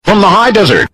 from the high desert.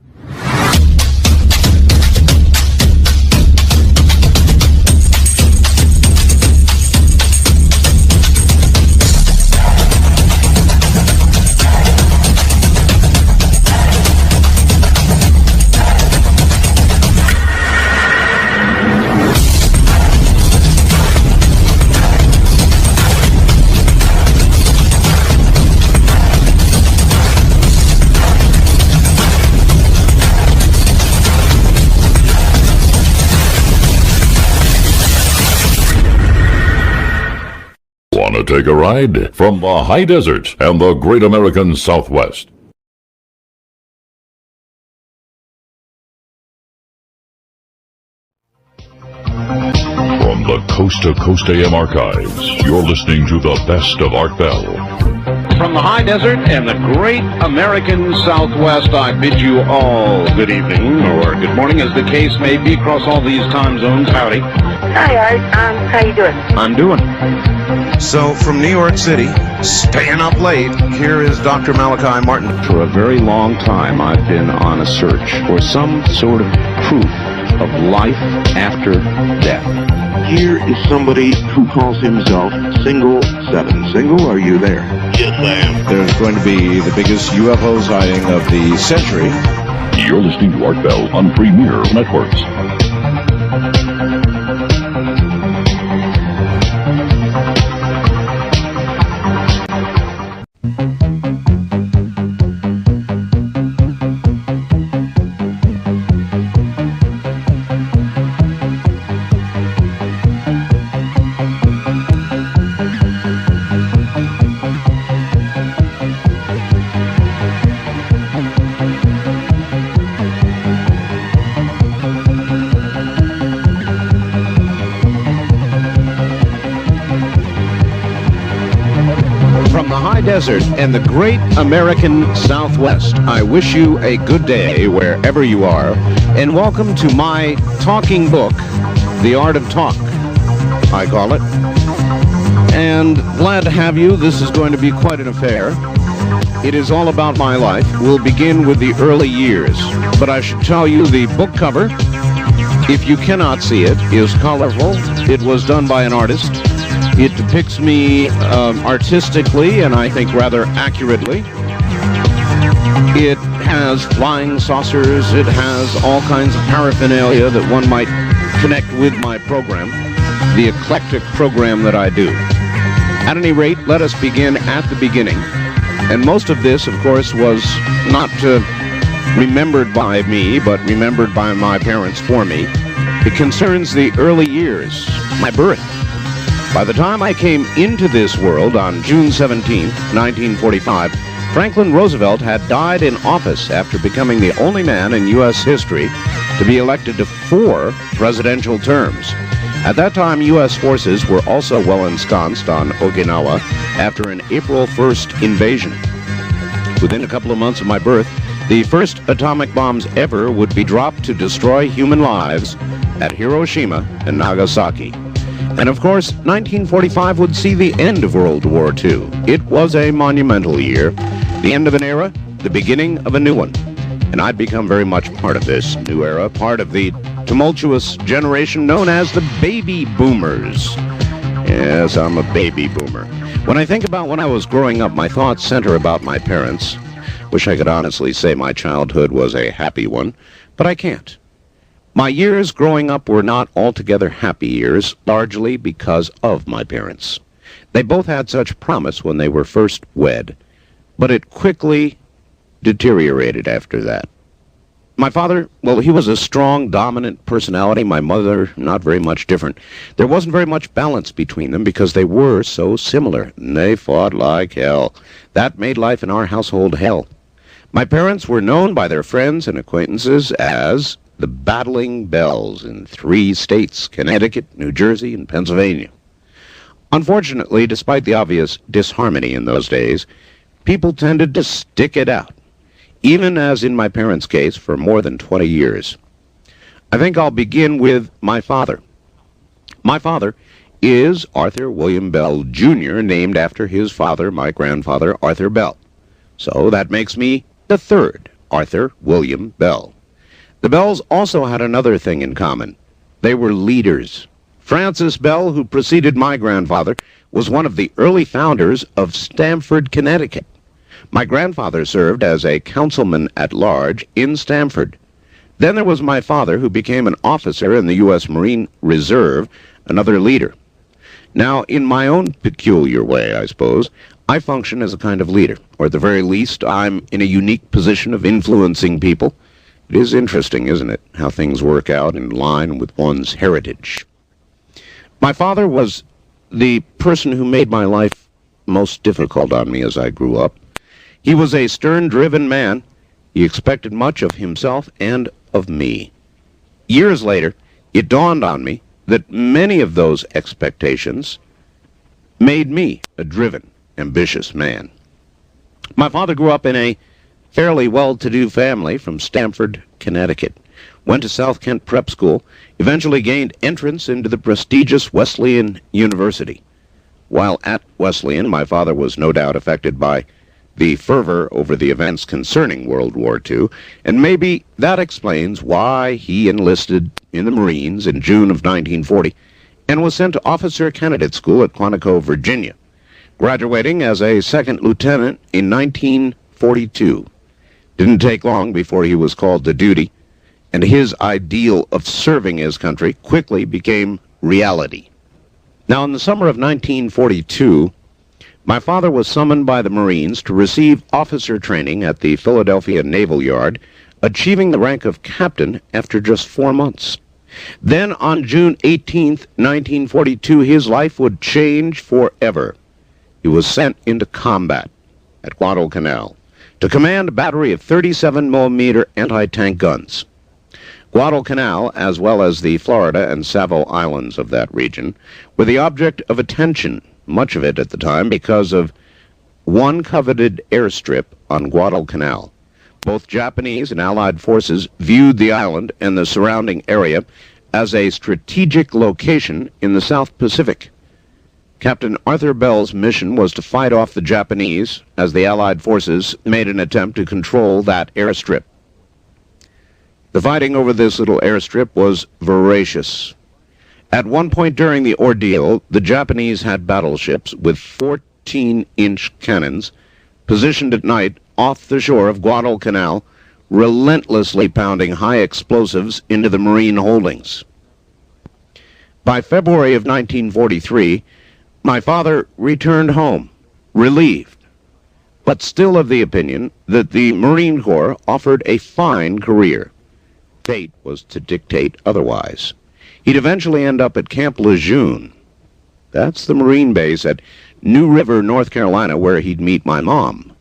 Want to take a ride from the high desert and the great American Southwest? From the Coast to Coast AM archives, you're listening to the best of Art Bell. From the high desert and the great American Southwest, I bid you all good evening, or good morning, as the case may be, across all these time zones. Howdy. Hi, Art. How you doing? I'm doing. So, from New York City, staying up late, here is Dr. Malachi Martin. For a very long time, I've been on a search for some sort of proof of life after death. Here is somebody who calls himself Single 7. Single, are you there? Yes, I am. There's going to be the biggest UFO sighting of the century. You're listening to Art Bell on Premier Networks. From the high desert and the great American Southwest, I wish you a good day wherever you are, and welcome to my talking book, The Art of Talk, I call it. And glad to have you. This is going to be quite an affair. It is all about my life. We'll begin with the early years, but I should tell you the book cover, if you cannot see it, is colorful. It was done by an artist. It depicts me artistically and I think rather accurately. It has flying saucers. It has all kinds of paraphernalia that one might connect with my program, the eclectic program that I do. At any rate, let us begin at the beginning. And most of this, of course, was not remembered by me, but remembered by my parents for me. It concerns the early years, my birth. By the time I came into this world on June 17, 1945, Franklin Roosevelt had died in office after becoming the only man in U.S. history to be elected to 4 presidential terms. At that time, U.S. forces were also well ensconced on Okinawa after an April 1st invasion. Within a couple of months of my birth, the first atomic bombs ever would be dropped to destroy human lives at Hiroshima and Nagasaki. And of course, 1945 would see the end of World War II. It was a monumental year, the end of an era, the beginning of a new one. And I'd become very much part of this new era, part of the tumultuous generation known as the baby boomers. Yes, I'm a baby boomer. When I think about when I was growing up, my thoughts center about my parents. Wish I could honestly say my childhood was a happy one, but I can't. My years growing up were not altogether happy years, largely because of my parents. They both had such promise when they were first wed, but it quickly deteriorated after that. My father, well, he was a strong, dominant personality. My mother, not very much different. There wasn't very much balance between them because they were so similar, and they fought like hell. That made life in our household hell. My parents were known by their friends and acquaintances as the Battling Bells in 3 states, Connecticut, New Jersey, and Pennsylvania. Unfortunately, despite the obvious disharmony in those days, people tended to stick it out, even as in my parents' case for more than 20 years. I think I'll begin with my father. My father is Arthur William Bell, Jr., named after his father, my grandfather, Arthur Bell. So that makes me the 3rd Arthur William Bell. The Bells also had another thing in common. They were leaders. Francis Bell, who preceded my grandfather, was one of the early founders of Stamford, Connecticut. My grandfather served as a councilman at large in Stamford. Then there was my father, who became an officer in the U.S. Marine Reserve, another leader. Now, in my own peculiar way, I suppose, I function as a kind of leader, or at the very least, I'm in a unique position of influencing people. It is interesting, isn't it, how things work out in line with one's heritage. My father was the person who made my life most difficult on me as I grew up. He was a stern-driven man. He expected much of himself and of me. Years later, it dawned on me that many of those expectations made me a driven, ambitious man. My father grew up in a fairly well-to-do family from Stamford, Connecticut. Went to South Kent Prep School, eventually gained entrance into the prestigious Wesleyan University. While at Wesleyan, my father was no doubt affected by the fervor over the events concerning World War II, and maybe that explains why he enlisted in the Marines in June of 1940 and was sent to Officer Candidate School at Quantico, Virginia, graduating as a second lieutenant in 1942. Didn't take long before he was called to duty, and his ideal of serving his country quickly became reality. Now, in the summer of 1942, my father was summoned by the Marines to receive officer training at the Philadelphia Naval Yard, achieving the rank of captain after just 4 months. Then, on June 18, 1942, his life would change forever. He was sent into combat at Guadalcanal to command a battery of 37mm anti-tank guns. Guadalcanal, as well as the Florida and Savo Islands of that region, were the object of attention, much of it at the time, because of one coveted airstrip on Guadalcanal. Both Japanese and Allied forces viewed the island and the surrounding area as a strategic location in the South Pacific. Captain Arthur Bell's mission was to fight off the Japanese as the Allied forces made an attempt to control that airstrip. The fighting over this little airstrip was voracious. At one point during the ordeal, the Japanese had battleships with 14-inch cannons positioned at night off the shore of Guadalcanal, relentlessly pounding high explosives into the Marine holdings. By February of 1943, my father returned home, relieved, but still of the opinion that the Marine Corps offered a fine career. Fate was to dictate otherwise. He'd eventually end up at Camp Lejeune. That's the Marine base at New River, North Carolina, where he'd meet my mom.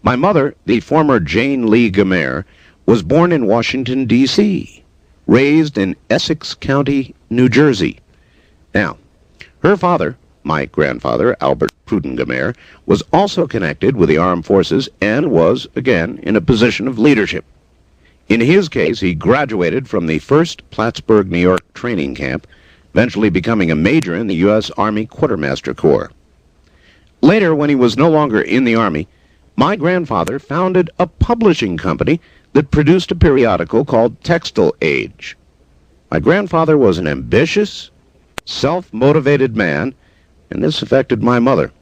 My mother, the former Jane Lee Gamer, was born in Washington, D.C., raised in Essex County, New Jersey. Now, her father, my grandfather, Albert Pruden Gamer, was also connected with the armed forces and was, again, in a position of leadership. In his case, he graduated from the 1st Plattsburgh, New York training camp, eventually becoming a major in the U.S. Army Quartermaster Corps. Later, when he was no longer in the Army, my grandfather founded a publishing company that produced a periodical called Textile Age. My grandfather was an ambitious, self-motivated man, and this affected my mother.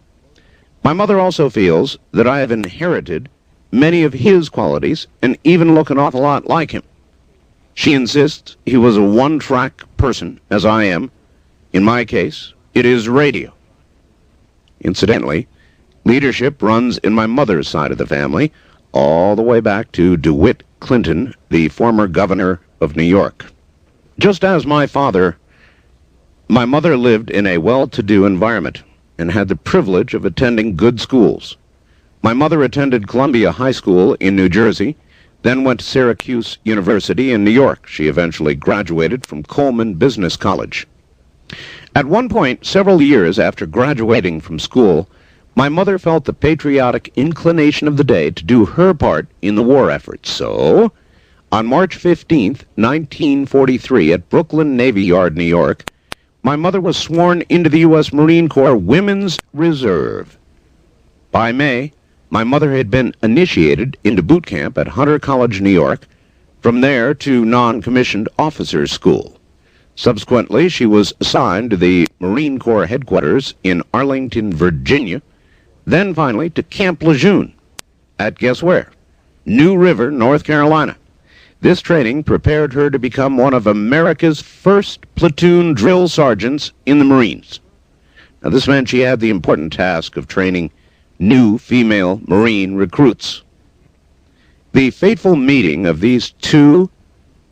My mother also feels that I have inherited many of his qualities and even look an awful lot like him. She insists he was a one-track person, as I am. In my case, it is radio. Incidentally, leadership runs in my mother's side of the family, all the way back to DeWitt Clinton, the former governor of New York. Just as my father, my mother lived in a well-to-do environment and had the privilege of attending good schools. My mother attended Columbia High School in New Jersey, then went to Syracuse University in New York. She eventually graduated from Coleman Business College. At one point, several years after graduating from school, my mother felt the patriotic inclination of the day to do her part in the war effort. So, on March 15, 1943, at Brooklyn Navy Yard, New York, my mother was sworn into the U.S. Marine Corps Women's Reserve. By May, My mother had been initiated into boot camp at Hunter College, New York, from there to non-commissioned officers' school. Subsequently, she was assigned to the Marine Corps headquarters in Arlington, Virginia, then finally to Camp Lejeune at guess where? New River, North Carolina. This training prepared her to become one of America's first platoon drill sergeants in the Marines. Now, this meant she had the important task of training new female Marine recruits. The fateful meeting of these two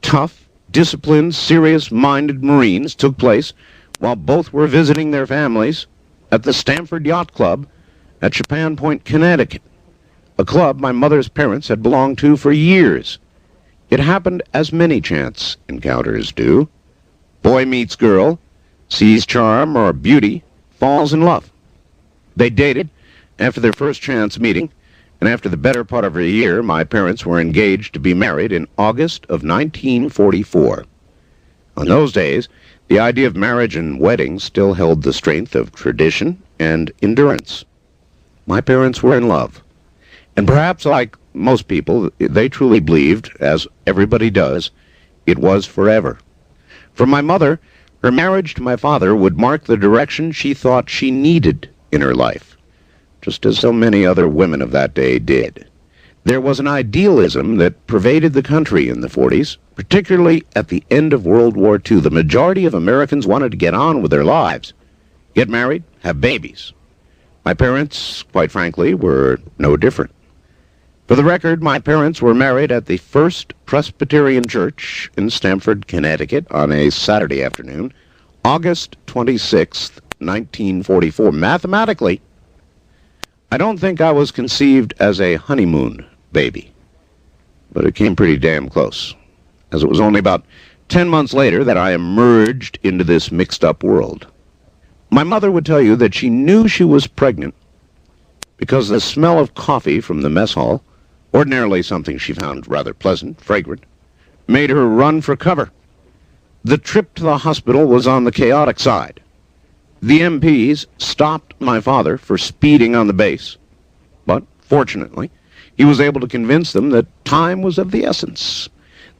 tough, disciplined, serious-minded Marines took place while both were visiting their families at the Stamford Yacht Club at Chapin Point, Connecticut, a club my mother's parents had belonged to for years. It happened as many chance encounters do. Boy meets girl, sees charm or beauty, falls in love. They dated after their first chance meeting, and after the better part of a year, my parents were engaged to be married in August of 1944. On those days, the idea of marriage and wedding still held the strength of tradition and endurance. My parents were in love, and perhaps like most people, they truly believed, as everybody does, it was forever. For my mother, her marriage to my father would mark the direction she thought she needed in her life, just as so many other women of that day did. There was an idealism that pervaded the country in the 40s, particularly at the end of World War II. The majority of Americans wanted to get on with their lives, get married, have babies. My parents, quite frankly, were no different. For the record, my parents were married at the First Presbyterian Church in Stamford, Connecticut, on a Saturday afternoon, August 26th, 1944. Mathematically, I don't think I was conceived as a honeymoon baby, but it came pretty damn close, as it was only about 10 months later that I emerged into this mixed-up world. My mother would tell you that she knew she was pregnant because the smell of coffee from the mess hall, ordinarily something she found rather pleasant, fragrant, made her run for cover. The trip to the hospital was on the chaotic side. The MPs stopped my father for speeding on the base, but fortunately, he was able to convince them that time was of the essence.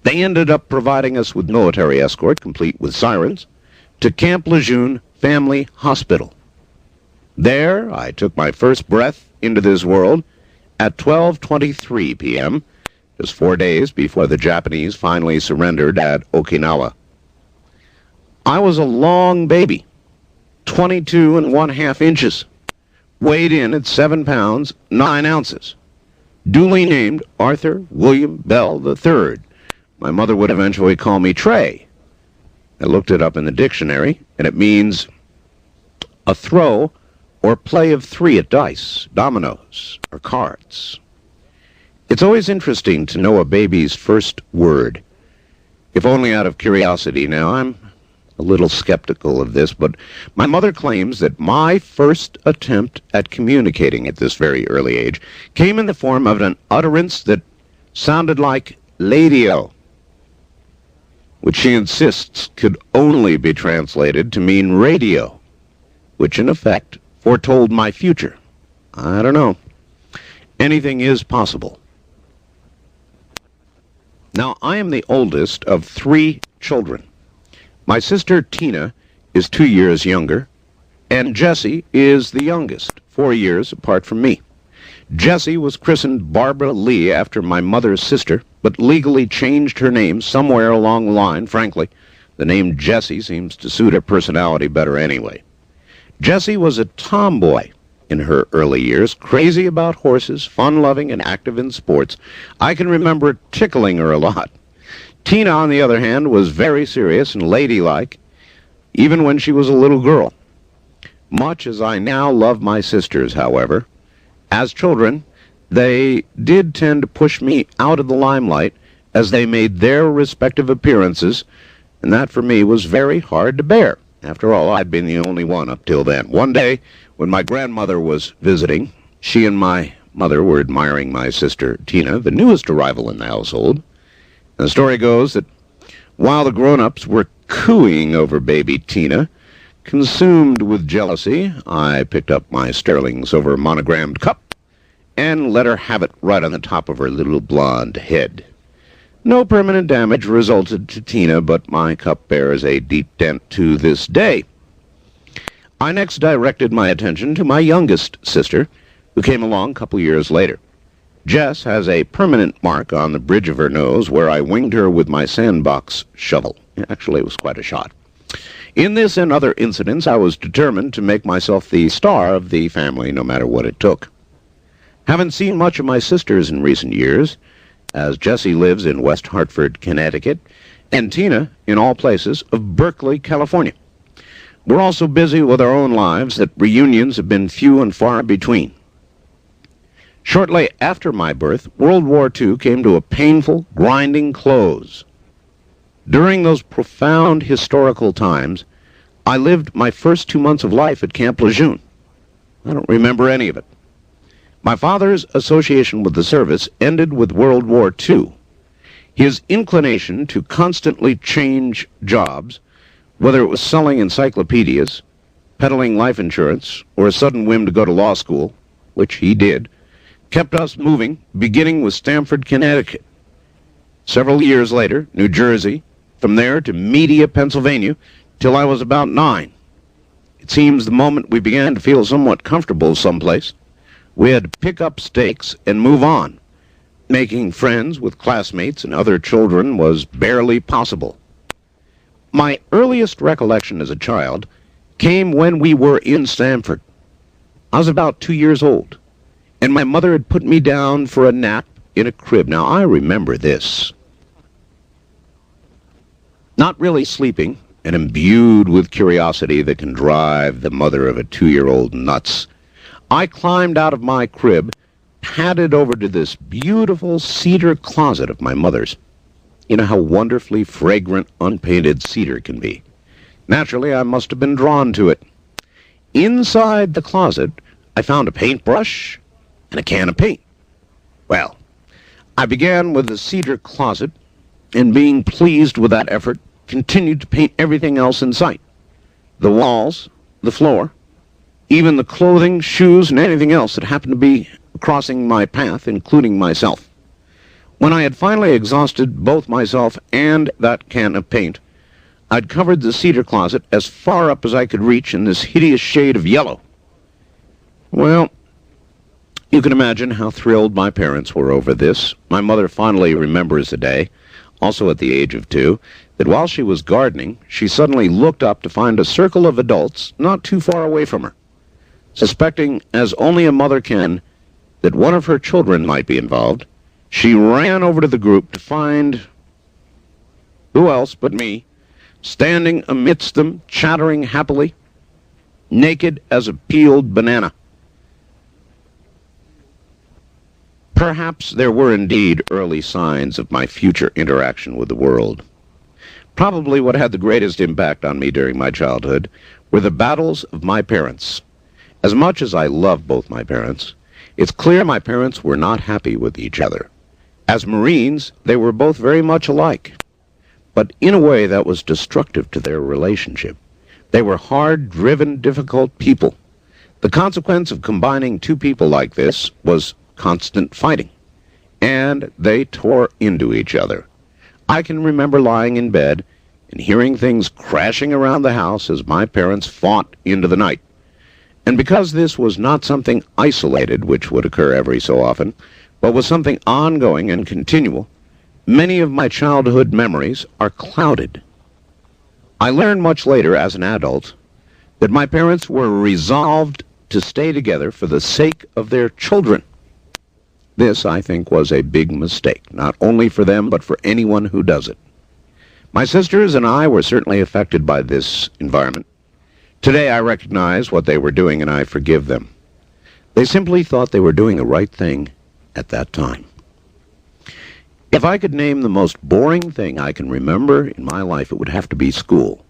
They ended up providing us with military escort, complete with sirens, to Camp Lejeune Family Hospital. There, I took my first breath into this world at 12:23 p.m., just 4 days before the Japanese finally surrendered at Okinawa. I was a long baby, 22 1/2 inches, weighed in at 7 pounds, 9 ounces, duly named Arthur William Bell III. My mother would eventually call me Trey. I looked it up in the dictionary, and it means a throw or play of 3 at dice, dominoes, or cards. It's always interesting to know a baby's first word. If only out of curiosity. Now, I'm a little skeptical of this, but my mother claims that my first attempt at communicating at this very early age came in the form of an utterance that sounded like "ladio," which she insists could only be translated to mean radio, which in effect foretold my future. I don't know. Anything is possible. Now, I am the oldest of 3 children. My sister Tina is 2 years younger, and Jessie is the youngest, 4 years apart from me. Jessie was christened Barbara Lee after my mother's sister, but legally changed her name somewhere along the line. Frankly, the name Jessie seems to suit her personality better anyway. Jessie was a tomboy in her early years, crazy about horses, fun-loving, and active in sports. I can remember tickling her a lot. Tina, on the other hand, was very serious and ladylike, even when she was a little girl. Much as I now love my sisters, however, as children, they did tend to push me out of the limelight as they made their respective appearances, and that for me was very hard to bear. After all, I'd been the only one up till then. One day, when my grandmother was visiting, she and my mother were admiring my sister Tina, the newest arrival in the household. And the story goes that while the grown-ups were cooing over baby Tina, consumed with jealousy, I picked up my sterling silver monogrammed cup and let her have it right on the top of her little blonde head. No permanent damage resulted to Tina, but my cup bears a deep dent to this day. I next directed my attention to my youngest sister, who came along a couple years later. Jess has a permanent mark on the bridge of her nose where I winged her with my sandbox shovel. Actually, it was quite a shot. In this and other incidents, I was determined to make myself the star of the family, no matter what it took. Haven't seen much of my sisters in recent years, as Jessie lives in West Hartford, Connecticut, and Tina in all places of Berkeley, California. We're also busy with our own lives that reunions have been few and far between. Shortly after my birth, World War II came to a painful, grinding close. During those profound historical times, I lived my first 2 months of life at Camp Lejeune. I don't remember any of it. My father's association with the service ended with World War II. His inclination to constantly change jobs, whether it was selling encyclopedias, peddling life insurance, or a sudden whim to go to law school, which he did, kept us moving, beginning with Stamford, Connecticut. Several years later, New Jersey, from there to Media, Pennsylvania, till I was about 9. It seems the moment we began to feel somewhat comfortable someplace, we had to pick up stakes and move on. Making friends with classmates and other children was barely possible. My earliest recollection as a child came when we were in Stamford. I was about 2 years old, and my mother had put me down for a nap in a crib. Now, I remember this. Not really sleeping, and imbued with curiosity that can drive the mother of a 2-year-old nuts, I climbed out of my crib, padded over to this beautiful cedar closet of my mother's. You know how wonderfully fragrant, unpainted cedar can be. Naturally, I must have been drawn to it. Inside the closet, I found a paintbrush and a can of paint. Well, I began with the cedar closet, and being pleased with that effort, continued to paint everything else in sight. The walls, the floor, even the clothing, shoes, and anything else that happened to be crossing my path, including myself. When I had finally exhausted both myself and that can of paint, I'd covered the cedar closet as far up as I could reach in this hideous shade of yellow. Well, you can imagine how thrilled my parents were over this. My mother fondly remembers the day, also at the age of 2, that while she was gardening, she suddenly looked up to find a circle of adults not too far away from her. Suspecting, as only a mother can, that one of her children might be involved, she ran over to the group to find, who else but me, standing amidst them, chattering happily, naked as a peeled banana. Perhaps there were indeed early signs of my future interaction with the world. Probably what had the greatest impact on me during my childhood were the battles of my parents. As much as I love both my parents, it's clear my parents were not happy with each other. As Marines, they were both very much alike, but in a way that was destructive to their relationship. They were hard-driven, difficult people. The consequence of combining two people like this was constant fighting, and they tore into each other. I can remember lying in bed and hearing things crashing around the house as my parents fought into the night. And because this was not something isolated, which would occur every so often, but was something ongoing and continual, many of my childhood memories are clouded. I learned much later as an adult that my parents were resolved to stay together for the sake of their children. This, I think, was a big mistake, not only for them, but for anyone who does it. My sisters and I were certainly affected by this environment. Today I recognize what they were doing, and I forgive them. They simply thought they were doing the right thing at that time. If I could name the most boring thing I can remember in my life, it would have to be school.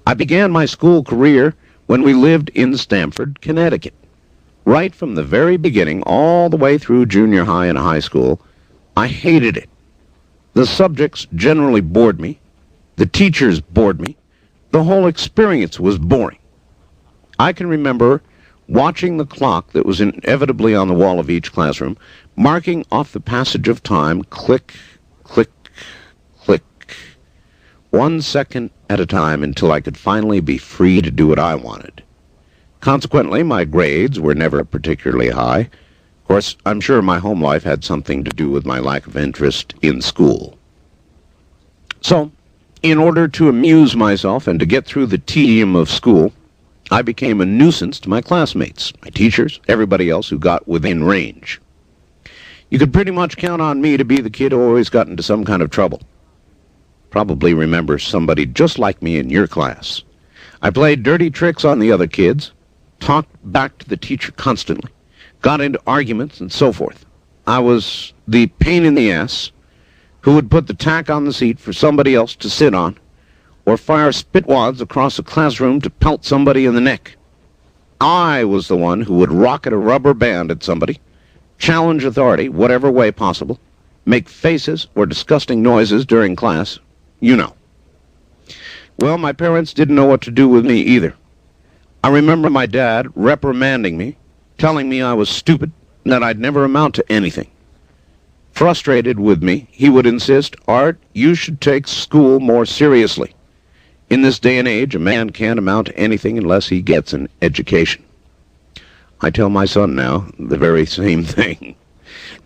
I began my school career when we lived in Stamford, Connecticut. Right from the very beginning, all the way through junior high and high school, I hated it. The subjects generally bored me. The teachers bored me. The whole experience was boring. I can remember watching the clock that was inevitably on the wall of each classroom, marking off the passage of time, click, click, click, 1 second at a time until I could finally be free to do what I wanted. Consequently, my grades were never particularly high. Of course, I'm sure my home life had something to do with my lack of interest in school. So, in order to amuse myself and to get through the tedium of school, I became a nuisance to my classmates, my teachers, everybody else who got within range. You could pretty much count on me to be the kid who always got into some kind of trouble. Probably remember somebody just like me in your class. I played dirty tricks on the other kids, talked back to the teacher constantly, got into arguments, and so forth. I was the pain in the ass who would put the tack on the seat for somebody else to sit on, or fire spitwads across a classroom to pelt somebody in the neck. I was the one who would rocket a rubber band at somebody, challenge authority whatever way possible, make faces or disgusting noises during class, you know. Well, my parents didn't know what to do with me either. I remember my dad reprimanding me, telling me I was stupid, and that I'd never amount to anything. Frustrated with me, he would insist, "Art, you should take school more seriously. In this day and age, a man can't amount to anything unless he gets an education." I tell my son now the very same thing.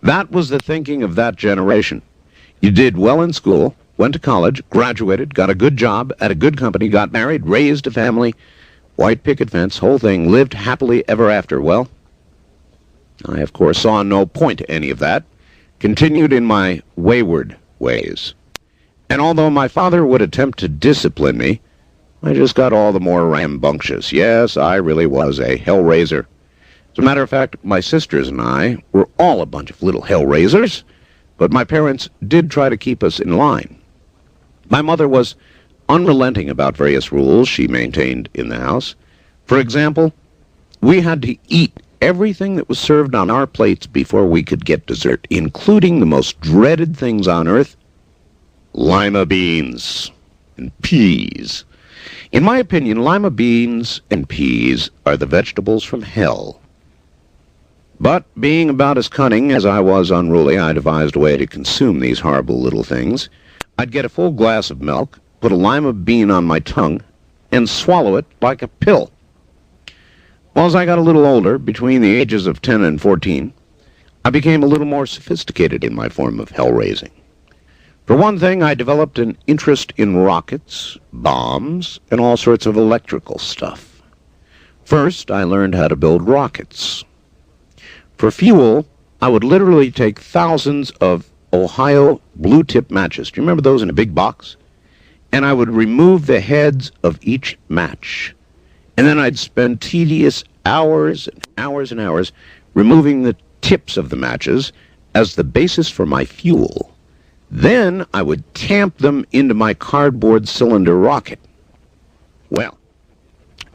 That was the thinking of that generation. You did well in school, went to college, graduated, got a good job at a good company, got married, raised a family, white picket fence, whole thing, lived happily ever after. Well, I, of course, saw no point to any of that, continued in my wayward ways. And although my father would attempt to discipline me, I just got all the more rambunctious. Yes, I really was a hellraiser. As a matter of fact, my sisters and I were all a bunch of little hellraisers, but my parents did try to keep us in line. My mother was unrelenting about various rules she maintained in the house. For example, we had to eat everything that was served on our plates before we could get dessert, including the most dreaded things on earth, lima beans and peas. In my opinion, lima beans and peas are the vegetables from hell. But being about as cunning as I was unruly, I devised a way to consume these horrible little things. I'd get a full glass of milk, put a lima bean on my tongue, and swallow it like a pill. Well, as I got a little older, between the ages of 10 and 14, I became a little more sophisticated in my form of hell-raising. For one thing, I developed an interest in rockets, bombs, and all sorts of electrical stuff. First, I learned how to build rockets. For fuel, I would literally take thousands of Ohio blue-tip matches. Do you remember those in a big box? And I would remove the heads of each match. And then I'd spend tedious hours and hours and hours removing the tips of the matches as the basis for my fuel. Then I would tamp them into my cardboard cylinder rocket. Well,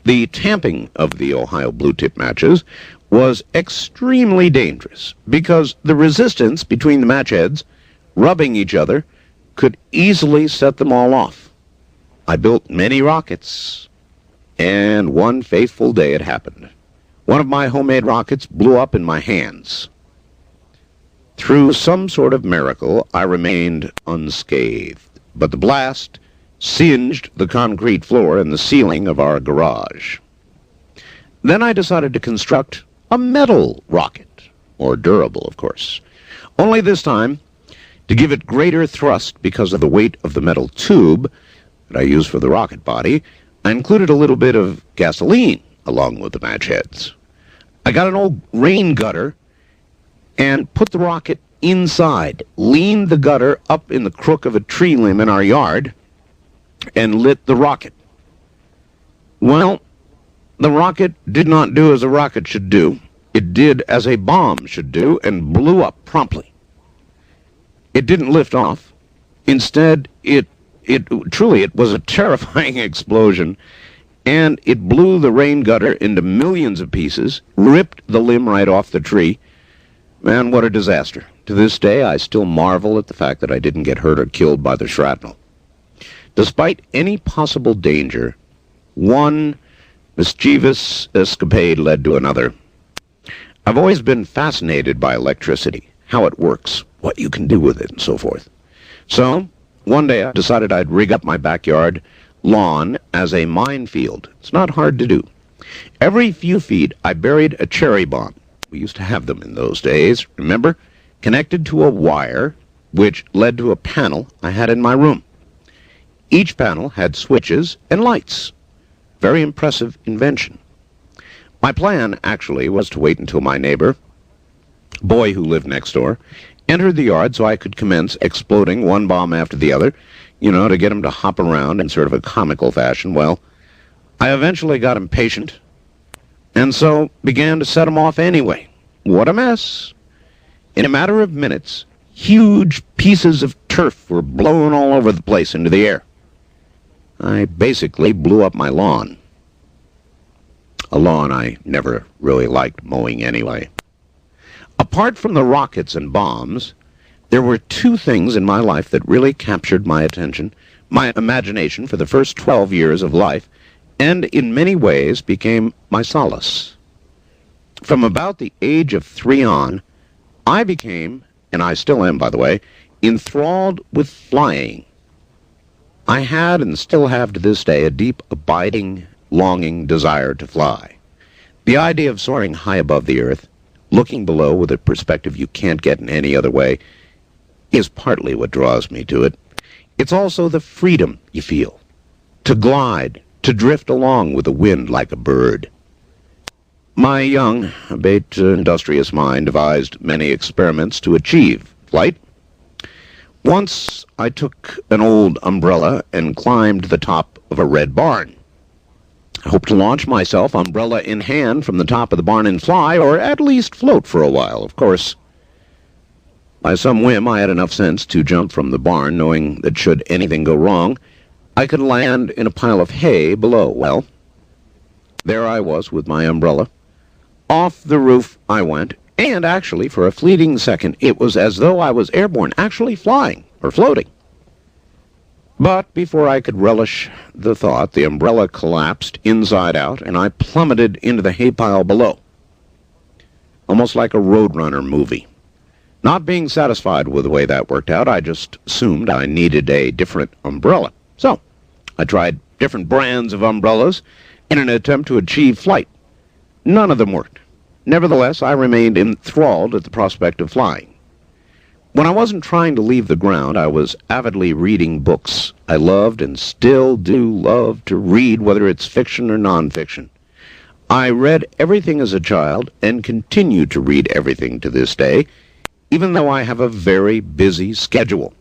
the tamping of the Ohio blue-tip matches was extremely dangerous because the resistance between the match heads rubbing each other could easily set them all off. I built many rockets, and one fateful day it happened. One of my homemade rockets blew up in my hands. Through some sort of miracle, I remained unscathed, but the blast singed the concrete floor and the ceiling of our garage. Then I decided to construct a metal rocket, or durable, of course. Only this time, to give it greater thrust because of the weight of the metal tube that I used for the rocket body, I included a little bit of gasoline along with the match heads. I got an old rain gutter and put the rocket inside, leaned the gutter up in the crook of a tree limb in our yard, and lit the rocket. Well, the rocket did not do as a rocket should do. It did as a bomb should do and blew up promptly. It didn't lift off. Instead, it was a terrifying explosion, and it blew the rain gutter into millions of pieces, ripped the limb right off the tree. Man, what a disaster. To this day, I still marvel at the fact that I didn't get hurt or killed by the shrapnel. Despite any possible danger, one mischievous escapade led to another. I've always been fascinated by electricity, how it works, what you can do with it, and so forth. So, one day I decided I'd rig up my backyard lawn as a minefield. It's not hard to do. Every few feet, I buried a cherry bomb. We used to have them in those days, remember? Connected to a wire, which led to a panel I had in my room. Each panel had switches and lights. Very impressive invention. My plan, actually, was to wait until my neighbor, boy who lived next door, entered the yard so I could commence exploding one bomb after the other, to get him to hop around in sort of a comical fashion. Well, I eventually got impatient, and so began to set him off anyway. What a mess! In a matter of minutes, huge pieces of turf were blown all over the place into the air. I basically blew up my lawn. A lawn I never really liked mowing anyway. Apart from the rockets and bombs, there were two things in my life that really captured my attention, my imagination for the first 12 years of life, and in many ways became my solace. From about the age of 3 on, I became, and I still am, by the way, enthralled with flying. I had and still have to this day a deep, abiding, longing desire to fly. The idea of soaring high above the earth, looking below with a perspective you can't get in any other way, is partly what draws me to it. It's also the freedom you feel, to glide, to drift along with the wind like a bird. My young, albeit industrious mind devised many experiments to achieve flight. Once I took an old umbrella and climbed the top of a red barn. I hoped to launch myself, umbrella in hand, from the top of the barn and fly, or at least float for a while. Of course, by some whim, I had enough sense to jump from the barn, knowing that should anything go wrong, I could land in a pile of hay below. Well, there I was with my umbrella. Off the roof I went, and actually, for a fleeting second, it was as though I was airborne, actually flying, or floating. But before I could relish the thought, the umbrella collapsed inside out, and I plummeted into the hay pile below. Almost like a Roadrunner movie. Not being satisfied with the way that worked out, I just assumed I needed a different umbrella. So, I tried different brands of umbrellas in an attempt to achieve flight. None of them worked. Nevertheless, I remained enthralled at the prospect of flying. When I wasn't trying to leave the ground, I was avidly reading books. I loved and still do love to read, whether it's fiction or nonfiction. I read everything as a child and continue to read everything to this day, even though I have a very busy schedule.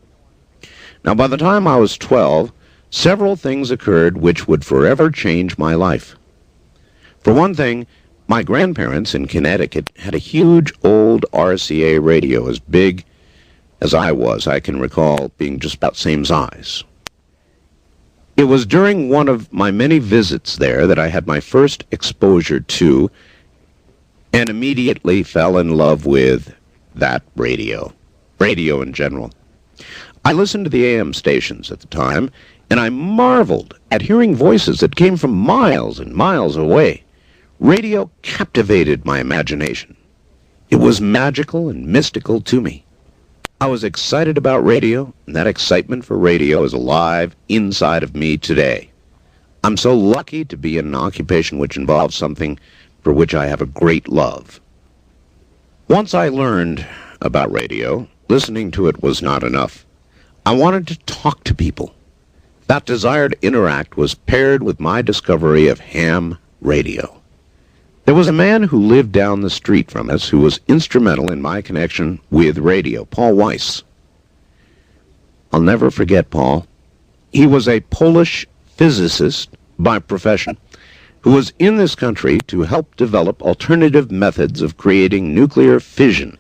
Now, by the time I was 12, several things occurred which would forever change my life. For one thing, my grandparents in Connecticut had a huge old RCA radio as big as I was. I can recall being just about the same size. It was during one of my many visits there that I had my first exposure to and immediately fell in love with that radio in general. I listened to the AM stations at the time, and I marveled at hearing voices that came from miles and miles away. Radio captivated my imagination. It was magical and mystical to me. I was excited about radio, and that excitement for radio is alive inside of me today. I'm so lucky to be in an occupation which involves something for which I have a great love. Once I learned about radio, listening to it was not enough. I wanted to talk to people. That desire to interact was paired with my discovery of ham radio. There was a man who lived down the street from us who was instrumental in my connection with radio, Paul Weiss. I'll never forget Paul. He was a Polish physicist by profession who was in this country to help develop alternative methods of creating nuclear fission.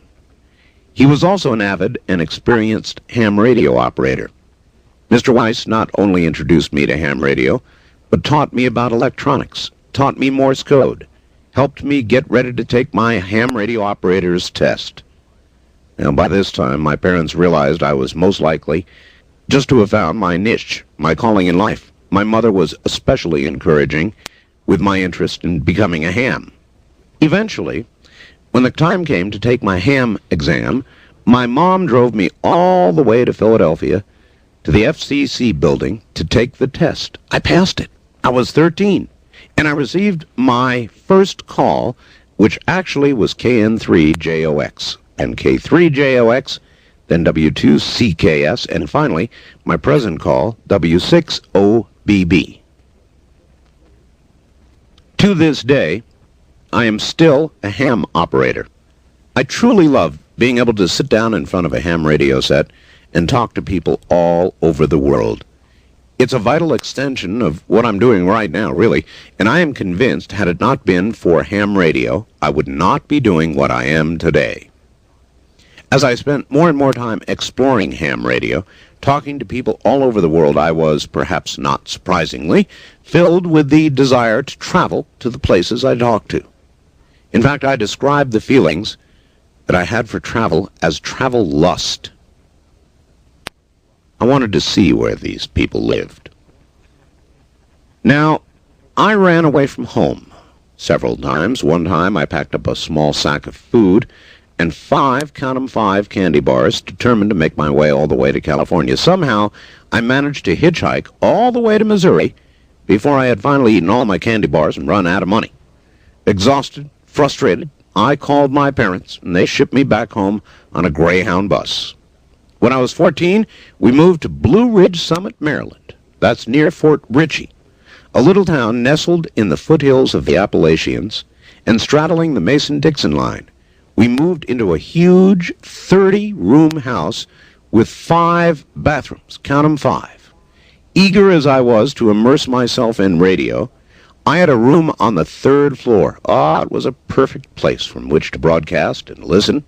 He was also an avid and experienced ham radio operator. Mr. Weiss not only introduced me to ham radio, but taught me about electronics, taught me Morse code, helped me get ready to take my ham radio operator's test. Now, by this time, my parents realized I was most likely just to have found my niche, my calling in life. My mother was especially encouraging, with my interest in becoming a ham. Eventually, when the time came to take my ham exam, my mom drove me all the way to Philadelphia to the FCC building to take the test. I passed it. I was 13, and I received my first call, which actually was KN3JOX, and K3JOX, then W2CKS, and finally, my present call, W6OBB. To this day, I am still a ham operator. I truly love being able to sit down in front of a ham radio set and talk to people all over the world. It's a vital extension of what I'm doing right now, really, and I am convinced had it not been for ham radio, I would not be doing what I am today. As I spent more and more time exploring ham radio, talking to people all over the world, I was, perhaps not surprisingly, filled with the desire to travel to the places I talked to. In fact, I described the feelings that I had for travel as travel lust. I wanted to see where these people lived. Now, I ran away from home several times. One time I packed up a small sack of food and 5 candy bars, determined to make my way all the way to California. Somehow, I managed to hitchhike all the way to Missouri before I had finally eaten all my candy bars and run out of money. Exhausted, frustrated, I called my parents, and they shipped me back home on a Greyhound bus. When I was 14, we moved to Blue Ridge Summit, Maryland. That's near Fort Ritchie, a little town nestled in the foothills of the Appalachians and straddling the Mason-Dixon line. We moved into a huge 30-room house with 5 bathrooms, count 'em 5. Eager as I was to immerse myself in radio, I had a room on the 3rd floor. It was a perfect place from which to broadcast and listen.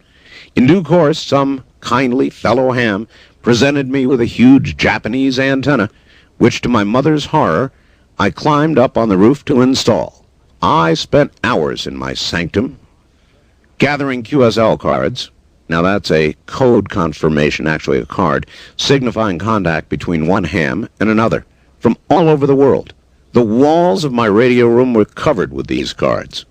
In due course, some kindly fellow ham presented me with a huge Japanese antenna, which, to my mother's horror, I climbed up on the roof to install. I spent hours in my sanctum, gathering QSL cards. Now that's a code confirmation, actually a card, signifying contact between one ham and another from all over the world. The walls of my radio room were covered with these cards.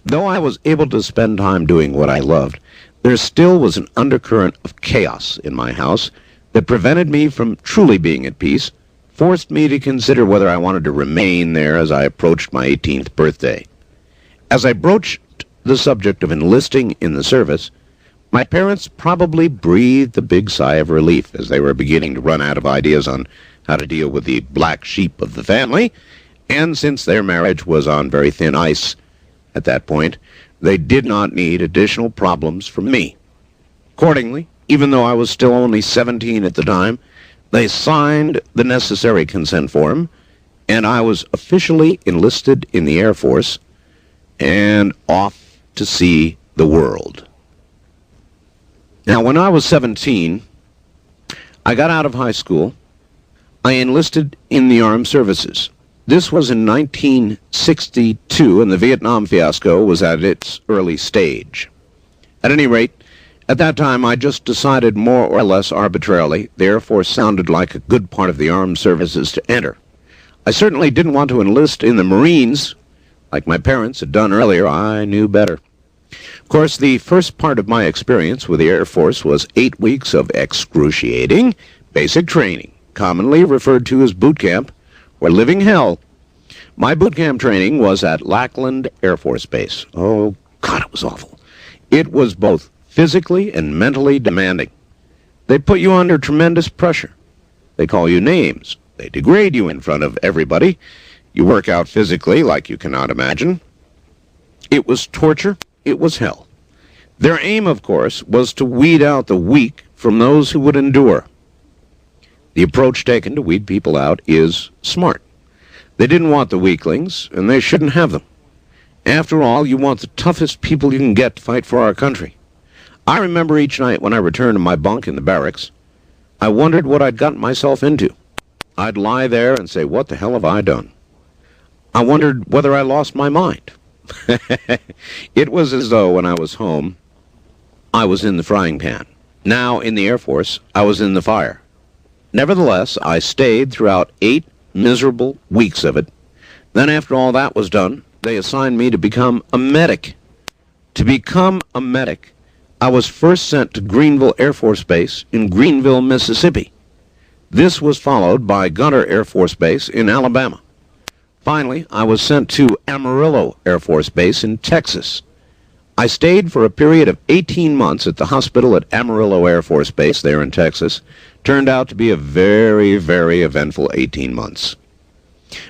Though I was able to spend time doing what I loved, there still was an undercurrent of chaos in my house that prevented me from truly being at peace, forced me to consider whether I wanted to remain there as I approached my 18th birthday. As I broached the subject of enlisting in the service, my parents probably breathed a big sigh of relief as they were beginning to run out of ideas on how to deal with the black sheep of the family, and since their marriage was on very thin ice at that point, they did not need additional problems from me. Accordingly, even though I was still only 17 at the time, they signed the necessary consent form, and I was officially enlisted in the Air Force and off to see the world. Now, when I was 17, I got out of high school. I enlisted in the armed services. This was in 1962, and the Vietnam fiasco was at its early stage. At any rate, at that time, I just decided more or less arbitrarily the Air Force sounded like a good part of the armed services to enter. I certainly didn't want to enlist in the Marines, like my parents had done earlier. I knew better. Of course, the first part of my experience with the Air Force was 8 weeks of excruciating basic training, commonly referred to as boot camp, or living hell. My boot camp training was at Lackland Air Force Base. Oh, God, it was awful. It was both physically and mentally demanding. They put you under tremendous pressure. They call you names. They degrade you in front of everybody. You work out physically like you cannot imagine. It was torture. It was hell. Their aim, of course, was to weed out the weak from those who would endure. The approach taken to weed people out is smart. They didn't want the weaklings, and they shouldn't have them. After all, you want the toughest people you can get to fight for our country. I remember each night when I returned to my bunk in the barracks, I wondered what I'd gotten myself into. I'd lie there and say, what the hell have I done? I wondered whether I lost my mind. It was as though when I was home, I was in the frying pan. Now, in the Air Force, I was in the fire. Nevertheless, I stayed throughout 8 miserable weeks of it, Then after all that was done, they assigned me to become a medic. To become a medic, I was first sent to Greenville Air Force Base in Greenville, Mississippi. This was followed by Gunter Air Force Base in Alabama. Finally, I was sent to Amarillo Air Force Base in Texas. I stayed for a period of 18 months at the hospital at Amarillo Air Force Base there in Texas. Turned out to be a very, very eventful 18 months.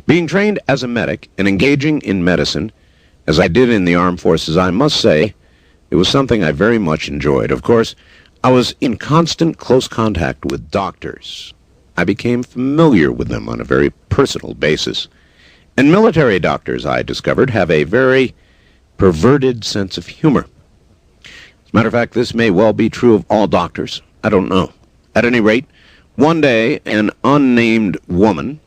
Being trained as a medic and engaging in medicine, as I did in the armed forces, I must say, it was something I very much enjoyed. Of course, I was in constant close contact with doctors. I became familiar with them on a very personal basis. And military doctors, I discovered, have a very perverted sense of humor. As a matter of fact, this may well be true of all doctors. I don't know. At any rate, one day, an unnamed woman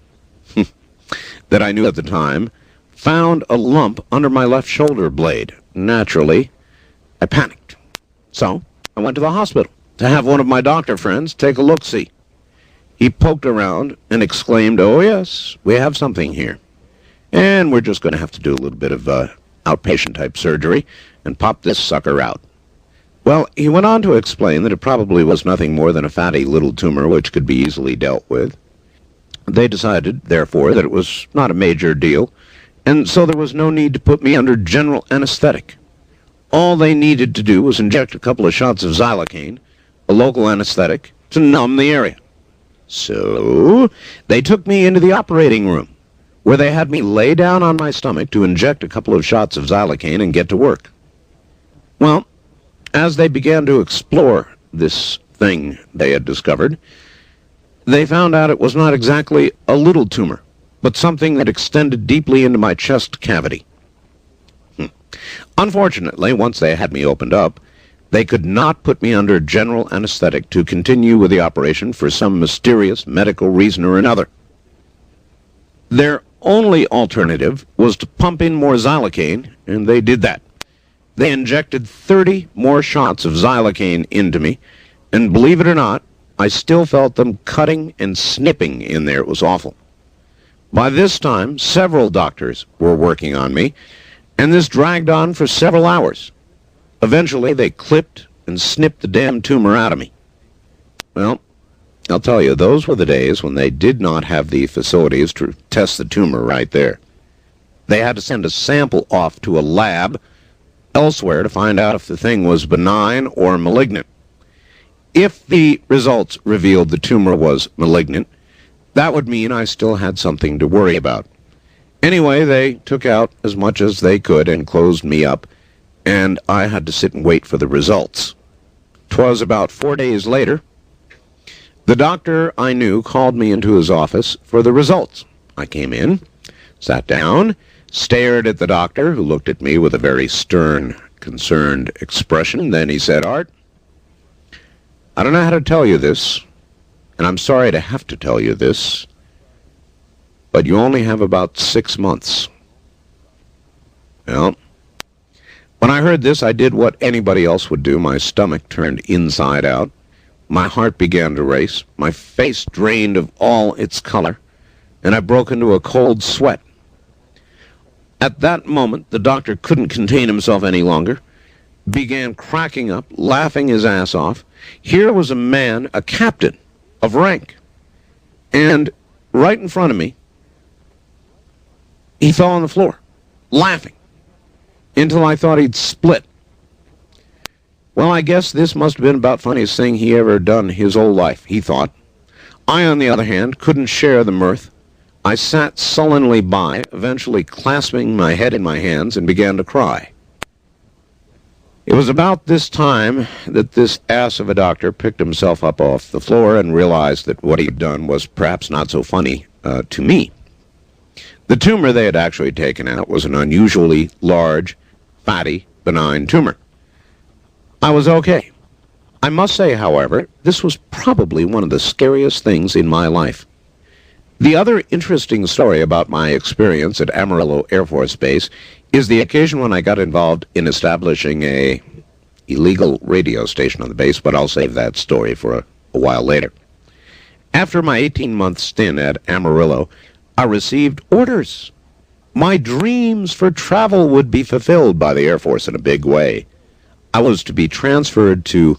that I knew at the time found a lump under my left shoulder blade. Naturally, I panicked. So, I went to the hospital to have one of my doctor friends take a look-see. He poked around and exclaimed, "Oh yes, we have something here. And we're just going to have to do a little bit of outpatient-type surgery and pop this sucker out." Well, he went on to explain that it probably was nothing more than a fatty little tumor which could be easily dealt with. They decided, therefore, that it was not a major deal, and so there was no need to put me under general anesthetic. All they needed to do was inject a couple of shots of xylocaine, a local anesthetic, to numb the area. So they took me into the operating room, where they had me lay down on my stomach to inject a couple of shots of xylocaine and get to work. Well, as they began to explore this thing they had discovered, they found out it was not exactly a little tumor, but something that extended deeply into my chest cavity. Unfortunately, once they had me opened up, they could not put me under general anesthetic to continue with the operation for some mysterious medical reason or another. Their only alternative was to pump in more xylocaine, and they did that. They injected 30 more shots of xylocaine into me, and believe it or not, I still felt them cutting and snipping in there. It was awful. By this time, several doctors were working on me, and this dragged on for several hours. Eventually, they clipped and snipped the damn tumor out of me. Well, I'll tell you, those were the days when they did not have the facilities to test the tumor right there. They had to send a sample off to a lab elsewhere to find out if the thing was benign or malignant. If the results revealed the tumor was malignant, that would mean I still had something to worry about. Anyway, they took out as much as they could and closed me up, and I had to sit and wait for the results. 'Twas about 4 days later, the doctor I knew called me into his office for the results. I came in, sat down, stared at the doctor, who looked at me with a very stern, concerned expression. Then he said, "Art, I don't know how to tell you this, and I'm sorry to have to tell you this, but you only have about 6 months." Well, when I heard this, I did what anybody else would do. My stomach turned inside out. My heart began to race. My face drained of all its color, and I broke into a cold sweat. At that moment, the doctor couldn't contain himself any longer, began cracking up, laughing his ass off. Here was a man, a captain of rank, and right in front of me, he fell on the floor, laughing, until I thought he'd split. Well, I guess this must have been about the funniest thing he ever done his whole life, he thought. I, on the other hand, couldn't share the mirth. I sat sullenly by, eventually clasping my head in my hands, and began to cry. It was about this time that this ass of a doctor picked himself up off the floor and realized that what he'd done was perhaps not so funny to me. The tumor they had actually taken out was an unusually large, fatty, benign tumor. I was okay. I must say, however, this was probably one of the scariest things in my life. The other interesting story about my experience at Amarillo Air Force Base is the occasion when I got involved in establishing a illegal radio station on the base, but I'll save that story for a while later. After my 18-month stint at Amarillo, I received orders My dreams for travel would be fulfilled by the Air Force in a big way. I was to be transferred to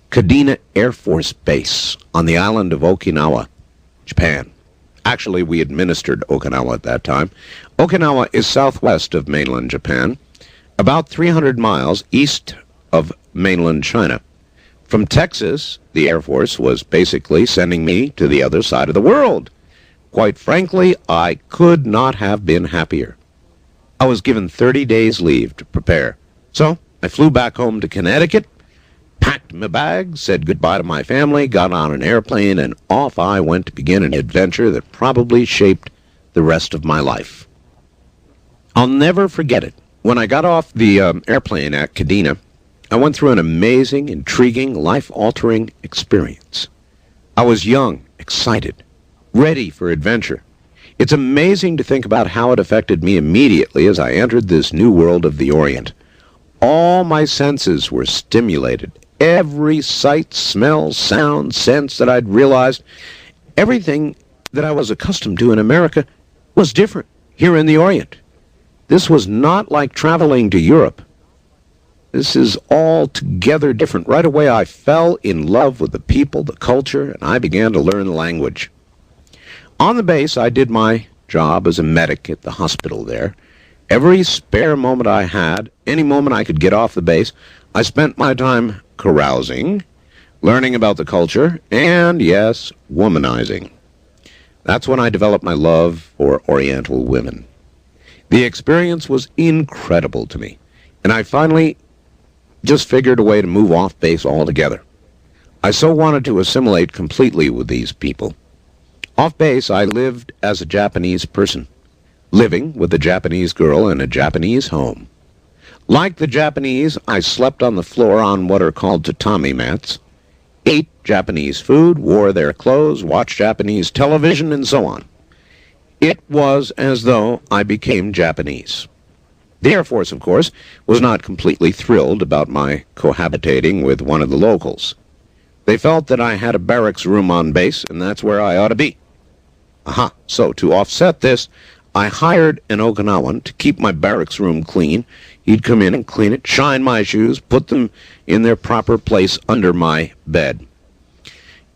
Kadena Air Force Base on the island of Okinawa, Japan. Actually, we administered Okinawa at that time. Okinawa is southwest of mainland Japan, about 300 miles east of mainland China. From Texas, the Air Force was basically sending me to the other side of the world. Quite frankly, I could not have been happier. I was given 30 days leave to prepare. So I flew back home to Connecticut, packed my bags, said goodbye to my family, got on an airplane, and off I went to begin an adventure that probably shaped the rest of my life. I'll never forget it. When I got off the airplane at Kadena, I went through an amazing, intriguing, life-altering experience. I was young, excited, ready for adventure. It's amazing to think about how it affected me immediately as I entered this new world of the Orient. All my senses were stimulated. Every sight, smell, sound, sense that I'd realized, everything that I was accustomed to in America was different here in the Orient. This was not like traveling to Europe. This is altogether different. Right away I fell in love with the people, the culture, and I began to learn the language. On the base, I did my job as a medic at the hospital there. Every spare moment I had, any moment I could get off the base, I spent my time carousing, learning about the culture, and, yes, womanizing. That's when I developed my love for Oriental women. The experience was incredible to me, and I finally just figured a way to move off base altogether. I so wanted to assimilate completely with these people. Off base, I lived as a Japanese person, living with a Japanese girl in a Japanese home. Like the Japanese, I slept on the floor on what are called tatami mats, ate Japanese food, wore their clothes, watched Japanese television, and so on. It was as though I became Japanese. The Air Force, of course, was not completely thrilled about my cohabitating with one of the locals. They felt that I had a barracks room on base, and that's where I ought to be. Aha! So, to offset this, I hired an Okinawan to keep my barracks room clean. He'd come in and clean it, shine my shoes, put them in their proper place under my bed.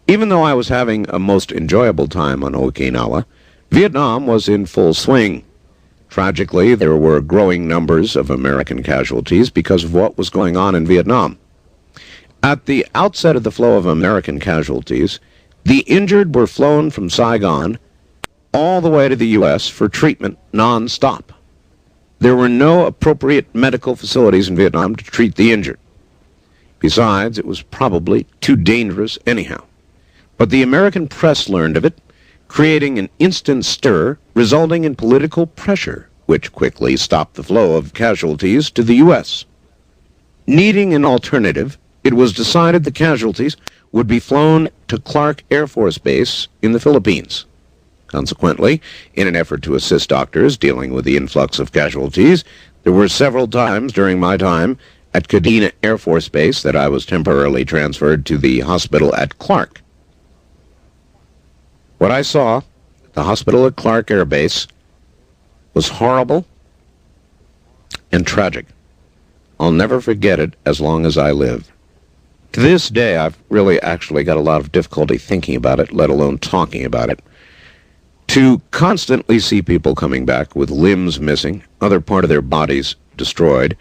Even though I was having a most enjoyable time on Okinawa, Vietnam was in full swing. Tragically, there were growing numbers of American casualties because of what was going on in Vietnam. At the outset of the flow of American casualties, the injured were flown from Saigon all the way to the U.S. for treatment non-stop. There were no appropriate medical facilities in Vietnam to treat the injured. Besides, it was probably too dangerous anyhow. But the American press learned of it, creating an instant stir, resulting in political pressure, which quickly stopped the flow of casualties to the U.S. Needing an alternative, it was decided the casualties would be flown to Clark Air Force Base in the Philippines. Consequently, in an effort to assist doctors dealing with the influx of casualties, there were several times during my time at Kadena Air Force Base that I was temporarily transferred to the hospital at Clark. What I saw at the hospital at Clark Air Base was horrible and tragic. I'll never forget it as long as I live. To this day, I've really actually got a lot of difficulty thinking about it, let alone talking about it. To constantly see people coming back with limbs missing, other part of their bodies destroyed,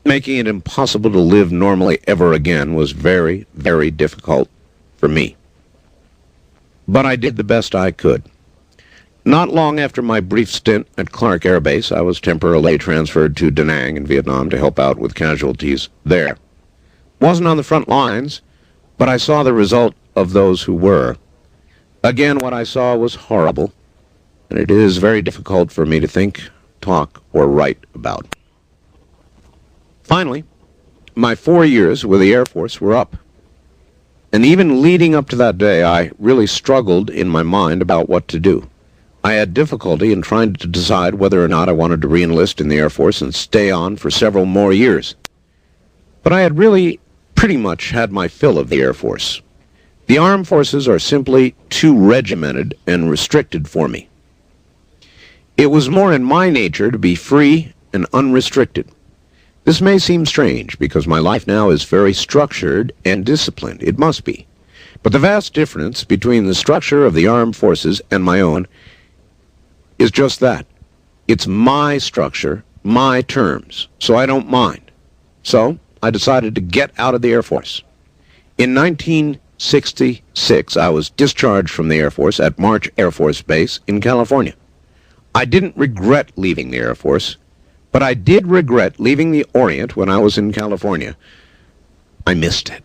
making it impossible to live normally ever again was very, very difficult for me. But I did the best I could. Not long after my brief stint at Clark Air Base, I was temporarily transferred to Da Nang in Vietnam to help out with casualties there. Wasn't on the front lines, but I saw the result of those who were. Again, what I saw was horrible, and it is very difficult for me to think, talk, or write about. Finally, my 4 years with the Air Force were up. And even leading up to that day, I really struggled in my mind about what to do. I had difficulty in trying to decide whether or not I wanted to re-enlist in the Air Force and stay on for several more years. But I had really pretty much had my fill of the Air Force. The armed forces are simply too regimented and restricted for me. It was more in my nature to be free and unrestricted. This may seem strange because my life now is very structured and disciplined. It must be. But the vast difference between the structure of the armed forces and my own is just that. It's my structure, my terms, so I don't mind. So I decided to get out of the Air Force. In 1966, I was discharged from the Air Force at March Air Force Base in California. I didn't regret leaving the Air Force, but I did regret leaving the Orient when I was in California. I missed it.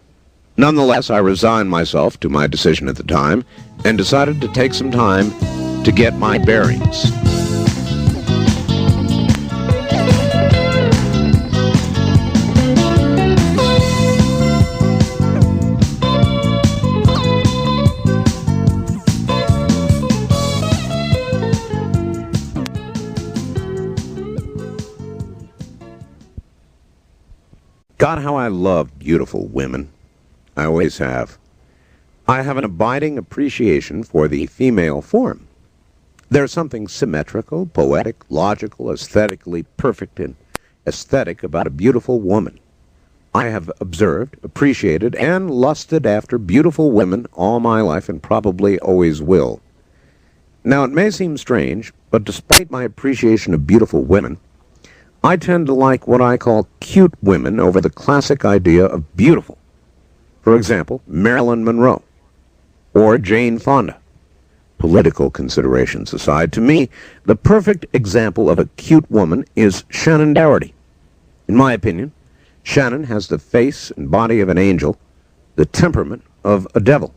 Nonetheless, I resigned myself to my decision at the time and decided to take some time to get my bearings. God, how I love beautiful women. I always have. I have an abiding appreciation for the female form. There's something symmetrical, poetic, logical, aesthetically perfect, and aesthetic about a beautiful woman. I have observed, appreciated, and lusted after beautiful women all my life and probably always will. Now, it may seem strange, but despite my appreciation of beautiful women, I tend to like what I call cute women over the classic idea of beautiful. For example, Marilyn Monroe or Jane Fonda. Political considerations aside, to me, the perfect example of a cute woman is Shannon Doherty. In my opinion, Shannon has the face and body of an angel, the temperament of a devil.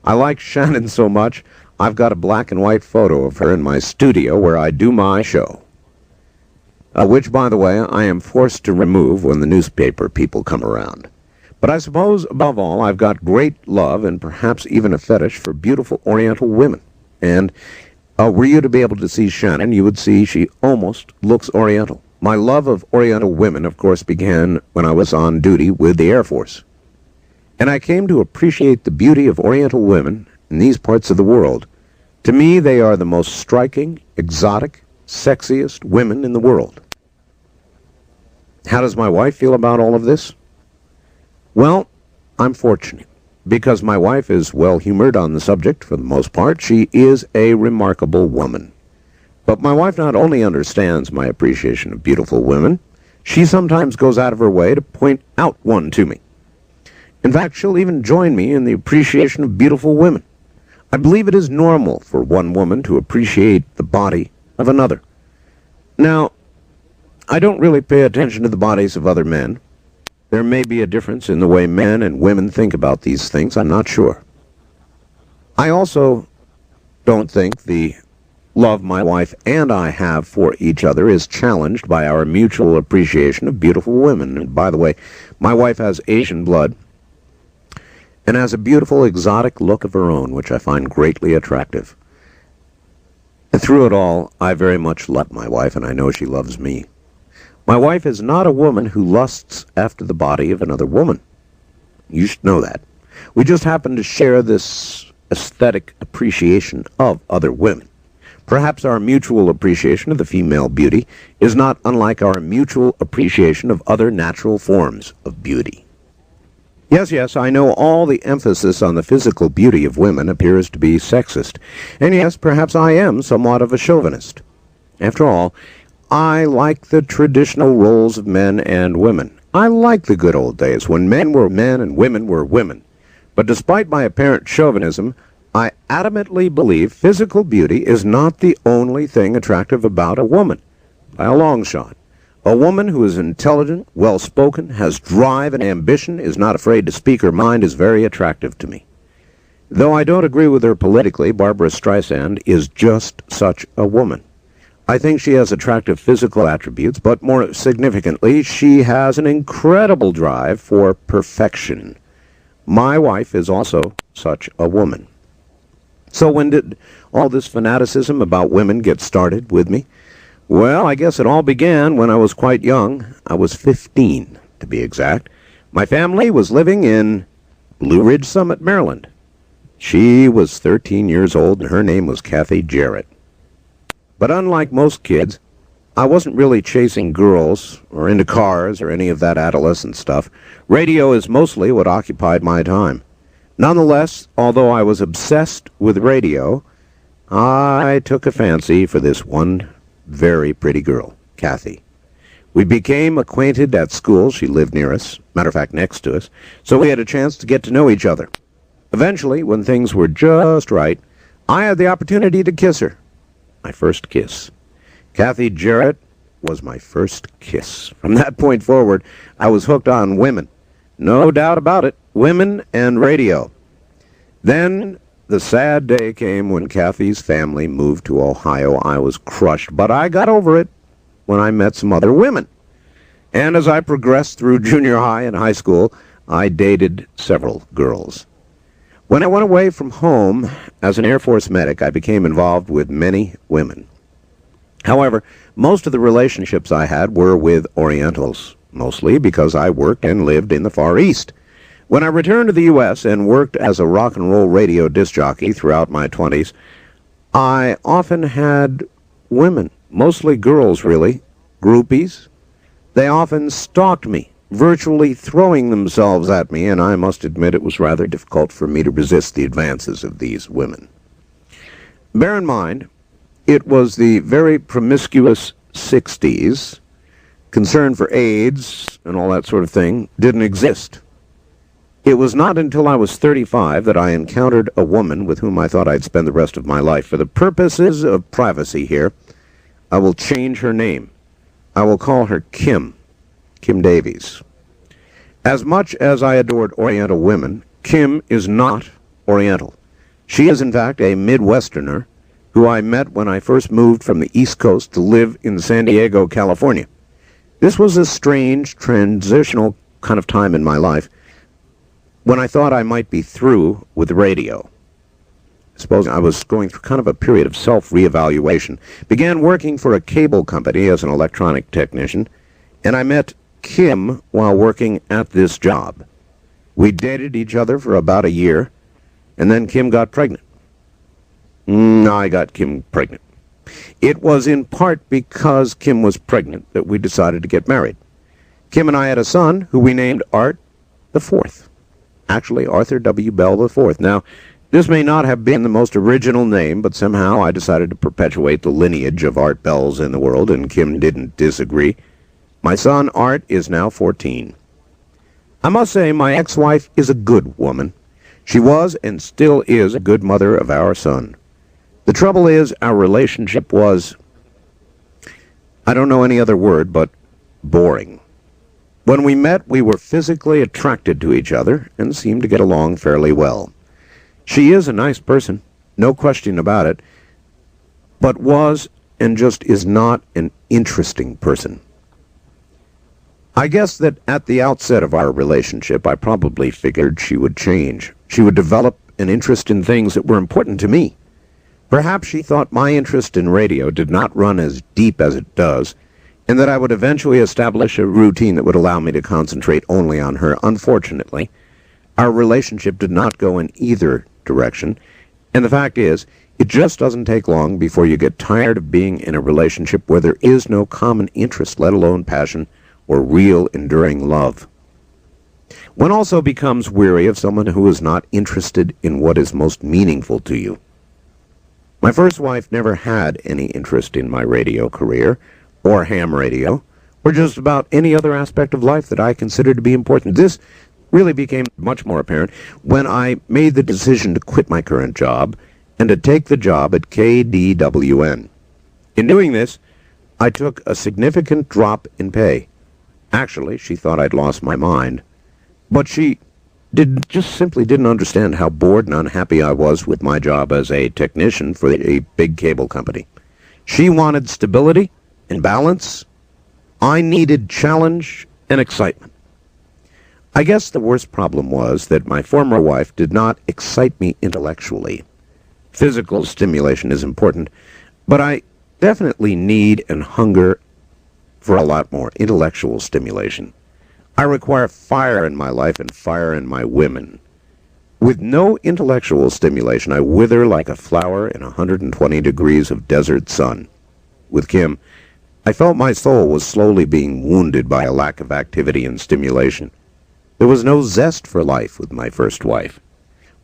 I like Shannon so much, I've got a black and white photo of her in my studio where I do my show. Which, by the way, I am forced to remove when the newspaper people come around. But I suppose, above all, I've got great love and perhaps even a fetish for beautiful Oriental women. And were you to be able to see Shannon, you would see she almost looks Oriental. My love of Oriental women, of course, began when I was on duty with the Air Force. And I came to appreciate the beauty of Oriental women in these parts of the world. To me, they are the most striking, exotic, sexiest women in the world. How does my wife feel about all of this? Well, I'm fortunate, because my wife is well-humored on the subject for the most part. She is a remarkable woman. But my wife not only understands my appreciation of beautiful women, she sometimes goes out of her way to point out one to me. In fact, she'll even join me in the appreciation of beautiful women. I believe it is normal for one woman to appreciate the body of another. Now, I don't really pay attention to the bodies of other men. There may be a difference in the way men and women think about these things. I'm not sure. I also don't think the love my wife and I have for each other is challenged by our mutual appreciation of beautiful women. And by the way, my wife has Asian blood and has a beautiful exotic look of her own, which I find greatly attractive. And through it all, I very much love my wife, and I know she loves me. My wife is not a woman who lusts after the body of another woman. You should know that. We just happen to share this aesthetic appreciation of other women. Perhaps our mutual appreciation of the female beauty is not unlike our mutual appreciation of other natural forms of beauty. Yes, I know all the emphasis on the physical beauty of women appears to be sexist. And yes, perhaps I am somewhat of a chauvinist. After all, I like the traditional roles of men and women. I like the good old days when men were men and women were women. But despite my apparent chauvinism, I adamantly believe physical beauty is not the only thing attractive about a woman, by a long shot. A woman who is intelligent, well-spoken, has drive and ambition, is not afraid to speak her mind, is very attractive to me. Though I don't agree with her politically, Barbra Streisand is just such a woman. I think she has attractive physical attributes, but more significantly, she has an incredible drive for perfection. My wife is also such a woman. So when did all this fanaticism about women get started with me? Well, I guess it all began when I was quite young. I was 15, to be exact. My family was living in Blue Ridge Summit, Maryland. She was 13 years old, and her name was Kathy Jarrett. But unlike most kids, I wasn't really chasing girls or into cars or any of that adolescent stuff. Radio is mostly what occupied my time. Nonetheless, although I was obsessed with radio, I took a fancy for this one very pretty girl, Kathy. We became acquainted at school. She lived near us, matter of fact, next to us, so we had a chance to get to know each other. Eventually, when things were just right, I had the opportunity to kiss her. My first kiss. Kathy Jarrett was my first kiss. From that point forward, I was hooked on women. No doubt about it, women and radio. Then the sad day came when Kathy's family moved to Ohio. I was crushed, but I got over it when I met some other women. And as I progressed through junior high and high school, I dated several girls. When I went away from home as an Air Force medic, I became involved with many women. However, most of the relationships I had were with Orientals, mostly because I worked and lived in the Far East. When I returned to the U.S. and worked as a rock and roll radio disc jockey throughout my 20s, I often had women, mostly girls really, groupies. They often stalked me, virtually throwing themselves at me, and I must admit it was rather difficult for me to resist the advances of these women. Bear in mind, it was the very promiscuous 60s. Concern for AIDS and all that sort of thing didn't exist. It was not until I was 35 that I encountered a woman with whom I thought I'd spend the rest of my life. For the purposes of privacy here, I will change her name. I will call her Kim Davies. As much as I adored Oriental women, Kim is not Oriental. She is, in fact, a Midwesterner who I met when I first moved from the East Coast to live in San Diego, California. This was a strange, transitional kind of time in my life when I thought I might be through with radio. I suppose I was going through kind of a period of self-reevaluation. Began working for a cable company as an electronic technician, and I met Kim while working at this job. We dated each other for about a year, and then Kim got pregnant. I got Kim pregnant. It was in part because Kim was pregnant that we decided to get married. Kim and I had a son who we named Art the Fourth. Actually, Arthur W. Bell the Fourth. Now, this may not have been the most original name, but somehow I decided to perpetuate the lineage of Art Bells in the world, and Kim didn't disagree. My son, Art, is now 14. I must say my ex-wife is a good woman. She was and still is a good mother of our son. The trouble is, our relationship was, I don't know any other word, but boring. When we met, we were physically attracted to each other and seemed to get along fairly well. She is a nice person, no question about it, but was and just is not an interesting person. I guess that at the outset of our relationship, I probably figured she would change. She would develop an interest in things that were important to me. Perhaps she thought my interest in radio did not run as deep as it does, and that I would eventually establish a routine that would allow me to concentrate only on her. Unfortunately, our relationship did not go in either direction, and the fact is, it just doesn't take long before you get tired of being in a relationship where there is no common interest, let alone passion, or real enduring love. One also becomes weary of someone who is not interested in what is most meaningful to you. My first wife never had any interest in my radio career, or ham radio, or just about any other aspect of life that I considered to be important. This really became much more apparent when I made the decision to quit my current job and to take the job at KDWN. In doing this, I took a significant drop in pay. Actually, she thought I'd lost my mind, but she just simply didn't understand how bored and unhappy I was with my job as a technician for a big cable company. She wanted stability and balance. I needed challenge and excitement. I guess the worst problem was that my former wife did not excite me intellectually. Physical stimulation is important, but I definitely need and hunger for a lot more intellectual stimulation. I require fire in my life and fire in my women. With no intellectual stimulation, I wither like a flower in 120 degrees of desert sun. with Kim, I felt my soul was slowly being wounded by a lack of activity and stimulation. There was no zest for life with my first wife.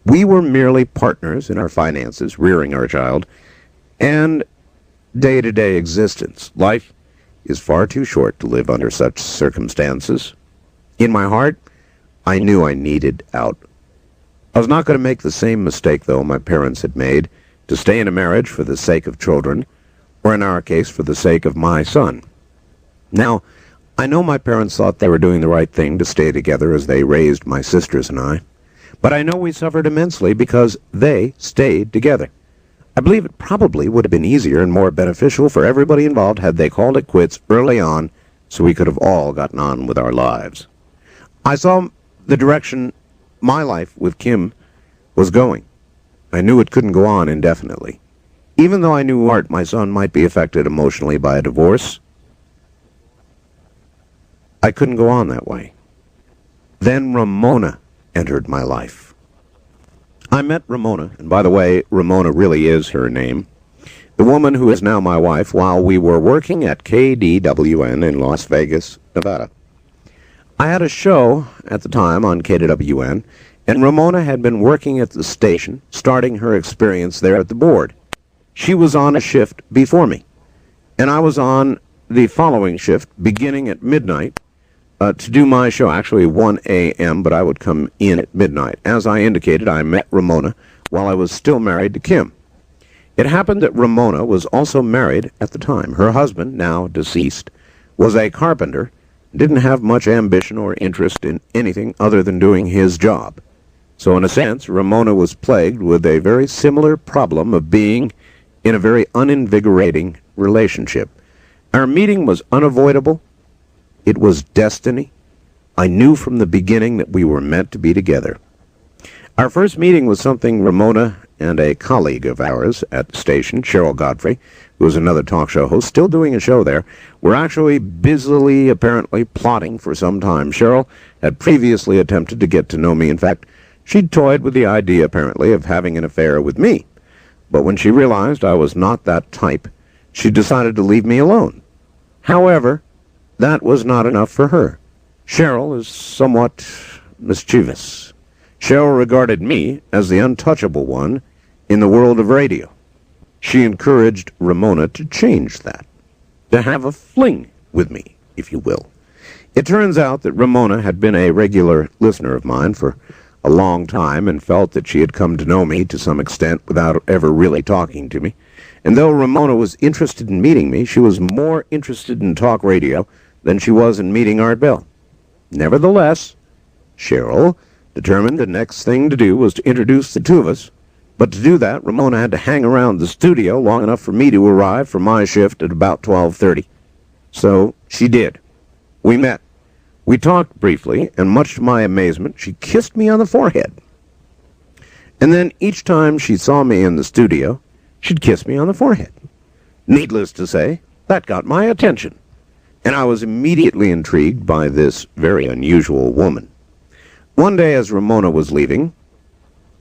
We were merely partners in our finances, rearing our child, and day-to-day existence. Life is far too short to live under such circumstances. In my heart, I knew I needed out. I was not going to make the same mistake, though, my parents had made, to stay in a marriage for the sake of children, or in our case, for the sake of my son. Now, I know my parents thought they were doing the right thing to stay together as they raised my sisters and I, but I know we suffered immensely because they stayed together. I believe it probably would have been easier and more beneficial for everybody involved had they called it quits early on so we could have all gotten on with our lives. I saw the direction my life with Kim was going. I knew it couldn't go on indefinitely. Even though I knew Art, my son, might be affected emotionally by a divorce, I couldn't go on that way. Then Ramona entered my life. I met Ramona, and by the way, Ramona really is her name, the woman who is now my wife, while we were working at KDWN in Las Vegas, Nevada. I had a show at the time on KDWN, and Ramona had been working at the station, starting her experience there at the board. She was on a shift before me, and I was on the following shift, beginning at midnight, to do my show, actually 1 a.m., but I would come in at midnight. As I indicated, I met Ramona while I was still married to Kim. It happened that Ramona was also married at the time. Her husband, now deceased, was a carpenter, didn't have much ambition or interest in anything other than doing his job. So in a sense, Ramona was plagued with a very similar problem of being in a very uninvigorating relationship. Our meeting was unavoidable. It was destiny. I knew from the beginning that we were meant to be together. Our first meeting was something Ramona and a colleague of ours at the station, Cheryl Godfrey, who was another talk show host, still doing a show there, were actually busily, apparently, plotting for some time. Cheryl had previously attempted to get to know me. In fact, she'd toyed with the idea, apparently, of having an affair with me. But when she realized I was not that type, she decided to leave me alone. However, that was not enough for her. Cheryl is somewhat mischievous. Cheryl regarded me as the untouchable one in the world of radio. She encouraged Ramona to change that, to have a fling with me, if you will. It turns out that Ramona had been a regular listener of mine for a long time and felt that she had come to know me to some extent without ever really talking to me. And though Ramona was interested in meeting me, she was more interested in talk radio than she was in meeting Art Bell. Nevertheless, Cheryl determined the next thing to do was to introduce the two of us, but to do that, Ramona had to hang around the studio long enough for me to arrive for my shift at about 12:30. So she did. We met. We talked briefly, and much to my amazement, she kissed me on the forehead. And then each time she saw me in the studio, she'd kiss me on the forehead. Needless to say, that got my attention, and I was immediately intrigued by this very unusual woman. One day as Ramona was leaving,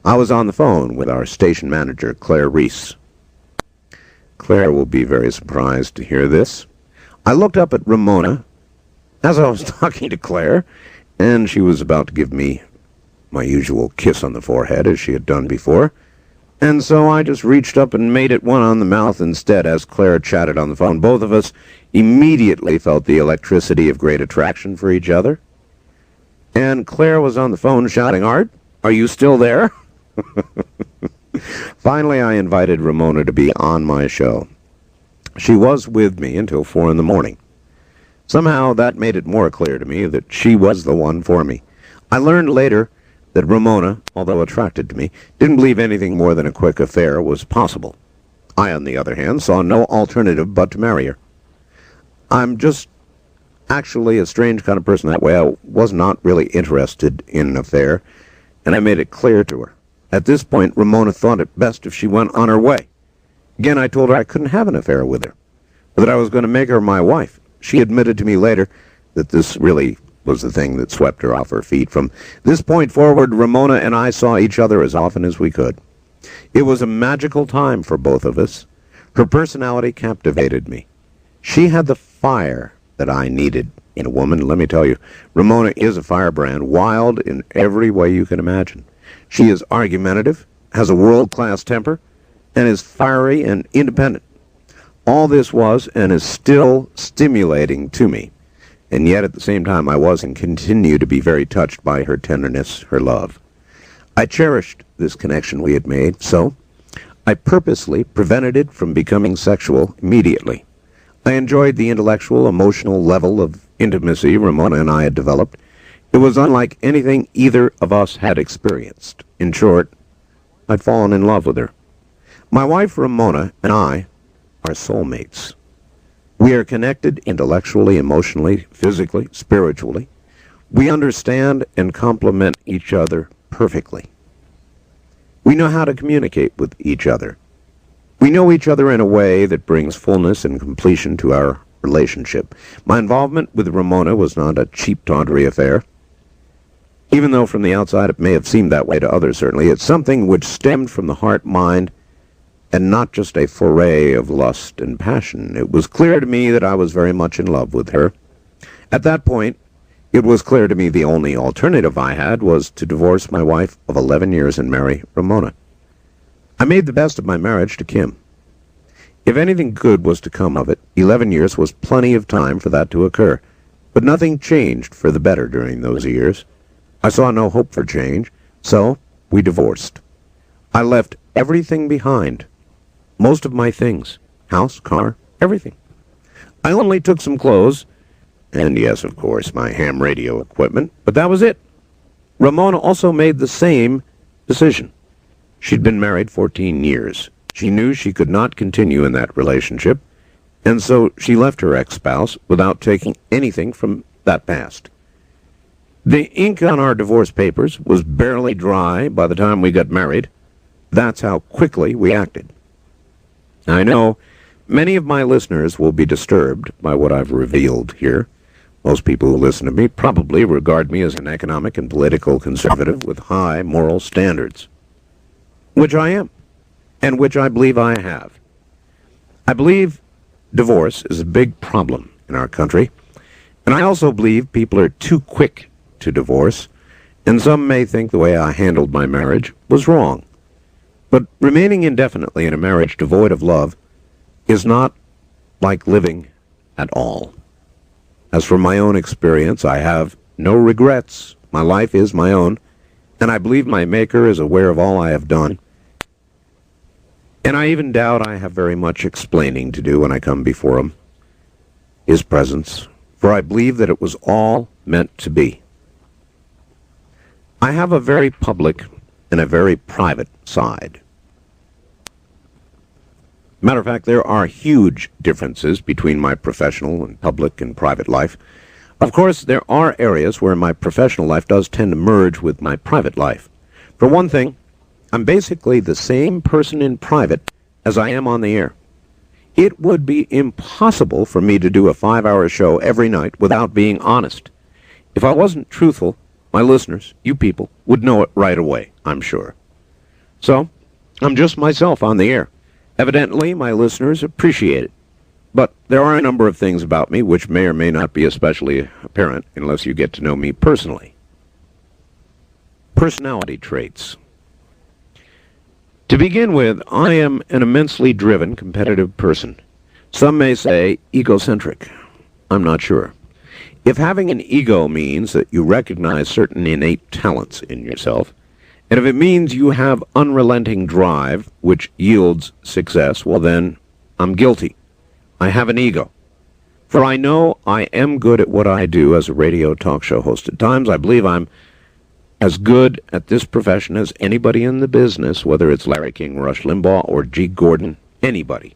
I was on the phone with our station manager, Claire Reese. Claire will be very surprised to hear this. I looked up at Ramona as I was talking to Claire, and she was about to give me my usual kiss on the forehead, as she had done before. And so I just reached up and made it one on the mouth instead as Claire chatted on the phone. Both of us immediately felt the electricity of great attraction for each other. And Claire was on the phone shouting, "Art, are you still there?" Finally, I invited Ramona to be on my show. She was with me until 4 in the morning. Somehow that made it more clear to me that she was the one for me. I learned later that Ramona, although attracted to me, didn't believe anything more than a quick affair was possible. I, on the other hand, saw no alternative but to marry her. I'm just actually a strange kind of person that way. I was not really interested in an affair, and I made it clear to her. At this point, Ramona thought it best if she went on her way. Again, I told her I couldn't have an affair with her, but that I was going to make her my wife. She admitted to me later that this really was the thing that swept her off her feet. From this point forward, Ramona and I saw each other as often as we could. It was a magical time for both of us. Her personality captivated me. She had the fire that I needed in a woman. Let me tell you, Ramona is a firebrand, wild in every way you can imagine. She is argumentative, has a world-class temper, and is fiery and independent. All this was and is still stimulating to me, and yet at the same time I was and continue to be very touched by her tenderness, her love. I cherished this connection we had made, so I purposely prevented it from becoming sexual immediately. I enjoyed the intellectual, emotional level of intimacy Ramona and I had developed. It was unlike anything either of us had experienced. In short, I'd fallen in love with her. My wife Ramona and I are soulmates. We are connected intellectually, emotionally, physically, spiritually. We understand and complement each other perfectly. We know how to communicate with each other. We know each other in a way that brings fullness and completion to our relationship. My involvement with Ramona was not a cheap, tawdry affair. Even though from the outside it may have seemed that way to others, certainly, it's something which stemmed from the heart, mind, and not just a foray of lust and passion. It was clear to me that I was very much in love with her. At that point, it was clear to me the only alternative I had was to divorce my wife of 11 years and marry Ramona. I made the best of my marriage to Kim. If anything good was to come of it, 11 years was plenty of time for that to occur. But nothing changed for the better during those years. I saw no hope for change, so we divorced. I left everything behind. Most of my things. House, car, everything. I only took some clothes, and yes, of course, my ham radio equipment, but that was it. Ramona also made the same decision. She'd been married 14 years. She knew she could not continue in that relationship, and so she left her ex-spouse without taking anything from that past. The ink on our divorce papers was barely dry by the time we got married. That's how quickly we acted. I know many of my listeners will be disturbed by what I've revealed here. Most people who listen to me probably regard me as an economic and political conservative with high moral standards, which I am, and which I believe I have. I believe divorce is a big problem in our country, and I also believe people are too quick to divorce, and some may think the way I handled my marriage was wrong. But remaining indefinitely in a marriage devoid of love is not like living at all. As for my own experience, I have no regrets. My life is my own, and I believe my Maker is aware of all I have done. And I even doubt I have very much explaining to do when I come before him, his presence, for I believe that it was all meant to be. I have a very public and a very private side. Matter of fact, there are huge differences between my professional and public and private life. Of course, there are areas where my professional life does tend to merge with my private life. For one thing, I'm basically the same person in private as I am on the air. It would be impossible for me to do a 5-hour show every night without being honest. If I wasn't truthful, my listeners, you people, would know it right away, I'm sure. So, I'm just myself on the air. Evidently, my listeners appreciate it. But there are a number of things about me which may or may not be especially apparent unless you get to know me personally. Personality traits. To begin with, I am an immensely driven, competitive person. Some may say egocentric. I'm not sure. If having an ego means that you recognize certain innate talents in yourself, and if it means you have unrelenting drive which yields success, well then, I'm guilty. I have an ego. For I know I am good at what I do as a radio talk show host. At times I believe I'm as good at this profession as anybody in the business, whether it's Larry King, Rush Limbaugh, or G. Gordon, anybody.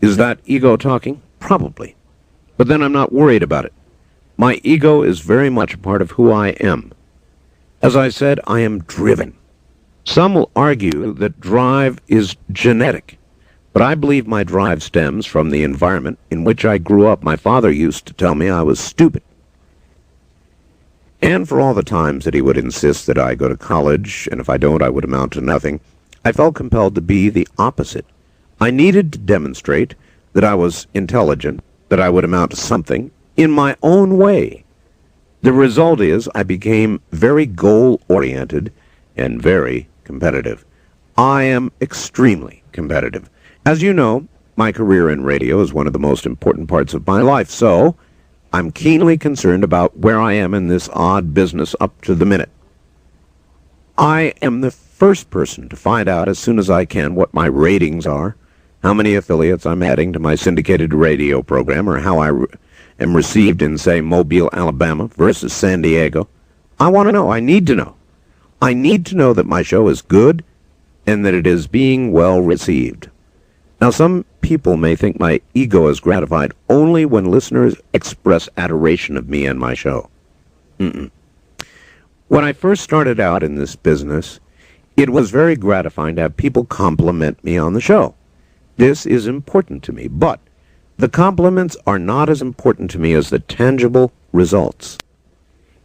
Is that ego talking? Probably. But then I'm not worried about it. My ego is very much a part of who I am. As I said, I am driven. Some will argue that drive is genetic, but I believe my drive stems from the environment in which I grew up. My father used to tell me I was stupid. And for all the times that he would insist that I go to college, and if I don't, I would amount to nothing, I felt compelled to be the opposite. I needed to demonstrate that I was intelligent, that I would amount to something in my own way. The result is I became very goal-oriented and very competitive. I am extremely competitive. As you know, my career in radio is one of the most important parts of my life, so I'm keenly concerned about where I am in this odd business up to the minute. I am the first person to find out as soon as I can what my ratings are, how many affiliates I'm adding to my syndicated radio program, or how I am received in, say, Mobile, Alabama versus San Diego. I want to know. I need to know. I need to know that my show is good and that it is being well received. Now, some people may think my ego is gratified only when listeners express adoration of me and my show. When I first started out in this business, it was very gratifying to have people compliment me on the show. This is important to me, but the compliments are not as important to me as the tangible results.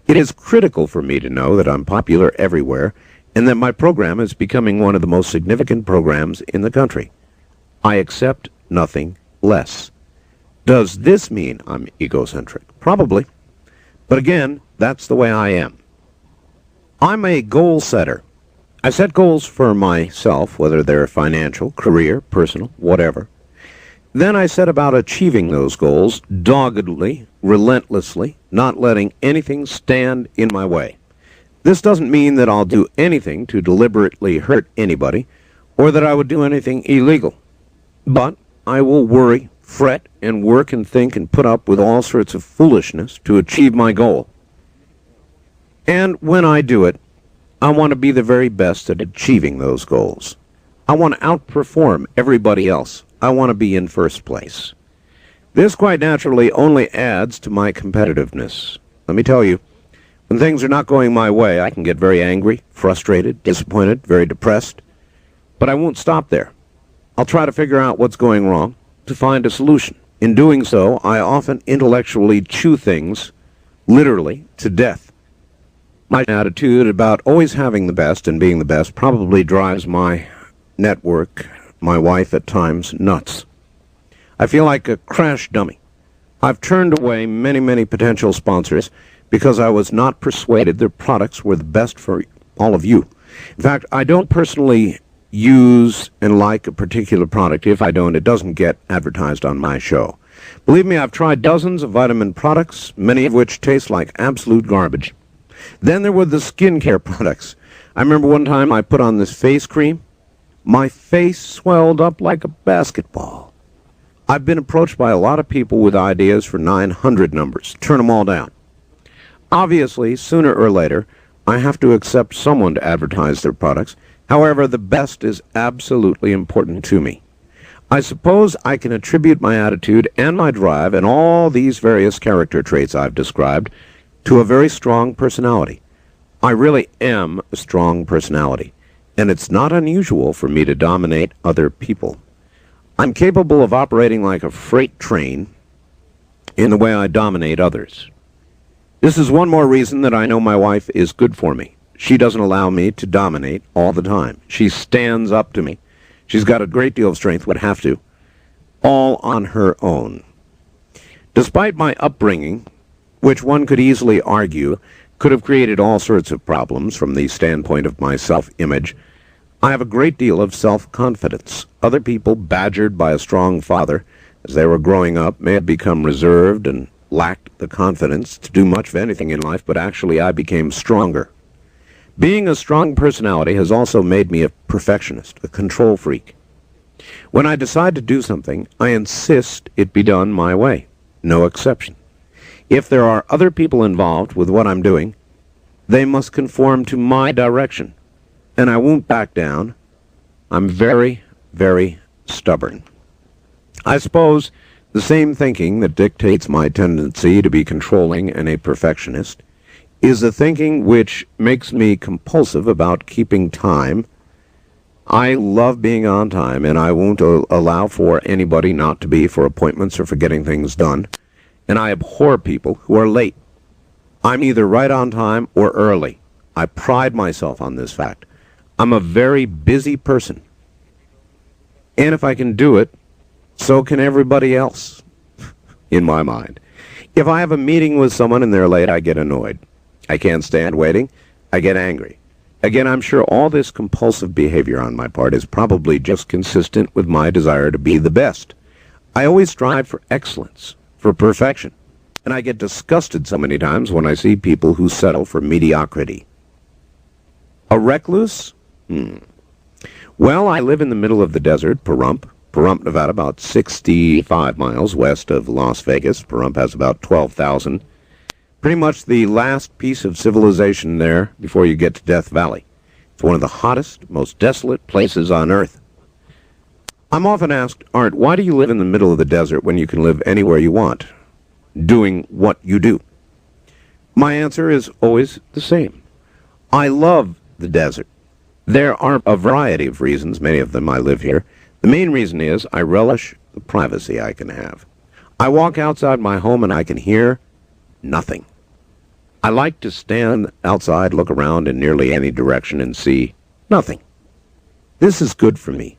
It is critical for me to know that I'm popular everywhere and that my program is becoming one of the most significant programs in the country. I accept nothing less. Does this mean I'm egocentric? Probably. But again, that's the way I am. I'm a goal setter. I set goals for myself, whether they're financial, career, personal, whatever. Then I set about achieving those goals doggedly, relentlessly, not letting anything stand in my way. This doesn't mean that I'll do anything to deliberately hurt anybody or that I would do anything illegal. But I will worry, fret, and work and think and put up with all sorts of foolishness to achieve my goal. And when I do it, I want to be the very best at achieving those goals. I want to outperform everybody else. I want to be in first place. This quite naturally only adds to my competitiveness. Let me tell you, when things are not going my way, I can get very angry, frustrated, disappointed, very depressed. But I won't stop there. I'll try to figure out what's going wrong, to find a solution. In doing so, I often intellectually chew things, literally, to death. My attitude about always having the best and being the best probably drives my network, my wife at times, nuts. I feel like a crash dummy. I've turned away many potential sponsors because I was not persuaded their products were the best for all of you. In fact, I don't personally use and like a particular product. If I don't, it doesn't get advertised on my show. Believe me, I've tried dozens of vitamin products, many of which taste like absolute garbage. Then there were the skincare products. I remember one time I put on this face cream. My face swelled up like a basketball. I've been approached by a lot of people with ideas for 900 numbers. Turn them all down. Obviously, sooner or later, I have to accept someone to advertise their products. However, the best is absolutely important to me. I suppose I can attribute my attitude and my drive and all these various character traits I've described to a very strong personality. I really am a strong personality, and it's not unusual for me to dominate other people. I'm capable of operating like a freight train in the way I dominate others. This is one more reason that I know my wife is good for me. She doesn't allow me to dominate all the time. She stands up to me. She's got a great deal of strength, would have to, all on her own. Despite my upbringing, which one could easily argue could have created all sorts of problems from the standpoint of my self-image, I have a great deal of self-confidence. Other people, badgered by a strong father as they were growing up, may have become reserved and lacked the confidence to do much of anything in life, but actually I became stronger. Being a strong personality has also made me a perfectionist, a control freak. When I decide to do something, I insist it be done my way, no exception. If there are other people involved with what I'm doing, they must conform to my direction, and I won't back down. I'm very stubborn. I suppose the same thinking that dictates my tendency to be controlling and a perfectionist is the thinking which makes me compulsive about keeping time. I love being on time, and I won't allow for anybody not to be for appointments or for getting things done. And I abhor people who are late. I'm either right on time or early. I pride myself on this fact. I'm a very busy person. And if I can do it, so can everybody else. in my mind. If I have a meeting with someone and they're late, I get annoyed. I can't stand waiting. I get angry. Again, I'm sure all this compulsive behavior on my part is probably just consistent with my desire to be the best. I always strive for excellence, for perfection, and I get disgusted so many times when I see people who settle for mediocrity. A recluse? Well, I live in the middle of the desert, Pahrump, Nevada, about 65 miles west of Las Vegas. Pahrump has about 12,000. Pretty much the last piece of civilization there before you get to Death Valley. It's one of the hottest, most desolate places on Earth. I'm often asked, Art, why do you live in the middle of the desert when you can live anywhere you want, doing what you do? My answer is always the same. I love the desert. There are a variety of reasons, many of them I live here. The main reason is I relish the privacy I can have. I walk outside my home and I can hear nothing. I like to stand outside, look around in nearly any direction and see nothing. This is good for me.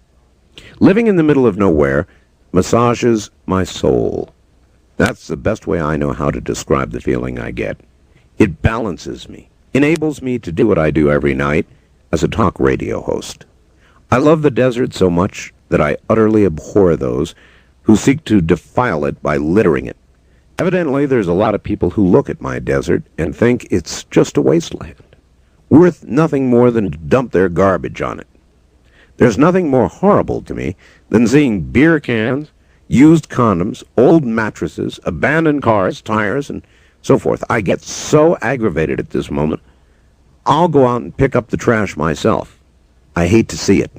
Living in the middle of nowhere massages my soul. That's the best way I know how to describe the feeling I get. It balances me, enables me to do what I do every night as a talk radio host. I love the desert so much that I utterly abhor those who seek to defile it by littering it. Evidently, there's a lot of people who look at my desert and think it's just a wasteland, worth nothing more than to dump their garbage on it. There's nothing more horrible to me than seeing beer cans, used condoms, old mattresses, abandoned cars, tires, and so forth. I get so aggravated at this moment, I'll go out and pick up the trash myself. I hate to see it.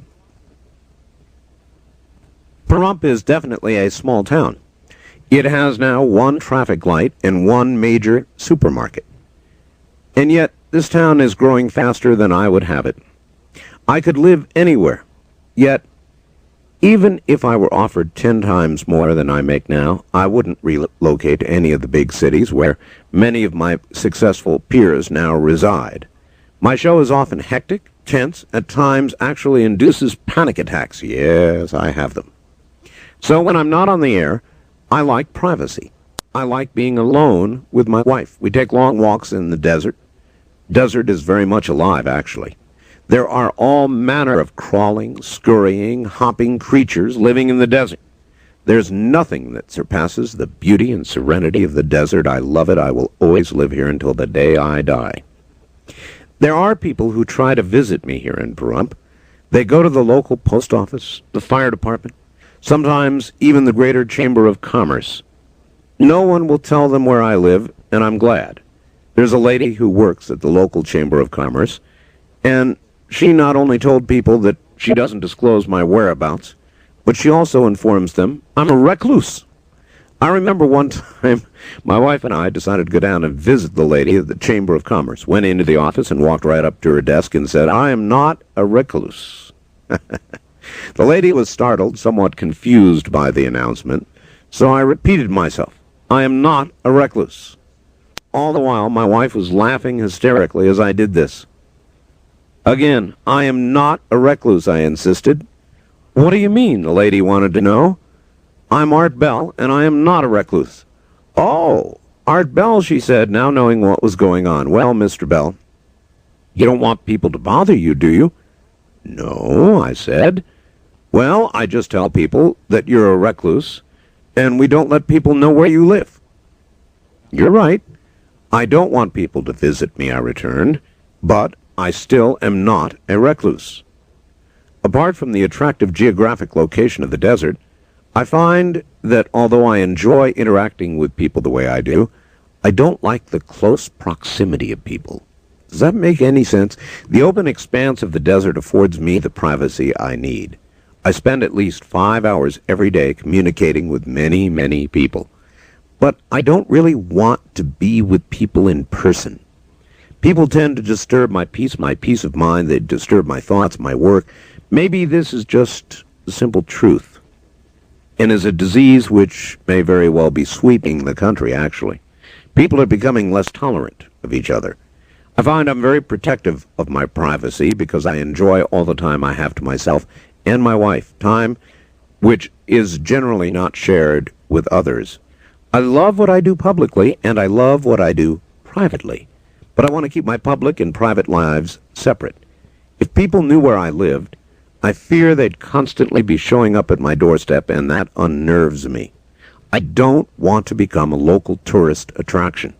Pahrump is definitely a small town. It has now one traffic light and one major supermarket. And yet, this town is growing faster than I would have it. I could live anywhere. Yet, even if I were offered 10 times more than I make now, I wouldn't relocate to any of the big cities where many of my successful peers now reside. My show is often hectic, tense, at times actually induces panic attacks. Yes, I have them. So when I'm not on the air, I like privacy. I like being alone with my wife. We take long walks in the desert. Desert is very much alive, actually. There are all manner of crawling, scurrying, hopping creatures living in the desert. There's nothing that surpasses the beauty and serenity of the desert. I love it. I will always live here until the day I die. There are people who try to visit me here in Pahrump. They go to the local post office, the fire department, sometimes even the Greater Chamber of Commerce. No one will tell them where I live, and I'm glad. There's a lady who works at the local Chamber of Commerce, and she not only told people that she doesn't disclose my whereabouts, but she also informs them I'm a recluse. I remember one time my wife and I decided to go down and visit the lady at the Chamber of Commerce, went into the office and walked right up to her desk and said, I am not a recluse. The lady was startled, somewhat confused by the announcement, so I repeated myself, I am not a recluse. All the while, my wife was laughing hysterically as I did this. Again, I am not a recluse, I insisted. What do you mean? The lady wanted to know. I'm Art Bell, and I am not a recluse. Oh, Art Bell, she said, now knowing what was going on. Well, Mr. Bell, you don't want people to bother you, do you? No, I said. Well, I just tell people that you're a recluse, and we don't let people know where you live. You're right. I don't want people to visit me, I returned, but I still am not a recluse. Apart from the attractive geographic location of the desert, I find that although I enjoy interacting with people the way I do, I don't like the close proximity of people. Does that make any sense? The open expanse of the desert affords me the privacy I need. I spend at least 5 hours every day communicating with many, many people. But I don't really want to be with people in person. People tend to disturb my peace of mind. They disturb my thoughts, my work. Maybe this is just the simple truth, and is a disease which may very well be sweeping the country, actually. People are becoming less tolerant of each other. I find I'm very protective of my privacy because I enjoy all the time I have to myself and my wife, time which is generally not shared with others. I love what I do publicly, and I love what I do privately. But I want to keep my public and private lives separate. If people knew where I lived, I fear they'd constantly be showing up at my doorstep, and that unnerves me. I don't want to become a local tourist attraction.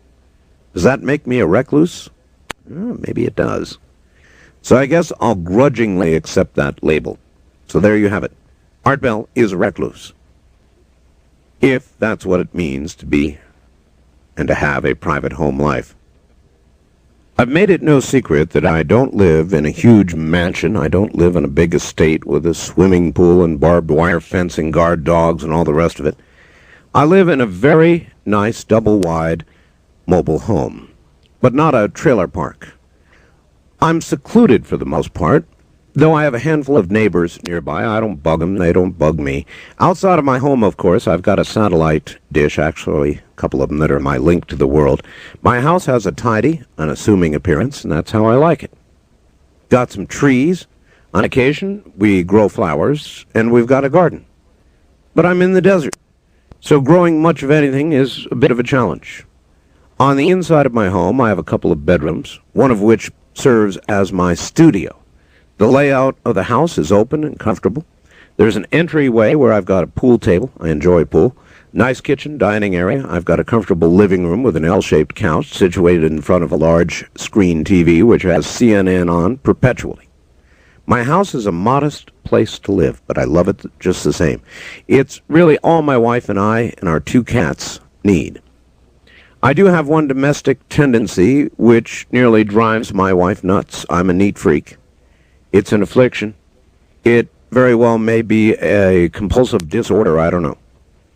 Does that make me a recluse? Maybe it does. So I guess I'll grudgingly accept that label. So there you have it. Art Bell is a recluse. If that's what it means to be and to have a private home life. I've made it no secret that I don't live in a huge mansion. I don't live in a big estate with a swimming pool and barbed wire fencing, guard dogs, and all the rest of it. I live in a very nice double-wide mobile home, but not a trailer park. I'm secluded for the most part, though I have a handful of neighbors nearby. I don't bug them, they don't bug me. Outside of my home, of course, I've got a satellite dish, actually a couple of them that are my link to the world. My house has a tidy, unassuming appearance, and that's how I like it. Got some trees. On occasion, we grow flowers, and we've got a garden. But I'm in the desert, so growing much of anything is a bit of a challenge. On the inside of my home, I have a couple of bedrooms, one of which serves as my studio. The layout of the house is open and comfortable. There's an entryway where I've got a pool table. I enjoy pool. Nice kitchen, dining area. I've got a comfortable living room with an L-shaped couch situated in front of a large screen TV which has CNN on perpetually. My house is a modest place to live, but I love it just the same. It's really all my wife and I and our 2 cats need. I do have one domestic tendency which nearly drives my wife nuts. I'm a neat freak. It's an affliction. It very well may be a compulsive disorder, I don't know.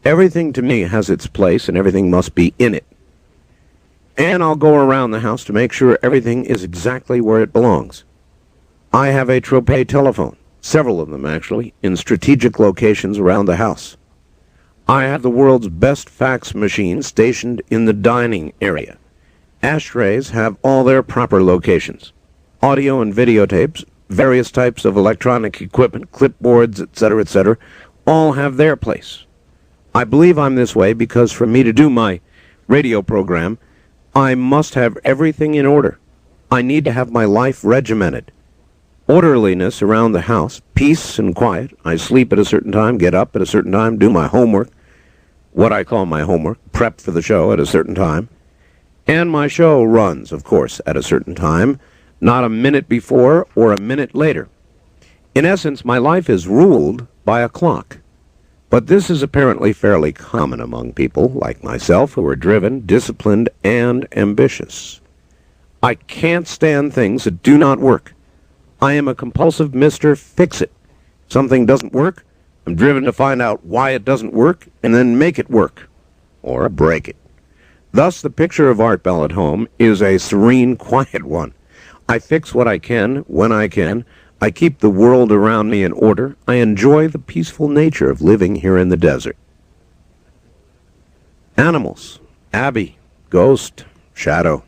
Everything to me has its place, and everything must be in it. And I'll go around the house to make sure everything is exactly where it belongs. I have a Tropay telephone, several of them actually, in strategic locations around the house. I have the world's best fax machine stationed in the dining area. Ashtrays have all their proper locations. Audio and videotapes, various types of electronic equipment, clipboards, etc., all have their place. I believe I'm this way because for me to do my radio program, I must have everything in order. I need to have my life regimented. Orderliness around the house, peace and quiet. I sleep at a certain time, get up at a certain time, do my homework, what I call my homework, prep for the show at a certain time. And my show runs, of course, at a certain time, not a minute before or a minute later. In essence, my life is ruled by a clock. But this is apparently fairly common among people like myself who are driven, disciplined, and ambitious. I can't stand things that do not work. I am a compulsive Mr. Fix-It. Something doesn't work, I'm driven to find out why it doesn't work and then make it work, or break it. Thus, the picture of Art Bell at home is a serene, quiet one. I fix what I can, when I can. I keep the world around me in order. I enjoy the peaceful nature of living here in the desert. Animals. Abby. Ghost. Shadow.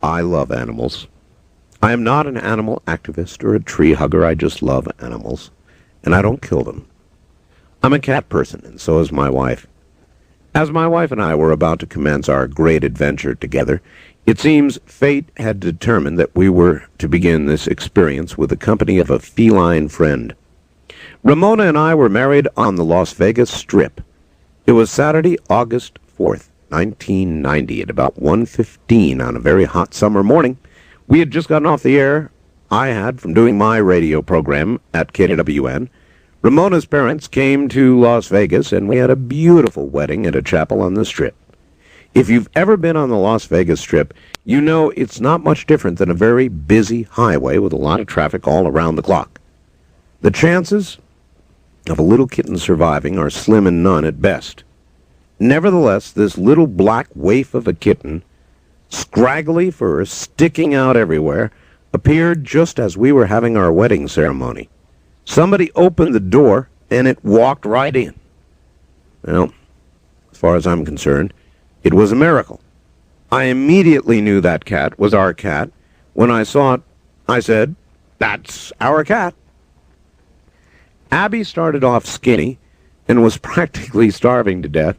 I love animals. I am not an animal activist or a tree hugger. I just love animals, and I don't kill them. I'm a cat person, and so is my wife. As my wife and I were about to commence our great adventure together, it seems fate had determined that we were to begin this experience with the company of a feline friend. Ramona and I were married on the Las Vegas Strip. It was Saturday, August 4th, 1990, at about 1:15 on a very hot summer morning. We had just gotten off the air. I had, from doing my radio program at KWN. Ramona's parents came to Las Vegas, and we had a beautiful wedding at a chapel on the Strip. If you've ever been on the Las Vegas Strip, you know it's not much different than a very busy highway with a lot of traffic all around the clock. The chances of a little kitten surviving are slim and none at best. Nevertheless, this little black waif of a kitten, scraggly fur sticking out everywhere, appeared just as we were having our wedding ceremony. Somebody opened the door, and it walked right in. Well, as far as I'm concerned, it was a miracle. I immediately knew that cat was our cat. When I saw it, I said, "That's our cat." Abby started off skinny and was practically starving to death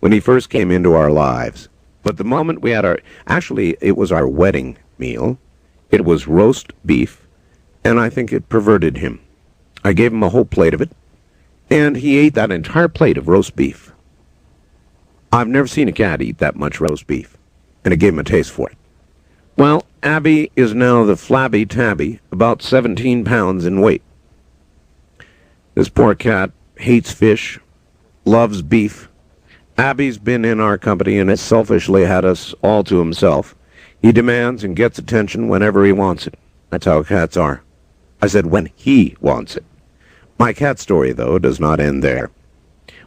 when he first came into our lives. But the moment we had it was our wedding meal. It was roast beef, and I think it perverted him. I gave him a whole plate of it, and he ate that entire plate of roast beef. I've never seen a cat eat that much roast beef, and it gave him a taste for it. Well, Abby is now the flabby tabby, about 17 pounds in weight. This poor cat hates fish, loves beef. Abby's been in our company and has selfishly had us all to himself. He demands and gets attention whenever he wants it. That's how cats are. I said when he wants it. My cat story, though, does not end there.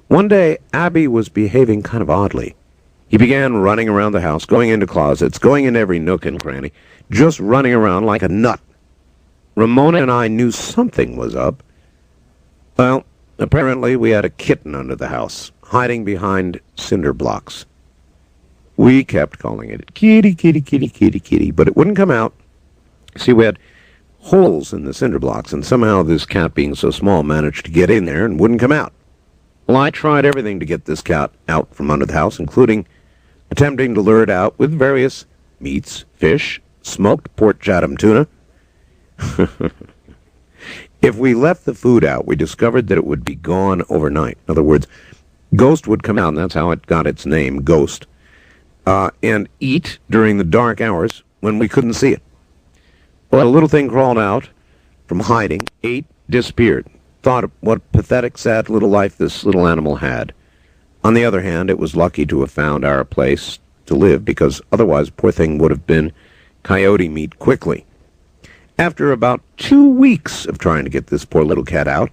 One day, Abby was behaving kind of oddly. He began running around the house, going into closets, going in every nook and cranny, just running around like a nut. Ramona and I knew something was up. Well, apparently we had a kitten under the house, hiding behind cinder blocks. We kept calling it kitty, kitty, kitty, kitty, kitty, but it wouldn't come out. See, we had holes in the cinder blocks, and somehow this cat, being so small, managed to get in there and wouldn't come out. Well, I tried everything to get this cat out from under the house, including attempting to lure it out with various meats, fish, smoked Port Chatham tuna. If we left the food out, we discovered that it would be gone overnight. In other words, Ghost would come out, and that's how it got its name, Ghost, and eat during the dark hours when we couldn't see it. Well, a little thing crawled out from hiding, ate, disappeared. Thought what a pathetic, sad little life this little animal had. On the other hand, it was lucky to have found our place to live, because otherwise the poor thing would have been coyote meat quickly. After about 2 weeks of trying to get this poor little cat out,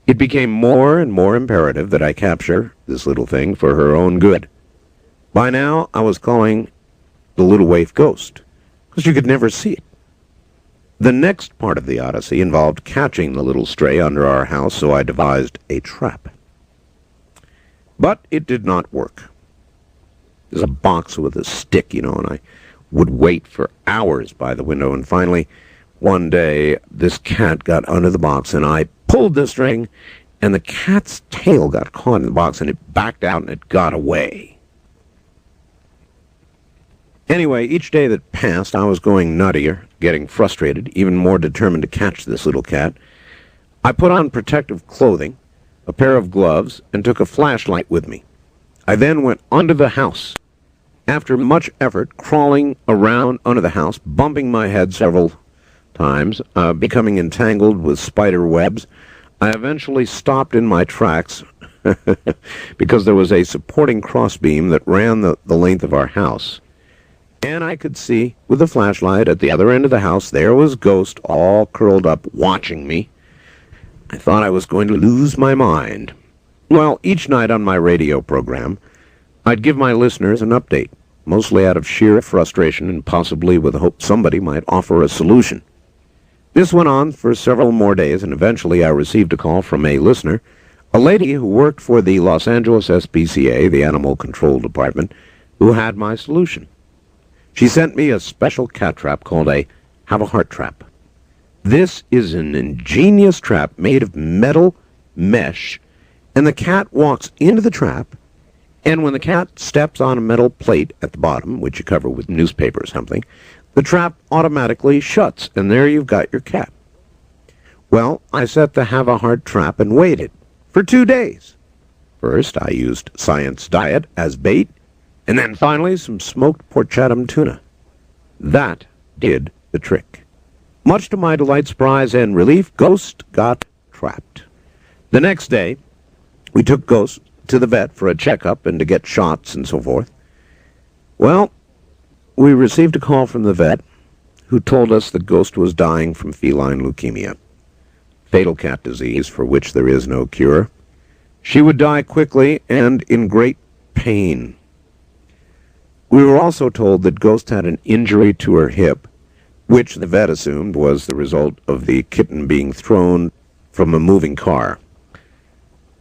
it became more and more imperative that I capture this little thing for her own good. By now, I was calling the little waif Ghost, because you could never see it. The next part of the odyssey involved catching the little stray under our house, so I devised a trap. But it did not work. There's a box with a stick, and I would wait for hours by the window, and finally, one day, this cat got under the box, and I pulled the string, and the cat's tail got caught in the box, and it backed out, and it got away. Anyway, each day that passed, I was going nuttier, getting frustrated, even more determined to catch this little cat. I put on protective clothing, a pair of gloves, and took a flashlight with me. I then went under the house. After much effort, crawling around under the house, bumping my head several times, becoming entangled with spider webs, I eventually stopped in my tracks because there was a supporting crossbeam that ran the length of our house. And I could see, with the flashlight at the other end of the house, there was Ghost all curled up, watching me. I thought I was going to lose my mind. Well, each night on my radio program, I'd give my listeners an update, mostly out of sheer frustration and possibly with the hope somebody might offer a solution. This went on for several more days, and eventually I received a call from a listener, a lady who worked for the Los Angeles SPCA, the Animal Control Department, who had my solution. She sent me a special cat trap called a Have a Heart trap. This is an ingenious trap made of metal mesh, and the cat walks into the trap, and when the cat steps on a metal plate at the bottom, which you cover with newspaper or something, the trap automatically shuts, and there you've got your cat. Well, I set the Have a Heart trap and waited for 2 days. First, I used Science Diet as bait, and then finally some smoked Port Chatham tuna. That did the trick. Much to my delight, surprise, and relief, Ghost got trapped. The next day, we took Ghost to the vet for a checkup and to get shots and so forth. Well, we received a call from the vet, who told us that Ghost was dying from feline leukemia, fatal cat disease for which there is no cure. She would die quickly and in great pain. We were also told that Ghost had an injury to her hip, which the vet assumed was the result of the kitten being thrown from a moving car.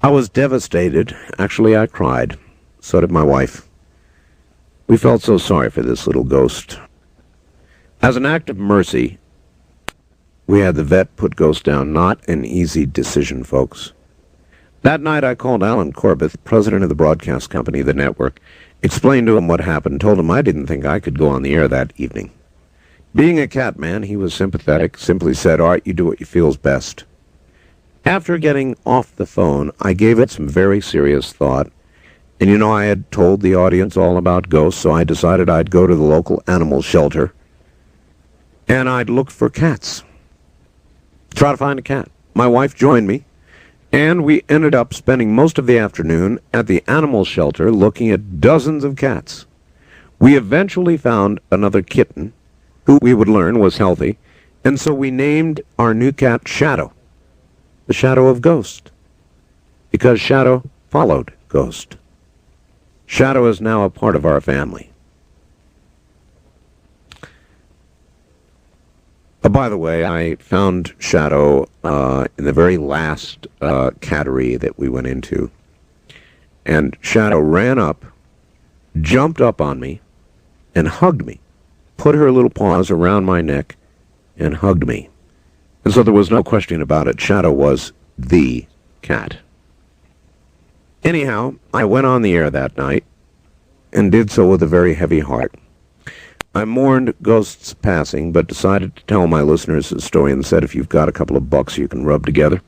I was devastated. Actually, I cried. So did my wife. We felt so sorry for this little Ghost. As an act of mercy, we had the vet put Ghost down. Not an easy decision, folks. That night I called Alan Corbett, president of the broadcast company, the network, explained to him what happened, told him I didn't think I could go on the air that evening. Being a cat man, he was sympathetic, simply said, "Art, you do what you feel's best." After getting off the phone, I gave it some very serious thought. And I had told the audience all about ghosts, so I decided I'd go to the local animal shelter and I'd look for cats. Try to find a cat. My wife joined me, and we ended up spending most of the afternoon at the animal shelter looking at dozens of cats. We eventually found another kitten, who we would learn was healthy, and so we named our new cat Shadow, the shadow of Ghost, because Shadow followed Ghost. Shadow is now a part of our family. By the way, I found Shadow in the very last cattery that we went into. And Shadow ran up, jumped up on me, and hugged me. Put her little paws around my neck and hugged me. And so there was no question about it. Shadow was the cat. Anyhow, I went on the air that night and did so with a very heavy heart. I mourned Ghost's passing, but decided to tell my listeners the story and said, if you've got a couple of bucks you can rub together,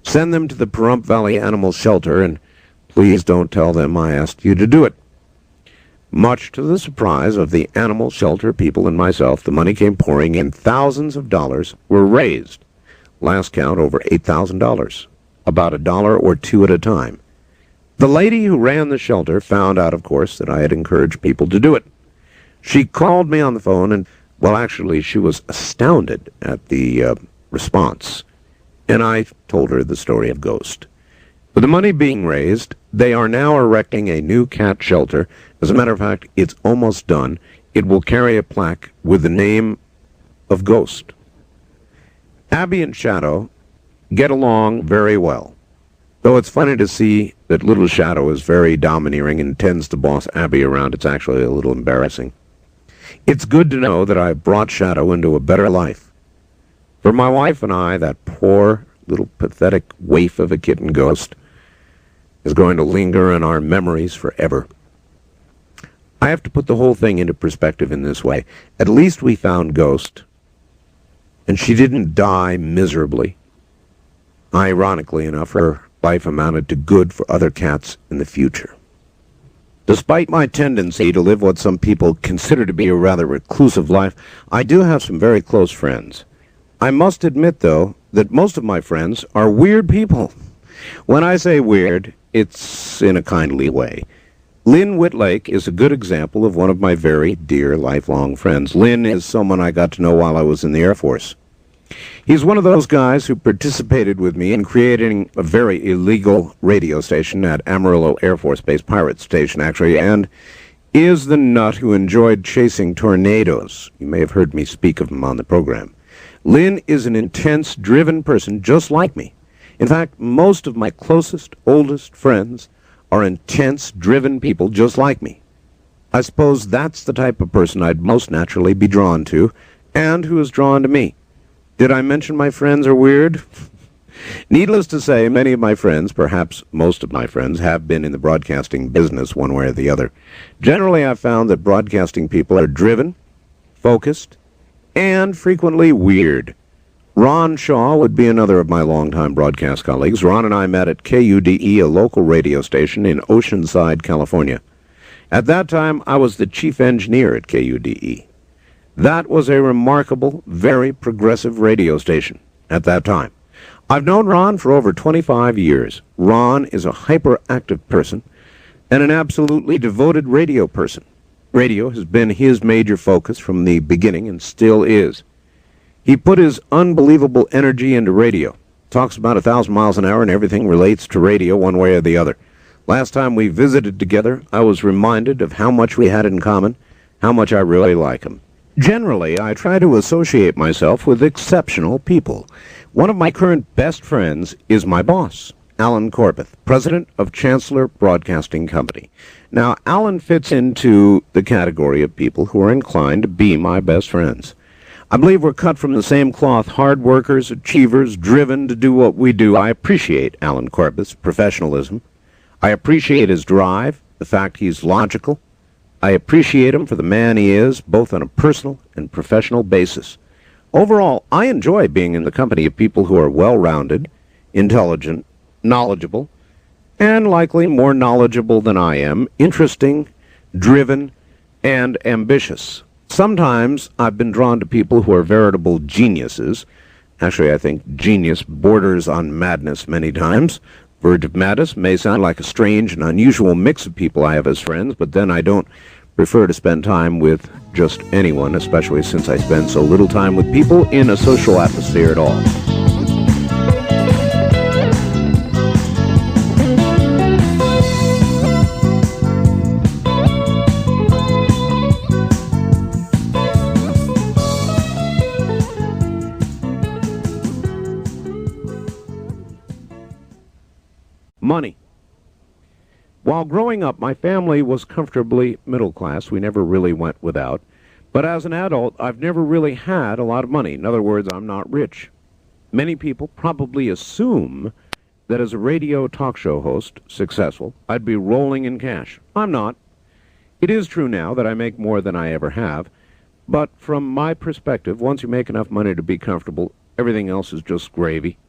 send them to the Pahrump Valley Animal Shelter, and please don't tell them I asked you to do it. Much to the surprise of the animal shelter people and myself, the money came pouring in. Thousands of dollars were raised. Last count, over $8,000. About $1 or $2 at a time. The lady who ran the shelter found out, of course, that I had encouraged people to do it. She called me on the phone, and, well, actually, she was astounded at the response. And I told her the story of Ghost. With the money being raised, they are now erecting a new cat shelter. As a matter of fact, it's almost done. It will carry a plaque with the name of Ghost. Abby and Shadow get along very well, though it's funny to see that little Shadow is very domineering and tends to boss Abby around. It's actually a little embarrassing. It's good to know that I've brought Shadow into a better life. For my wife and I, that poor little pathetic waif of a kitten Ghost is going to linger in our memories forever. I have to put the whole thing into perspective in this way. At least we found Ghost, and she didn't die miserably. Ironically enough, her life amounted to good for other cats in the future. Despite my tendency to live what some people consider to be a rather reclusive life, I do have some very close friends. I must admit, though, that most of my friends are weird people. When I say weird, it's in a kindly way. Lynn Whitlake is a good example of one of my very dear lifelong friends. Lynn is someone I got to know while I was in the Air Force. He's one of those guys who participated with me in creating a very illegal radio station at Amarillo Air Force Base, pirate station actually, and is the nut who enjoyed chasing tornadoes. You may have heard me speak of him on the program. Lynn is an intense, driven person just like me. In fact, most of my closest, oldest friends are intense, driven people just like me. I suppose that's the type of person I'd most naturally be drawn to, and who is drawn to me. Did I mention my friends are weird? Needless to say, many of my friends, perhaps most of my friends, have been in the broadcasting business one way or the other. Generally, I've found that broadcasting people are driven, focused, and frequently weird. Ron Shaw would be another of my longtime broadcast colleagues. Ron and I met at KUDE, a local radio station in Oceanside, California. At that time, I was the chief engineer at KUDE. That was a remarkable, very progressive radio station at that time. I've known Ron for over 25 years. Ron is a hyperactive person and an absolutely devoted radio person. Radio has been his major focus from the beginning and still is. He put his unbelievable energy into radio. Talks about 1,000 miles an hour and everything relates to radio one way or the other. Last time we visited together, I was reminded of how much we had in common, how much I really like him. Generally, I try to associate myself with exceptional people. One of my current best friends is my boss, Alan Corbett, president of Chancellor Broadcasting Company. Now, Alan fits into the category of people who are inclined to be my best friends. I believe we're cut from the same cloth, hard workers, achievers, driven to do what we do. I appreciate Alan Corbeth's professionalism. I appreciate his drive, the fact he's logical. I appreciate him for the man he is, both on a personal and professional basis. Overall, I enjoy being in the company of people who are well-rounded, intelligent, knowledgeable, and likely more knowledgeable than I am, interesting, driven, and ambitious. Sometimes I've been drawn to people who are veritable geniuses. Actually, I think genius borders on madness many times. Verge of madness may sound like a strange and unusual mix of people I have as friends, but then I don't prefer to spend time with just anyone, especially since I spend so little time with people in a social atmosphere at all. Money. While growing up, my family was comfortably middle class. We never really went without. But as an adult, I've never really had a lot of money. In other words, I'm not rich. Many people probably assume that as a radio talk show host, successful, I'd be rolling in cash. I'm not. It is true now that I make more than I ever have. But from my perspective, once you make enough money to be comfortable, everything else is just gravy.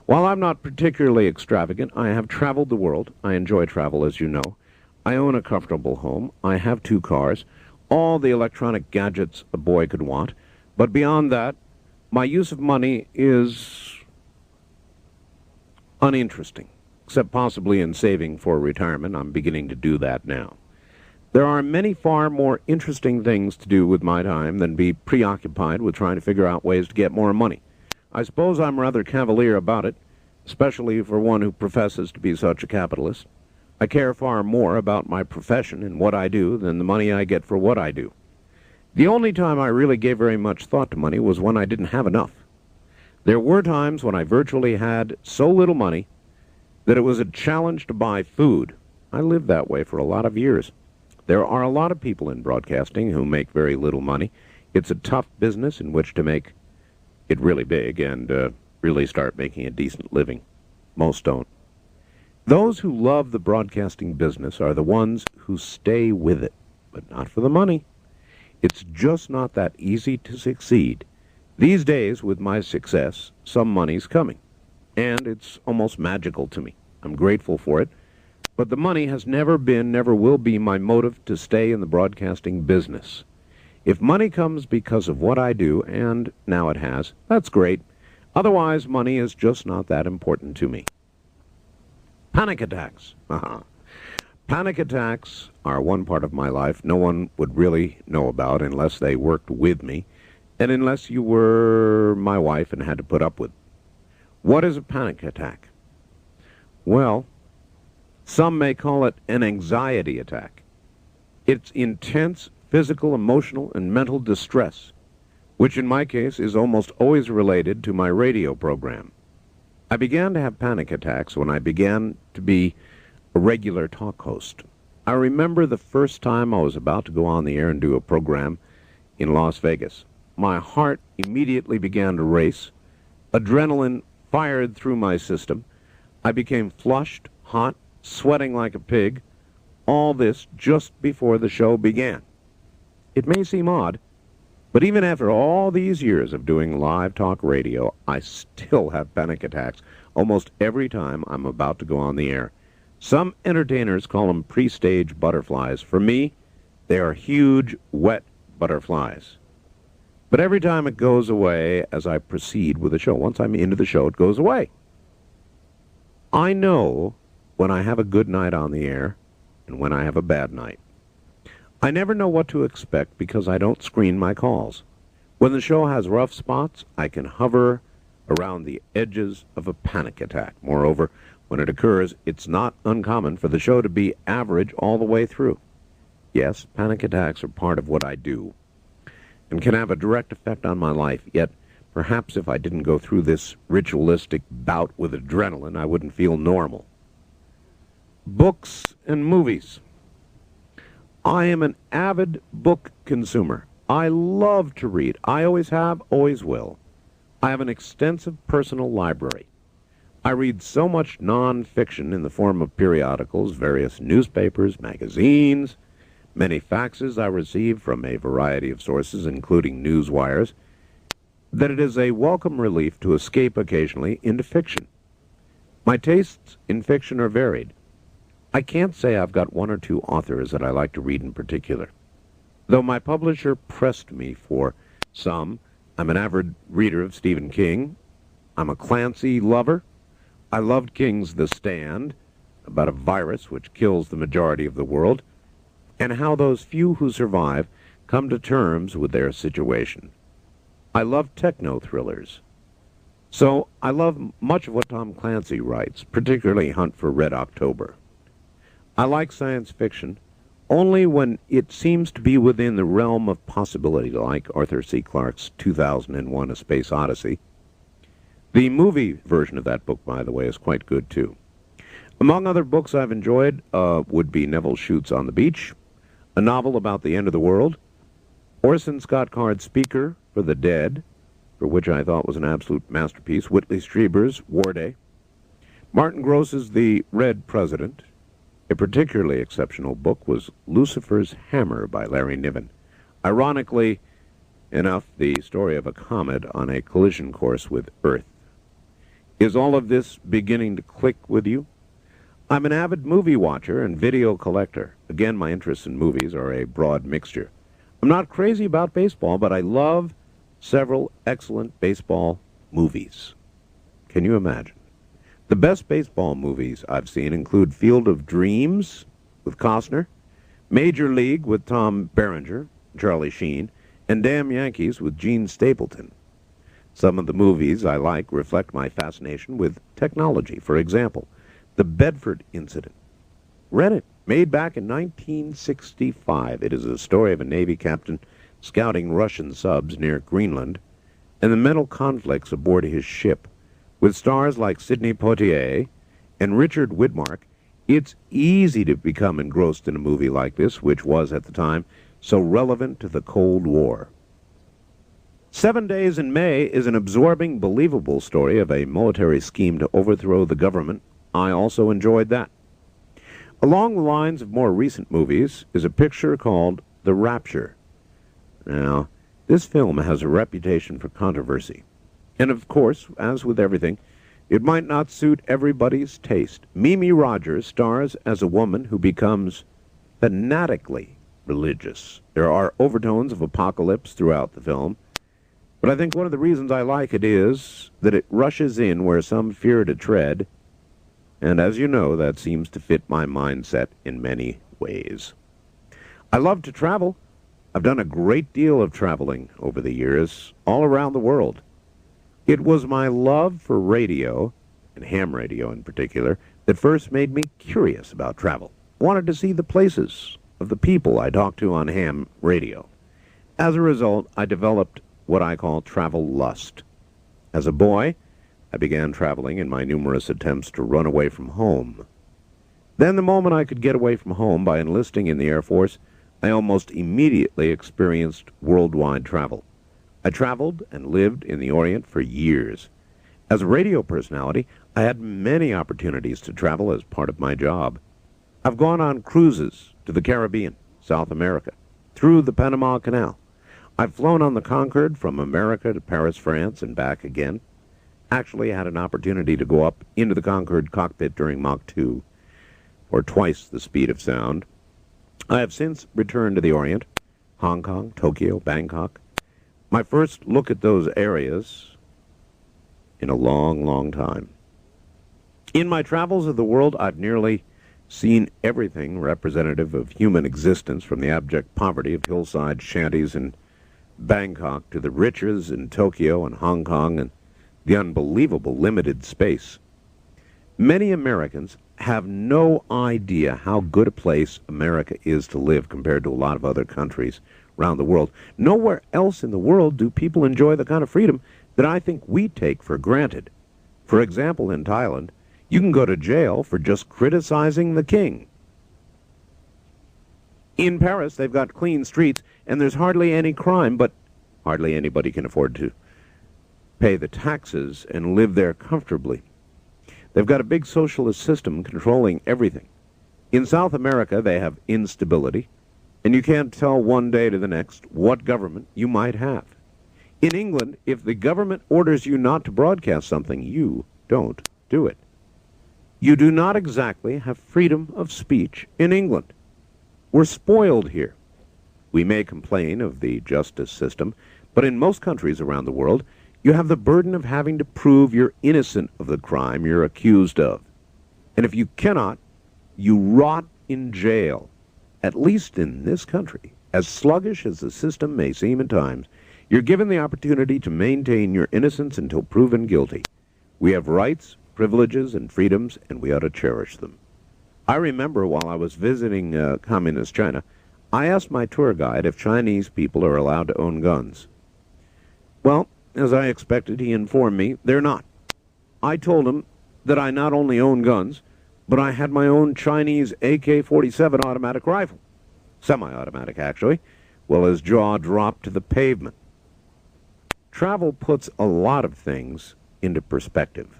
While I'm not particularly extravagant, I have traveled the world. I enjoy travel, as you know. I own a comfortable home. I have 2 cars, all the electronic gadgets a boy could want. But beyond that, my use of money is uninteresting, except possibly in saving for retirement. I'm beginning to do that now. There are many far more interesting things to do with my time than be preoccupied with trying to figure out ways to get more money. I suppose I'm rather cavalier about it, especially for one who professes to be such a capitalist. I care far more about my profession and what I do than the money I get for what I do. The only time I really gave very much thought to money was when I didn't have enough. There were times when I virtually had so little money that it was a challenge to buy food. I lived that way for a lot of years. There are a lot of people in broadcasting who make very little money. It's a tough business in which to make it really big and really start making a decent living. Most don't. Those who love the broadcasting business are the ones who stay with it, but not for the money. It's just not that easy to succeed. These days, with my success, some money's coming, and it's almost magical to me. I'm grateful for it, but the money has never been, never will be my motive to stay in the broadcasting business. If money comes because of what I do, and now it has, that's great. Otherwise, money is just not that important to me. Panic attacks. Panic attacks are one part of my life no one would really know about unless they worked with me, and unless you were my wife and had to put up with it. What is a panic attack? Well, some may call it an anxiety attack. It's intense physical, emotional, and mental distress, which in my case is almost always related to my radio program. I began to have panic attacks when I began to be a regular talk host. I remember the first time I was about to go on the air and do a program in Las Vegas. My heart immediately began to race. Adrenaline fired through my system. I became flushed, hot, sweating like a pig. All this just before the show began. It may seem odd, but even after all these years of doing live talk radio, I still have panic attacks almost every time I'm about to go on the air. Some entertainers call them pre-stage butterflies. For me, they are huge, wet butterflies. But every time it goes away as I proceed with the show. Once I'm into the show, it goes away. I know when I have a good night on the air and when I have a bad night. I never know what to expect because I don't screen my calls. When the show has rough spots, I can hover around the edges of a panic attack. Moreover, when it occurs, it's not uncommon for the show to be average all the way through. Yes, panic attacks are part of what I do and can have a direct effect on my life, yet perhaps if I didn't go through this ritualistic bout with adrenaline, I wouldn't feel normal. Books and movies. I am an avid book consumer. I love to read. I always have, always will. I have an extensive personal library. I read so much non-fiction in the form of periodicals, various newspapers, magazines, many faxes I receive from a variety of sources, including news wires, that it is a welcome relief to escape occasionally into fiction. My tastes in fiction are varied. I can't say I've got one or two authors that I like to read in particular. Though my publisher pressed me for some, I'm an avid reader of Stephen King. I'm a Clancy lover. I loved King's The Stand, about a virus which kills the majority of the world, and how those few who survive come to terms with their situation. I love techno-thrillers. So I love much of what Tom Clancy writes, particularly Hunt for Red October. I like science fiction only when it seems to be within the realm of possibility, like Arthur C. Clarke's 2001: A Space Odyssey. The movie version of that book, by the way, is quite good, too. Among other books I've enjoyed would be Neville Shute's On the Beach, a novel about the end of the world, Orson Scott Card's Speaker for the Dead, for which I thought was an absolute masterpiece, Whitley Strieber's War Day, Martin Gross's The Red President. A particularly exceptional book was Lucifer's Hammer by Larry Niven. Ironically enough, the story of a comet on a collision course with Earth. Is all of this beginning to click with you? I'm an avid movie watcher and video collector. Again, my interests in movies are a broad mixture. I'm not crazy about baseball, but I love several excellent baseball movies. Can you imagine? The best baseball movies I've seen include Field of Dreams with Costner, Major League with Tom Berenger, Charlie Sheen, and Damn Yankees with Gene Stapleton. Some of the movies I like reflect my fascination with technology. For example, The Bedford Incident. Read it. Made back in 1965. It is a story of a Navy captain scouting Russian subs near Greenland and the mental conflicts aboard his ship. With stars like Sidney Poitier and Richard Widmark, it's easy to become engrossed in a movie like this, which was, at the time, so relevant to the Cold War. 7 Days in May is an absorbing, believable story of a military scheme to overthrow the government. I also enjoyed that. Along the lines of more recent movies is a picture called The Rapture. Now, this film has a reputation for controversy. And of course, as with everything, it might not suit everybody's taste. Mimi Rogers stars as a woman who becomes fanatically religious. There are overtones of apocalypse throughout the film, but I think one of the reasons I like it is that it rushes in where some fear to tread, and as you know, that seems to fit my mindset in many ways. I love to travel. I've done a great deal of traveling over the years, all around the world. It was my love for radio, and ham radio in particular, that first made me curious about travel. I wanted to see the places of the people I talked to on ham radio. As a result, I developed what I call travel lust. As a boy, I began traveling in my numerous attempts to run away from home. Then the moment I could get away from home by enlisting in the Air Force, I almost immediately experienced worldwide travel. I traveled and lived in the Orient for years. As a radio personality, I had many opportunities to travel as part of my job. I've gone on cruises to the Caribbean, South America, through the Panama Canal. I've flown on the Concorde from America to Paris, France, and back again. Actually had an opportunity to go up into the Concorde cockpit during Mach 2, or twice the speed of sound. I have since returned to the Orient, Hong Kong, Tokyo, Bangkok. My first look at those areas in a long, long time. In my travels of the world, I've nearly seen everything representative of human existence, from the abject poverty of hillside shanties in Bangkok to the riches in Tokyo and Hong Kong and the unbelievable limited space. Many Americans have no idea how good a place America is to live compared to a lot of other countries around the world. Nowhere else in the world do people enjoy the kind of freedom that I think we take for granted. For example, in Thailand, you can go to jail for just criticizing the king. In Paris, they've got clean streets, and there's hardly any crime, but hardly anybody can afford to pay the taxes and live there comfortably. They've got a big socialist system controlling everything. In South America, they have instability, and you can't tell one day to the next what government you might have. In England, if the government orders you not to broadcast something, you don't do it. You do not exactly have freedom of speech in England. We're spoiled here. We may complain of the justice system, but in most countries around the world, you have the burden of having to prove you're innocent of the crime you're accused of. And if you cannot, you rot in jail. At least in this country, as sluggish as the system may seem at times, you're given the opportunity to maintain your innocence until proven guilty. We have rights, privileges, and freedoms, and we ought to cherish them. I remember while I was visiting communist China, I asked my tour guide if Chinese people are allowed to own guns. Well, as I expected, he informed me they're not. I told him that I not only own guns, but I had my own Chinese AK-47 automatic rifle. Semi-automatic, actually. Well, his jaw dropped to the pavement. Travel puts a lot of things into perspective.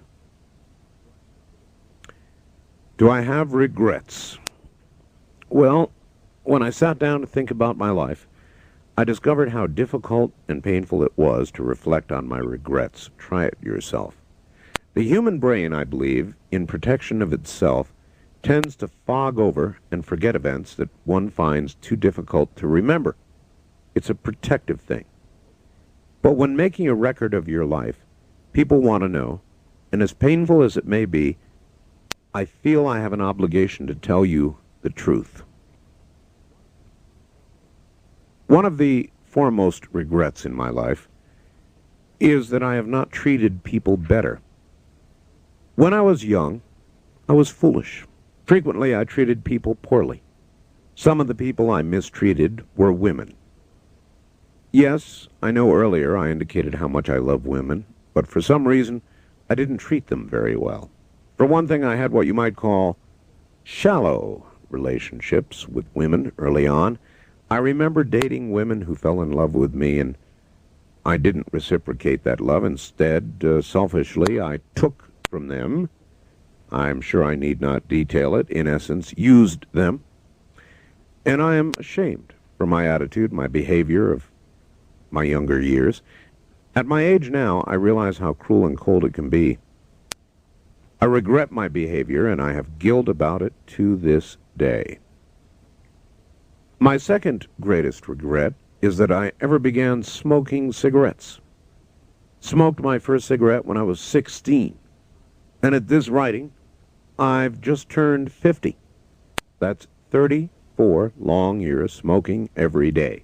Do I have regrets? Well, when I sat down to think about my life, I discovered how difficult and painful it was to reflect on my regrets. Try it yourself. The human brain, I believe, in protection of itself, tends to fog over and forget events that one finds too difficult to remember. It's a protective thing. But when making a record of your life, people want to know, and as painful as it may be, I feel I have an obligation to tell you the truth. One of the foremost regrets in my life is that I have not treated people better. When I was young, I was foolish. Frequently, I treated people poorly. Some of the people I mistreated were women. Yes, I know earlier I indicated how much I love women, but for some reason, I didn't treat them very well. For one thing, I had what you might call shallow relationships with women early on. I remember dating women who fell in love with me, and I didn't reciprocate that love. Instead, selfishly, I took from them. I'm sure I need not detail it. In essence, used them. And I am ashamed for my attitude, my behavior of my younger years. At my age now, I realize how cruel and cold it can be. I regret my behavior, and I have guilt about it to this day. My second greatest regret is that I ever began smoking cigarettes. Smoked my first cigarette when I was 16. And at this writing, I've just turned 50. That's 34 long years smoking every day.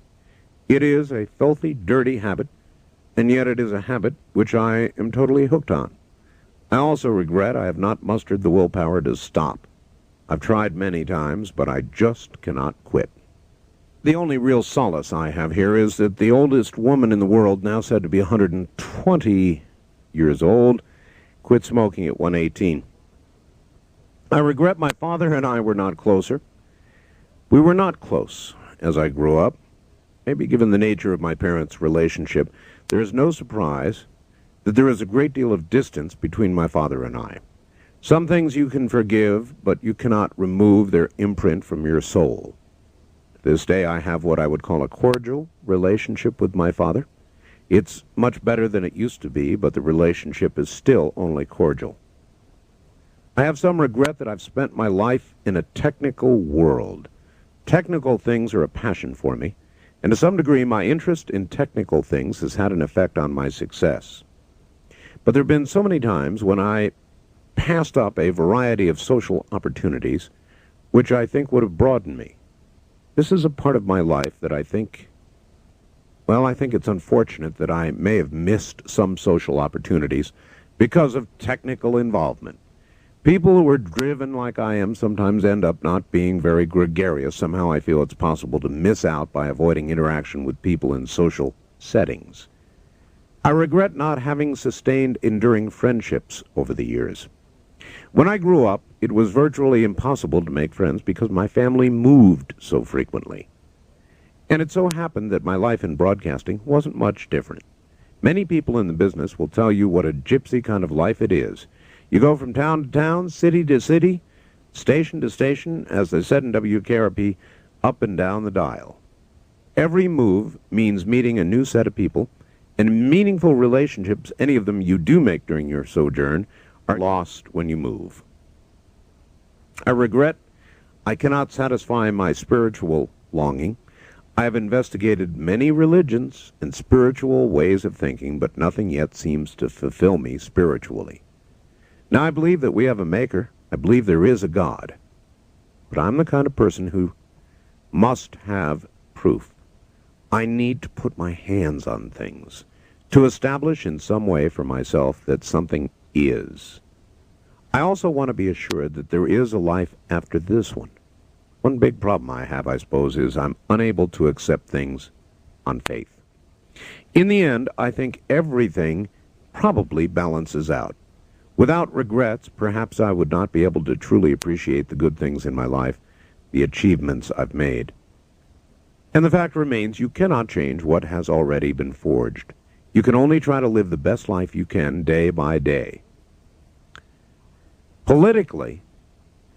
It is a filthy, dirty habit, and yet it is a habit which I am totally hooked on. I also regret I have not mustered the willpower to stop. I've tried many times, but I just cannot quit. The only real solace I have here is that the oldest woman in the world, now said to be 120 years old, quit smoking at 118. I regret my father and I were not closer. We were not close as I grew up. Maybe given the nature of my parents' relationship, there is no surprise that there is a great deal of distance between my father and I. Some things you can forgive, but you cannot remove their imprint from your soul. This day I have what I would call a cordial relationship with my father. It's much better than it used to be, but the relationship is still only cordial. I have some regret that I've spent my life in a technical world. Technical things are a passion for me, and to some degree my interest in technical things has had an effect on my success. But there have been so many times when I passed up a variety of social opportunities which I think would have broadened me. This is a part of my life that I think it's unfortunate that I may have missed some social opportunities because of technical involvement. People who are driven like I am sometimes end up not being very gregarious. Somehow I feel it's possible to miss out by avoiding interaction with people in social settings. I regret not having sustained enduring friendships over the years. When I grew up, it was virtually impossible to make friends because my family moved so frequently. And it so happened that my life in broadcasting wasn't much different. Many people in the business will tell you what a gypsy kind of life it is. You go from town to town, city to city, station to station, as they said in WKRP, up and down the dial. Every move means meeting a new set of people, and meaningful relationships, any of them you do make during your sojourn, are lost when you move. I regret I cannot satisfy my spiritual longing. I have investigated many religions and spiritual ways of thinking, but nothing yet seems to fulfill me spiritually. Now, I believe that we have a maker. I believe there is a God. But I'm the kind of person who must have proof. I need to put my hands on things to establish in some way for myself that something is. I also want to be assured that there is a life after this one. One big problem I have, I suppose, is I'm unable to accept things on faith. In the end, I think everything probably balances out. Without regrets, perhaps I would not be able to truly appreciate the good things in my life, the achievements I've made. And the fact remains, you cannot change what has already been forged. You can only try to live the best life you can day by day. Politically,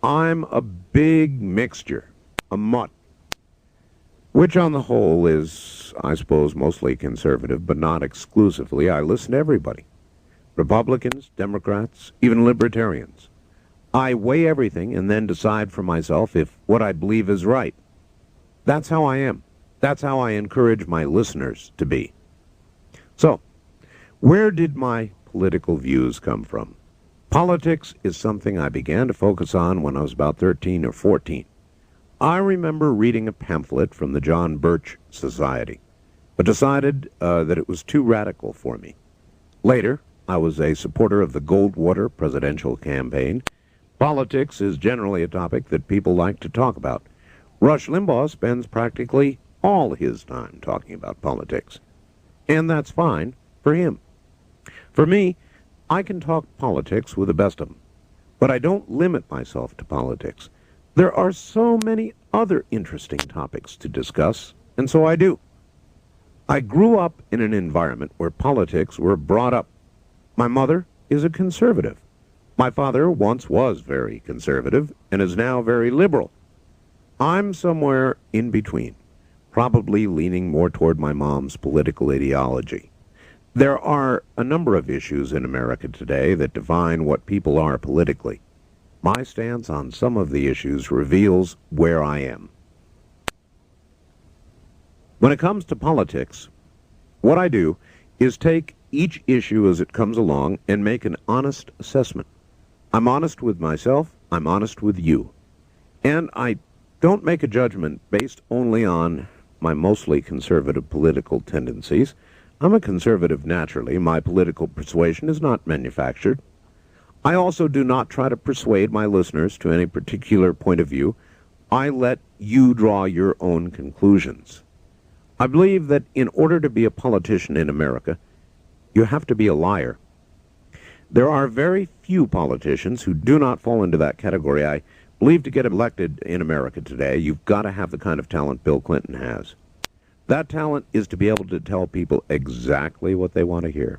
I'm a big mixture, a mutt, which on the whole is, I suppose, mostly conservative, but not exclusively. I listen to everybody. Republicans, Democrats, even libertarians. I weigh everything and then decide for myself if what I believe is right. That's how I am. That's how I encourage my listeners to be. So, where did my political views come from? Politics is something I began to focus on when I was about 13 or 14. I remember reading a pamphlet from the John Birch Society, but decided that it was too radical for me. Later, I was a supporter of the Goldwater presidential campaign. Politics is generally a topic that people like to talk about. Rush Limbaugh spends practically all his time talking about politics, and that's fine for him. For me, I can talk politics with the best of them, but I don't limit myself to politics. There are so many other interesting topics to discuss, and so I do. I grew up in an environment where politics were brought up. My mother is a conservative. My father once was very conservative and is now very liberal. I'm somewhere in between, probably leaning more toward my mom's political ideology. There are a number of issues in America today that define what people are politically. My stance on some of the issues reveals where I am. When it comes to politics, what I do is take each issue as it comes along and make an honest assessment. I'm honest with myself, I'm honest with you. And I don't make a judgment based only on my mostly conservative political tendencies. I'm a conservative naturally. My political persuasion is not manufactured. I also do not try to persuade my listeners to any particular point of view. I let you draw your own conclusions. I believe that in order to be a politician in America, you have to be a liar. There are very few politicians who do not fall into that category. I believe to get elected in America today, you've got to have the kind of talent Bill Clinton has. That talent is to be able to tell people exactly what they want to hear.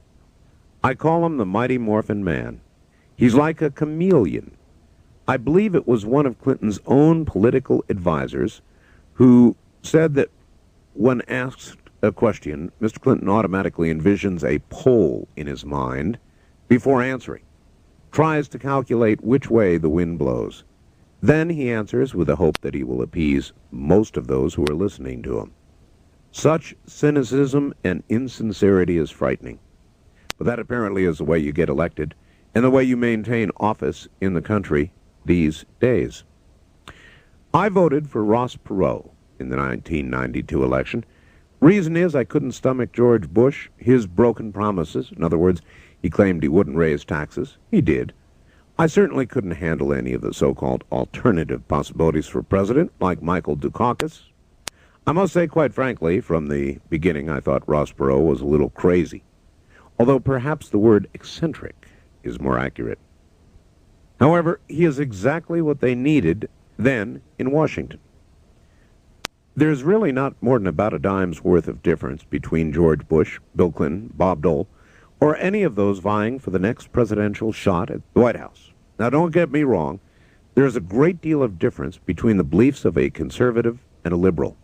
I call him the Mighty Morphin Man. He's like a chameleon. I believe it was one of Clinton's own political advisors who said that when asked a question, Mr. Clinton automatically envisions a pole in his mind before answering, tries to calculate which way the wind blows. Then he answers with the hope that he will appease most of those who are listening to him. Such cynicism and insincerity is frightening. But that apparently is the way you get elected and the way you maintain office in the country these days. I voted for Ross Perot in the 1992 election. Reason is I couldn't stomach George Bush, his broken promises. In other words, he claimed he wouldn't raise taxes. He did. I certainly couldn't handle any of the so-called alternative possibilities for president, like Michael Dukakis. I must say, quite frankly, from the beginning, I thought Ross Perot was a little crazy, although perhaps the word eccentric is more accurate. However, he is exactly what they needed then in Washington. There's really not more than about a dime's worth of difference between George Bush, Bill Clinton, Bob Dole, or any of those vying for the next presidential shot at the White House. Now, don't get me wrong. There's a great deal of difference between the beliefs of a conservative and a liberal.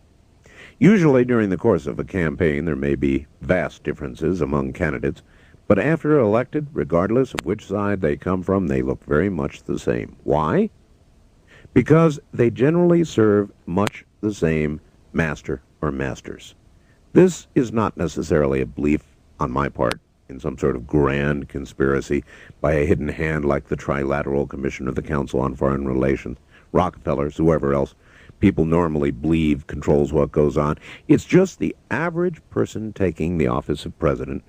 Usually during the course of a campaign, there may be vast differences among candidates, but after elected, regardless of which side they come from, they look very much the same. Why? Because they generally serve much the same master or masters. This is not necessarily a belief on my part in some sort of grand conspiracy by a hidden hand like the Trilateral Commission of the Council on Foreign Relations, Rockefellers, whoever else people normally believe controls what goes on. It's just the average person taking the office of president.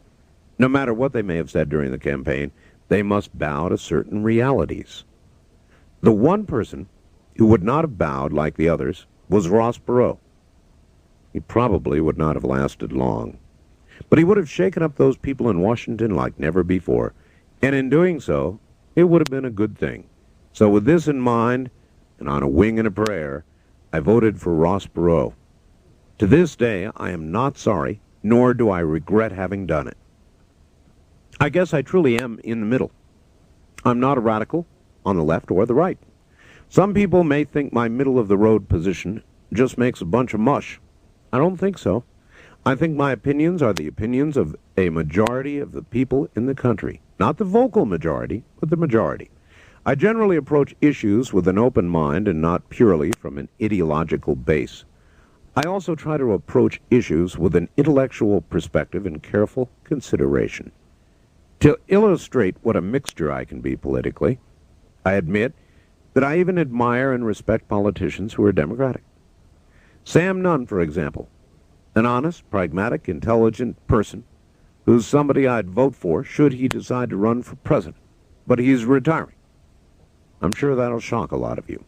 No matter what they may have said during the campaign, they must bow to certain realities. The one person who would not have bowed like the others was Ross Perot. He probably would not have lasted long. But he would have shaken up those people in Washington like never before. And in doing so, it would have been a good thing. So with this in mind, and on a wing and a prayer, I voted for Ross Perot. To this day, I am not sorry, nor do I regret having done it. I guess I truly am in the middle. I'm not a radical on the left or the right. Some people may think my middle-of-the-road position just makes a bunch of mush. I don't think so. I think my opinions are the opinions of a majority of the people in the country. Not the vocal majority, but the majority. I generally approach issues with an open mind and not purely from an ideological base. I also try to approach issues with an intellectual perspective and careful consideration. To illustrate what a mixture I can be politically, I admit that I even admire and respect politicians who are Democratic. Sam Nunn, for example, an honest, pragmatic, intelligent person who's somebody I'd vote for should he decide to run for president. But he's retiring. I'm sure that'll shock a lot of you.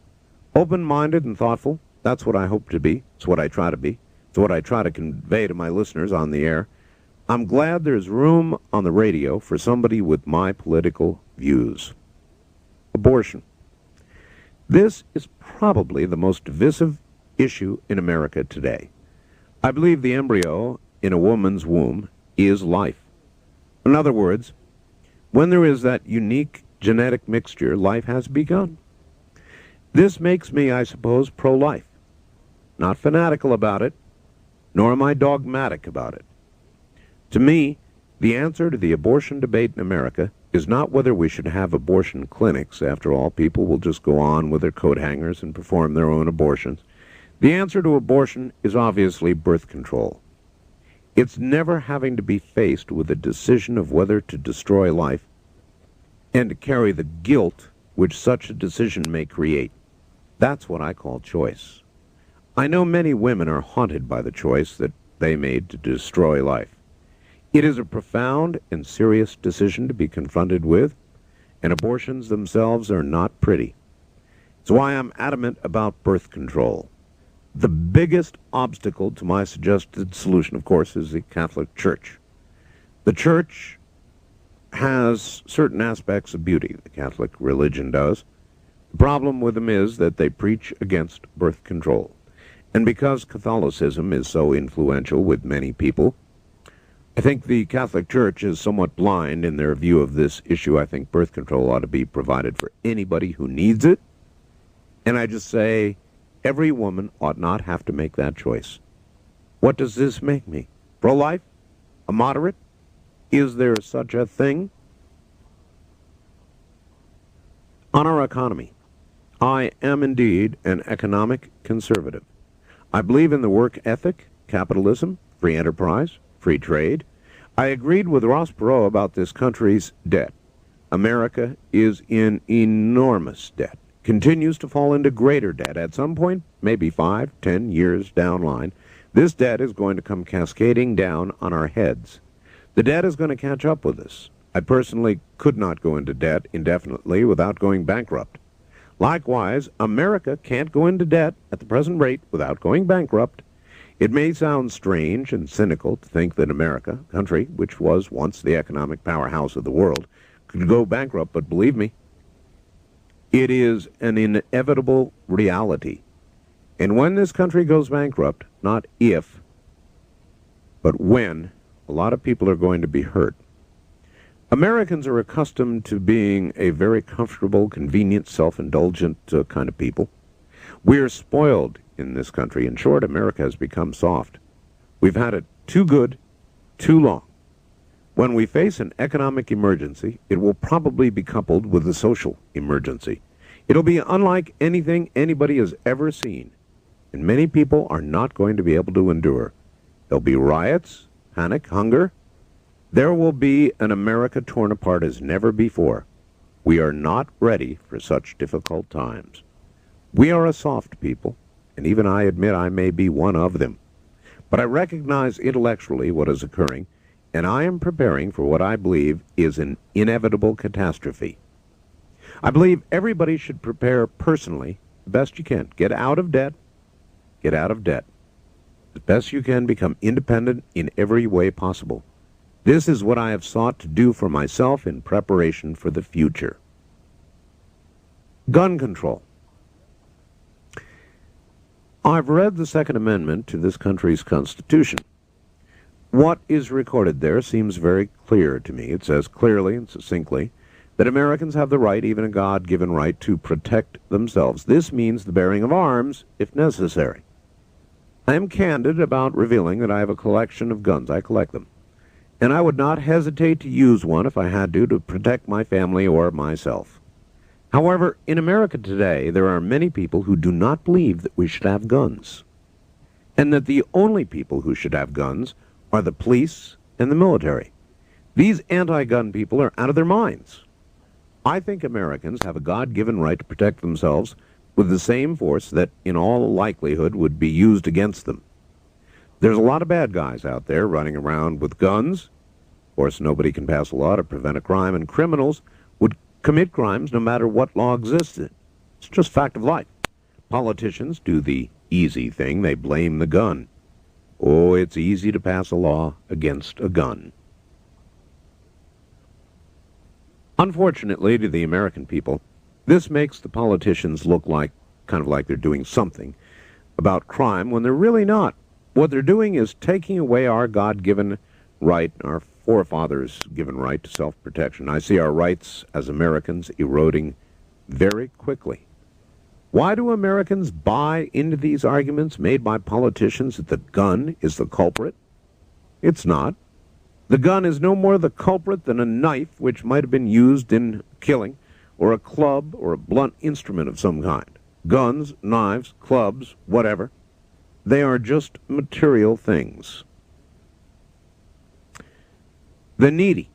Open-minded and thoughtful, that's what I hope to be. It's what I try to be. It's what I try to convey to my listeners on the air. I'm glad there's room on the radio for somebody with my political views. Abortion. This is probably the most divisive issue in America today. I believe the embryo in a woman's womb is life. In other words, when there is that unique genetic mixture, life has begun. This makes me, I suppose, pro-life. Not fanatical about it, nor am I dogmatic about it. To me, the answer to the abortion debate in America is not whether we should have abortion clinics. After all, people will just go on with their coat hangers and perform their own abortions. The answer to abortion is obviously birth control. It's never having to be faced with a decision of whether to destroy life and to carry the guilt which such a decision may create. That's what I call choice. I know many women are haunted by the choice that they made to destroy life. It is a profound and serious decision to be confronted with, and abortions themselves are not pretty. It's why I'm adamant about birth control. The biggest obstacle to my suggested solution, of course, is the Catholic Church. The Church has certain aspects of beauty. The Catholic religion does. The problem with them is that they preach against birth control. And because Catholicism is so influential with many people, I think the Catholic Church is somewhat blind in their view of this issue. I think birth control ought to be provided for anybody who needs it. And I just say, every woman ought not have to make that choice. What does this make me? Pro-life? A moderate? Is there such a thing? On our economy, I am indeed an economic conservative. I believe in the work ethic, capitalism, free enterprise, free trade. I agreed with Ross Perot about this country's debt. America is in enormous debt, continues to fall into greater debt. At some point, maybe 5, 10 years down the line, this debt is going to come cascading down on our heads. The debt is going to catch up with us. I personally could not go into debt indefinitely without going bankrupt. Likewise, America can't go into debt at the present rate without going bankrupt. It may sound strange and cynical to think that America, a country which was once the economic powerhouse of the world, could go bankrupt, but believe me, It is an inevitable reality. And when this country goes bankrupt, not if, but when, a lot of people are going to be hurt. Americans are accustomed to being a very comfortable, convenient, self-indulgent kind of people. We're spoiled in this country. In short, America has become soft. We've had it too good, too long. When we face an economic emergency, it will probably be coupled with a social emergency. It'll be unlike anything anybody has ever seen, and many people are not going to be able to endure. There'll be riots, panic, hunger. There will be an America torn apart as never before. We are not ready for such difficult times. We are a soft people, and even I admit I may be one of them. But I recognize intellectually what is occurring, and I am preparing for what I believe is an inevitable catastrophe. I believe everybody should prepare personally the best you can. Get out of debt. Get out of debt. As best you can, become independent in every way possible. This is what I have sought to do for myself in preparation for the future. Gun control. I've read the Second Amendment to this country's Constitution. What is recorded there seems very clear to me. It says clearly and succinctly that Americans have the right, even a God-given right, to protect themselves. This means the bearing of arms if necessary. I am candid about revealing that I have a collection of guns. I collect them. And I would not hesitate to use one if I had to protect my family or myself. However, in America today, there are many people who do not believe that we should have guns, and that the only people who should have guns are the police and the military. These anti-gun people are out of their minds. I think Americans have a God-given right to protect themselves with the same force that, in all likelihood, would be used against them. There's a lot of bad guys out there running around with guns. Of course, nobody can pass a law to prevent a crime, and criminals would commit crimes no matter what law existed. It's just fact of life. Politicians do the easy thing. They blame the gun. Oh, it's easy to pass a law against a gun. Unfortunately to the American people, this makes the politicians look like they're doing something about crime when they're really not. What they're doing is taking away our God-given right, our forefathers' given right to self-protection. I see our rights as Americans eroding very quickly. Why do Americans buy into these arguments made by politicians that the gun is the culprit? It's not. The gun is no more the culprit than a knife which might have been used in killing, or a club, or a blunt instrument of some kind. Guns, knives, clubs, whatever. They are just material things. The needy.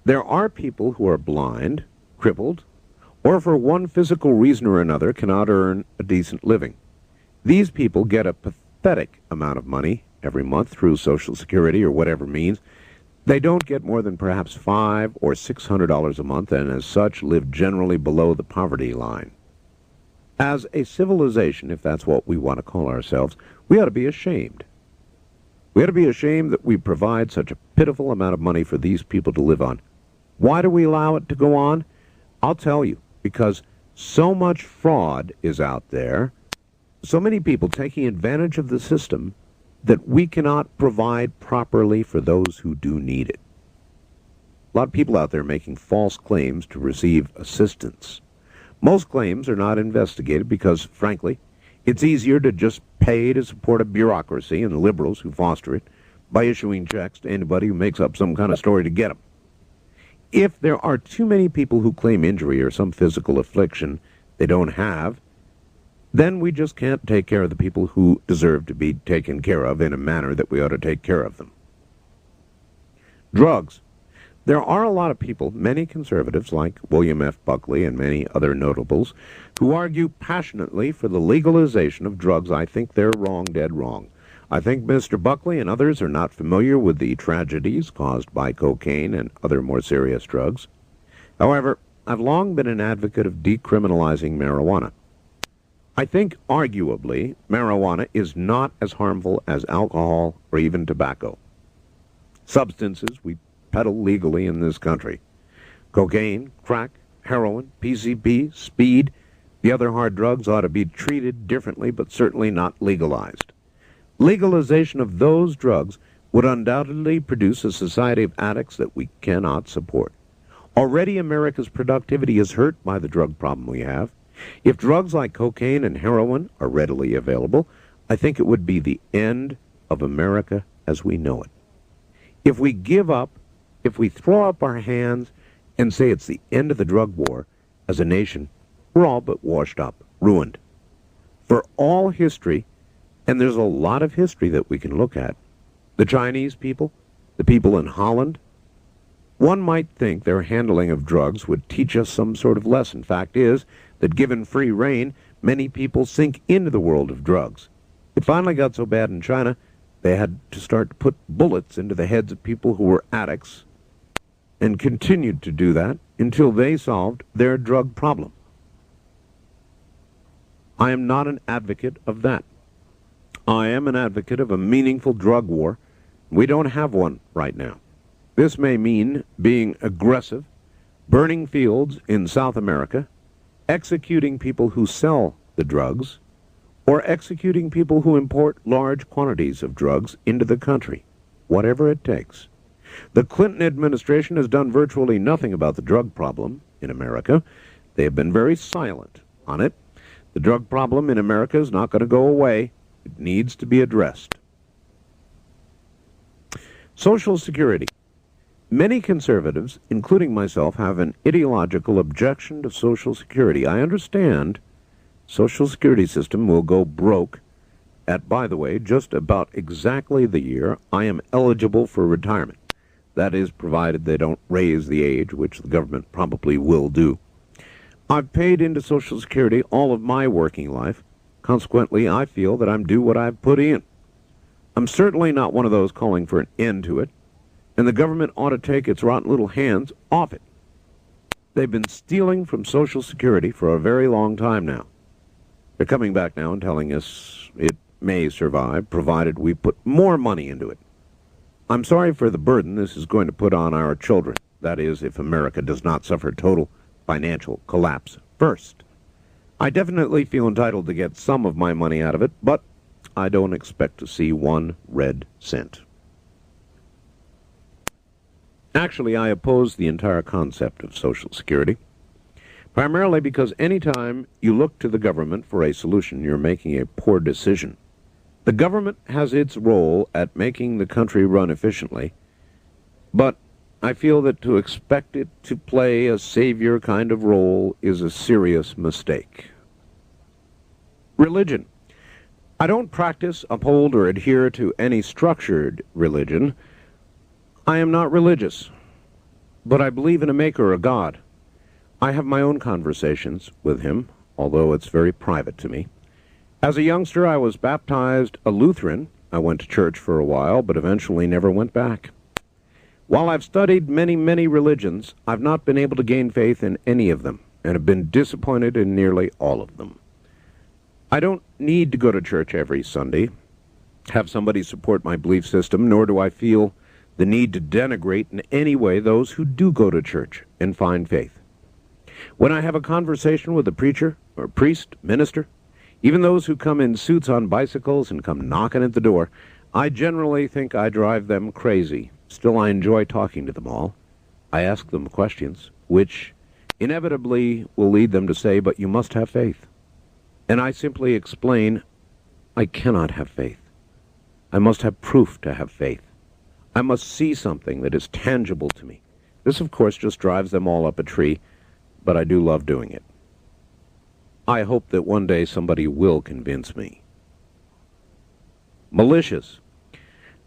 There are people who are blind, crippled, or for one physical reason or another cannot earn a decent living. These people get a pathetic amount of money every month through Social Security or whatever means. They don't get more than perhaps $500 or $600 a month, and as such live generally below the poverty line. As a civilization, if that's what we want to call ourselves, we ought to be ashamed. We ought to be ashamed that we provide such a pitiful amount of money for these people to live on. Why do we allow it to go on? I'll tell you, because so much fraud is out there, so many people taking advantage of the system, that we cannot provide properly for those who do need it. A lot of people out there making false claims to receive assistance. Most claims are not investigated because, frankly, it's easier to just pay to support a bureaucracy and the liberals who foster it by issuing checks to anybody who makes up some kind of story to get them. If there are too many people who claim injury or some physical affliction they don't have, then we just can't take care of the people who deserve to be taken care of in a manner that we ought to take care of them. Drugs. There are a lot of people, many conservatives like William F. Buckley and many other notables, who argue passionately for the legalization of drugs. I think they're wrong, dead wrong. I think Mr. Buckley and others are not familiar with the tragedies caused by cocaine and other more serious drugs. However, I've long been an advocate of decriminalizing marijuana. I think, arguably, marijuana is not as harmful as alcohol or even tobacco. Substances we peddle legally in this country. Cocaine, crack, heroin, PCP, speed. The other hard drugs ought to be treated differently, but certainly not legalized. Legalization of those drugs would undoubtedly produce a society of addicts that we cannot support. Already America's productivity is hurt by the drug problem we have. If drugs like cocaine and heroin are readily available, I think it would be the end of America as we know it. If we give up, if we throw up our hands and say it's the end of the drug war, as a nation, we're all but washed up, ruined. For all history, and there's a lot of history that we can look at, the Chinese people, the people in Holland, one might think their handling of drugs would teach us some sort of lesson. Fact is that given free rein, many people sink into the world of drugs. It finally got so bad in China, they had to start to put bullets into the heads of people who were addicts, and continued to do that until they solved their drug problem. I am not an advocate of that. I am an advocate of a meaningful drug war. We don't have one right now. This may mean being aggressive, burning fields in South America, executing people who sell the drugs, or executing people who import large quantities of drugs into the country, whatever it takes. The Clinton administration has done virtually nothing about the drug problem in America. They have been very silent on it. The drug problem in America is not going to go away. It needs to be addressed. Social Security. Many conservatives, including myself, have an ideological objection to Social Security. I understand Social Security system will go broke at, by the way, just about exactly the year I am eligible for retirement. That is, provided they don't raise the age, which the government probably will do. I've paid into Social Security all of my working life. Consequently, I feel that I'm due what I've put in. I'm certainly not one of those calling for an end to it, and the government ought to take its rotten little hands off it. They've been stealing from Social Security for a very long time now. They're coming back now and telling us it may survive, provided we put more money into it. I'm sorry for the burden this is going to put on our children. That is, if America does not suffer total financial collapse first. I definitely feel entitled to get some of my money out of it, but I don't expect to see 1 red cent. Actually, I oppose the entire concept of Social Security, primarily because any time you look to the government for a solution, you're making a poor decision. The government has its role at making the country run efficiently, but I feel that to expect it to play a savior kind of role is a serious mistake. Religion. I don't practice, uphold, or adhere to any structured religion. I am not religious, but I believe in a maker, a God. I have my own conversations with him, although it's very private to me. As a youngster, I was baptized a Lutheran. I went to church for a while, but eventually never went back. While I've studied many, many religions, I've not been able to gain faith in any of them, and have been disappointed in nearly all of them. I don't need to go to church every Sunday, have somebody support my belief system, nor do I feel the need to denigrate in any way those who do go to church and find faith. When I have a conversation with a preacher, or priest, minister, even those who come in suits on bicycles and come knocking at the door, I generally think I drive them crazy. Still, I enjoy talking to them all. I ask them questions, which inevitably will lead them to say, but you must have faith. And I simply explain, I cannot have faith. I must have proof to have faith. I must see something that is tangible to me. This, of course, just drives them all up a tree, but I do love doing it. I hope that one day somebody will convince me. Militias.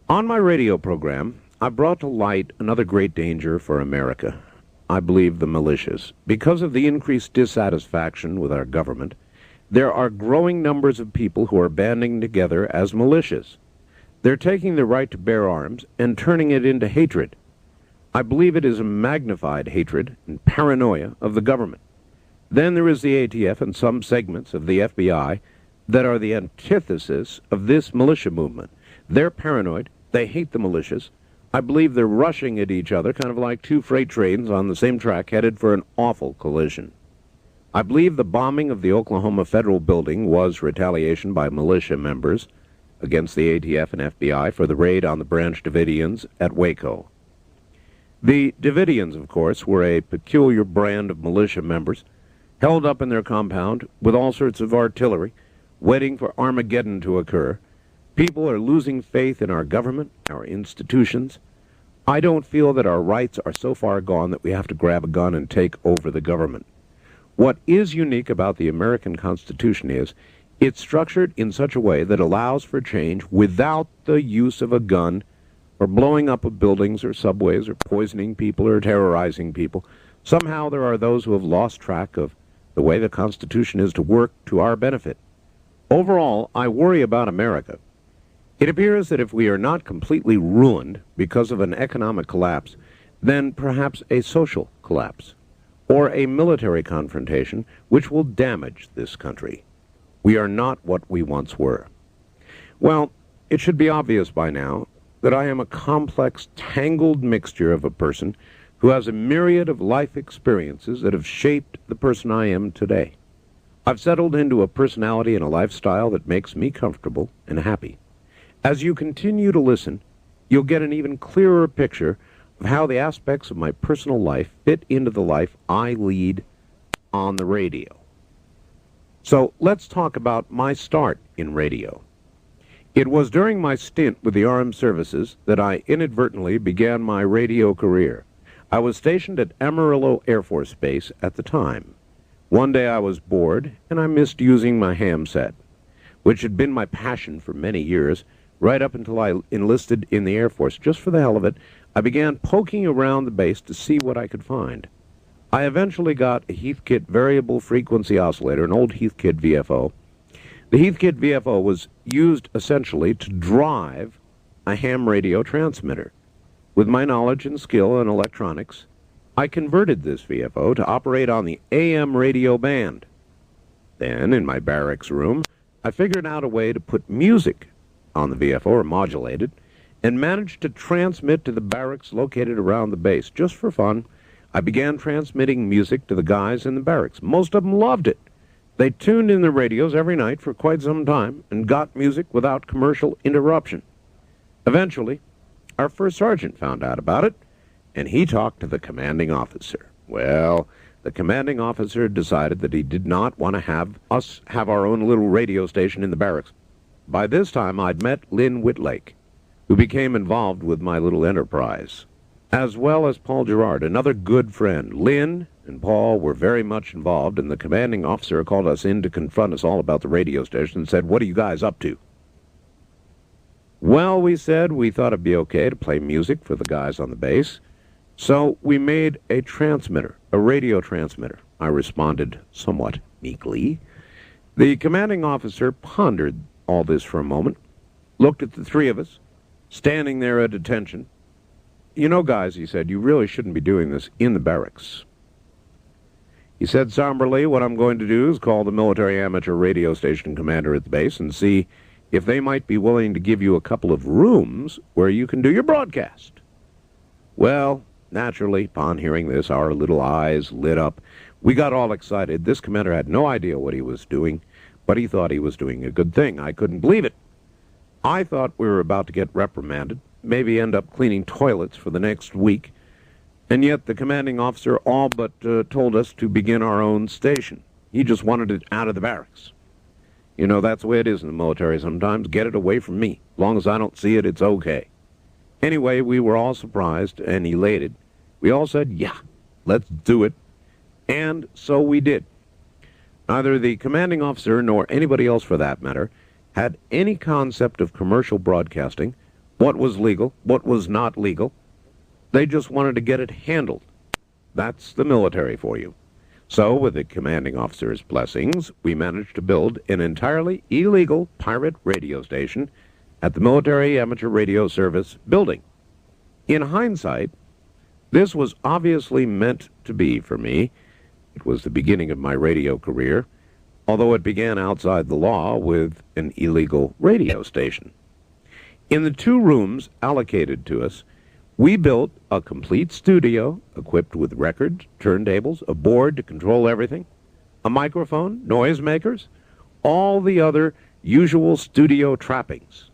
On my radio program, I brought to light another great danger for America. I believe the militias. Because of the increased dissatisfaction with our government, there are growing numbers of people who are banding together as militias. They're taking the right to bear arms and turning it into hatred. I believe it is a magnified hatred and paranoia of the government. Then there is the ATF and some segments of the FBI that are the antithesis of this militia movement. They're paranoid, they hate the militias, I believe they're rushing at each other, kind of like two freight trains on the same track headed for an awful collision. I believe the bombing of the Oklahoma Federal Building was retaliation by militia members against the ATF and FBI for the raid on the Branch Davidians at Waco. The Davidians, of course, were a peculiar brand of militia members, held up in their compound with all sorts of artillery, waiting for Armageddon to occur. People are losing faith in our government, our institutions. I don't feel that our rights are so far gone that we have to grab a gun and take over the government. What is unique about the American Constitution is it's structured in such a way that allows for change without the use of a gun or blowing up of buildings or subways or poisoning people or terrorizing people. Somehow there are those who have lost track of the way the Constitution is to work to our benefit. Overall, I worry about America. It appears that if we are not completely ruined because of an economic collapse, then perhaps a social collapse, or a military confrontation which will damage this country. We are not what we once were. Well, it should be obvious by now that I am a complex, tangled mixture of a person who has a myriad of life experiences that have shaped the person I am today. I've settled into a personality and a lifestyle that makes me comfortable and happy. As you continue to listen, you'll get an even clearer picture of how the aspects of my personal life fit into the life I lead on the radio. So let's talk about my start in radio. It was during my stint with the Armed Services that I inadvertently began my radio career. I was stationed at Amarillo Air Force Base at the time. One day I was bored, and I missed using my ham set, which had been my passion for many years. Right up until I enlisted in the Air Force, just for the hell of it, I began poking around the base to see what I could find. I eventually got a Heathkit variable frequency oscillator, an old Heathkit VFO. The Heathkit VFO was used essentially to drive a ham radio transmitter. With my knowledge and skill in electronics, I converted this VFO to operate on the AM radio band. Then, in my barracks room, I figured out a way to put music on the VFO, or modulate it, and managed to transmit to the barracks located around the base. Just for fun, I began transmitting music to the guys in the barracks. Most of them loved it. They tuned in their radios every night for quite some time and got music without commercial interruption. Eventually, our first sergeant found out about it, and he talked to the commanding officer. Well, the commanding officer decided that he did not want to have us have our own little radio station in the barracks. By this time, I'd met Lynn Whitlake, who became involved with my little enterprise, as well as Paul Gerard, another good friend. Lynn and Paul were very much involved, and the commanding officer called us in to confront us all about the radio station and said, "What are you guys up to?" Well, we said we thought it'd be okay to play music for the guys on the base, so we made a transmitter, a radio transmitter. I responded somewhat meekly. The commanding officer pondered all this for a moment, looked at the three of us, standing there at attention. "You know, guys," he said, "you really shouldn't be doing this in the barracks." He said somberly, "What I'm going to do is call the military amateur radio station commander at the base and see if they might be willing to give you a couple of rooms where you can do your broadcast." Well, naturally, upon hearing this, our little eyes lit up. We got all excited. This commander had no idea what he was doing, but he thought he was doing a good thing. I couldn't believe it. I thought we were about to get reprimanded, maybe end up cleaning toilets for the next week, and yet the commanding officer all but told us to begin our own station. He just wanted it out of the barracks. You know, that's the way it is in the military sometimes. Get it away from me. As long as I don't see it, it's okay. Anyway, we were all surprised and elated. We all said, "Yeah, let's do it." And so we did. Neither the commanding officer, nor anybody else for that matter, had any concept of commercial broadcasting, what was legal, what was not legal. They just wanted to get it handled. That's the military for you. So, with the commanding officer's blessings, we managed to build an entirely illegal pirate radio station at the Military Amateur Radio Service building. In hindsight, this was obviously meant to be for me. It was the beginning of my radio career, although it began outside the law with an illegal radio station. In the 2 rooms allocated to us, We built a complete studio equipped with records, turntables, a board to control everything, a microphone, noisemakers, all the other usual studio trappings.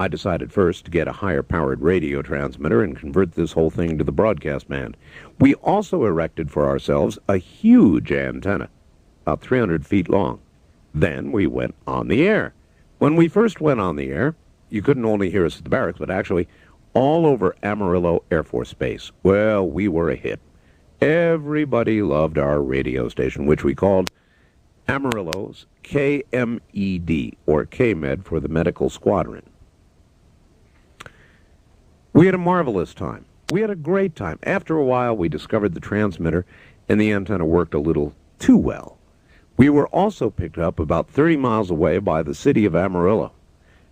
I decided first to get a higher-powered radio transmitter and convert this whole thing to the broadcast band. We also erected for ourselves a huge antenna, about 300 feet long. Then we went on the air. When we first went on the air, you couldn't only hear us at the barracks, but actually all over Amarillo Air Force Base. Well, we were a hit. Everybody loved our radio station, which we called Amarillo's KMED, or KMED for the Medical Squadron. We had a marvelous time. We had a great time. After a while, we discovered the transmitter, and the antenna worked a little too well. We were also picked up about 30 miles away by the city of Amarillo.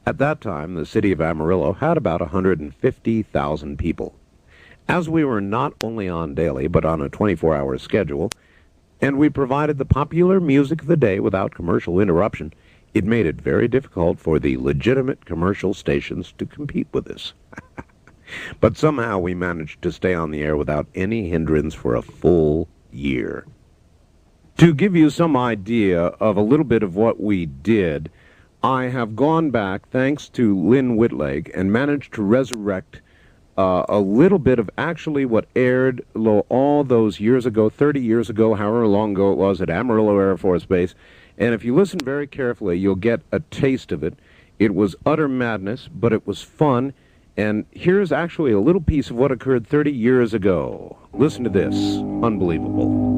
At that time, the city of Amarillo had about 150,000 people. As we were not only on daily, but on a 24-hour schedule, and we provided the popular music of the day without commercial interruption, it made it very difficult for the legitimate commercial stations to compete with us. But somehow we managed to stay on the air without any hindrance for a full year. To give you some idea of a little bit of what we did, I have gone back, thanks to Lynn Whitleg, and managed to resurrect a little bit of actually what aired all those years ago, 30 years ago, however long ago it was, at Amarillo Air Force Base. And if you listen very carefully, you'll get a taste of it. It was utter madness, but it was fun. And here's actually a little piece of what occurred 30 years ago. Listen to this. Unbelievable.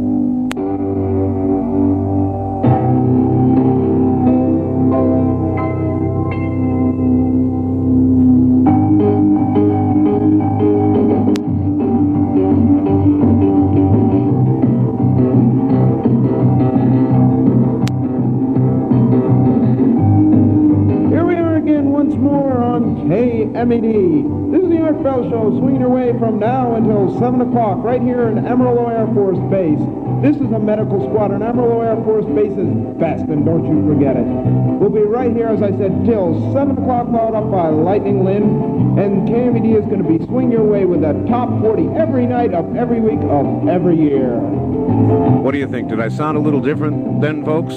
KMED. This is the Art Bell Show, swinging your way from now until 7 o'clock right here in Amarillo Air Force Base. This is a medical squadron. Amarillo Air Force Base is best, and don't you forget it. We'll be right here, as I said, till 7 o'clock, followed up by Lightning Lynn, and KMED is going to be swinging your way with the top 40 every night of every week of every year. What do you think? Did I sound a little different then, folks?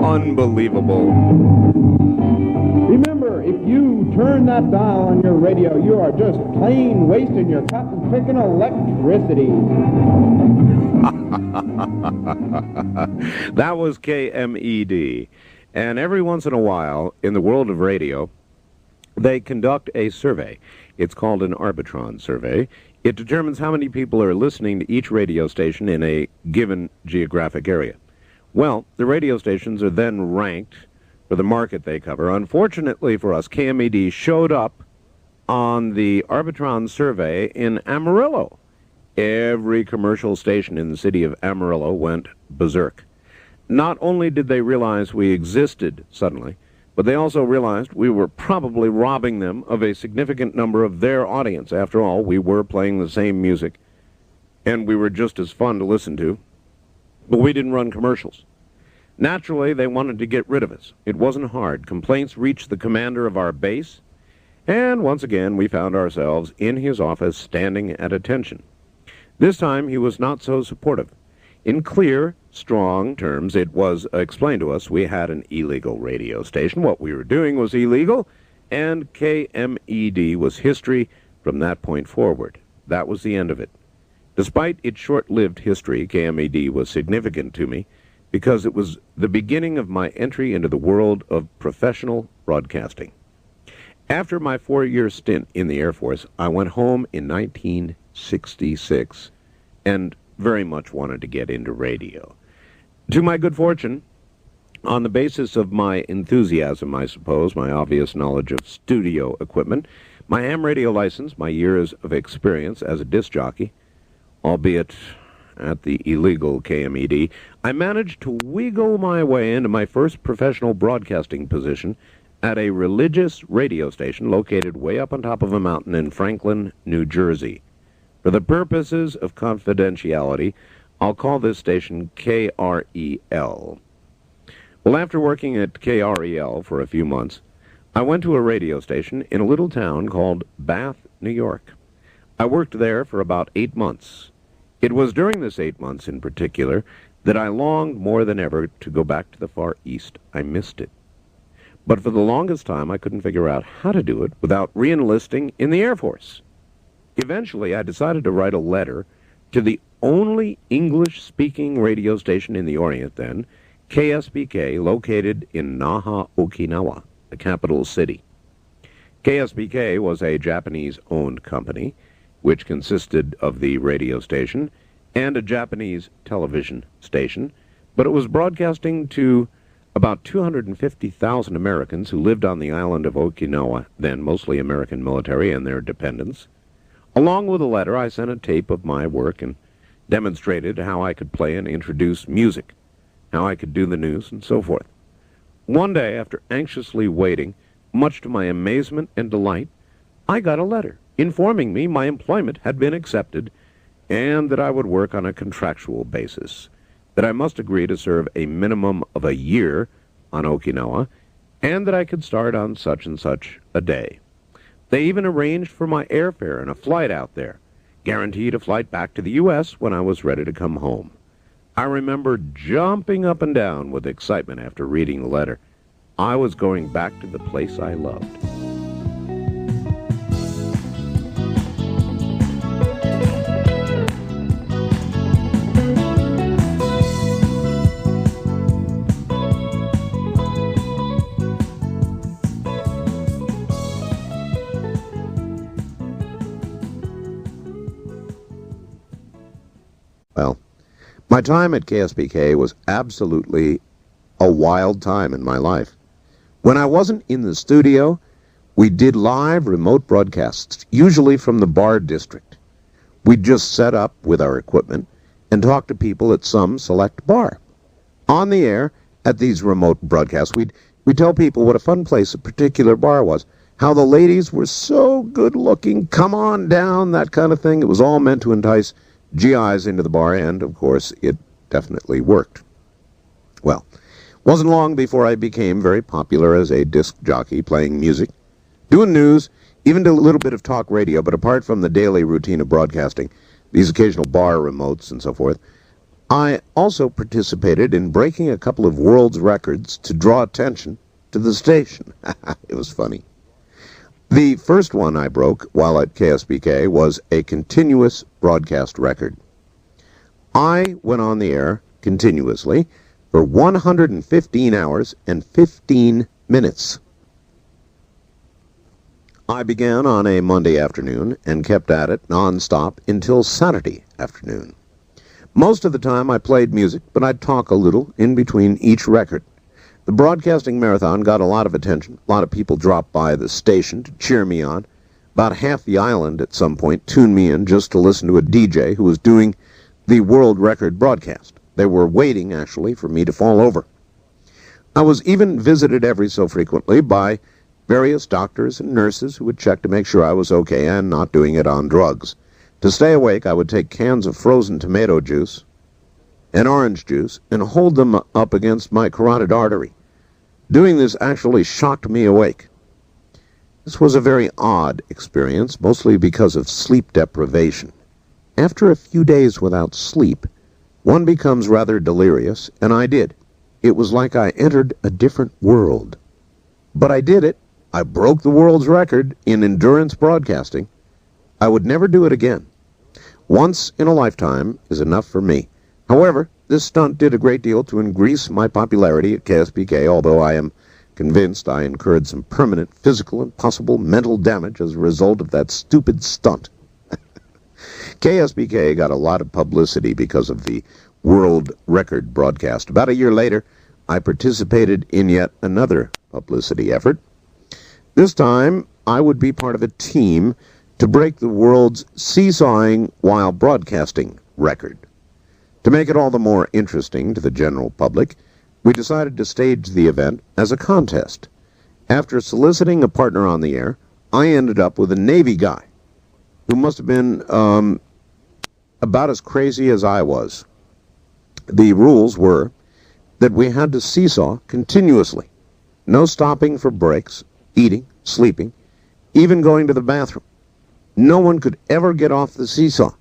Unbelievable. Remember, if you turn that dial on your radio, you are just plain wasting your cotton-picking electricity. That was KMED. And every once in a while, in the world of radio, they conduct a survey. It's called an Arbitron survey. It determines how many people are listening to each radio station in a given geographic area. Well, the radio stations are then ranked for the market they cover. Unfortunately for us, KMED showed up on the Arbitron survey in Amarillo. Every commercial station in the city of Amarillo went berserk. Not only did they realize we existed suddenly, but they also realized we were probably robbing them of a significant number of their audience. After all, we were playing the same music, and we were just as fun to listen to, but we didn't run commercials. Naturally, they wanted to get rid of us. It wasn't hard. Complaints reached the commander of our base, and once again we found ourselves in his office standing at attention. This time he was not so supportive. In clear, strong terms, it was explained to us we had an illegal radio station. What we were doing was illegal, and KMED was history from that point forward. That was the end of it. Despite its short-lived history, KMED was significant to me because it was the beginning of my entry into the world of professional broadcasting. After my 4-year stint in the Air Force, I went home in 1966 and very much wanted to get into radio. To my good fortune, on the basis of my enthusiasm, I suppose, my obvious knowledge of studio equipment, my ham radio license, my years of experience as a disc jockey, albeit at the illegal KMED, I managed to wiggle my way into my first professional broadcasting position at a religious radio station located way up on top of a mountain in Franklin, New Jersey. For the purposes of confidentiality, I'll call this station KREL. Well, after working at KREL for a few months, I went to a radio station in a little town called Bath, New York. I worked there for about 8 months. It was during this 8 months in particular that I longed more than ever to go back to the Far East. I missed it. But for the longest time, I couldn't figure out how to do it without re-enlisting in the Air Force. Eventually, I decided to write a letter to the only English-speaking radio station in the Orient then, KSBK, located in Naha, Okinawa, the capital city. KSBK was a Japanese-owned company, which consisted of the radio station and a Japanese television station, but it was broadcasting to about 250,000 Americans who lived on the island of Okinawa, then mostly American military and their dependents. Along with a letter, I sent a tape of my work and demonstrated how I could play and introduce music, how I could do the news, and so forth. One day, after anxiously waiting, much to my amazement and delight, I got a letter informing me my employment had been accepted and that I would work on a contractual basis, that I must agree to serve a minimum of a year on Okinawa, and that I could start on such and such a day. They even arranged for my airfare and a flight out there, guaranteed a flight back to the U.S. when I was ready to come home. I remember jumping up and down with excitement after reading the letter. I was going back to the place I loved. Well, my time at KSBK was absolutely a wild time in my life. When I wasn't in the studio, we did live remote broadcasts, usually from the bar district. We'd just set up with our equipment and talk to people at some select bar. On the air, at these remote broadcasts, we'd tell people what a fun place a particular bar was, how the ladies were so good-looking, come on down, that kind of thing. It was all meant to entice GIs into the bar, and, of course, it definitely worked. Well, wasn't long before I became very popular as a disc jockey, playing music, doing news, even did a little bit of talk radio, but apart from the daily routine of broadcasting, these occasional bar remotes and so forth, I also participated in breaking a couple of world's records to draw attention to the station. It was funny. The first one I broke while at KSBK was a continuous broadcast record. I went on the air continuously for 115 hours and 15 minutes. I began on a Monday afternoon and kept at it non-stop until Saturday afternoon. Most of the time I played music, but I'd talk a little in between each record. The broadcasting marathon got a lot of attention. A lot of people dropped by the station to cheer me on. About half the island at some point tuned me in just to listen to a DJ who was doing the world record broadcast. They were waiting, actually, for me to fall over. I was even visited every so frequently by various doctors and nurses who would check to make sure I was okay and not doing it on drugs. To stay awake, I would take cans of frozen tomato juice and orange juice and hold them up against my carotid artery. Doing this actually shocked me awake. This was a very odd experience, mostly because of sleep deprivation. After a few days without sleep, one becomes rather delirious, and I did. It was like I entered a different world. But I did it. I broke the world's record in endurance broadcasting. I would never do it again. Once in a lifetime is enough for me. However, this stunt did a great deal to increase my popularity at KSBK, although I am convinced I incurred some permanent physical and possible mental damage as a result of that stupid stunt. KSBK got a lot of publicity because of the world record broadcast. About a year later, I participated in yet another publicity effort. This time, I would be part of a team to break the world's seesawing while broadcasting record. To make it all the more interesting to the general public, we decided to stage the event as a contest. After soliciting a partner on the air, I ended up with a Navy guy who must have been about as crazy as I was. The rules were that we had to seesaw continuously, no stopping for breaks, eating, sleeping, even going to the bathroom. No one could ever get off the seesaw.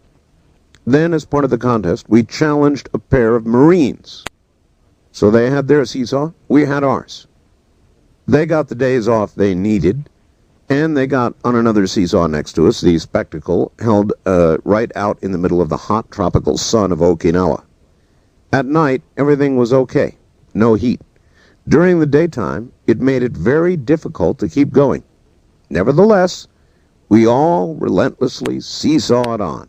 Then, as part of the contest, we challenged a pair of Marines. So they had their seesaw, we had ours. They got the days off they needed, and they got on another seesaw next to us, the Spectacle, held right out in the middle of the hot tropical sun of Okinawa. At night, everything was okay, no heat. During the daytime, it made it very difficult to keep going. Nevertheless, we all relentlessly seesawed on.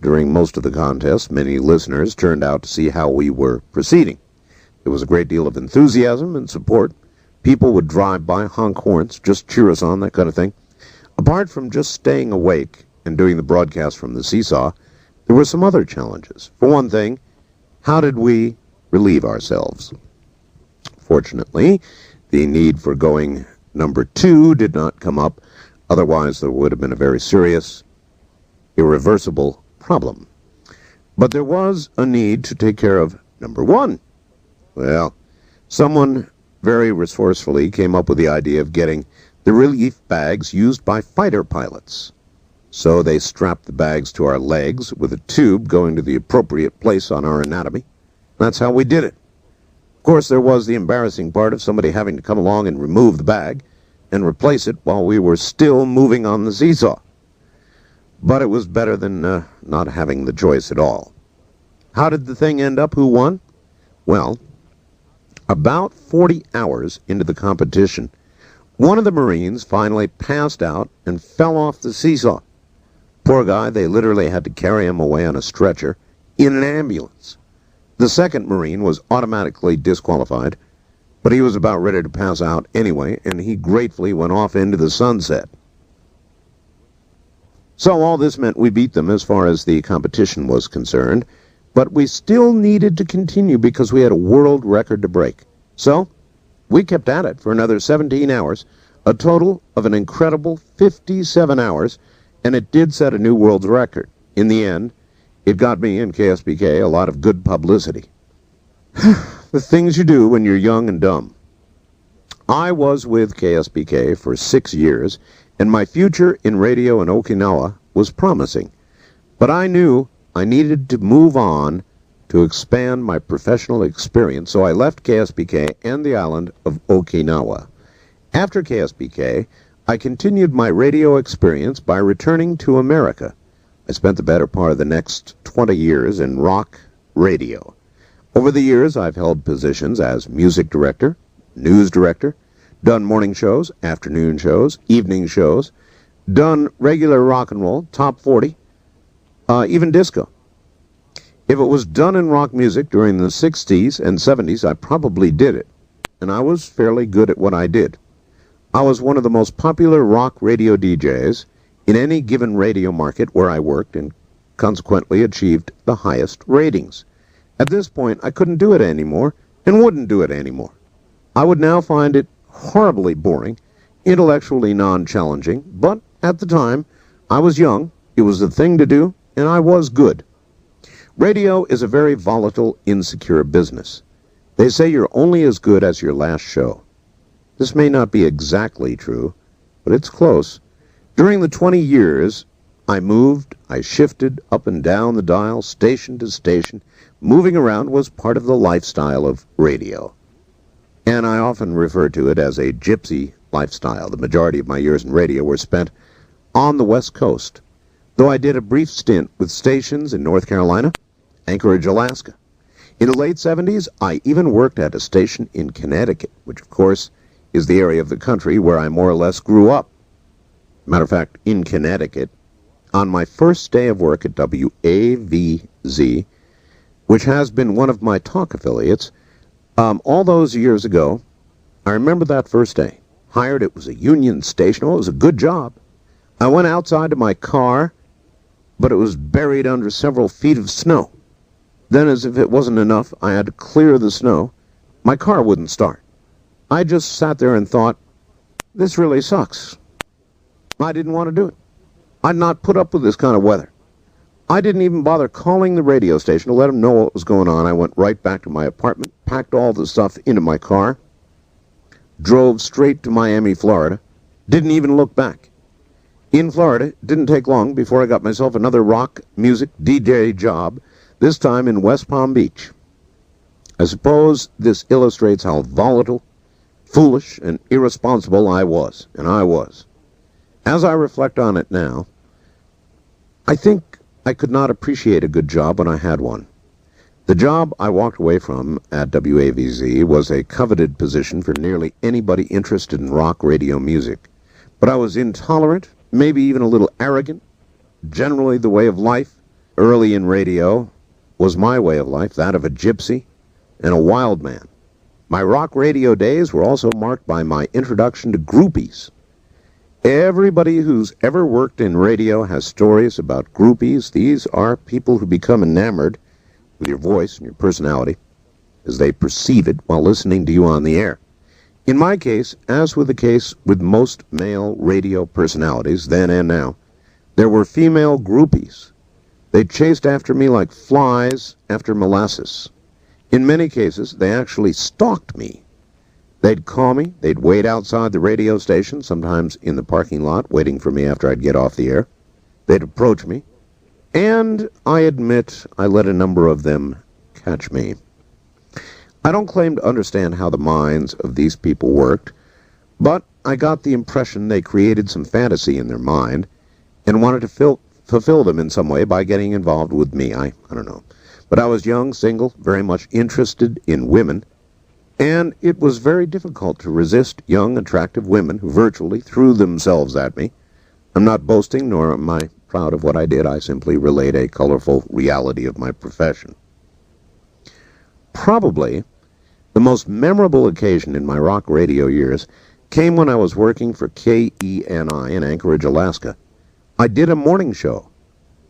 During most of the contest, many listeners turned out to see how we were proceeding. There was a great deal of enthusiasm and support. People would drive by, honk horns, just cheer us on, that kind of thing. Apart from just staying awake and doing the broadcast from the seesaw, there were some other challenges. For one thing, how did we relieve ourselves? Fortunately, the need for going number 2 did not come up. Otherwise, there would have been a very serious, irreversible problem. But there was a need to take care of number 1. Well, someone very resourcefully came up with the idea of getting the relief bags used by fighter pilots. So they strapped the bags to our legs with a tube going to the appropriate place on our anatomy. That's how we did it. Of course, there was the embarrassing part of somebody having to come along and remove the bag and replace it while we were still moving on the seesaw. But it was better than not having the choice at all. How did the thing end up? Who won? Well, about 40 hours into the competition, one of the Marines finally passed out and fell off the seesaw. Poor guy, they literally had to carry him away on a stretcher in an ambulance. The second Marine was automatically disqualified, but he was about ready to pass out anyway, and he gratefully went off into the sunset. So all this meant we beat them as far as the competition was concerned, but we still needed to continue because we had a world record to break. So we kept at it for another 17 hours, a total of an incredible 57 hours, and it did set a new world record. In the end, it got me and KSBK a lot of good publicity. The things you do when you're young and dumb. I was with KSBK for 6 years, and my future in radio in Okinawa was promising. But I knew I needed to move on to expand my professional experience, so I left KSBK and the island of Okinawa. After KSBK, I continued my radio experience by returning to America. I spent the better part of the next 20 years in rock radio. Over the years, I've held positions as music director, news director, done morning shows, afternoon shows, evening shows, done regular rock and roll, top 40, even disco. If it was done in rock music during the 60s and 70s, I probably did it, and I was fairly good at what I did. I was one of the most popular rock radio DJs in any given radio market where I worked, and consequently achieved the highest ratings. At this point, I couldn't do it anymore, and wouldn't do it anymore. I would now find it horribly boring, intellectually non-challenging, but at the time, I was young, it was the thing to do, and I was good. Radio is a very volatile, insecure business. They say you're only as good as your last show. This may not be exactly true, but it's close. During the 20 years, I moved, I shifted up and down the dial, station to station. Moving around was part of the lifestyle of radio. And I often refer to it as a gypsy lifestyle. The majority of my years in radio were spent on the West Coast, though I did a brief stint with stations in North Carolina, Anchorage, Alaska. In the late 70s, I even worked at a station in Connecticut, which, of course, is the area of the country where I more or less grew up. Matter of fact, in Connecticut, on my first day of work at WAVZ, which has been one of my talk affiliates, all those years ago, I remember that first day. Hired, it was a union station. Oh, it was a good job. I went outside to my car, but it was buried under several feet of snow. Then, as if it wasn't enough, I had to clear the snow. My car wouldn't start. I just sat there and thought, this really sucks. I didn't want to do it. I'd not put up with this kind of weather. I didn't even bother calling the radio station to let them know what was going on. I went right back to my apartment, packed all the stuff into my car, drove straight to Miami, Florida, Didn't even look back. In Florida, it didn't take long before I got myself another rock music DJ job, this time in West Palm Beach. I suppose this illustrates how volatile, foolish, and irresponsible I was, and I was. As I reflect on it now, I think I could not appreciate a good job when I had one. The job I walked away from at WAVZ was a coveted position for nearly anybody interested in rock radio music. But I was intolerant, maybe even a little arrogant. Generally the way of life, early in radio, was my way of life, that of a gypsy and a wild man. My rock radio days were also marked by my introduction to groupies. Everybody who's ever worked in radio has stories about groupies. These are people who become enamored with your voice and your personality as they perceive it while listening to you on the air. In my case, as with the case with most male radio personalities then and now, there were female groupies. They chased after me like flies after molasses. In many cases, they actually stalked me. They'd call me, they'd wait outside the radio station, sometimes in the parking lot, waiting for me after I'd get off the air. They'd approach me, and I admit I let a number of them catch me. I don't claim to understand how the minds of these people worked, but I got the impression they created some fantasy in their mind and wanted to fulfill them in some way by getting involved with me. I don't know. But I was young, single, very much interested in women, and it was very difficult to resist young, attractive women who virtually threw themselves at me. I'm not boasting, nor am I proud of what I did. I simply relate a colorful reality of my profession. Probably the most occasion in my rock radio years came when I was working for KENI in Anchorage, Alaska. I did a morning show.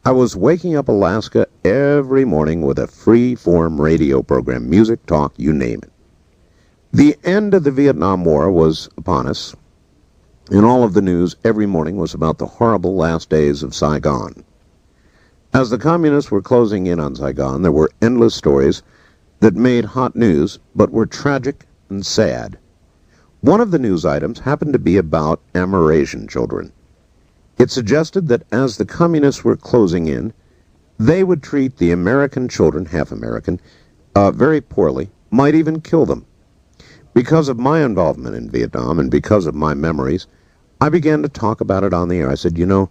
I was waking up Alaska every morning with a free-form radio program, music, talk, you name it. The end of the Vietnam War was upon us, and all of the news every morning was about the horrible last days of Saigon. As the communists were closing in on Saigon, there were endless stories that made hot news, but were tragic and sad. One of the news items happened to be about Amerasian children. It suggested that as the communists were closing in, they would treat the American children, half American, very poorly, might even kill them. Because of my involvement in Vietnam and because of my memories, I began to talk about it on the air. I said, you know,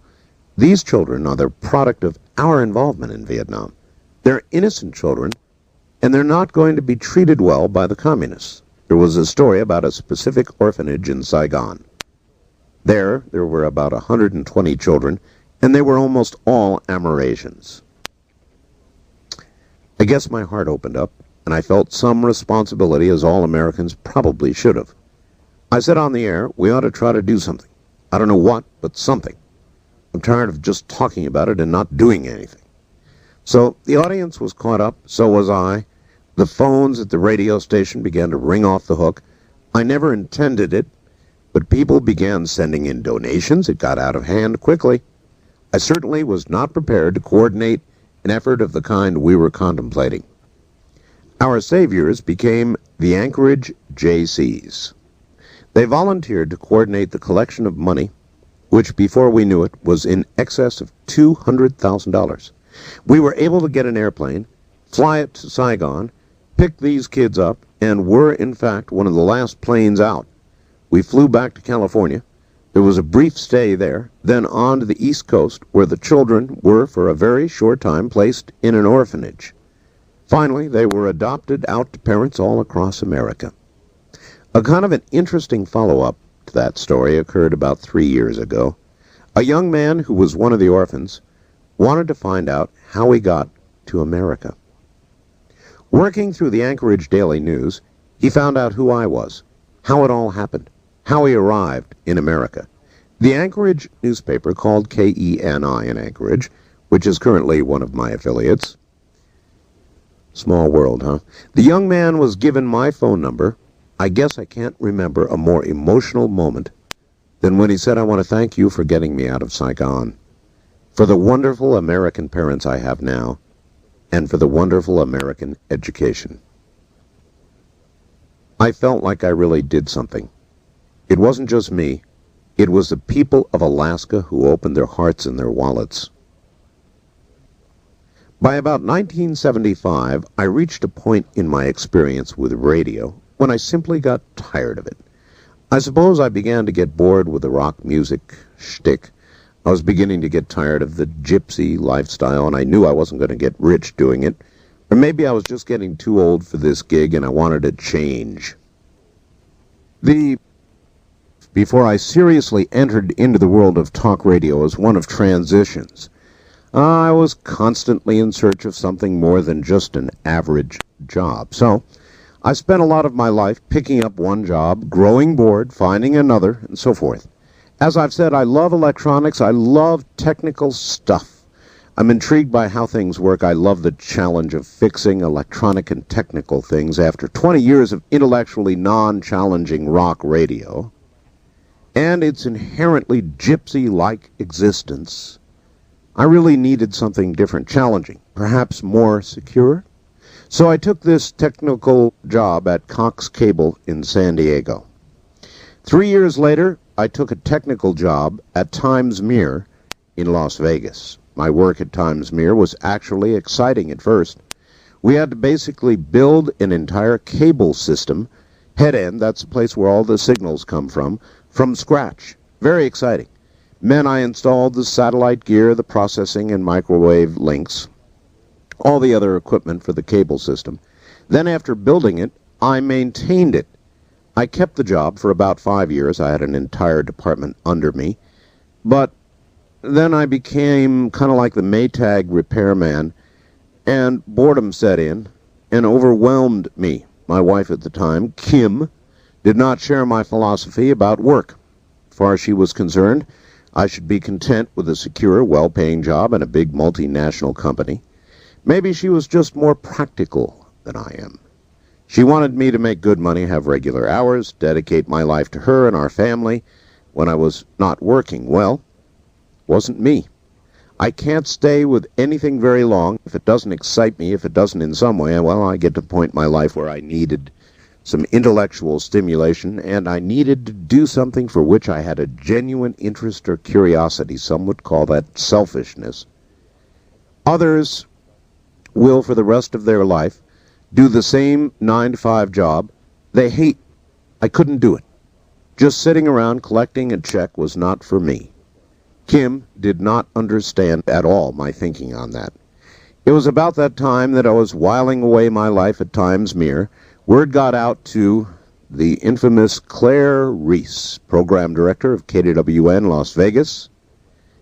these children are the product of our involvement in Vietnam. They're innocent children, and they're not going to be treated well by the communists. There was a story about a specific orphanage in Saigon. There were about 120 children, and they were almost all Amerasians. I guess my heart opened up, and I felt some responsibility, as all Americans probably should have. I said on the air, we ought to try to do something. I don't know what, but something. I'm tired of just talking about it and not doing anything. So the audience was caught up, so was I. The phones at the radio station began to ring off the hook. I never intended it, but people began sending in donations. It got out of hand quickly. I certainly was not prepared to coordinate an effort of the kind we were contemplating. Our saviors became the Anchorage JCs. They volunteered to coordinate the collection of money, which before we knew it was in excess of $200,000. We were able to get an airplane, fly it to Saigon, pick these kids up, and were in fact one of the last planes out. We flew back to California. There was a brief stay there, then on to the East Coast, where the children were for a very short time placed in an orphanage. Finally, they were adopted out to parents all across America. A kind of an interesting follow-up to that story occurred about 3 years ago. A young man who was one of the orphans wanted to find out how he got to America. Working through the Anchorage Daily News, he found out who I was, how it all happened, how he arrived in America. The Anchorage newspaper, called KENI in Anchorage, which is currently one of my affiliates. Small world, huh? The young man was given my phone number. I guess I can't remember a more emotional moment than when he said, I want to thank you for getting me out of Saigon, for the wonderful American parents I have now, and for the wonderful American education. I felt like I really did something. It wasn't just me. It was the people of Alaska who opened their hearts and their wallets. By about 1975, I reached a point in my experience with radio when I simply got tired of it. I suppose I began to get bored with the rock music shtick. I was beginning to get tired of the gypsy lifestyle, and I knew I wasn't going to get rich doing it. Or maybe I was just getting too old for this gig and I wanted to change. Before I seriously entered into the world of talk radio as one of transitions, I was constantly in search of something more than just an average job. So I spent a lot of my life picking up one job, growing bored, finding another, and so forth. As I've said, I love electronics. I love technical stuff. I'm intrigued by how things work. I love the challenge of fixing electronic and technical things after 20 years of intellectually non-challenging rock radio and its inherently gypsy-like existence. I really needed something different, challenging, perhaps more secure. So I took this technical job at Cox Cable in San Diego. 3 years later, I took a technical job at Times Mirror in Las Vegas. My work at Times Mirror was actually exciting at first. We had to basically build an entire cable system, head end, that's the place where all the signals come from scratch. Very exciting. Meant I installed the satellite gear, the processing and microwave links, all the other equipment for the cable system. Then after building it, I maintained it. I kept the job for about 5 years. I had an entire department under me. But then I became kind of like the Maytag repairman, and boredom set in and overwhelmed me. My wife at the time, Kim, did not share my philosophy about work. As far as she was concerned, I should be content with a secure, well-paying job in a big multinational company. Maybe she was just more practical than I am. She wanted me to make good money, have regular hours, dedicate my life to her and our family when I was not working. Well, wasn't me. I can't stay with anything very long if it doesn't excite me, if it doesn't in some way. Well, I get to a point in my life where I needed some intellectual stimulation, and I needed to do something for which I had a genuine interest or curiosity. Some would call that selfishness. Others will, for the rest of their life, do the same 9-to-5 job they hate. I couldn't do it. Just sitting around collecting a check was not for me. Kim did not understand at all my thinking on that. It was about that time that I was whiling away my life at Times Mirror. Word got out to the infamous Claire Reese, program director of KDWN Las Vegas.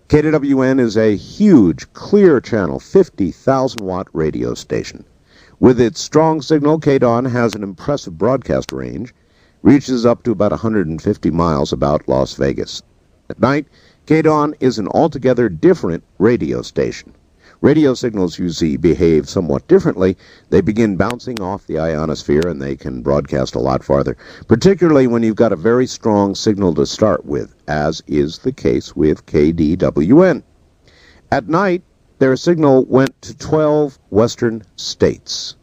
KDWN is a huge, clear channel, 50,000-watt radio station. With its strong signal, KDON has an impressive broadcast range, reaches up to about 150 miles about Las Vegas. At night, KDON is an altogether different radio station. Radio signals, you see, behave somewhat differently. They begin bouncing off the ionosphere and they can broadcast a lot farther, particularly when you've got a very strong signal to start with, as is the case with KDWN. At night, their signal went to 12 western states.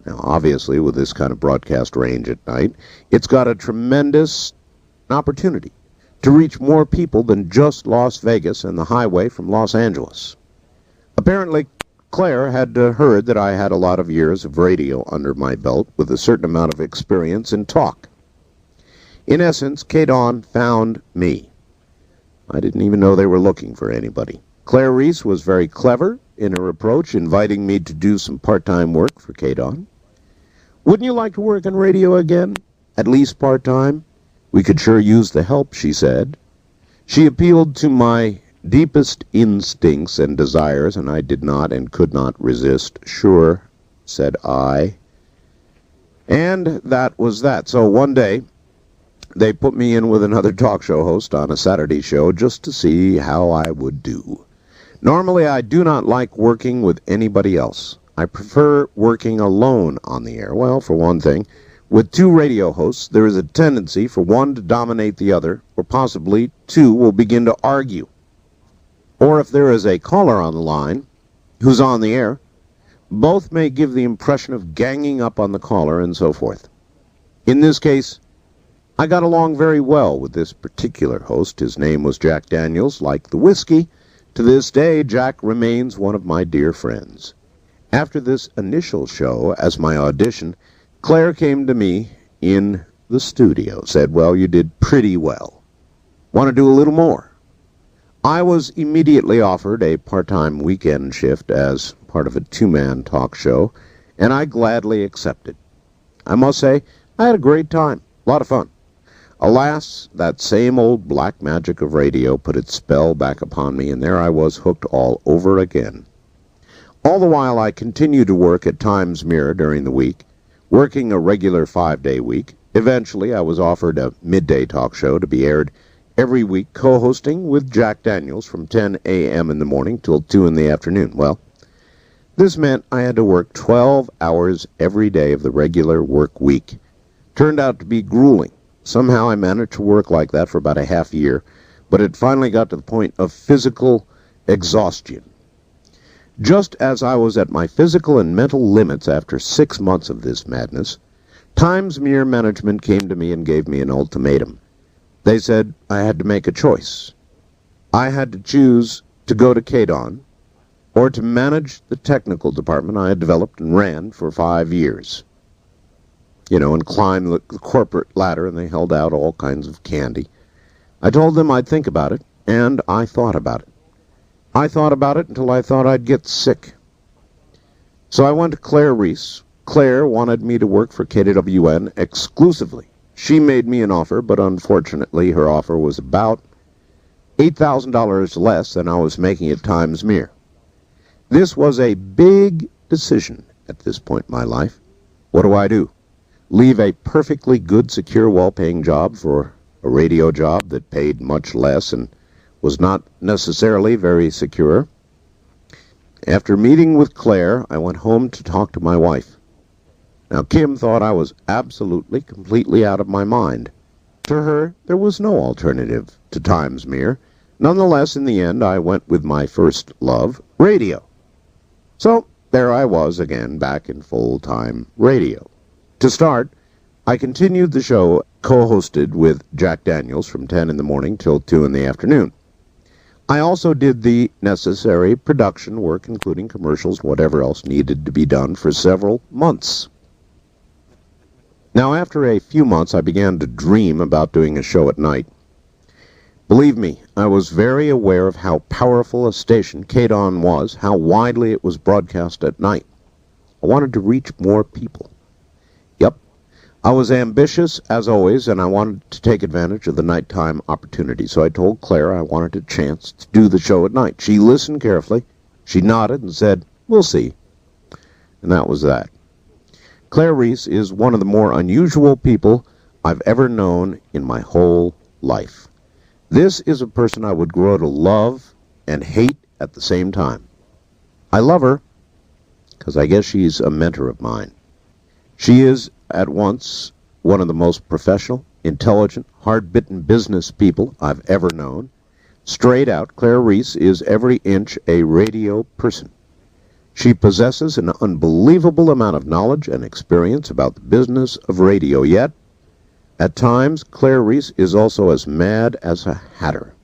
Now, obviously, with this kind of broadcast range at night, it's got a tremendous opportunity to reach more people than just Las Vegas and the highway from Los Angeles. Apparently, Claire had heard that I had a lot of years of radio under my belt with a certain amount of experience in talk. In essence, KDON found me. I didn't even know they were looking for anybody. Claire Reese was very clever in her approach, inviting me to do some part-time work for KDON. Wouldn't you like to work in radio again? At least part-time? We could sure use the help, she said. She appealed to my deepest instincts and desires, and I did not and could not resist. Sure, said I. And that was that. So one day, they put me in with another talk show host on a Saturday show just to see how I would do. Normally, I do not like working with anybody else. I prefer working alone on the air. Well, for one thing, with two radio hosts, there is a tendency for one to dominate the other, or possibly two will begin to argue. Or if there is a caller on the line who's on the air, both may give the impression of ganging up on the caller and so forth. In this case, I got along very well with this particular host. His name was Jack Daniels, like the whiskey. To this day, Jack remains one of my dear friends. After this initial show, as my audition, Claire came to me in the studio, said, "Well, you did pretty well. Want to do a little more?" I was immediately offered a part-time weekend shift as part of a two-man talk show, and I gladly accepted. I must say, I had a great time, a lot of fun. Alas, that same old black magic of radio put its spell back upon me, and there I was hooked all over again. All the while I continued to work at Times Mirror during the week, working a regular 5-day week. Eventually I was offered a midday talk show to be aired every week, co-hosting with Jack Daniels from 10 a.m. in the morning till 2 in the afternoon. Well, this meant I had to work 12 hours every day of the regular work week. Turned out to be grueling. Somehow I managed to work like that for about a half year, but it finally got to the point of physical exhaustion. Just as I was at my physical and mental limits after 6 months of this madness, Times Mirror management came to me and gave me an ultimatum. They said I had to make a choice. I had to choose to go to KDON or to manage the technical department I had developed and ran for 5 years. And climb the corporate ladder, and they held out all kinds of candy. I told them I'd think about it, and I thought about it. I thought about it until I thought I'd get sick. So I went to Claire Reese. Claire wanted me to work for KWN exclusively. She made me an offer, but unfortunately her offer was about $8,000 less than I was making at Times Mirror. This was a big decision at this point in my life. What do? Leave a perfectly good, secure, well-paying job for a radio job that paid much less and was not necessarily very secure? After meeting with Claire, I went home to talk to my wife. Now, Kim thought I was absolutely, completely out of my mind. To her, there was no alternative to Times Mirror. Nonetheless, in the end, I went with my first love, radio. So, there I was again, back in full-time radio. To start, I continued the show co-hosted with Jack Daniels from 10 in the morning till 2 in the afternoon. I also did the necessary production work, including commercials, whatever else needed to be done, for several months. Now, after a few months, I began to dream about doing a show at night. Believe me, I was very aware of how powerful a station KDON was, how widely it was broadcast at night. I wanted to reach more people. Yep, I was ambitious, as always, and I wanted to take advantage of the nighttime opportunity, so I told Claire I wanted a chance to do the show at night. She listened carefully. She nodded and said, "We'll see." And that was that. Claire Reese is one of the more unusual people I've ever known in my whole life. This is a person I would grow to love and hate at the same time. I love her because I guess she's a mentor of mine. She is at once one of the most professional, intelligent, hard-bitten business people I've ever known. Straight out, Claire Reese is every inch a radio person. She possesses an unbelievable amount of knowledge and experience about the business of radio, yet, at times, Claire Reese is also as mad as a hatter.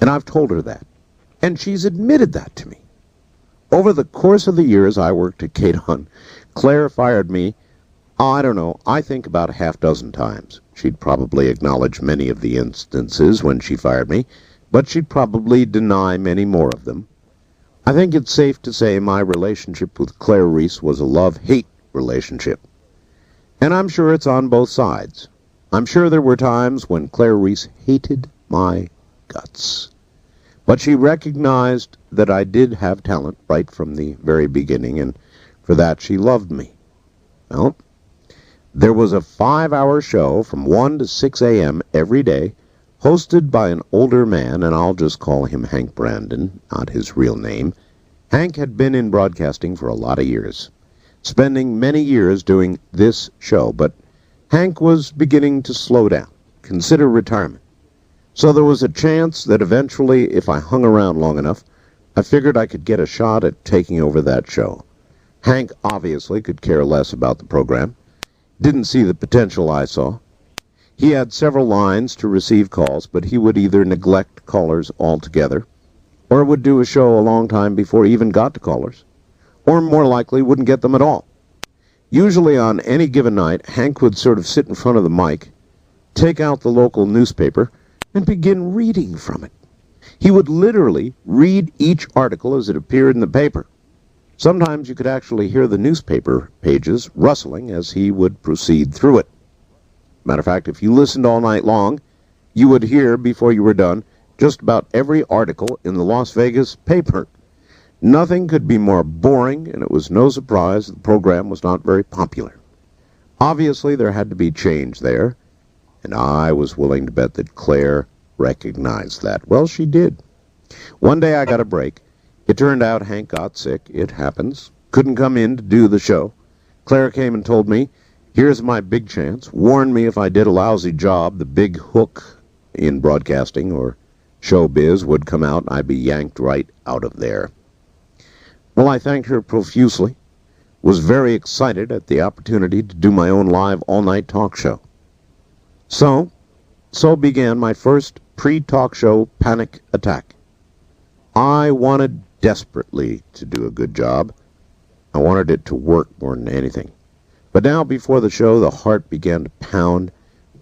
And I've told her that. And she's admitted that to me. Over the course of the years I worked at KDON, Claire fired me, I think about a half-dozen times. She'd probably acknowledge many of the instances when she fired me, but she'd probably deny many more of them. I think it's safe to say my relationship with Claire Reese was a love-hate relationship. And I'm sure it's on both sides. I'm sure there were times when Claire Reese hated my guts. But she recognized that I did have talent right from the very beginning, and for that she loved me. Well, there was a 5-hour show from 1 to 6 a.m. every day, hosted by an older man, and I'll just call him Hank Brandon, not his real name. Hank had been in broadcasting for a lot of years, spending many years doing this show, but Hank was beginning to slow down, consider retirement. So there was a chance that eventually, if I hung around long enough, I figured I could get a shot at taking over that show. Hank obviously could care less about the program, didn't see the potential I saw. He had several lines to receive calls, but he would either neglect callers altogether, or would do a show a long time before he even got to callers, or more likely wouldn't get them at all. Usually on any given night, Hank would sort of sit in front of the mic, take out the local newspaper, and begin reading from it. He would literally read each article as it appeared in the paper. Sometimes you could actually hear the newspaper pages rustling as he would proceed through it. Matter of fact, if you listened all night long, you would hear, before you were done, just about every article in the Las Vegas paper. Nothing could be more boring, and it was no surprise the program was not very popular. Obviously, there had to be change there, and I was willing to bet that Claire recognized that. Well, she did. One day I got a break. It turned out Hank got sick. It happens. Couldn't come in to do the show. Claire came and told me, here's my big chance. Warned me if I did a lousy job, the big hook in broadcasting or showbiz would come out and I'd be yanked right out of there. Well, I thanked her profusely, was very excited at the opportunity to do my own live all-night talk show. So began my first pre-talk show panic attack. I wanted desperately to do a good job. I wanted it to work more than anything. But now, before the show, the heart began to pound,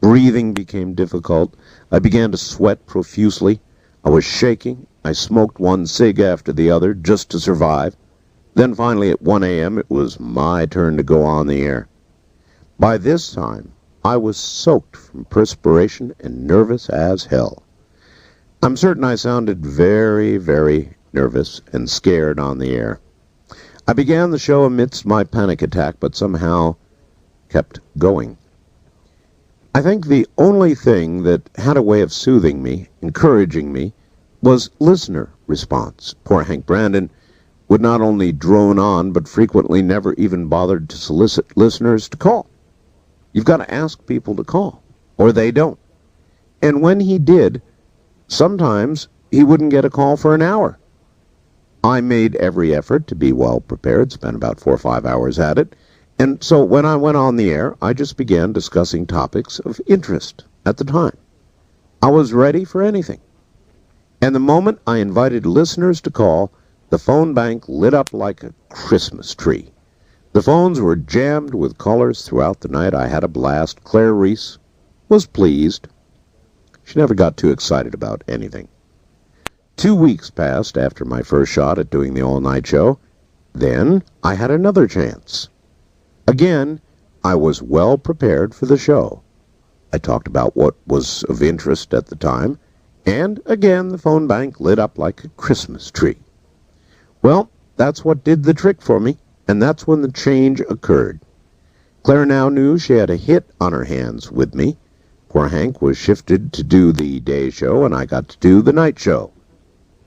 breathing became difficult, I began to sweat profusely, I was shaking, I smoked one cig after the other just to survive. Then finally at 1 a.m. it was my turn to go on the air. By this time, I was soaked from perspiration and nervous as hell. I'm certain I sounded very, very nervous and scared on the air. I began the show amidst my panic attack, but somehow kept going. I think the only thing that had a way of soothing me, encouraging me, was listener response. Poor Hank Brandon would not only drone on, but frequently never even bothered to solicit listeners to call. You've got to ask people to call, or they don't. And when he did, sometimes he wouldn't get a call for an hour. I made every effort to be well prepared, spent about 4 or 5 hours at it, and so when I went on the air, I just began discussing topics of interest at the time. I was ready for anything. And the moment I invited listeners to call, the phone bank lit up like a Christmas tree. The phones were jammed with callers throughout the night. I had a blast. Claire Reese was pleased. She never got too excited about anything. 2 weeks passed after my first shot at doing the all-night show. Then I had another chance. Again, I was well prepared for the show. I talked about what was of interest at the time, and again the phone bank lit up like a Christmas tree. Well, that's what did the trick for me, and that's when the change occurred. Claire now knew she had a hit on her hands with me. Poor Hank was shifted to do the day show, and I got to do the night show.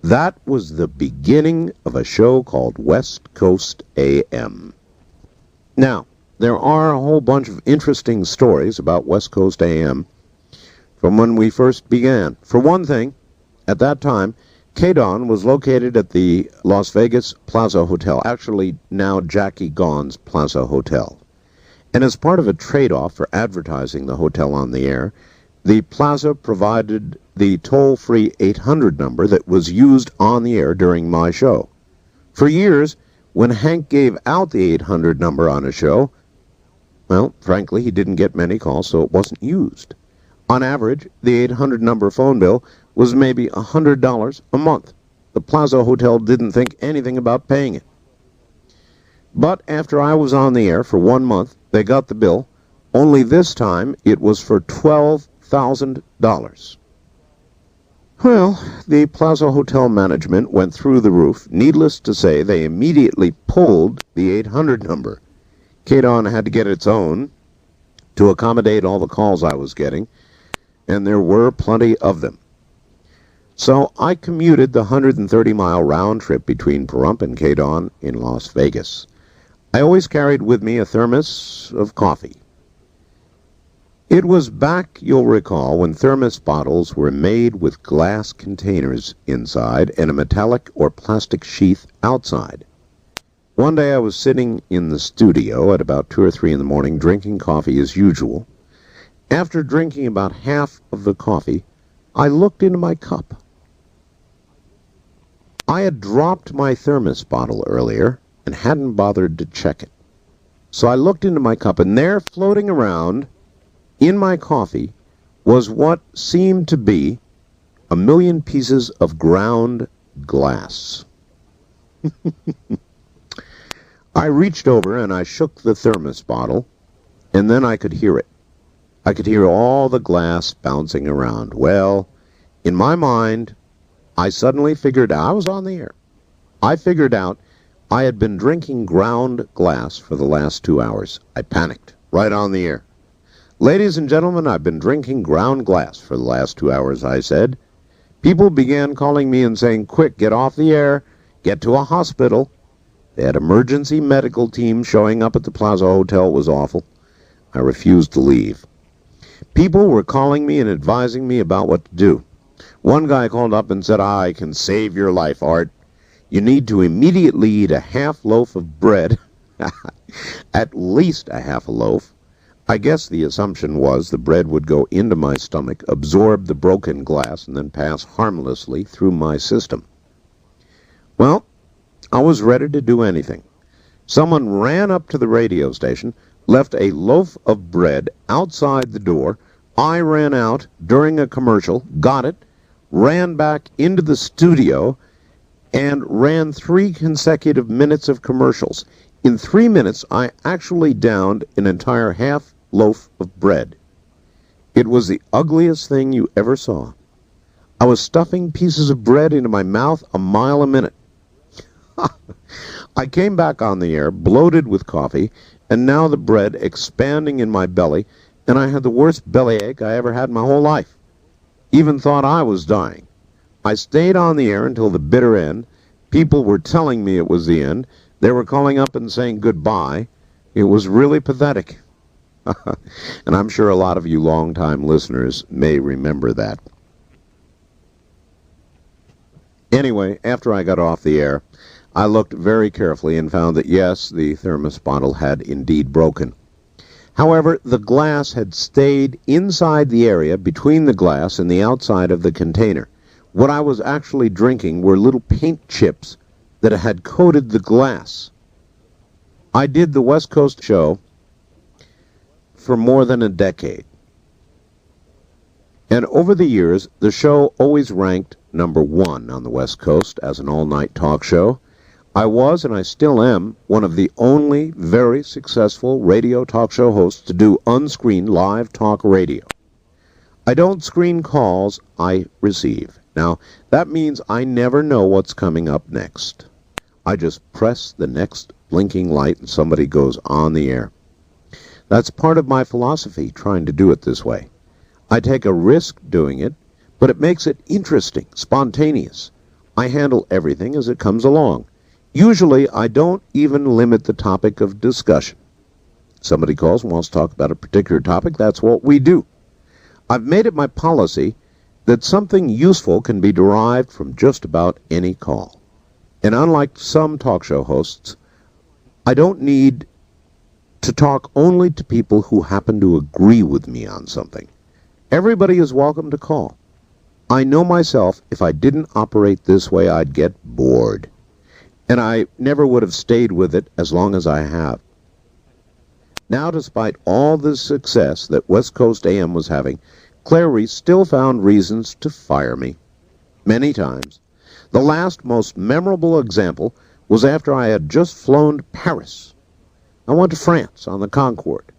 That was the beginning of a show called West Coast AM. Now, there are a whole bunch of interesting stories about West Coast AM from when we first began. For one thing, at that time, KDON was located at the Las Vegas Plaza Hotel, actually now Jackie Gaughan's Plaza Hotel. And as part of a trade-off for advertising the hotel on the air, the Plaza provided the toll-free 800 number that was used on the air during my show. For years, when Hank gave out the 800 number on a show, well, frankly, he didn't get many calls, so it wasn't used. On average, the 800 number phone bill was maybe $100 a month. The Plaza Hotel didn't think anything about paying it. But after I was on the air for 1 month, they got the bill, only this time it was for $12,000. Well, the Plaza Hotel management went through the roof. Needless to say, they immediately pulled the 800 number. KDON had to get its own to accommodate all the calls I was getting, and there were plenty of them. So I commuted the 130-mile round trip between Pahrump and KDON in Las Vegas. I always carried with me a thermos of coffee. It was back, you'll recall, when thermos bottles were made with glass containers inside and a metallic or plastic sheath outside. One day I was sitting in the studio at about 2 or 3 in the morning drinking coffee as usual, After drinking about half of the coffee, I looked into my cup. I had dropped my thermos bottle earlier and hadn't bothered to check it. So I looked into my cup, and there, floating around in my coffee, was what seemed to be 1,000,000 pieces of ground glass. I reached over and I shook the thermos bottle, and then I could hear it. I could hear all the glass bouncing around. Well, in my mind, I suddenly figured out, I was on the air. I figured out I had been drinking ground glass for the last 2 hours. I panicked, right on the air. Ladies and gentlemen, I've been drinking ground glass for the last 2 hours, I said. People began calling me and saying, quick, get off the air, get to a hospital. They had emergency medical team showing up at the Plaza Hotel. It was awful. I refused to leave. People were calling me and advising me about what to do. One guy called up and said, I can save your life, Art. You need to immediately eat a half loaf of bread, at least a half a loaf. I guess the assumption was the bread would go into my stomach, absorb the broken glass, and then pass harmlessly through my system. Well, I was ready to do anything. Someone ran up to the radio station, left a loaf of bread outside the door. I ran out during a commercial, got it, ran back into the studio, and ran 3 consecutive minutes of commercials. In 3 minutes, I actually downed an entire half loaf of bread. It was the ugliest thing you ever saw. I was stuffing pieces of bread into my mouth a mile a minute. I came back on the air, bloated with coffee, and now the bread expanding in my belly, and I had the worst bellyache I ever had in my whole life. Even thought I was dying. I stayed on the air until the bitter end. People were telling me it was the end. They were calling up and saying goodbye. It was really pathetic. And I'm sure a lot of you longtime listeners may remember that. Anyway, after I got off the air, I looked very carefully and found that, yes, the thermos bottle had indeed broken. However, the glass had stayed inside the area between the glass and the outside of the container. What I was actually drinking were little paint chips that had coated the glass. I did the West Coast show for more than a decade. And over the years, the show always ranked number 1 on the West Coast as an all-night talk show. I was, and I still am, one of the only very successful radio talk show hosts to do unscreened live talk radio. I don't screen calls, I receive. Now, that means I never know what's coming up next. I just press the next blinking light and somebody goes on the air. That's part of my philosophy, trying to do it this way. I take a risk doing it, but it makes it interesting, spontaneous. I handle everything as it comes along. Usually, I don't even limit the topic of discussion. Somebody calls and wants to talk about a particular topic, that's what we do. I've made it my policy that something useful can be derived from just about any call. And unlike some talk show hosts, I don't need to talk only to people who happen to agree with me on something. Everybody is welcome to call. I know myself, if I didn't operate this way, I'd get bored. And I never would have stayed with it as long as I have. Now, despite all the success that West Coast AM was having, Claire Reese still found reasons to fire me. Many times. The last most memorable example was after I had just flown to Paris. I went to France on the Concorde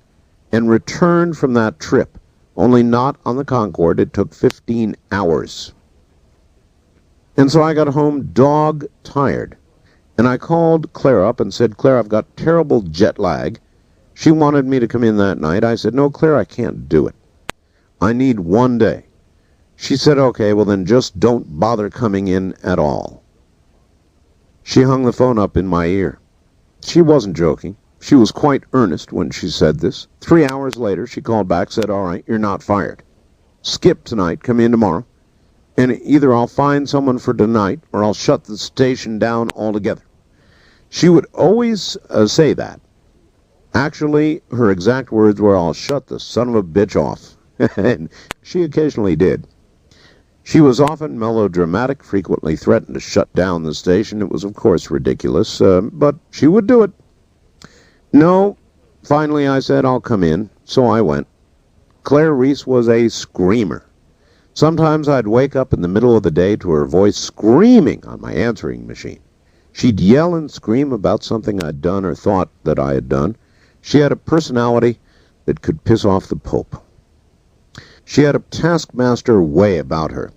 and returned from that trip, only not on the Concorde. It took 15 hours. And so I got home dog-tired. And I called Claire up and said, Claire, I've got terrible jet lag. She wanted me to come in that night. I said, no, Claire, I can't do it. I need 1 day. She said, okay, well then just don't bother coming in at all. She hung the phone up in my ear. She wasn't joking. She was quite earnest when she said this. 3 hours later, she called back, said, all right, you're not fired. Skip tonight, come in tomorrow. And either I'll find someone for tonight or I'll shut the station down altogether. She would always say that. Actually, her exact words were, I'll shut the son of a bitch off. And she occasionally did. She was often melodramatic, frequently threatened to shut down the station. It was, of course, ridiculous, but she would do it. No, finally I said, I'll come in, so I went. Claire Reese was a screamer. Sometimes I'd wake up in the middle of the day to her voice screaming on my answering machine. She'd yell and scream about something I'd done or thought that I had done. She had a personality that could piss off the Pope. She had a taskmaster way about her.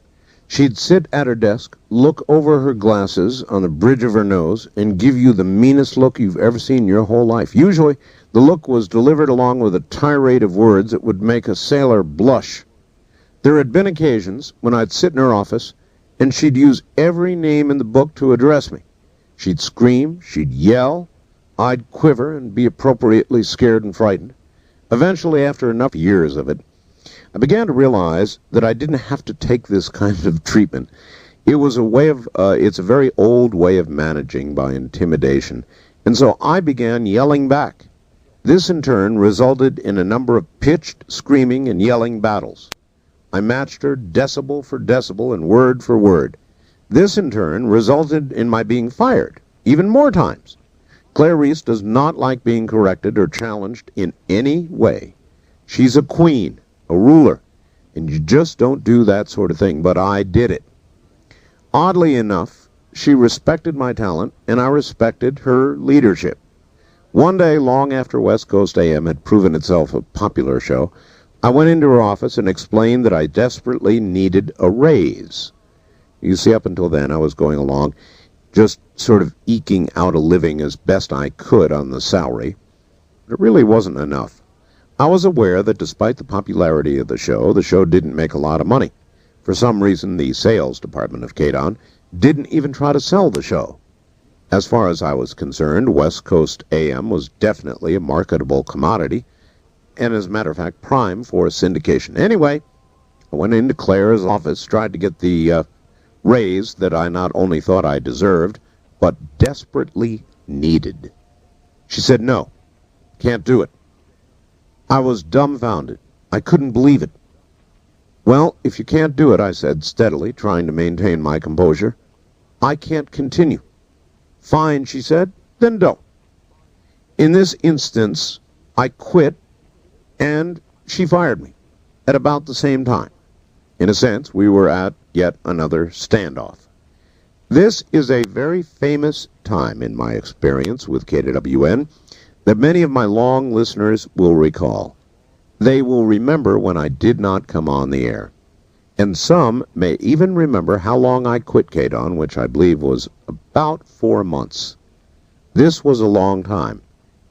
She'd sit at her desk, look over her glasses on the bridge of her nose, and give you the meanest look you've ever seen in your whole life. Usually, the look was delivered along with a tirade of words that would make a sailor blush. There had been occasions when I'd sit in her office, and she'd use every name in the book to address me. She'd scream, she'd yell, I'd quiver and be appropriately scared and frightened. Eventually, after enough years of it, I began to realize that I didn't have to take this kind of treatment. It was it's a very old way of managing by intimidation, and so I began yelling back. This, in turn, resulted in a number of pitched, screaming, and yelling battles. I matched her decibel for decibel and word for word. This, in turn, resulted in my being fired, even more times. Claire Reese does not like being corrected or challenged in any way. She's a queen, a ruler, and you just don't do that sort of thing, but I did it. Oddly enough, she respected my talent, and I respected her leadership. One day, long after West Coast AM had proven itself a popular show, I went into her office and explained that I desperately needed a raise. You see, up until then, I was going along, just sort of eking out a living as best I could on the salary. But it really wasn't enough. I was aware that despite the popularity of the show didn't make a lot of money. For some reason, the sales department of KDON didn't even try to sell the show. As far as I was concerned, West Coast AM was definitely a marketable commodity, and as a matter of fact, prime for syndication. Anyway, I went into Claire's office, tried to get the raise that I not only thought I deserved, but desperately needed. She said, no, can't do it. I was dumbfounded. I couldn't believe it. Well, if you can't do it, I said steadily, trying to maintain my composure, I can't continue. Fine, she said, then don't. In this instance, I quit, and she fired me at about the same time. In a sense, we were at yet another standoff. This is a very famous time in my experience with KWN that many of my long listeners will recall. They will remember when I did not come on the air. And some may even remember how long I quit KDON, which I believe was about 4 months. This was a long time.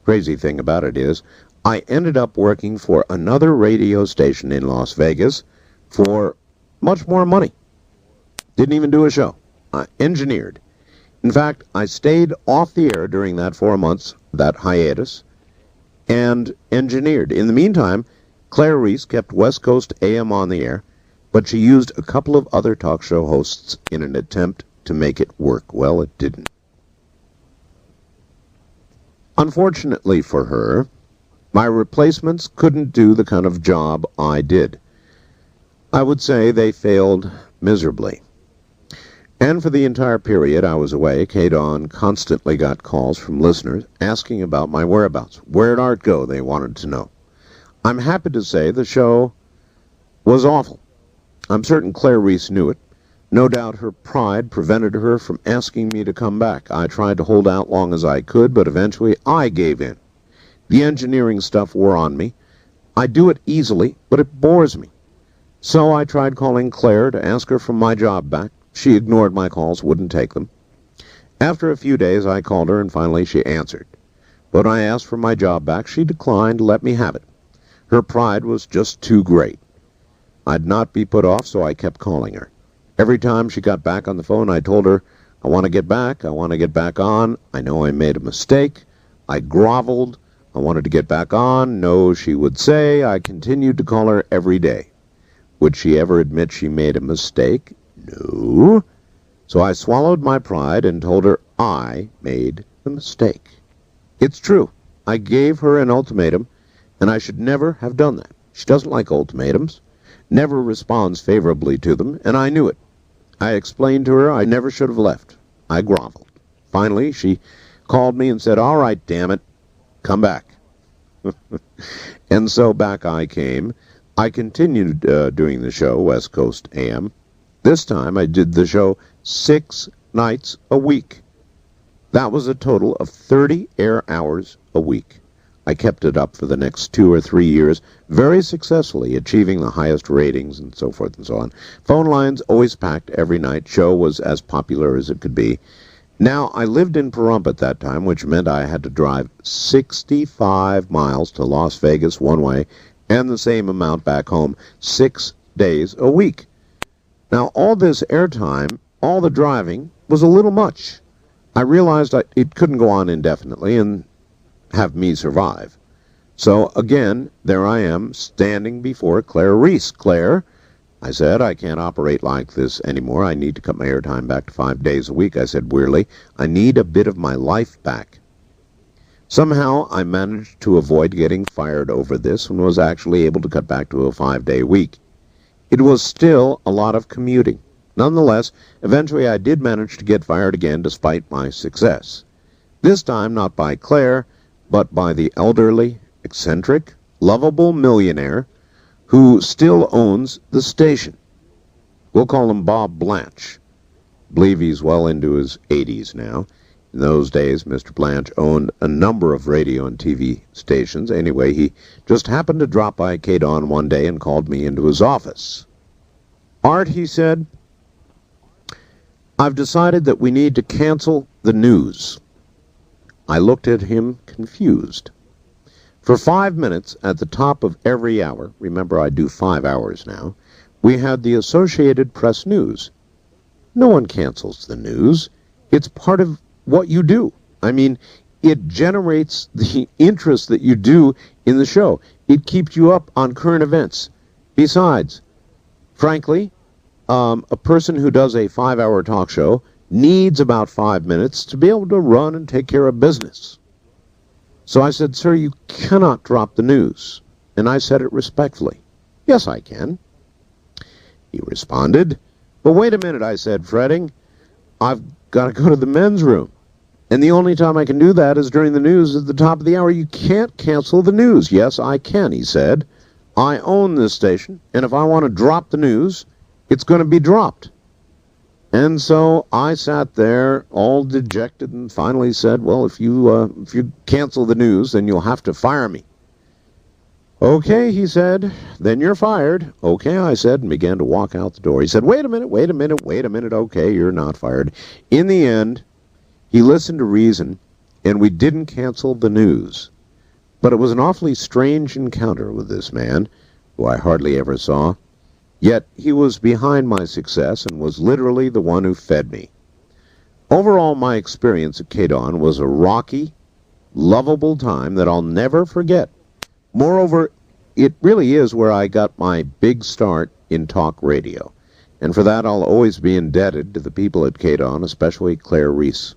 Crazy thing about it is, I ended up working for another radio station in Las Vegas for much more money. Didn't even do a show. I engineered. In fact, I stayed off the air during that 4 months, that hiatus, and engineered. In the meantime, Claire Reese kept West Coast AM on the air, but she used a couple of other talk show hosts in an attempt to make it work. Well, it didn't. Unfortunately for her, my replacements couldn't do the kind of job I did. I would say they failed miserably. And for the entire period I was away, KDON constantly got calls from listeners asking about my whereabouts. Where'd Art go, they wanted to know. I'm happy to say the show was awful. I'm certain Claire Reese knew it. No doubt her pride prevented her from asking me to come back. I tried to hold out long as I could, but eventually I gave in. The engineering stuff wore on me. I do it easily, but it bores me. So I tried calling Claire to ask her for my job back. She ignored my calls, wouldn't take them. After a few days, I called her, and finally she answered. But when I asked for my job back, she declined to let me have it. Her pride was just too great. I'd not be put off, so I kept calling her. Every time she got back on the phone, I told her, I want to get back on, I know I made a mistake. I groveled, I wanted to get back on, no, she would say. I continued to call her every day. Would she ever admit she made a mistake? No. So I swallowed my pride and told her I made the mistake. It's true. I gave her an ultimatum, and I should never have done that. She doesn't like ultimatums. never responds favorably to them, and I knew it. I explained to her I never should have left. I groveled. Finally, she called me and said, "All right, damn it, come back." And so back I came. I continued doing the show, West Coast AM. This time I did the show 6 nights a week. That was a total of 30 air hours a week. I kept it up for the next 2 or 3 years, very successfully, achieving the highest ratings and so forth and so on. Phone lines always packed every night. Show was as popular as it could be. Now, I lived in Pahrump at that time, which meant I had to drive 65 miles to Las Vegas one way and the same amount back home 6 days a week. Now, all this airtime, all the driving, was a little much. I realized it couldn't go on indefinitely and have me survive. So, again, there I am, standing before Claire Reese. "Claire," I said, "I can't operate like this anymore. I need to cut my airtime back to 5 days a week." I said wearily, "I need a bit of my life back." Somehow, I managed to avoid getting fired over this and was actually able to cut back to a 5-day week. It was still a lot of commuting. Nonetheless, eventually I did manage to get fired again despite my success. This time not by Claire, but by the elderly, eccentric, lovable millionaire who still owns the station. We'll call him Bob Blanche. I believe he's well into his 80s now. In those days, Mr. Blanche owned a number of radio and TV stations. Anyway, he just happened to drop by KDON one day and called me into his office. "Art," he said, "I've decided that we need to cancel the news." I looked at him confused. For 5 minutes at the top of every hour, remember I do 5 hours now, we had the Associated Press News. No one cancels the news. It's part of what you do. I mean, it generates the interest that you do in the show. It keeps you up on current events. Besides, frankly, a person who does a 5-hour talk show needs about 5 minutes to be able to run and take care of business. So I said, "Sir, you cannot drop the news." And I said it respectfully. "Yes, I can." He responded, "But wait a minute," I said, fretting. "I've got to go to the men's room. And the only time I can do that is during the news at the top of the hour. You can't cancel the news." "Yes, I can," he said. "I own this station, and if I want to drop the news, it's going to be dropped." And so I sat there all dejected and finally said, "Well, if you cancel the news, then you'll have to fire me." "Okay," he said, "then you're fired." "Okay," I said, and began to walk out the door. He said, wait a minute, "Okay, you're not fired." In the end, he listened to reason, and we didn't cancel the news. But it was an awfully strange encounter with this man, who I hardly ever saw. Yet he was behind my success and was literally the one who fed me. Overall, my experience at KDON was a rocky, lovable time that I'll never forget. Moreover, it really is where I got my big start in talk radio, and for that I'll always be indebted to the people at KDON, especially Claire Reese.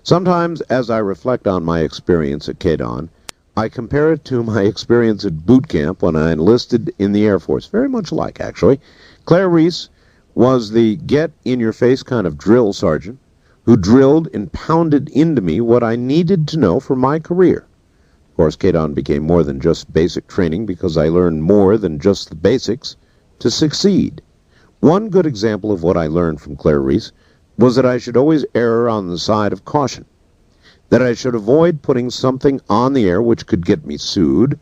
Sometimes, as I reflect on my experience at KDON, I compare it to my experience at boot camp when I enlisted in the Air Force. Very much alike, actually. Claire Reese was the get-in-your-face kind of drill sergeant who drilled and pounded into me what I needed to know for my career. Of course, KDON became more than just basic training because I learned more than just the basics to succeed. One good example of what I learned from Claire Reese was that I should always err on the side of caution, that I should avoid putting something on the air which could get me sued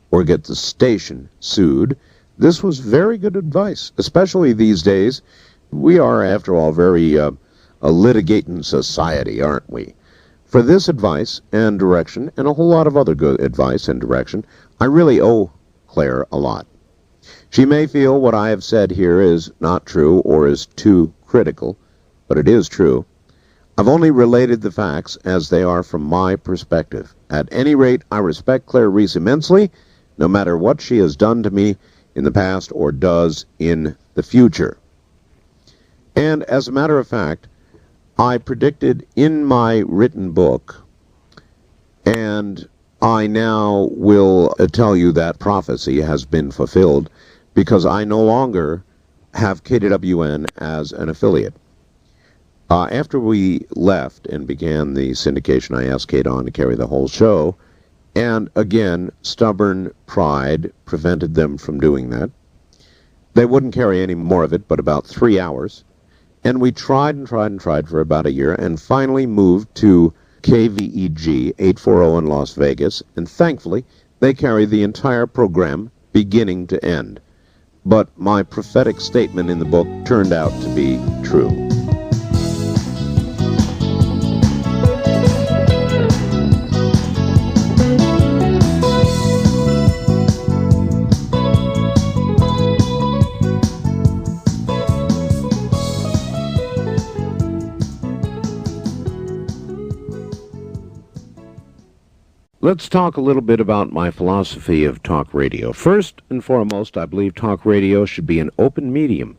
or get the station sued. This was very good advice, especially these days. We are, after all, very a litigating society, aren't we? For this advice and direction, and a whole lot of other good advice and direction, I really owe Claire a lot. She may feel what I have said here is not true or is too critical, but it is true. I've only related the facts as they are from my perspective. At any rate, I respect Claire Reese immensely, no matter what she has done to me in the past or does in the future. And as a matter of fact, I predicted in my written book, and I now will tell you that prophecy has been fulfilled, because I no longer have KDWN as an affiliate. After we left and began the syndication, I asked Kate on to carry the whole show, and again, stubborn pride prevented them from doing that. They wouldn't carry any more of it, but about 3 hours. And we tried and tried and tried for about a year, and finally moved to KVEG 840 in Las Vegas, and thankfully, they carry the entire program, beginning to end. But my prophetic statement in the book turned out to be true. Let's talk a little bit about my philosophy of talk radio. First and foremost, I believe talk radio should be an open medium.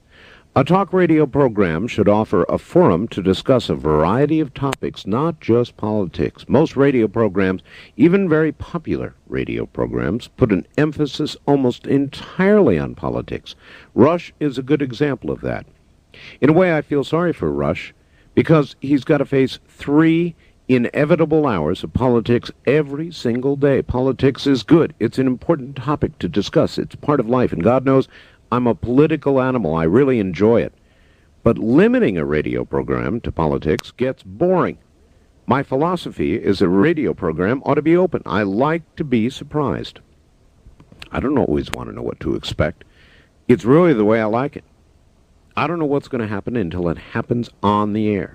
A talk radio program should offer a forum to discuss a variety of topics, not just politics. Most radio programs, even very popular radio programs, put an emphasis almost entirely on politics. Rush is a good example of that. In a way, I feel sorry for Rush because he's got to face 3 inevitable hours of politics every single day. Politics is good. It's an important topic to discuss. It's part of life, and God knows I'm a political animal. I really enjoy it. But limiting a radio program to politics gets boring. My philosophy is a radio program ought to be open. I like to be surprised. I don't always want to know what to expect. It's really the way I like it. I don't know what's going to happen until it happens on the air.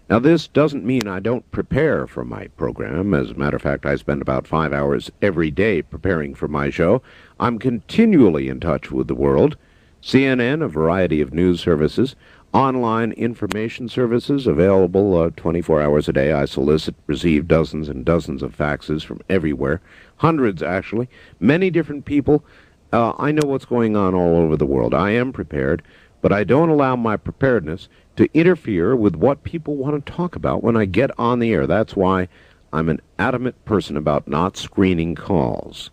Now, this doesn't mean I don't prepare for my program. As a matter of fact, I spend about 5 hours every day preparing for my show. I'm continually in touch with the world. CNN, a variety of news services, online information services available 24 hours a day. I solicit, receive dozens and dozens of faxes from everywhere, hundreds actually, many different people. I know what's going on all over the world. I am prepared, but I don't allow my preparedness to interfere with what people want to talk about when I get on the air. That's why I'm an adamant person about not screening calls.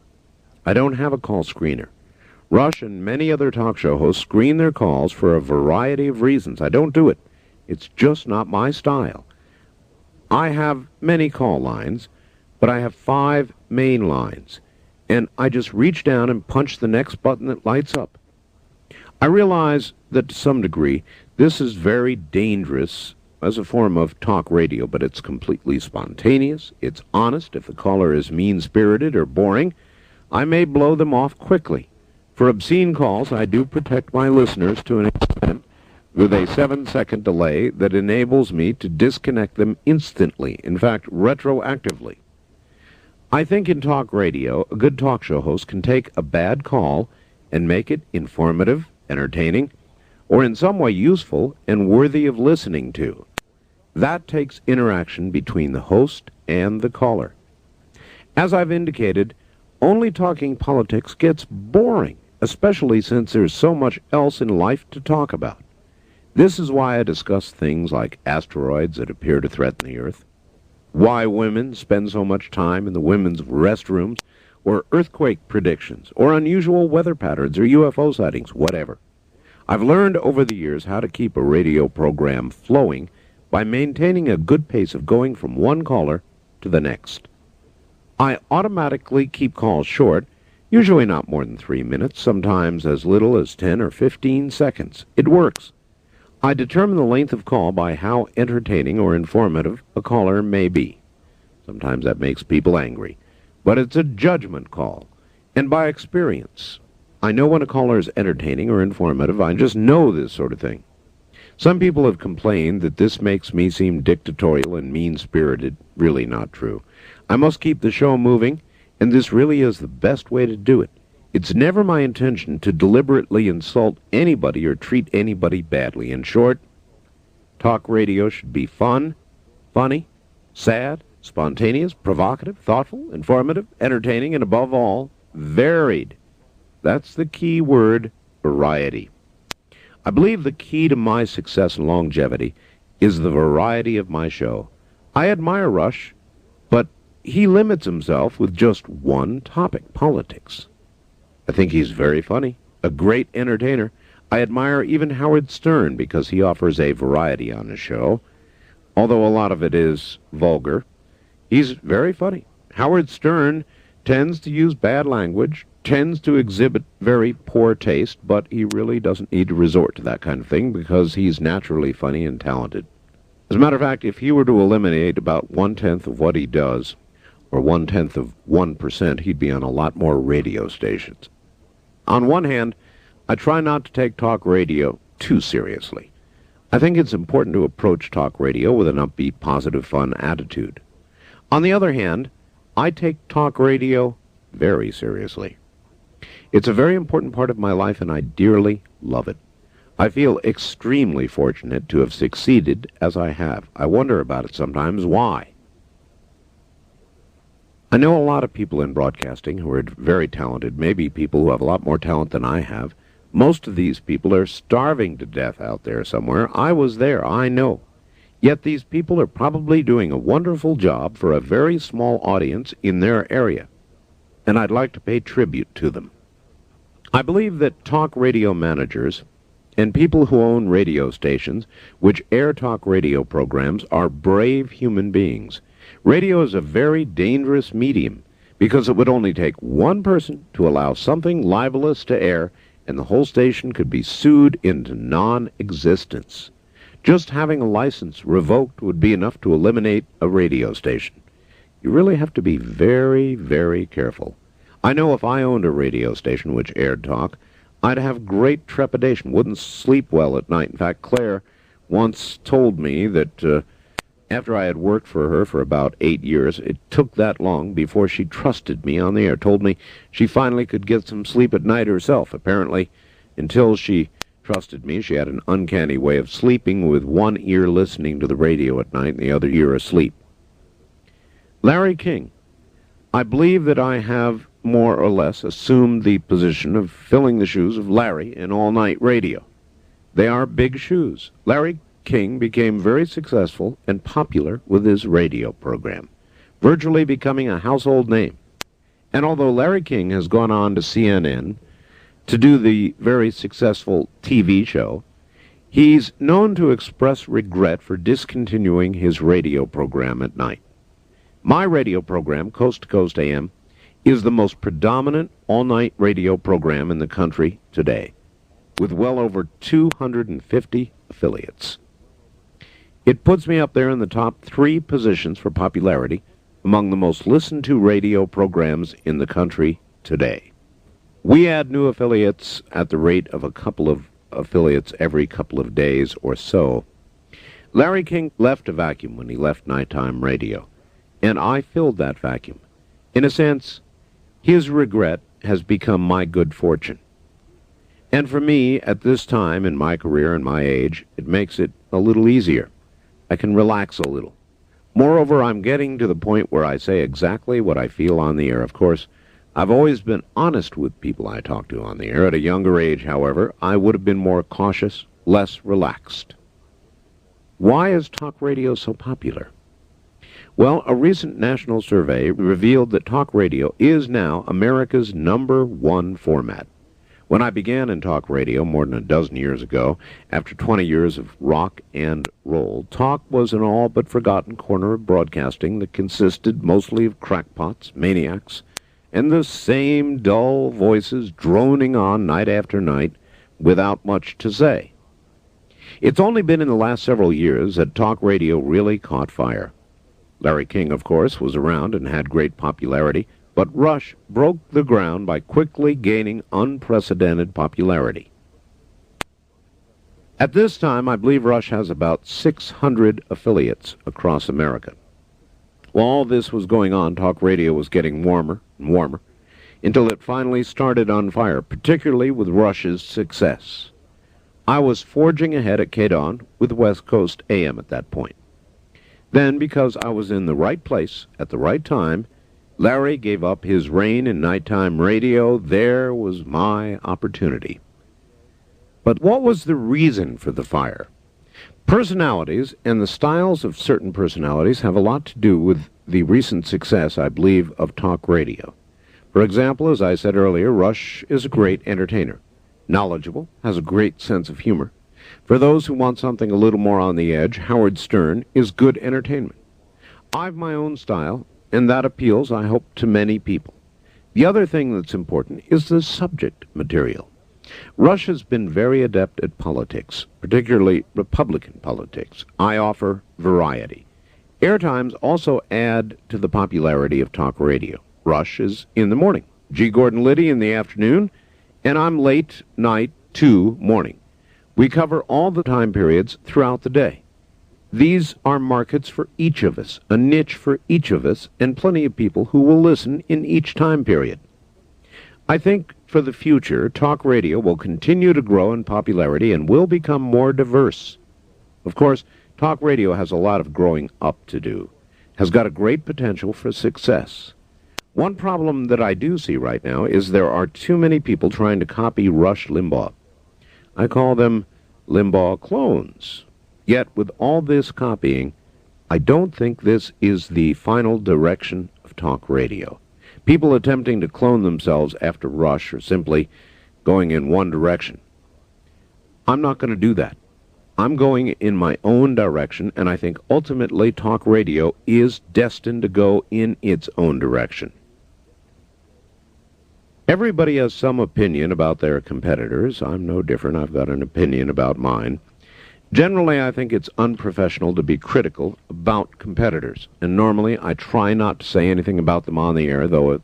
I don't have a call screener. Rush and many other talk show hosts screen their calls for a variety of reasons. I don't do it. It's just not my style. I have many call lines, but I have 5 main lines, and I just reach down and punch the next button that lights up. I realize that to some degree this is very dangerous as a form of talk radio, but it's completely spontaneous, it's honest. If the caller is mean-spirited or boring, I may blow them off quickly. For obscene calls, I do protect my listeners to an extent with a 7-second delay that enables me to disconnect them instantly, in fact, retroactively. I think in talk radio, a good talk show host can take a bad call and make it informative, entertaining, or in some way useful and worthy of listening to. That takes interaction between the host and the caller. As I've indicated, only talking politics gets boring, especially since there's so much else in life to talk about. This is why I discuss things like asteroids that appear to threaten the Earth, why women spend so much time in the women's restrooms, or earthquake predictions, or unusual weather patterns, or UFO sightings, whatever. I've learned over the years how to keep a radio program flowing by maintaining a good pace of going from one caller to the next. I automatically keep calls short, usually not more than 3 minutes, sometimes as little as 10 or 15 seconds. It works. I determine the length of call by how entertaining or informative a caller may be. Sometimes that makes people angry, but it's a judgment call, and by experience. I know when a caller is entertaining or informative. I just know this sort of thing. Some people have complained that this makes me seem dictatorial and mean-spirited. Really not true. I must keep the show moving, and this really is the best way to do it. It's never my intention to deliberately insult anybody or treat anybody badly. In short, talk radio should be fun, funny, sad, spontaneous, provocative, thoughtful, informative, entertaining, and above all, varied. That's the key word, variety. I believe the key to my success and longevity is the variety of my show. I admire Rush, but he limits himself with just one topic, politics. I think he's very funny, a great entertainer. I admire even Howard Stern because he offers a variety on his show. Although a lot of it is vulgar, he's very funny. Howard Stern tends to use bad language, tends to exhibit very poor taste, but he really doesn't need to resort to that kind of thing because he's naturally funny and talented. As a matter of fact, if he were to eliminate about 1/10 of what he does, or 1/10 of 1%, he'd be on a lot more radio stations. On one hand, I try not to take talk radio too seriously. I think it's important to approach talk radio with an upbeat, positive, fun attitude. On the other hand, I take talk radio very seriously. It's a very important part of my life, and I dearly love it. I feel extremely fortunate to have succeeded as I have. I wonder about it sometimes. Why? I know a lot of people in broadcasting who are very talented, maybe people who have a lot more talent than I have. Most of these people are starving to death out there somewhere. I was there, I know. Yet these people are probably doing a wonderful job for a very small audience in their area, and I'd like to pay tribute to them. I believe that talk radio managers and people who own radio stations which air talk radio programs are brave human beings. Radio is a very dangerous medium because it would only take one person to allow something libelous to air, and the whole station could be sued into non-existence. Just having a license revoked would be enough to eliminate a radio station. You really have to be very, very careful. I know if I owned a radio station which aired talk, I'd have great trepidation, wouldn't sleep well at night. In fact, Claire once told me that after I had worked for her for about 8 years, it took that long before she trusted me on the air, told me she finally could get some sleep at night herself. Apparently, until she trusted me, she had an uncanny way of sleeping with one ear listening to the radio at night and the other ear asleep. Larry King. I believe that I have more or less assumed the position of filling the shoes of Larry in all-night radio. They are big shoes. Larry King became very successful and popular with his radio program, virtually becoming a household name. And although Larry King has gone on to CNN to do the very successful TV show, he's known to express regret for discontinuing his radio program at night. My radio program, Coast to Coast AM, is the most predominant all-night radio program in the country today, with well over 250 affiliates. It puts me up there in the top 3 positions for popularity among the most listened-to radio programs in the country today. We add new affiliates at the rate of a couple of affiliates every couple of days or so. Larry King left a vacuum when he left nighttime radio, and I filled that vacuum. In a sense, his regret has become my good fortune. And for me, at this time in my career and my age, it makes it a little easier. I can relax a little. Moreover, I'm getting to the point where I say exactly what I feel on the air. Of course, I've always been honest with people I talk to on the air. At a younger age, however, I would have been more cautious, less relaxed. Why is talk radio so popular? Well, a recent national survey revealed that talk radio is now America's #1 format. When I began in talk radio more than a dozen years ago, after 20 years of rock and roll, talk was an all but forgotten corner of broadcasting that consisted mostly of crackpots, maniacs, and the same dull voices droning on night after night without much to say. It's only been in the last several years that talk radio really caught fire. Larry King, of course, was around and had great popularity, but Rush broke the ground by quickly gaining unprecedented popularity. At this time, I believe Rush has about 600 affiliates across America. While all this was going on, talk radio was getting warmer and warmer, until it finally started on fire, particularly with Rush's success. I was forging ahead at KDON with West Coast AM at that point. Then, because I was in the right place at the right time, Larry gave up his reign in nighttime radio. There was my opportunity. But what was the reason for the fire? Personalities and the styles of certain personalities have a lot to do with the recent success, I believe, of talk radio. For example, as I said earlier, Rush is a great entertainer. knowledgeable, has a great sense of humor. For those who want something a little more on the edge, Howard Stern is good entertainment. I've my own style, and that appeals, I hope, to many people. The other thing that's important is the subject material. Rush has been very adept at politics, particularly Republican politics. I offer variety. Airtimes also add to the popularity of talk radio. Rush is in the morning, G. Gordon Liddy in the afternoon, and I'm late night to morning. We cover all the time periods throughout the day. These are markets for each of us, a niche for each of us, and plenty of people who will listen in each time period. I think for the future, talk radio will continue to grow in popularity and will become more diverse. Of course, talk radio has a lot of growing up to do, has got a great potential for success. One problem that I do see right now is there are too many people trying to copy Rush Limbaugh. I call them Limbaugh clones. Yet, with all this copying, I don't think this is the final direction of talk radio. People attempting to clone themselves after Rush are simply going in one direction. I'm not going to do that. I'm going in my own direction, and I think ultimately talk radio is destined to go in its own direction. Everybody has some opinion about their competitors. I'm no different. I've got an opinion about mine. Generally, I think it's unprofessional to be critical about competitors, and normally I try not to say anything about them on the air, though a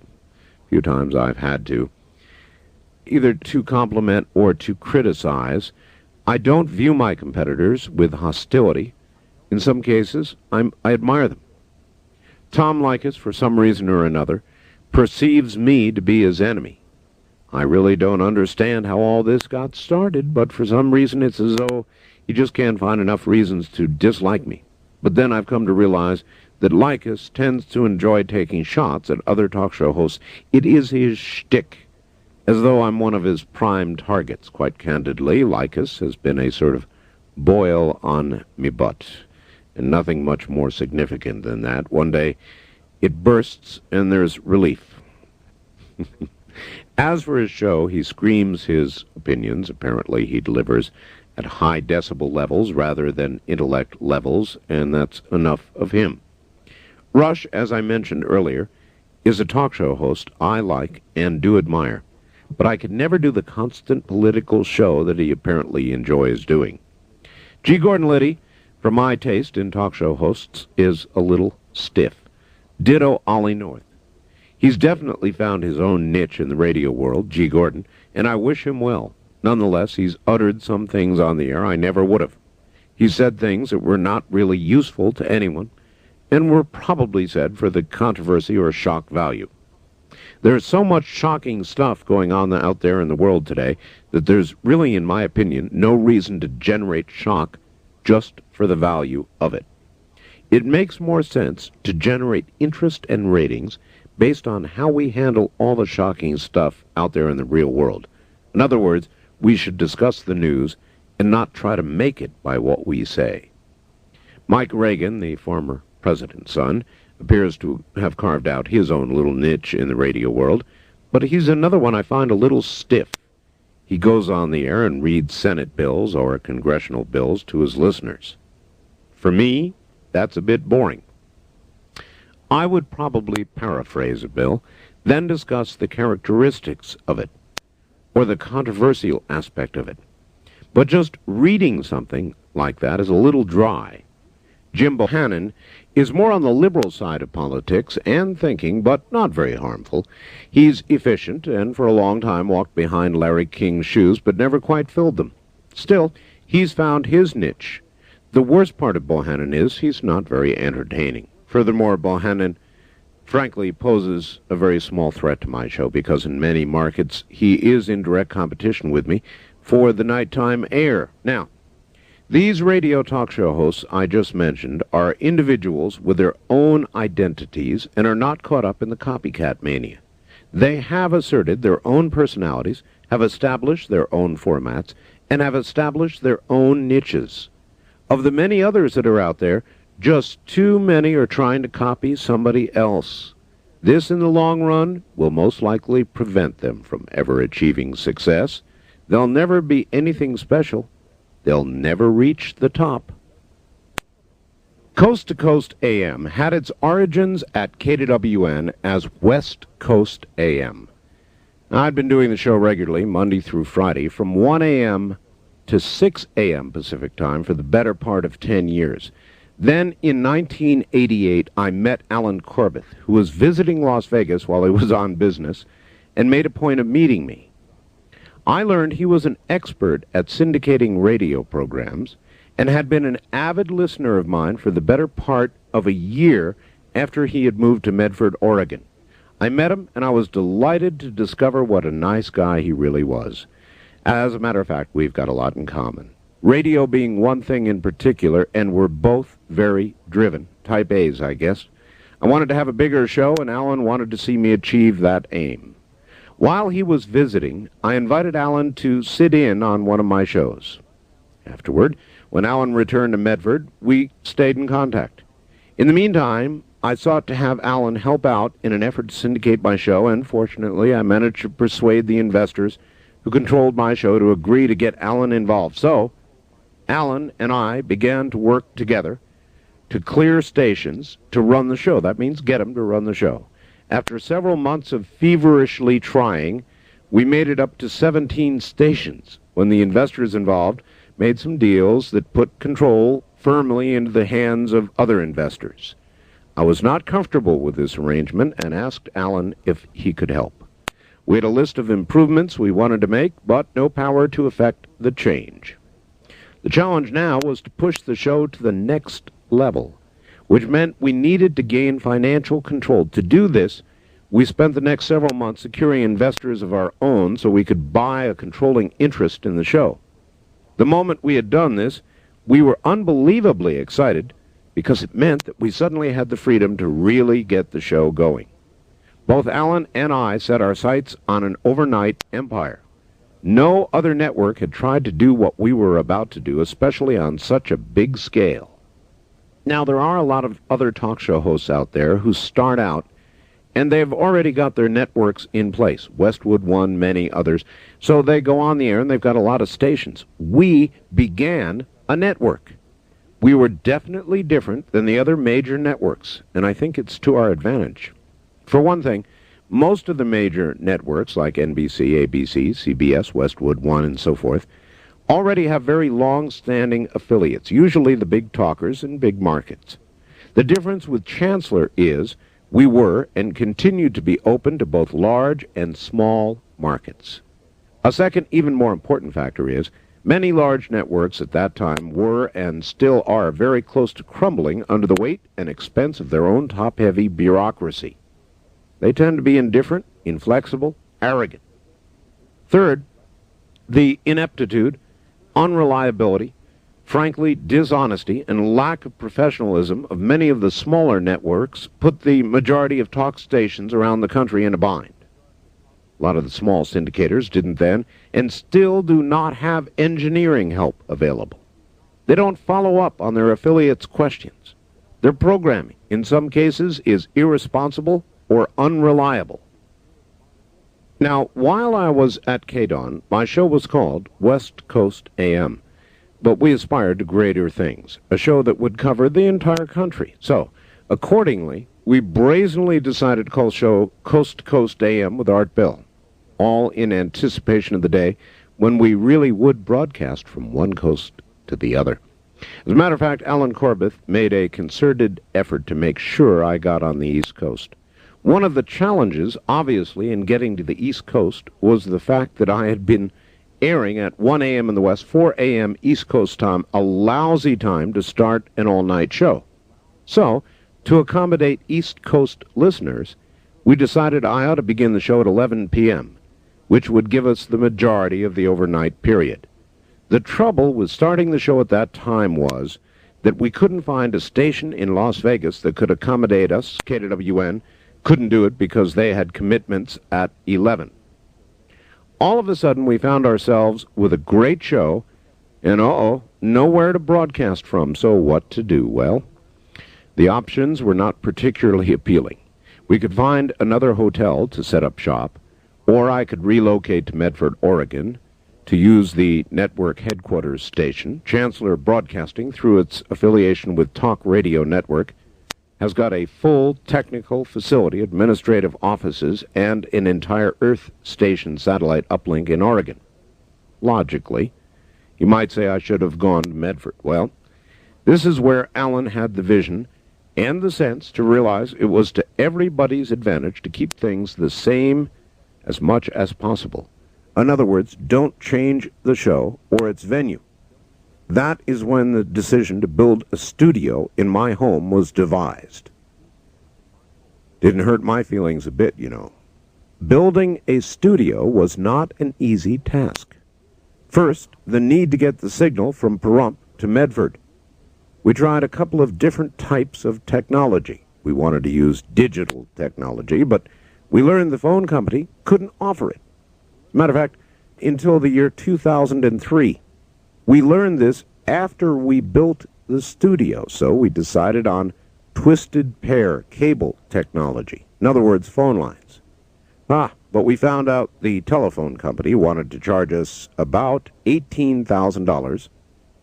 few times I've had to, either to compliment or to criticize. I don't view my competitors with hostility. In some cases, I admire them. Tom Leykis, for some reason or another, perceives me to be his enemy. I really don't understand how all this got started, but for some reason it's as though he just can't find enough reasons to dislike me. But then I've come to realize that Leykis tends to enjoy taking shots at other talk show hosts. It is his shtick, as though I'm one of his prime targets. Quite candidly, Leykis has been a sort of boil on me butt, and nothing much more significant than that. One day, it bursts, and there's relief. As for his show, he screams his opinions. Apparently, he delivers at high decibel levels rather than intellect levels, and that's enough of him. Rush, as I mentioned earlier, is a talk show host I like and do admire, but I could never do the constant political show that he apparently enjoys doing. G. Gordon Liddy, for my taste in talk show hosts, is a little stiff. Ditto Ollie North. He's definitely found his own niche in the radio world, G. Gordon, and I wish him well. Nonetheless, he's uttered some things on the air I never would have. He said things that were not really useful to anyone, and were probably said for the controversy or shock value. There's so much shocking stuff going on out there in the world today that there's really, in my opinion, no reason to generate shock just for the value of it. It makes more sense to generate interest and ratings based on how we handle all the shocking stuff out there in the real world. In other words, we should discuss the news and not try to make it by what we say. Mike Reagan, the former president's son, appears to have carved out his own little niche in the radio world, but he's another one I find a little stiff. He goes on the air and reads Senate bills or congressional bills to his listeners. For me, that's a bit boring. I would probably paraphrase a bill, then discuss the characteristics of it, or the controversial aspect of it. But just reading something like that is a little dry. Jim Bohannon is more on the liberal side of politics and thinking, but not very harmful. He's efficient and for a long time walked behind Larry King's shoes, but never quite filled them. Still, he's found his niche. The worst part of Bohannon is he's not very entertaining. Furthermore, Bohannon frankly poses a very small threat to my show because in many markets he is in direct competition with me for the nighttime air. Now, these radio talk show hosts I just mentioned are individuals with their own identities and are not caught up in the copycat mania. They have asserted their own personalities, have established their own formats, and have established their own niches. Of the many others that are out there, just too many are trying to copy somebody else. This, in the long run, will most likely prevent them from ever achieving success. They'll never be anything special. They'll never reach the top. Coast to Coast AM had its origins at KWN as West Coast AM. I'd been doing the show regularly, Monday through Friday, from 1 a.m. to 6 a.m. Pacific Time for the better part of 10 years. Then, in 1988, I met Alan Corbett, who was visiting Las Vegas while he was on business, and made a point of meeting me. I learned he was an expert at syndicating radio programs and had been an avid listener of mine for the better part of a year after he had moved to Medford, Oregon. I met him, and I was delighted to discover what a nice guy he really was. As a matter of fact, we've got a lot in common. Radio being one thing in particular, and we're both very driven. Type A's, I guess. I wanted to have a bigger show, and Alan wanted to see me achieve that aim. While he was visiting, I invited Alan to sit in on one of my shows. Afterward, when Alan returned to Medford, we stayed in contact. In the meantime, I sought to have Alan help out in an effort to syndicate my show, and fortunately I managed to persuade the investors who controlled my show to agree to get Alan involved. So, Alan and I began to work together to clear stations to run the show. That means get them to run the show. After several months of feverishly trying, we made it up to 17 stations when the investors involved made some deals that put control firmly into the hands of other investors. I was not comfortable with this arrangement and asked Alan if he could help. We had a list of improvements we wanted to make, but no power to effect the change. The challenge now was to push the show to the next level, which meant we needed to gain financial control. To do this, we spent the next several months securing investors of our own so we could buy a controlling interest in the show. The moment we had done this, we were unbelievably excited because it meant that we suddenly had the freedom to really get the show going. Both Alan and I set our sights on an overnight empire. No other network had tried to do what we were about to do, especially on such a big scale. Now, there are a lot of other talk show hosts out there who start out, and they've already got their networks in place. Westwood One, many others. So they go on the air, and they've got a lot of stations. We began a network. We were definitely different than the other major networks, and I think it's to our advantage. For one thing, most of the major networks like NBC, ABC, CBS, Westwood One, and so forth, already have very long-standing affiliates, usually the big talkers in big markets. The difference with Chancellor is we were and continue to be open to both large and small markets. A second, even more important factor is many large networks at that time were and still are very close to crumbling under the weight and expense of their own top-heavy bureaucracy. They tend to be indifferent, inflexible, arrogant. Third, the ineptitude, unreliability, frankly, dishonesty, and lack of professionalism of many of the smaller networks put the majority of talk stations around the country in a bind. A lot of the small syndicators didn't then, and still do not have engineering help available. They don't follow up on their affiliates' questions. Their programming, in some cases, is irresponsible or unreliable. Now, while I was at KDON, my show was called West Coast AM, but we aspired to greater things, a show that would cover the entire country. So, accordingly, we brazenly decided to call the show Coast to Coast AM with Art Bell, all in anticipation of the day when we really would broadcast from one coast to the other. As a matter of fact, Alan Corbett made a concerted effort to make sure I got on the East Coast. One of the challenges, obviously, in getting to the East Coast was the fact that I had been airing at 1 a.m. in the West, 4 a.m. East Coast time, a lousy time to start an all-night show. So, to accommodate East Coast listeners, we decided I ought to begin the show at 11 p.m., which would give us the majority of the overnight period. The trouble with starting the show at that time was that we couldn't find a station in Las Vegas that could accommodate us. KWN couldn't do it because they had commitments at 11. All of a sudden, we found ourselves with a great show, and nowhere to broadcast from. So what to do? Well, the options were not particularly appealing. We could find another hotel to set up shop, or I could relocate to Medford, Oregon, to use the network headquarters station. Chancellor Broadcasting, through its affiliation with Talk Radio Network, has got a full technical facility, administrative offices, and an entire Earth station satellite uplink in Oregon. Logically, you might say I should have gone to Medford. Well, this is where Alan had the vision and the sense to realize it was to everybody's advantage to keep things the same as much as possible. In other words, don't change the show or its venue. That is when the decision to build a studio in my home was devised. Didn't hurt my feelings a bit, you know. Building a studio was not an easy task. First, the need to get the signal from Pahrump to Medford. We tried a couple of different types of technology. We wanted to use digital technology, but we learned the phone company couldn't offer it. As a matter of fact, until the year 2003. We learned this after we built the studio, so we decided on twisted pair cable technology. In other words, phone lines. But we found out the telephone company wanted to charge us about $18,000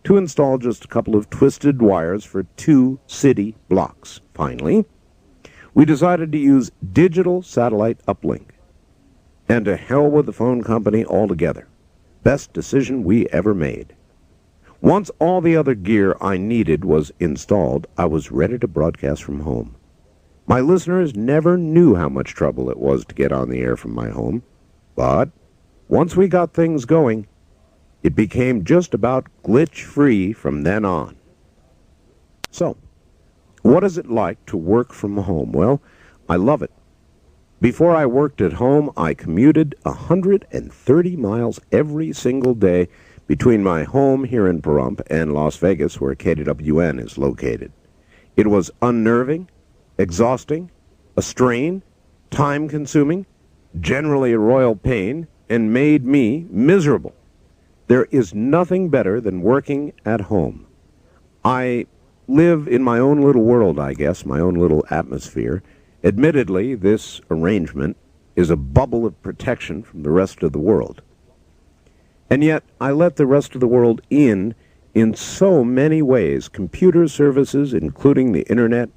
to install just a couple of twisted wires for 2 city blocks. Finally, we decided to use digital satellite uplink. And to hell with the phone company altogether. Best decision we ever made. Once all the other gear I needed was installed, I was ready to broadcast from home. My listeners never knew how much trouble it was to get on the air from my home, but once we got things going, it became just about glitch-free from then on. So, what is it like to work from home? Well, I love it. Before I worked at home, I commuted 130 miles every single day between my home here in Pahrump and Las Vegas, where KWN is located. It was unnerving, exhausting, a strain, time-consuming, generally a royal pain, and made me miserable. There is nothing better than working at home. I live in my own little world, I guess, my own little atmosphere. Admittedly, this arrangement is a bubble of protection from the rest of the world. And yet, I let the rest of the world in so many ways. Computer services, including the Internet,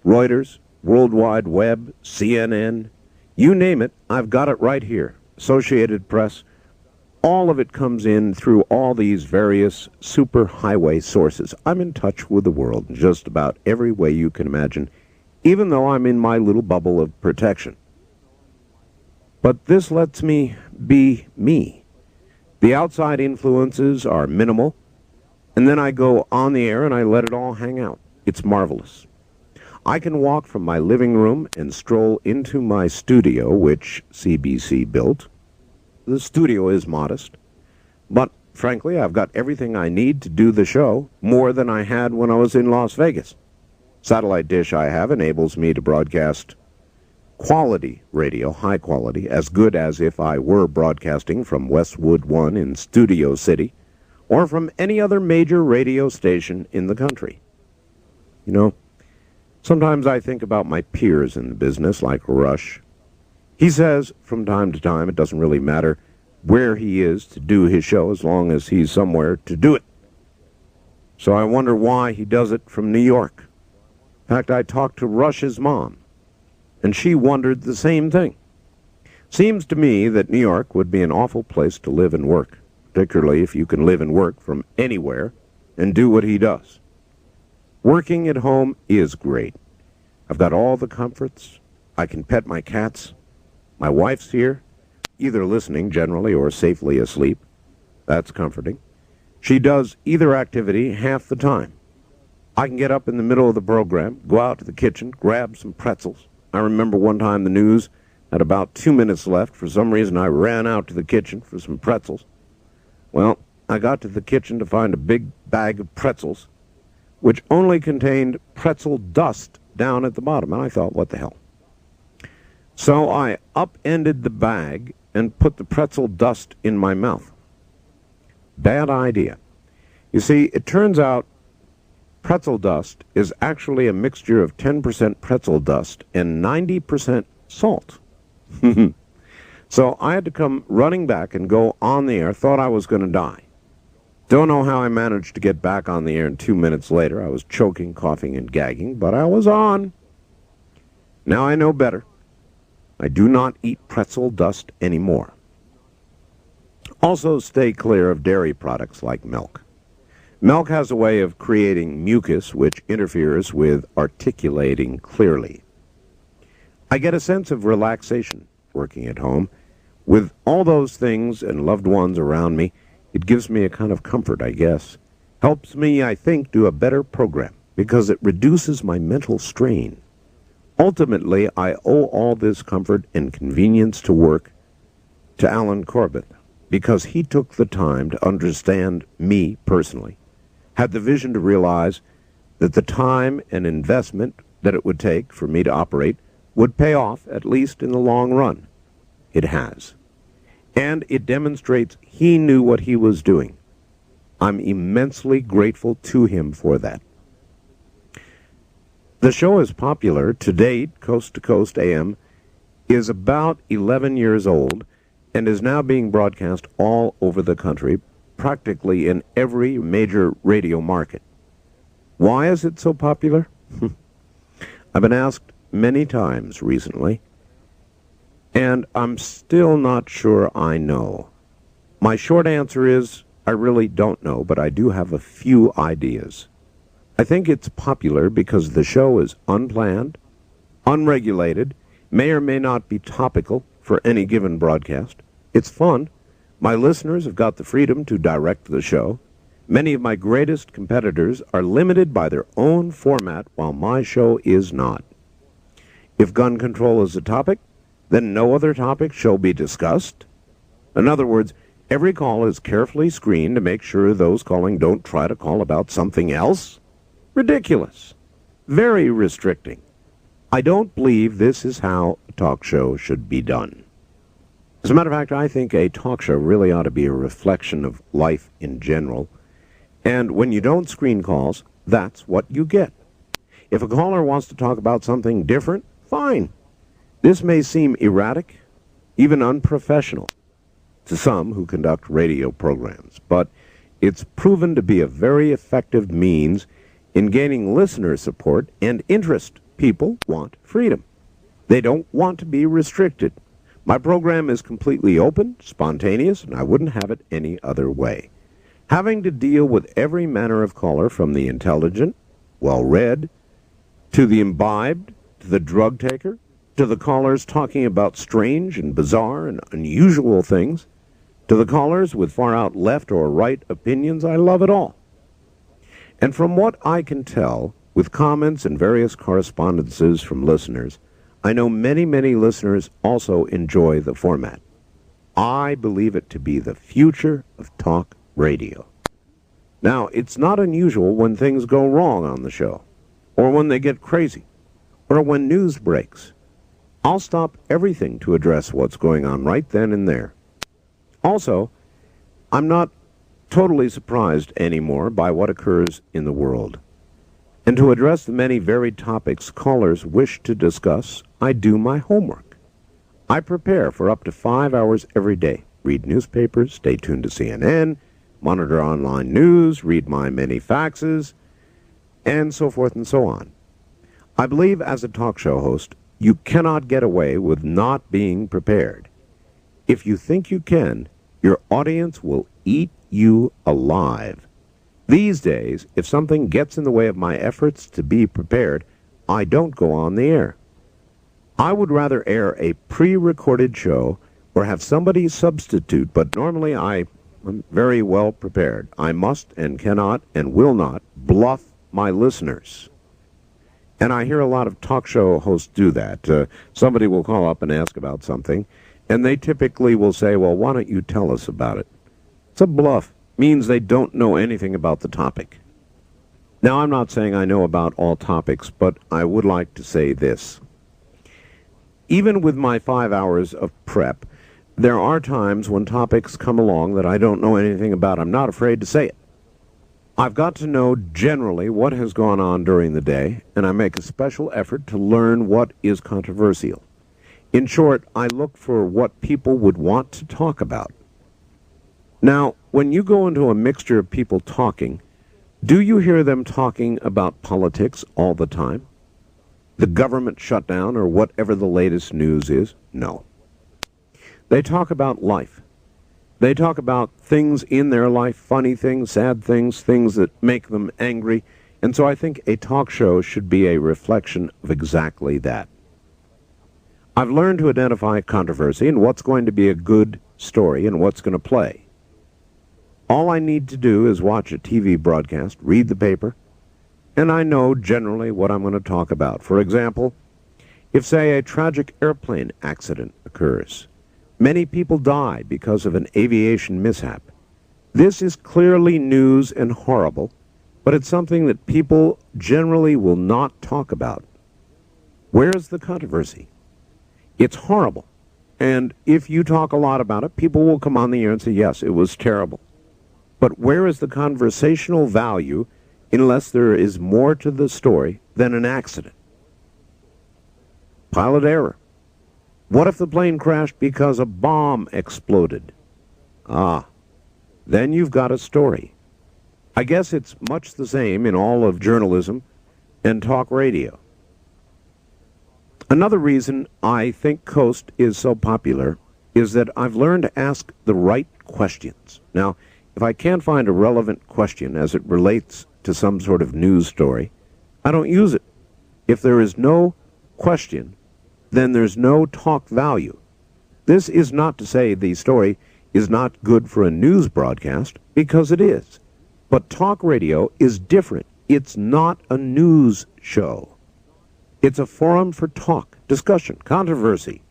Reuters, World Wide Web, CNN, you name it, I've got it right here. Associated Press, all of it comes in through all these various superhighway sources. I'm in touch with the world in just about every way you can imagine, even though I'm in my little bubble of protection. But this lets me be me. The outside influences are minimal, and then I go on the air and I let it all hang out. It's marvelous. I can walk from my living room and stroll into my studio, which CBC built. The studio is modest, but frankly, I've got everything I need to do the show, more than I had when I was in Las Vegas. Satellite dish I have enables me to broadcast quality radio, high quality, as good as if I were broadcasting from Westwood One in Studio City, or from any other major radio station in the country. You know, sometimes I think about my peers in the business, like Rush. He says from time to time it doesn't really matter where he is to do his show as long as he's somewhere to do it. So I wonder why he does it from New York. In fact, I talked to Rush's mom, and she wondered the same thing. Seems to me that New York would be an awful place to live and work, particularly if you can live and work from anywhere and do what he does. Working at home is great. I've got all the comforts. I can pet my cats. My wife's here, either listening generally or safely asleep. That's comforting. She does either activity half the time. I can get up in the middle of the program, go out to the kitchen, grab some pretzels. I remember one time the news had about 2 minutes left. For some reason, I ran out to the kitchen for some pretzels. Well, I got to the kitchen to find a big bag of pretzels, which only contained pretzel dust down at the bottom. And I thought, what the hell? So I upended the bag and put the pretzel dust in my mouth. Bad idea. You see, it turns out pretzel dust is actually a mixture of 10% pretzel dust and 90% salt. So I had to come running back and go on the air, thought I was going to die. Don't know how I managed to get back on the air, and 2 minutes later I was choking, coughing, and gagging, but I was on. Now I know better. I do not eat pretzel dust anymore. Also, stay clear of dairy products like milk. Milk has a way of creating mucus which interferes with articulating clearly. I get a sense of relaxation working at home. With all those things and loved ones around me, it gives me a kind of comfort, I guess. Helps me, I think, do a better program because it reduces my mental strain. Ultimately, I owe all this comfort and convenience to work to Alan Corbett because he took the time to understand me personally, had the vision to realize that the time and investment that it would take for me to operate would pay off, at least in the long run. It has. And it demonstrates he knew what he was doing. I'm immensely grateful to him for that. The show is popular. To date, Coast to Coast AM is about 11 years old and is now being broadcast all over the country, practically in every major radio market. Why is it so popular? I've been asked many times recently, and I'm still not sure I know. My short answer is I really don't know, but I do have a few ideas. I think it's popular because the show is unplanned, unregulated, may or may not be topical for any given broadcast. It's fun. My listeners have got the freedom to direct the show. Many of my greatest competitors are limited by their own format, while my show is not. If gun control is a topic, then no other topic shall be discussed. In other words, every call is carefully screened to make sure those calling don't try to call about something else. Ridiculous. Very restricting. I don't believe this is how a talk show should be done. As a matter of fact, I think a talk show really ought to be a reflection of life in general. And when you don't screen calls, that's what you get. If a caller wants to talk about something different, fine. This may seem erratic, even unprofessional, to some who conduct radio programs, but it's proven to be a very effective means in gaining listener support and interest. People want freedom. They don't want to be restricted. My program is completely open, spontaneous, and I wouldn't have it any other way. Having to deal with every manner of caller, from the intelligent, well-read, to the imbibed, to the drug taker, to the callers talking about strange and bizarre and unusual things, to the callers with far-out left or right opinions, I love it all. And from what I can tell, with comments and various correspondences from listeners, I know many, many listeners also enjoy the format. I believe it to be the future of talk radio. Now, it's not unusual when things go wrong on the show, or when they get crazy, or when news breaks. I'll stop everything to address what's going on right then and there. Also, I'm not totally surprised anymore by what occurs in the world. And to address the many varied topics callers wish to discuss, I do my homework. I prepare for up to 5 hours every day, read newspapers, stay tuned to CNN, monitor online news, read my many faxes, and so forth and so on. I believe as a talk show host, you cannot get away with not being prepared. If you think you can, your audience will eat you alive. These days, if something gets in the way of my efforts to be prepared, I don't go on the air. I would rather air a pre-recorded show or have somebody substitute, but normally I'm very well prepared. I must and cannot and will not bluff my listeners. And I hear a lot of talk show hosts do that. Somebody will call up and ask about something, and they typically will say, well, why don't you tell us about it? It's a bluff. Means they don't know anything about the topic. Now, I'm not saying I know about all topics, but I would like to say this. Even with my 5 hours of prep, there are times when topics come along that I don't know anything about. I'm not afraid to say it. I've got to know generally what has gone on during the day, and I make a special effort to learn what is controversial. In short, I look for what people would want to talk about. Now, when you go into a mixture of people talking, do you hear them talking about politics all the time? The government shutdown or whatever the latest news is? No. They talk about life. They talk about things in their life, funny things, sad things, things that make them angry. And so I think a talk show should be a reflection of exactly that. I've learned to identify controversy and what's going to be a good story and what's going to play. All I need to do is watch a TV broadcast, read the paper, and I know generally what I'm going to talk about. For example, if, say, a tragic airplane accident occurs, many people die because of an aviation mishap. This is clearly news and horrible, but it's something that people generally will not talk about. Where's the controversy? It's horrible. And if you talk a lot about it, people will come on the air and say, yes, it was terrible. But where is the conversational value unless there is more to the story than an accident? Pilot error. What if the plane crashed because a bomb exploded? Then you've got a story. I guess it's much the same in all of journalism and talk radio. Another reason I think Coast is so popular is that I've learned to ask the right questions. Now, if I can't find a relevant question as it relates to some sort of news story, I don't use it. If there is no question, then there's no talk value. This is not to say the story is not good for a news broadcast, because it is. But talk radio is different. It's not a news show. It's a forum for talk, discussion, controversy.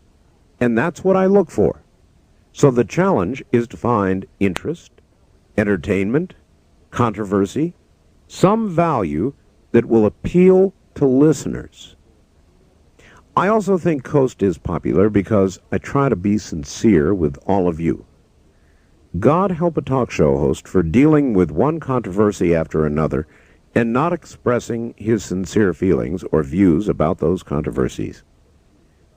And that's what I look for. So the challenge is to find interest, entertainment, controversy, some value that will appeal to listeners. I also think Coast is popular because I try to be sincere with all of you. God help a talk show host for dealing with one controversy after another and not expressing his sincere feelings or views about those controversies.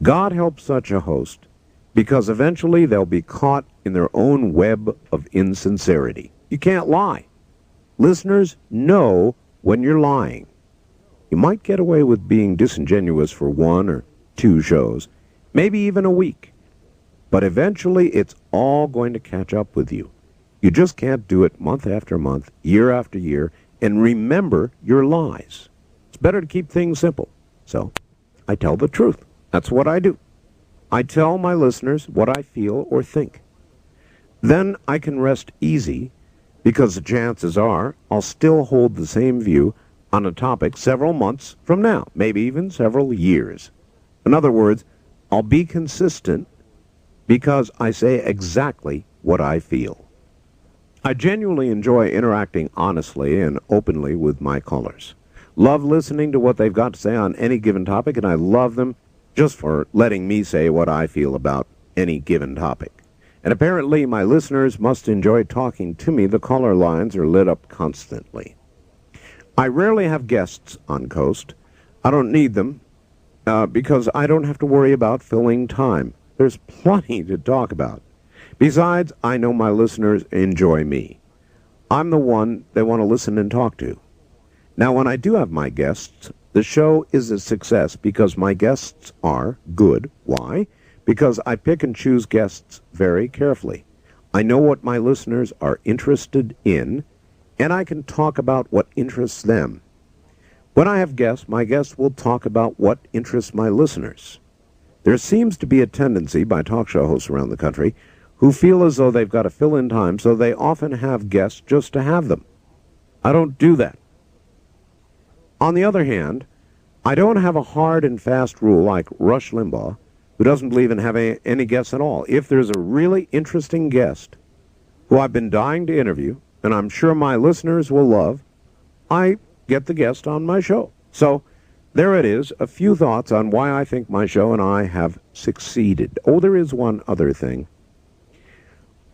God help such a host, because eventually they'll be caught in their own web of insincerity. You can't lie. Listeners know when you're lying. You might get away with being disingenuous for 1 or 2 shows, maybe even a week. But eventually it's all going to catch up with you. You just can't do it month after month, year after year, and remember your lies. It's better to keep things simple. So, I tell the truth. That's what I do. I tell my listeners what I feel or think. Then I can rest easy, because the chances are I'll still hold the same view on a topic several months from now, maybe even several years. In other words, I'll be consistent because I say exactly what I feel. I genuinely enjoy interacting honestly and openly with my callers. Love listening to what they've got to say on any given topic, and I love them just for letting me say what I feel about any given topic. And apparently my listeners must enjoy talking to me. The caller lines are lit up constantly. I rarely have guests on Coast. I don't need them because I don't have to worry about filling time. There's plenty to talk about. Besides, I know my listeners enjoy me. I'm the one they want to listen and talk to. Now, when I do have my guests, the show is a success because my guests are good. Why? Because I pick and choose guests very carefully. I know what my listeners are interested in, and I can talk about what interests them. When I have guests, my guests will talk about what interests my listeners. There seems to be a tendency by talk show hosts around the country who feel as though they've got to fill in time, so they often have guests just to have them. I don't do that. On the other hand, I don't have a hard and fast rule like Rush Limbaugh, who doesn't believe in having any guests at all. If there's a really interesting guest who I've been dying to interview, and I'm sure my listeners will love, I get the guest on my show. So there it is, a few thoughts on why I think my show and I have succeeded. Oh, there is one other thing.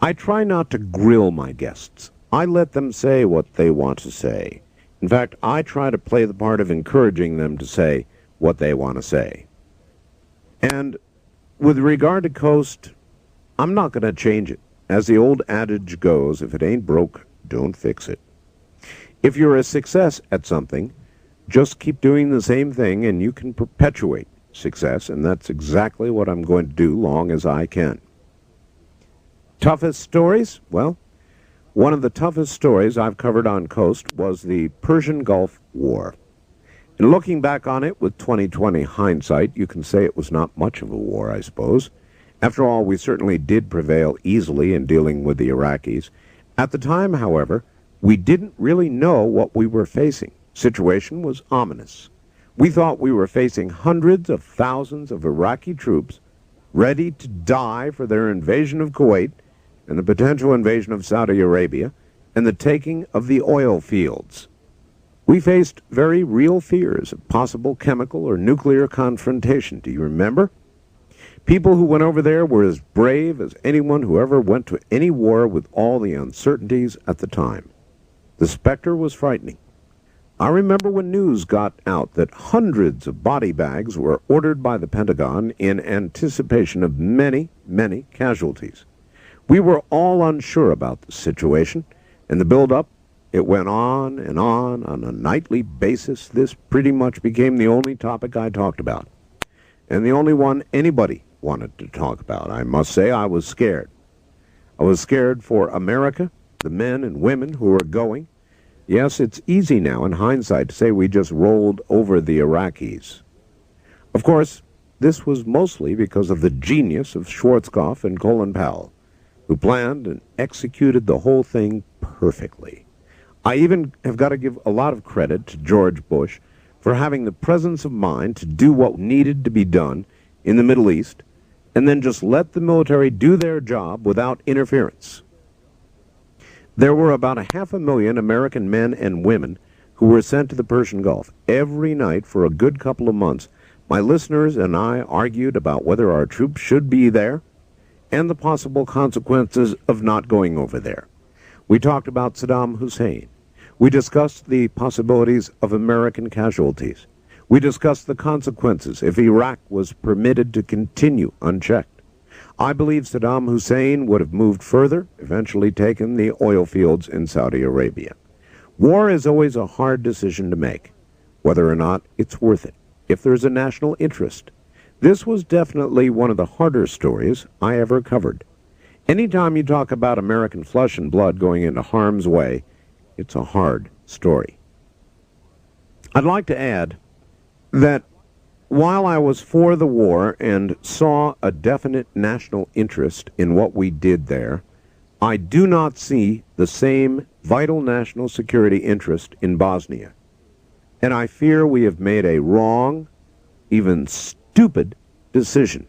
I try not to grill my guests. I let them say what they want to say. In fact, I try to play the part of encouraging them to say what they want to say. And with regard to Coast, I'm not going to change it. As the old adage goes, if it ain't broke, don't fix it. If you're a success at something, just keep doing the same thing and you can perpetuate success, and that's exactly what I'm going to do long as I can. Toughest stories? Well, one of the toughest stories I've covered on Coast was the Persian Gulf War. And looking back on it with 20/20 hindsight, you can say it was not much of a war, I suppose. After all, we certainly did prevail easily in dealing with the Iraqis. At the time, however, we didn't really know what we were facing. Situation was ominous. We thought we were facing hundreds of thousands of Iraqi troops ready to die for their invasion of Kuwait and the potential invasion of Saudi Arabia and the taking of the oil fields. We faced very real fears of possible chemical or nuclear confrontation. Do you remember? People who went over there were as brave as anyone who ever went to any war with all the uncertainties at the time. The specter was frightening. I remember when news got out that hundreds of body bags were ordered by the Pentagon in anticipation of many, many casualties. We were all unsure about the situation, and the build-up, it went on a nightly basis. This pretty much became the only topic I talked about, and the only one anybody wanted to talk about. I must say I was scared. I was scared for America, the men and women who were going. Yes, it's easy now in hindsight to say we just rolled over the Iraqis. Of course, this was mostly because of the genius of Schwarzkopf and Colin Powell, who planned and executed the whole thing perfectly. I even have got to give a lot of credit to George Bush for having the presence of mind to do what needed to be done in the Middle East and then just let the military do their job without interference. There were about 500,000 American men and women who were sent to the Persian Gulf. Every night for a good couple of months, my listeners and I argued about whether our troops should be there and the possible consequences of not going over there. We talked about Saddam Hussein. We discussed the possibilities of American casualties. We discussed the consequences if Iraq was permitted to continue unchecked. I believe Saddam Hussein would have moved further, eventually taken the oil fields in Saudi Arabia. War is always a hard decision to make, whether or not it's worth it, if there's a national interest. This was definitely one of the harder stories I ever covered. Anytime you talk about American flesh and blood going into harm's way, it's a hard story. I'd like to add that while I was for the war and saw a definite national interest in what we did there, I do not see the same vital national security interest in Bosnia. And I fear we have made a wrong, even stupid decision.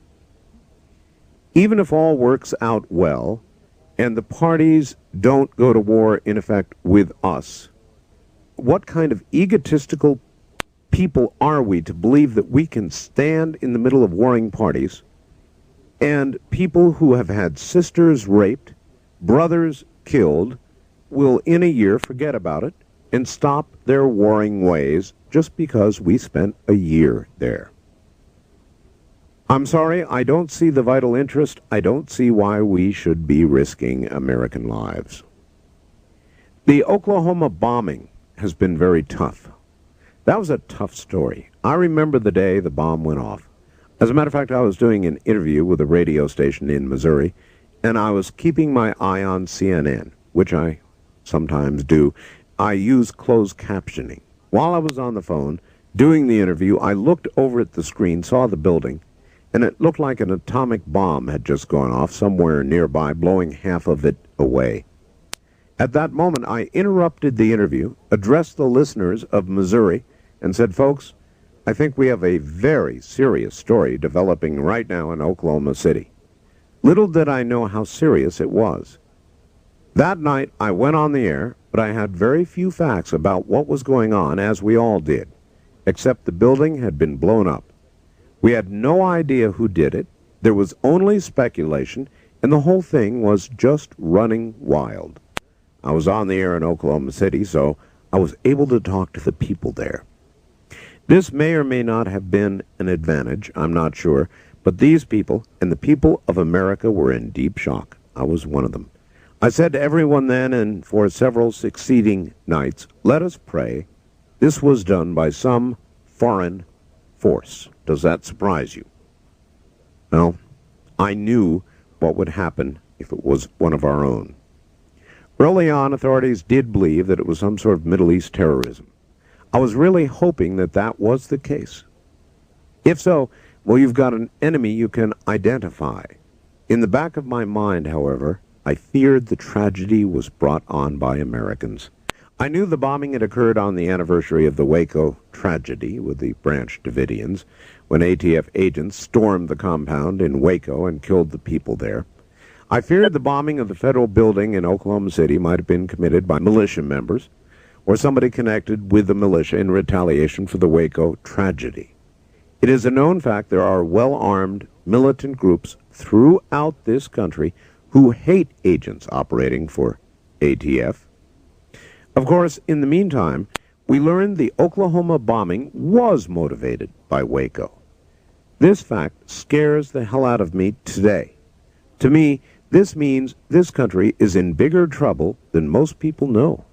Even if all works out well, and the parties don't go to war, in effect, with us, what kind of egotistical people are we to believe that we can stand in the middle of warring parties and people who have had sisters raped, brothers killed, will in a year forget about it and stop their warring ways just because we spent a year there? I'm sorry, I don't see the vital interest. I don't see why we should be risking American lives. The Oklahoma bombing has been very tough. That was a tough story. I remember the day the bomb went off. As a matter of fact, I was doing an interview with a radio station in Missouri, and I was keeping my eye on CNN, which I sometimes do. I use closed captioning. While I was on the phone doing the interview, I looked over at the screen, saw the building, and it looked like an atomic bomb had just gone off somewhere nearby, blowing half of it away. At that moment, I interrupted the interview, addressed the listeners of Missouri, and said, folks, I think we have a very serious story developing right now in Oklahoma City. Little did I know how serious it was. That night, I went on the air, but I had very few facts about what was going on, as we all did, except the building had been blown up. We had no idea who did it. There was only speculation, and the whole thing was just running wild. I was on the air in Oklahoma City, so I was able to talk to the people there. This may or may not have been an advantage, I'm not sure, But these people and the people of America were in deep shock. I was one of them. I said to everyone then and for several succeeding nights, let us pray this was done by some foreign force. Does that surprise you? Well, I knew what would happen if it was one of our own. Early on, authorities did believe that it was some sort of Middle East terrorism. I was really hoping that that was the case. If so, well, you've got an enemy you can identify. In the back of my mind, however, I feared the tragedy was brought on by Americans. I knew the bombing had occurred on the anniversary of the Waco tragedy with the Branch Davidians, when ATF agents stormed the compound in Waco and killed the people there. I feared the bombing of the federal building in Oklahoma City might have been committed by militia members or somebody connected with the militia in retaliation for the Waco tragedy. It is a known fact there are well-armed militant groups throughout this country who hate agents operating for ATF. Of course, in the meantime, we learned the Oklahoma bombing was motivated by Waco. This fact scares the hell out of me today. To me, this means this country is in bigger trouble than most people know.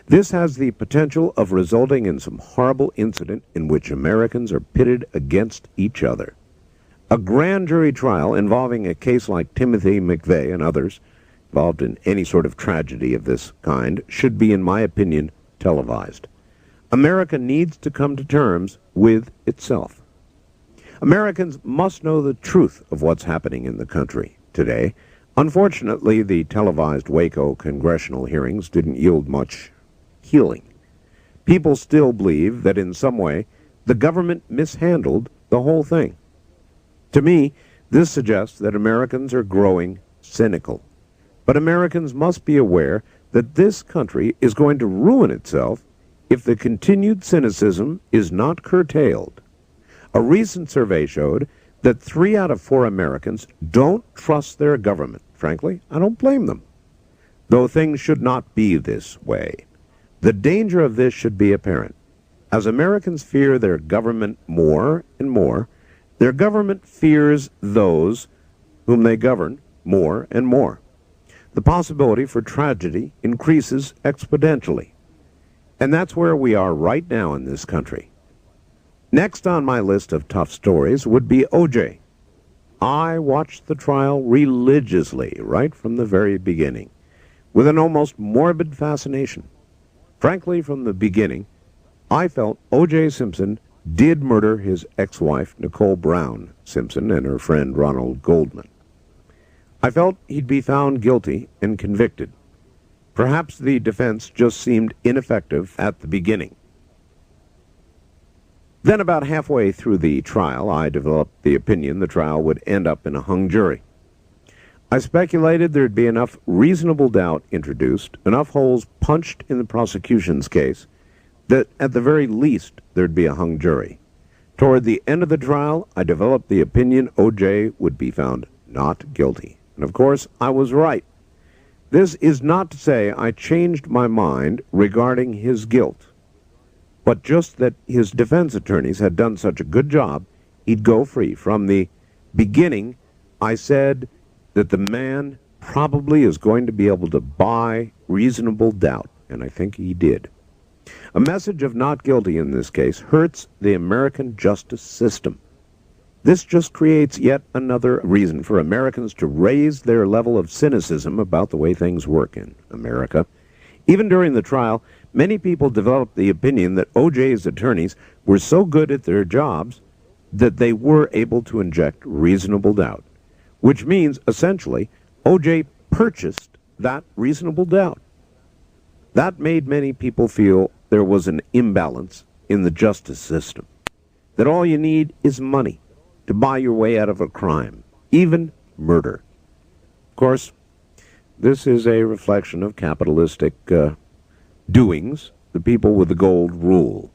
This has the potential of resulting in some horrible incident in which Americans are pitted against each other. A grand jury trial involving a case like Timothy McVeigh and others involved in any sort of tragedy of this kind should be, in my opinion, televised. America needs to come to terms with itself. Americans must know the truth of what's happening in the country today. Unfortunately, the televised Waco congressional hearings didn't yield much healing. People still believe that in some way the government mishandled the whole thing. To me, this suggests that Americans are growing cynical. But Americans must be aware that this country is going to ruin itself if the continued cynicism is not curtailed. A recent survey showed that 3 out of 4 Americans don't trust their government. Frankly, I don't blame them. Though things should not be this way. The danger of this should be apparent. As Americans fear their government more and more, their government fears those whom they govern more and more. The possibility for tragedy increases exponentially. And that's where we are right now in this country. Next on my list of tough stories would be O.J. I watched the trial religiously right from the very beginning, with an almost morbid fascination. Frankly, from the beginning, I felt O.J. Simpson did murder his ex-wife, Nicole Brown Simpson, and her friend Ronald Goldman. I felt he'd be found guilty and convicted. Perhaps the defense just seemed ineffective at the beginning. Then about halfway through the trial, I developed the opinion the trial would end up in a hung jury. I speculated there'd be enough reasonable doubt introduced, enough holes punched in the prosecution's case, that at the very least there'd be a hung jury. Toward the end of the trial, I developed the opinion O.J. would be found not guilty. And of course, I was right. This is not to say I changed my mind regarding his guilt, but just that his defense attorneys had done such a good job, he'd go free. From the beginning, I said that the man probably is going to be able to buy reasonable doubt, and I think he did. A message of not guilty in this case hurts the American justice system. This just creates yet another reason for Americans to raise their level of cynicism about the way things work in America. Even during the trial, many people developed the opinion that O.J.'s attorneys were so good at their jobs that they were able to inject reasonable doubt, which means, essentially, O.J. purchased that reasonable doubt. That made many people feel there was an imbalance in the justice system, that all you need is money to buy your way out of a crime, even murder. Of course, this is a reflection of capitalistic doings, the people with the gold rule.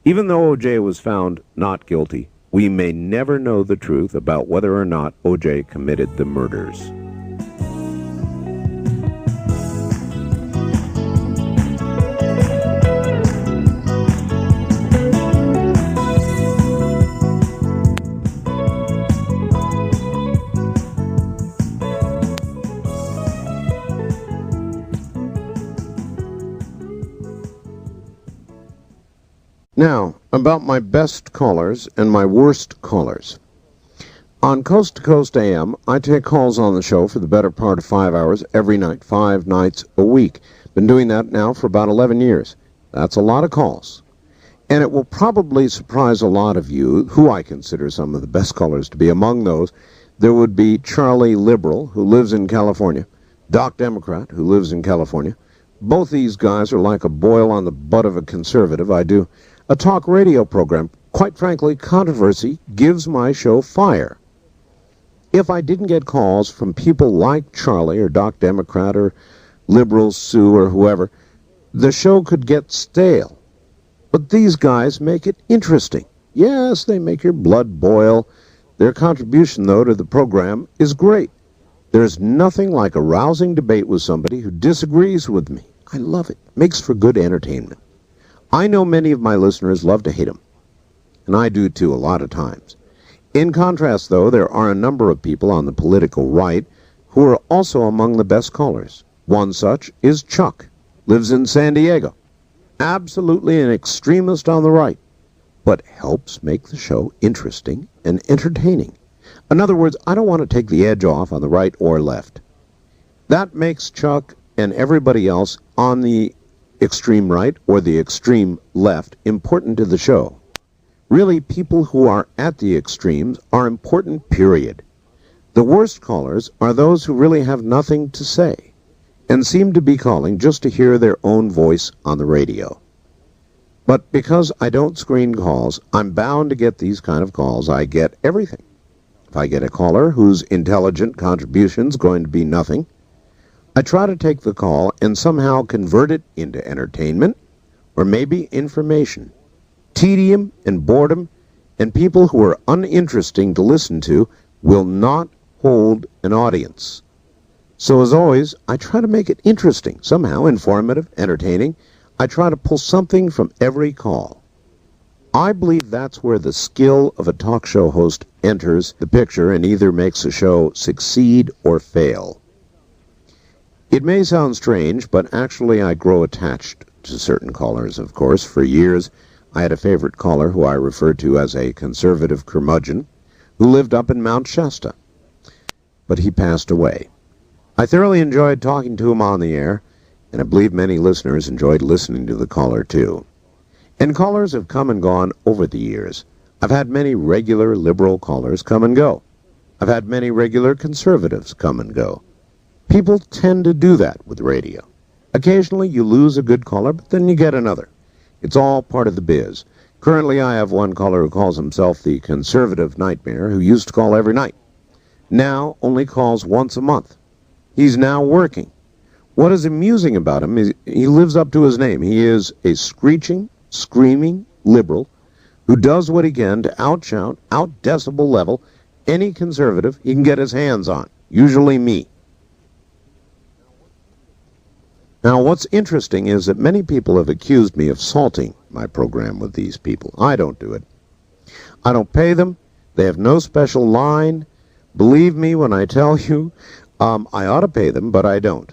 Even though O.J. was found not guilty, we may never know the truth about whether or not O.J. committed the murders. about my best callers and my worst callers. On Coast to Coast AM, I take calls on the show for the better part of 5 hours every night, 5 nights a week. Been doing that now for about 11 years. That's a lot of calls. And it will probably surprise a lot of you, who I consider some of the best callers to be. Among those, there would be Charlie Liberal, who lives in California, Doc Democrat, who lives in California. Both these guys are like a boil on the butt of a conservative. I do a talk radio program. Quite frankly, controversy gives my show fire. If I didn't get calls from people like Charlie or Doc Democrat or Liberal Sue or whoever, the show could get stale. But these guys make it interesting. Yes, they make your blood boil. Their contribution, though, to the program is great. There's nothing like a rousing debate with somebody who disagrees with me. I love it. Makes for good entertainment. I know many of my listeners love to hate them, and I do too a lot of times. In contrast, though, there are a number of people on the political right who are also among the best callers. One such is Chuck, lives in San Diego. Absolutely an extremist on the right, but helps make the show interesting and entertaining. In other words, I don't want to take the edge off on the right or left. That makes Chuck and everybody else on the extreme right or the extreme left important to the show. Really, people who are at the extremes are important, period. The worst callers are those who really have nothing to say and seem to be calling just to hear their own voice on the radio. But because I don't screen calls, I'm bound to get these kind of calls. I get everything. If I get a caller whose intelligent contribution's going to be nothing, I try to take the call and somehow convert it into entertainment or maybe information. Tedium and boredom and people who are uninteresting to listen to will not hold an audience. So as always, I try to make it interesting, somehow informative, entertaining. I try to pull something from every call. I believe that's where the skill of a talk show host enters the picture and either makes a show succeed or fail. It may sound strange, but actually I grow attached to certain callers, of course. For years, I had a favorite caller who I referred to as a conservative curmudgeon who lived up in Mount Shasta. But he passed away. I thoroughly enjoyed talking to him on the air, and I believe many listeners enjoyed listening to the caller too. And callers have come and gone over the years. I've had many regular liberal callers come and go. I've had many regular conservatives come and go. People tend to do that with radio. Occasionally you lose a good caller, but then you get another. It's all part of the biz. Currently I have one caller who calls himself the Conservative Nightmare, who used to call every night. Now only calls once a month. He's now working. What is amusing about him is he lives up to his name. He is a screeching, screaming liberal who does what he can to outshout, out-decibel level any conservative he can get his hands on, usually me. Now, what's interesting is that many people have accused me of salting my program with these people. I don't do it. I don't pay them. They have no special line. Believe me when I tell you, I ought to pay them, but I don't.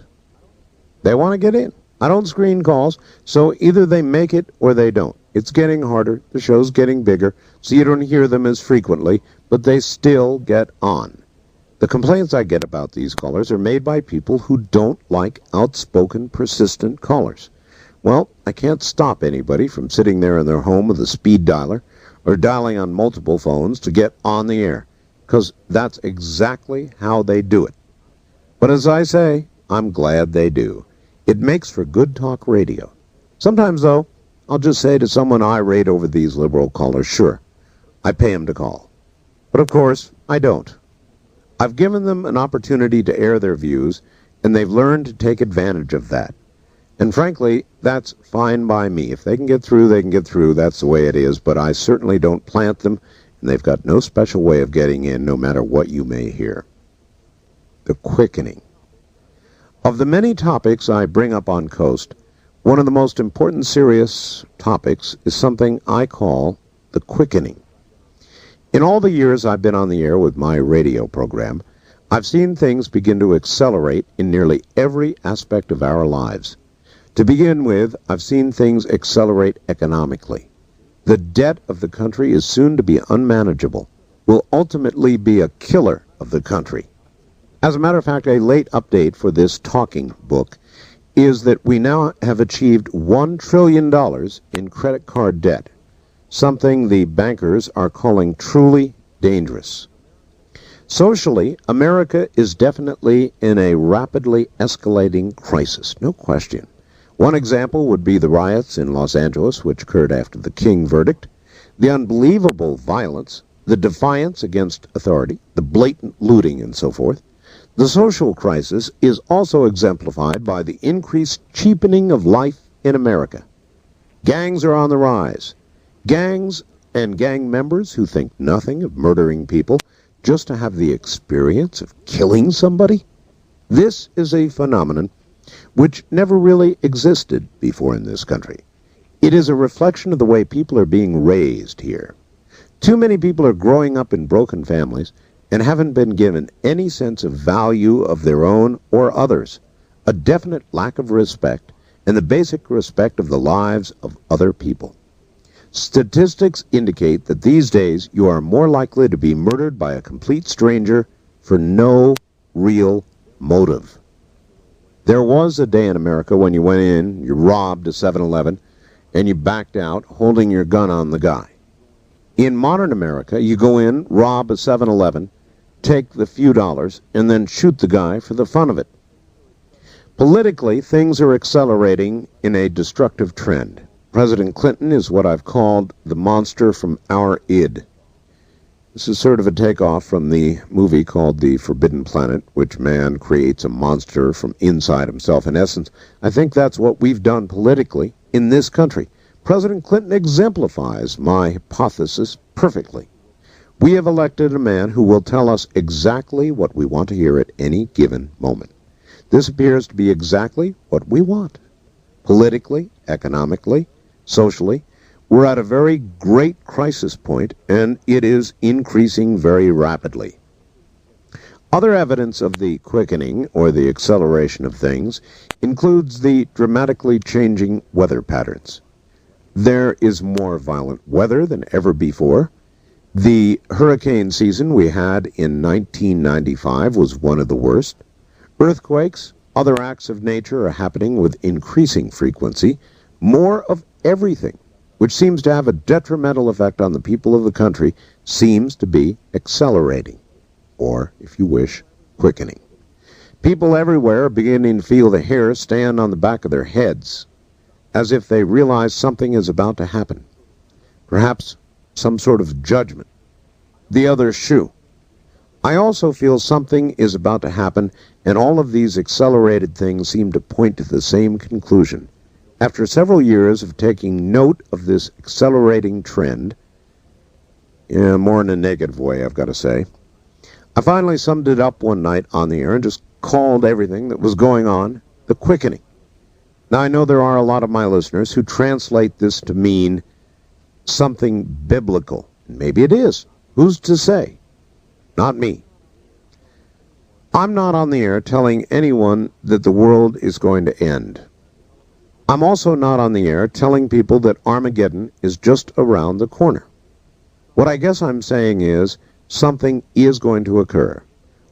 They want to get in. I don't screen calls, so either they make it or they don't. It's getting harder. The show's getting bigger, so you don't hear them as frequently, but they still get on. The complaints I get about these callers are made by people who don't like outspoken, persistent callers. Well, I can't stop anybody from sitting there in their home with a speed dialer or dialing on multiple phones to get on the air, because that's exactly how they do it. But as I say, I'm glad they do. It makes for good talk radio. Sometimes, though, I'll just say to someone irate over these liberal callers, sure, I pay them to call. But of course, I don't. I've given them an opportunity to air their views, and they've learned to take advantage of that. And frankly, that's fine by me. If they can get through, they can get through. That's the way it is. But I certainly don't plant them, and they've got no special way of getting in, no matter what you may hear. The quickening. Of the many topics I bring up on Coast, one of the most important serious topics is something I call the quickening. In all the years I've been on the air with my radio program, I've seen things begin to accelerate in nearly every aspect of our lives. To begin with, I've seen things accelerate economically. The debt of the country is soon to be unmanageable, will ultimately be a killer of the country. As a matter of fact, a late update for this talking book is that we now have achieved $1 trillion in credit card debt, something the bankers are calling truly dangerous. Socially, America is definitely in a rapidly escalating crisis, no question. One example would be the riots in Los Angeles, which occurred after the King verdict, the unbelievable violence, the defiance against authority, the blatant looting, and so forth. The social crisis is also exemplified by the increased cheapening of life in America. Gangs are on the rise. Gangs and gang members who think nothing of murdering people just to have the experience of killing somebody. This is a phenomenon which never really existed before in this country. It is a reflection of the way people are being raised here. Too many people are growing up in broken families and haven't been given any sense of value of their own or others, a definite lack of respect, and the basic respect of the lives of other people. Statistics indicate that these days you are more likely to be murdered by a complete stranger for no real motive. There was a day in America when you went in, you robbed a 7-Eleven, and you backed out holding your gun on the guy. In modern America, you go in, rob a 7-Eleven, take the few dollars, and then shoot the guy for the fun of it. Politically, things are accelerating in a destructive trend. President Clinton is what I've called the monster from our id. This is sort of a takeoff from the movie called The Forbidden Planet, which man creates a monster from inside himself. In essence, I think that's what we've done politically in this country. President Clinton exemplifies my hypothesis perfectly. We have elected a man who will tell us exactly what we want to hear at any given moment. This appears to be exactly what we want. Politically, economically, socially, we're at a very great crisis point, and it is increasing very rapidly. Other evidence of the quickening or the acceleration of things includes the dramatically changing weather patterns. There is more violent weather than ever before. The hurricane season we had in 1995 was one of the worst. Earthquakes, other acts of nature are happening with increasing frequency. More of everything, which seems to have a detrimental effect on the people of the country, seems to be accelerating, or, if you wish, quickening. People everywhere are beginning to feel the hair stand on the back of their heads, as if they realize something is about to happen. Perhaps some sort of judgment. The other shoe. I also feel something is about to happen, and all of these accelerated things seem to point to the same conclusion. After several years of taking note of this accelerating trend, more in a negative way, I've got to say, I finally summed it up one night on the air and just called everything that was going on the quickening. Now, I know there are a lot of my listeners who translate this to mean something biblical. Maybe it is. Who's to say? Not me. I'm not on the air telling anyone that the world is going to end. I'm also not on the air telling people that Armageddon is just around the corner. What I guess I'm saying is something is going to occur.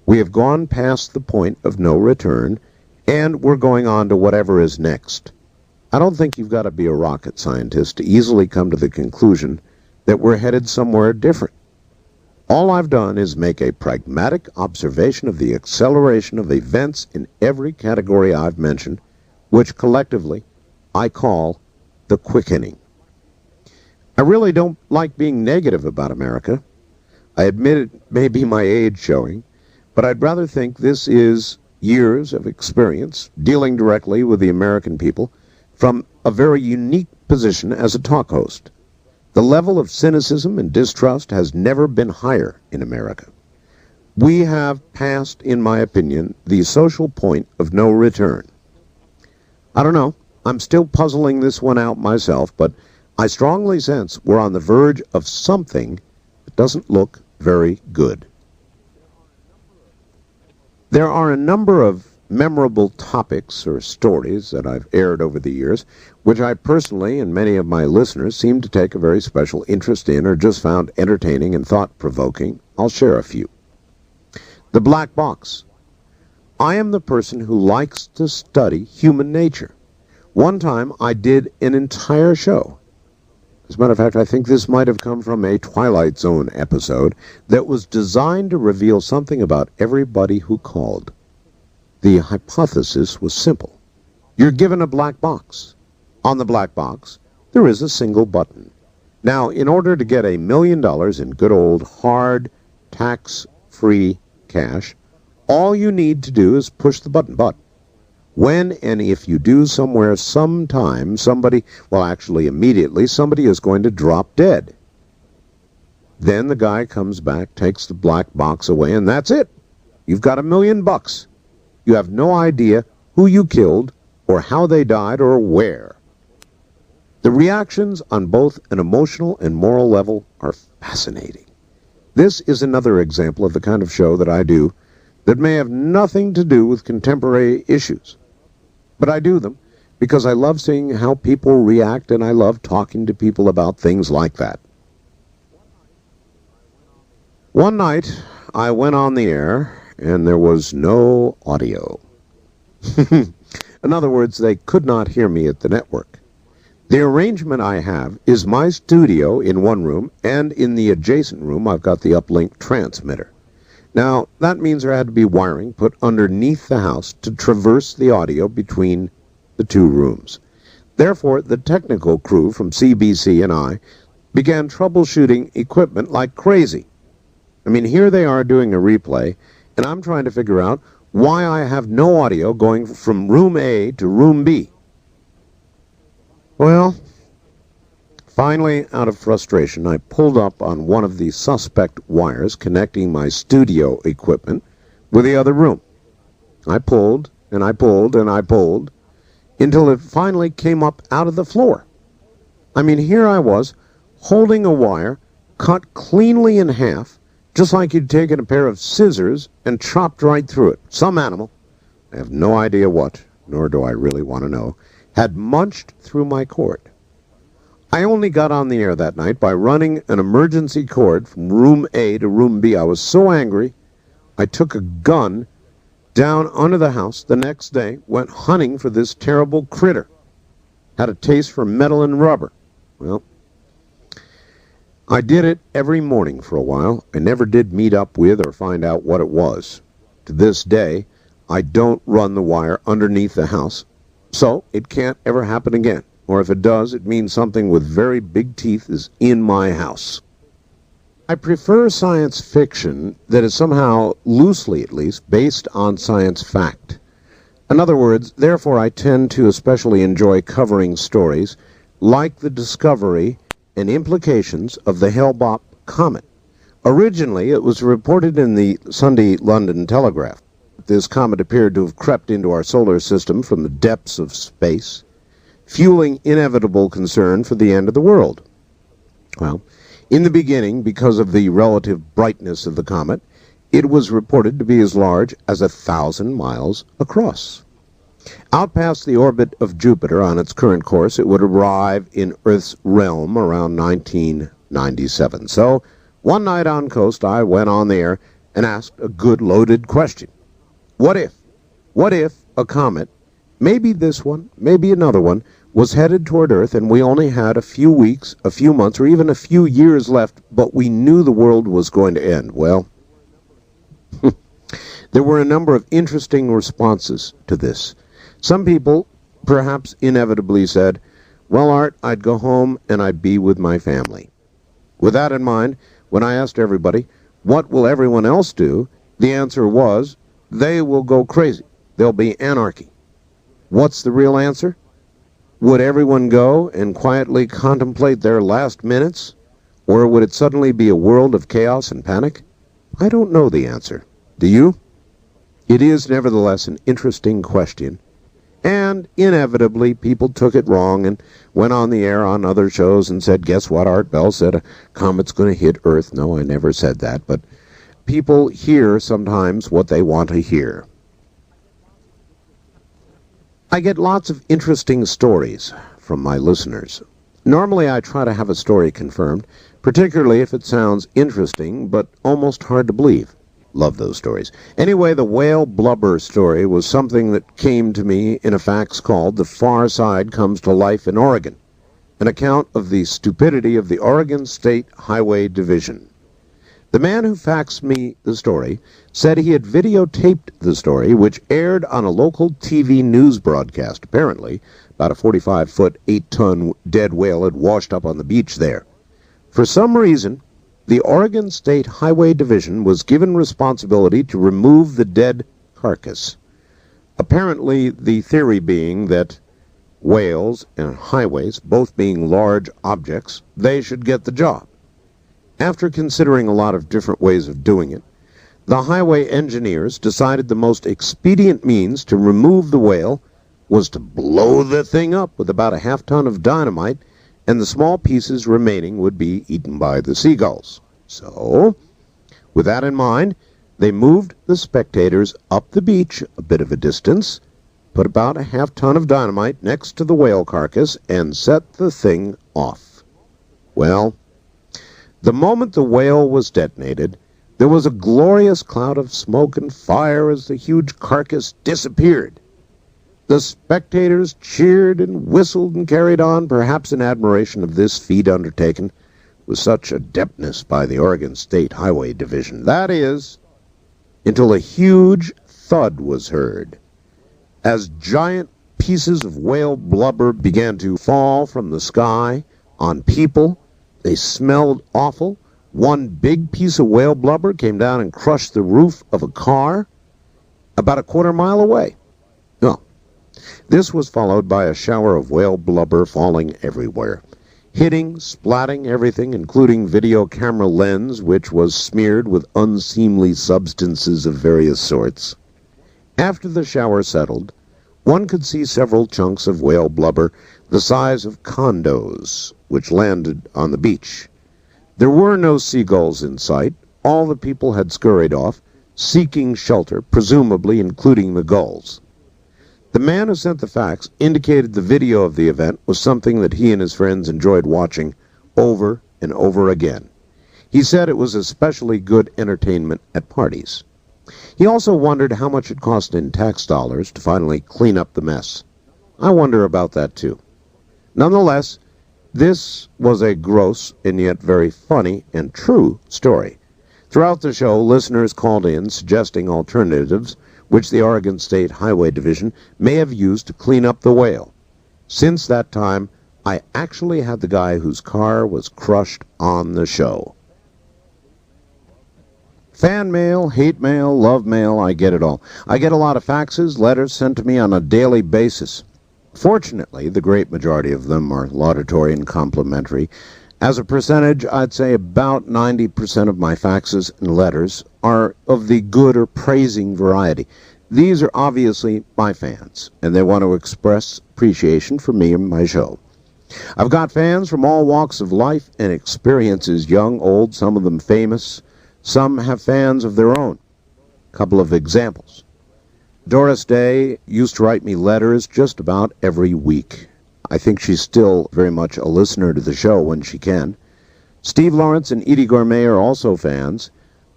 We have gone past the point of no return, and we're going on to whatever is next. I don't think you've got to be a rocket scientist to easily come to the conclusion that we're headed somewhere different. All I've done is make a pragmatic observation of the acceleration of events in every category I've mentioned, which collectively I call the quickening. I really don't like being negative about America. I admit it may be my age showing, but I'd rather think this is years of experience dealing directly with the American people from a very unique position as a talk host. The level of cynicism and distrust has never been higher in America. We have passed, in my opinion, the social point of no return. I don't know. I'm still puzzling this one out myself, but I strongly sense we're on the verge of something that doesn't look very good. There are a number of memorable topics or stories that I've aired over the years, which I personally and many of my listeners seem to take a very special interest in or just found entertaining and thought-provoking. I'll share a few. The black box. I am the person who likes to study human nature. One time I did an entire show. As a matter of fact, I think this might have come from a Twilight Zone episode that was designed to reveal something about everybody who called. The hypothesis was simple. You're given a black box. On the black box, there is a single button. Now, in order to get $1 million in good old hard, tax-free cash, all you need to do is push the button. But when and if you do somewhere sometime, immediately, somebody is going to drop dead. Then the guy comes back, takes the black box away, and that's it. You've got $1 million. You have no idea who you killed, or how they died, or where. The reactions on both an emotional and moral level are fascinating. This is another example of the kind of show that I do that may have nothing to do with contemporary issues. But I do them because I love seeing how people react, and I love talking to people about things like that. One night, I went on the air, and there was no audio. In other words, they could not hear me at the network. The arrangement I have is my studio in one room, and in the adjacent room I've got the uplink transmitter. Now, that means there had to be wiring put underneath the house to traverse the audio between the two rooms. Therefore, the technical crew from CBC and I began troubleshooting equipment like crazy. I mean, here they are doing a replay, and I'm trying to figure out why I have no audio going from room A to room B. Well, finally, out of frustration, I pulled up on one of the suspect wires connecting my studio equipment with the other room. I pulled, and I pulled, and I pulled, until it finally came up out of the floor. I mean, here I was, holding a wire cut cleanly in half, just like you'd taken a pair of scissors and chopped right through it. Some animal, I have no idea what, nor do I really want to know, had munched through my cord. I only got on the air that night by running an emergency cord from room A to room B. I was so angry, I took a gun down under the house the next day, went hunting for this terrible critter. Had a taste for metal and rubber. Well, I did it every morning for a while. I never did meet up with or find out what it was. To this day, I don't run the wire underneath the house, so it can't ever happen again. Or if it does, it means something with very big teeth is in my house. I prefer science fiction that is somehow, loosely at least, based on science fact. In other words, therefore I tend to especially enjoy covering stories like the discovery and implications of the Hale-Bopp comet. Originally, it was reported in the Sunday London Telegraph. This comet appeared to have crept into our solar system from the depths of space, fueling inevitable concern for the end of the world. Well, in the beginning, because of the relative brightness of the comet, it was reported to be as large as 1,000 miles across. Out past the orbit of Jupiter on its current course, it would arrive in Earth's realm around 1997. So, one night on Coast, I went on the air and asked a good loaded question. What if a comet, maybe this one, maybe another one, was headed toward Earth and we only had a few weeks, a few months, or even a few years left, but we knew the world was going to end? Well, there were a number of interesting responses to this. Some people, perhaps inevitably, said, well, Art, I'd go home and I'd be with my family. With that in mind, when I asked everybody, what will everyone else do? The answer was, they will go crazy. There'll be anarchy. What's the real answer? Would everyone go and quietly contemplate their last minutes? Or would it suddenly be a world of chaos and panic? I don't know the answer. Do you? It is nevertheless an interesting question. And inevitably, people took it wrong and went on the air on other shows and said, guess what, Art Bell said a comet's going to hit Earth. No, I never said that, but people hear sometimes what they want to hear. I get lots of interesting stories from my listeners. Normally I try to have a story confirmed, particularly if it sounds interesting but almost hard to believe. Love those stories. Anyway, the whale blubber story was something that came to me in a fax called The Far Side Comes to Life in Oregon, an account of the stupidity of the Oregon State Highway Division. The man who faxed me the story said he had videotaped the story, which aired on a local TV news broadcast. Apparently, about a 45-foot, 8-ton dead whale had washed up on the beach there. For some reason, the Oregon State Highway Division was given responsibility to remove the dead carcass. Apparently, the theory being that whales and highways, both being large objects, they should get the job. After considering a lot of different ways of doing it, the highway engineers decided the most expedient means to remove the whale was to blow the thing up with about a half-ton of dynamite, and the small pieces remaining would be eaten by the seagulls. So, with that in mind, they moved the spectators up the beach a bit of a distance, put about a half-ton of dynamite next to the whale carcass, and set the thing off. Well, the moment the whale was detonated, there was a glorious cloud of smoke and fire as the huge carcass disappeared. The spectators cheered and whistled and carried on, perhaps in admiration of this feat undertaken with such adeptness by the Oregon State Highway Division. That is, until a huge thud was heard, as giant pieces of whale blubber began to fall from the sky on people. They smelled awful. One big piece of whale blubber came down and crushed the roof of a car about a quarter mile away. Well, this was followed by a shower of whale blubber falling everywhere, hitting, splatting everything, including video camera lens, which was smeared with unseemly substances of various sorts. After the shower settled, one could see several chunks of whale blubber the size of condos, which landed on the beach. There were no seagulls in sight. All the people had scurried off, seeking shelter, presumably including the gulls. The man who sent the fax indicated the video of the event was something that he and his friends enjoyed watching over and over again. He said it was especially good entertainment at parties. He also wondered how much it cost in tax dollars to finally clean up the mess. I wonder about that too. Nonetheless, this was a gross and yet very funny and true story. Throughout the show, listeners called in suggesting alternatives which the Oregon State Highway Division may have used to clean up the whale. Since that time, I actually had the guy whose car was crushed on the show. Fan mail, hate mail, love mail, I get it all. I get a lot of faxes, letters sent to me on a daily basis. Fortunately, the great majority of them are laudatory and complimentary. As a percentage, I'd say about 90% of my faxes and letters are of the good or praising variety. These are obviously my fans, and they want to express appreciation for me and my show. I've got fans from all walks of life and experiences, young, old, some of them famous. Some have fans of their own. A couple of examples. Doris Day used to write me letters just about every week. I think she's still very much a listener to the show when she can. Steve Lawrence and Edie Gourmet are also fans.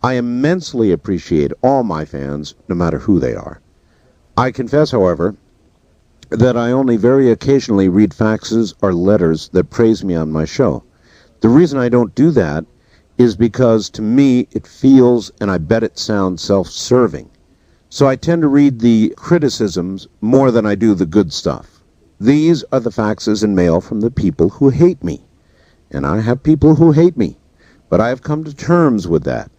I immensely appreciate all my fans, no matter who they are. I confess, however, that I only very occasionally read faxes or letters that praise me on my show. The reason I don't do that is because, to me, it feels, and I bet it sounds, self-serving. So I tend to read the criticisms more than I do the good stuff. These are the faxes and mail from the people who hate me. And I have people who hate me, but I have come to terms with that.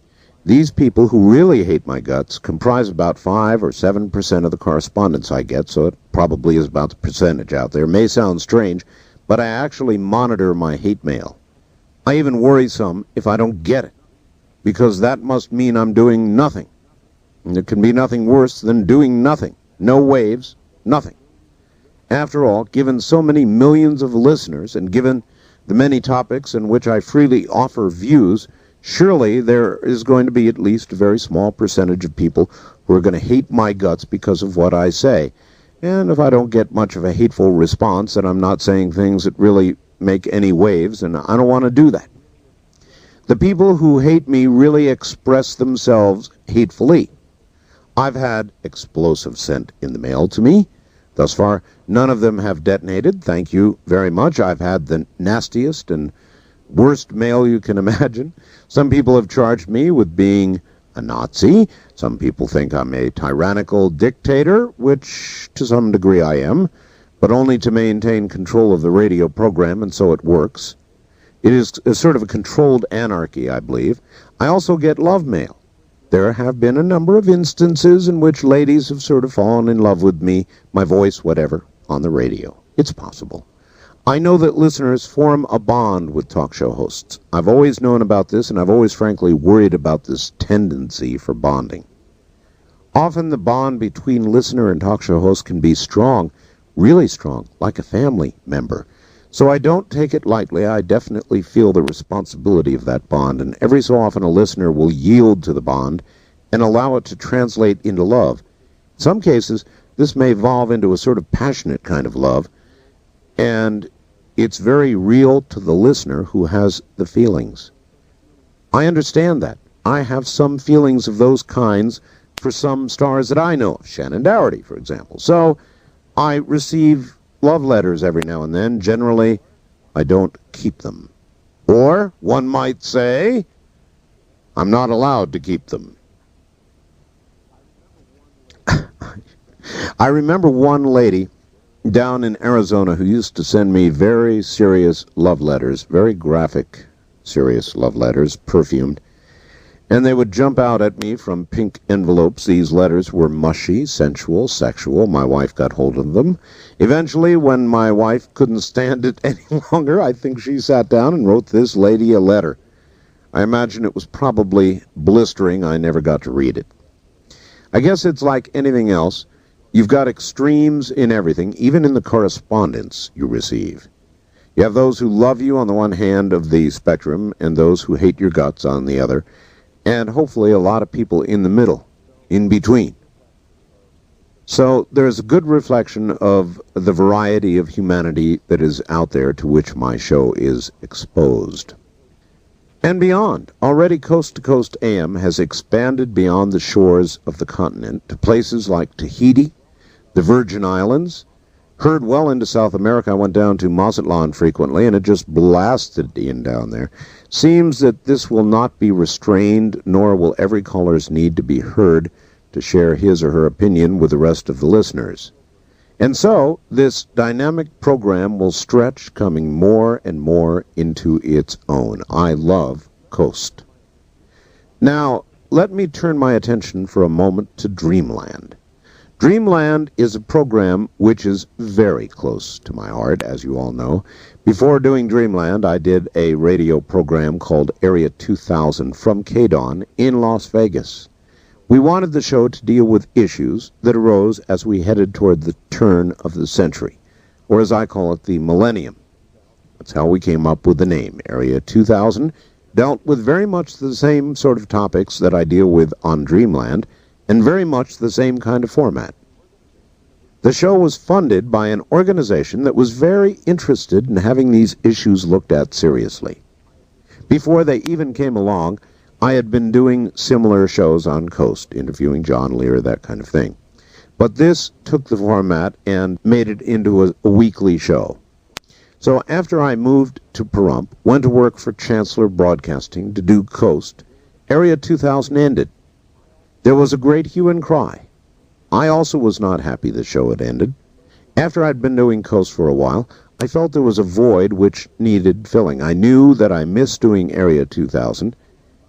These people who really hate my guts comprise about 5 or 7% of the correspondence I get, so it probably is about the percentage out there. It may sound strange, but I actually monitor my hate mail. I even worry some if I don't get it, because that must mean I'm doing nothing. And there can be nothing worse than doing nothing. No waves, nothing. After all, given so many millions of listeners, and given the many topics in which I freely offer views, surely there is going to be at least a very small percentage of people who are going to hate my guts because of what I say. And if I don't get much of a hateful response, then I'm not saying things that really make any waves, and I don't want to do that. The people who hate me really express themselves hatefully. I've had explosives sent in the mail to me. Thus far, none of them have detonated. Thank you very much. I've had the nastiest and worst mail you can imagine. Some people have charged me with being a Nazi. Some people think I'm a tyrannical dictator, which to some degree I am, but only to maintain control of the radio program, and so it works. It is a sort of a controlled anarchy, I believe. I also get love mail. There have been a number of instances in which ladies have sort of fallen in love with me, my voice, whatever, on the radio. It's possible. I know that listeners form a bond with talk show hosts. I've always known about this, and I've always frankly worried about this tendency for bonding. Often the bond between listener and talk show host can be strong, really strong, like a family member. So I don't take it lightly. I definitely feel the responsibility of that bond, and every so often a listener will yield to the bond and allow it to translate into love. In some cases, this may evolve into a sort of passionate kind of love, and it's very real to the listener who has the feelings. I understand that. I have some feelings of those kinds for some stars that I know of, Shannon Doherty, for example. So I receive love letters every now and then. Generally, I don't keep them. Or, one might say, I'm not allowed to keep them. I remember one lady down in Arizona who used to send me very serious love letters, very graphic, serious love letters, perfumed. And they would jump out at me from pink envelopes. These letters were mushy, sensual, sexual. My wife got hold of them. Eventually, when my wife couldn't stand it any longer, I think she sat down and wrote this lady a letter. I imagine it was probably blistering. I never got to read it. I guess it's like anything else. You've got extremes in everything, even in the correspondence you receive. You have those who love you on the one hand of the spectrum and those who hate your guts on the other, and hopefully a lot of people in the middle, in between. So there's a good reflection of the variety of humanity that is out there to which my show is exposed. And beyond, already Coast to Coast AM has expanded beyond the shores of the continent to places like Tahiti, the Virgin Islands, heard well into South America. I went down to Mazatlan frequently, and it just blasted in down there. Seems that this will not be restrained, nor will every caller's need to be heard to share his or her opinion with the rest of the listeners. And so, this dynamic program will stretch, coming more and more into its own. I love Coast. Now, let me turn my attention for a moment to Dreamland. Dreamland is a program which is very close to my heart, as you all know. Before doing Dreamland, I did a radio program called Area 2000 from KDON in Las Vegas. We wanted the show to deal with issues that arose as we headed toward the turn of the century, or as I call it, the millennium. That's how we came up with the name. Area 2000 dealt with very much the same sort of topics that I deal with on Dreamland, and very much the same kind of format. The show was funded by an organization that was very interested in having these issues looked at seriously. Before they even came along, I had been doing similar shows on Coast, interviewing John Lear, that kind of thing. But this took the format and made it into a weekly show. So after I moved to Pahrump, went to work for Chancellor Broadcasting to do Coast, Area 2000 ended. There was a great hue and cry. I also was not happy the show had ended. After I'd been doing Coast for a while, I felt there was a void which needed filling. I knew that I missed doing Area 2000.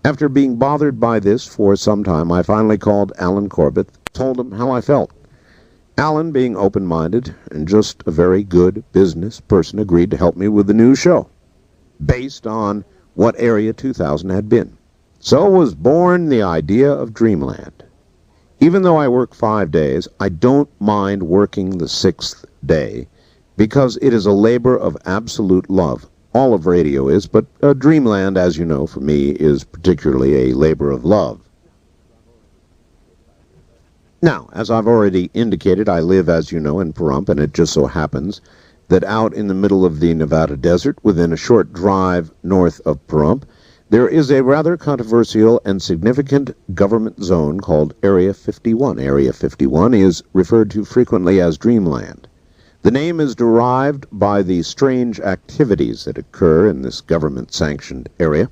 After being bothered by this for some time, I finally called Alan Corbett, told him how I felt. Alan, being open-minded and just a very good business person, agreed to help me with the new show, based on what Area 2000 had been. So was born the idea of Dreamland. Even though I work 5 days, I don't mind working the 6th day, because it is a labor of absolute love. All of radio is, but Dreamland, as you know, for me, is particularly a labor of love. Now, as I've already indicated, I live, as you know, in Pahrump, and it just so happens that out in the middle of the Nevada desert, within a short drive north of Pahrump, there is a rather controversial and significant government zone called Area 51. Area 51 is referred to frequently as Dreamland. The name is derived by the strange activities that occur in this government-sanctioned area.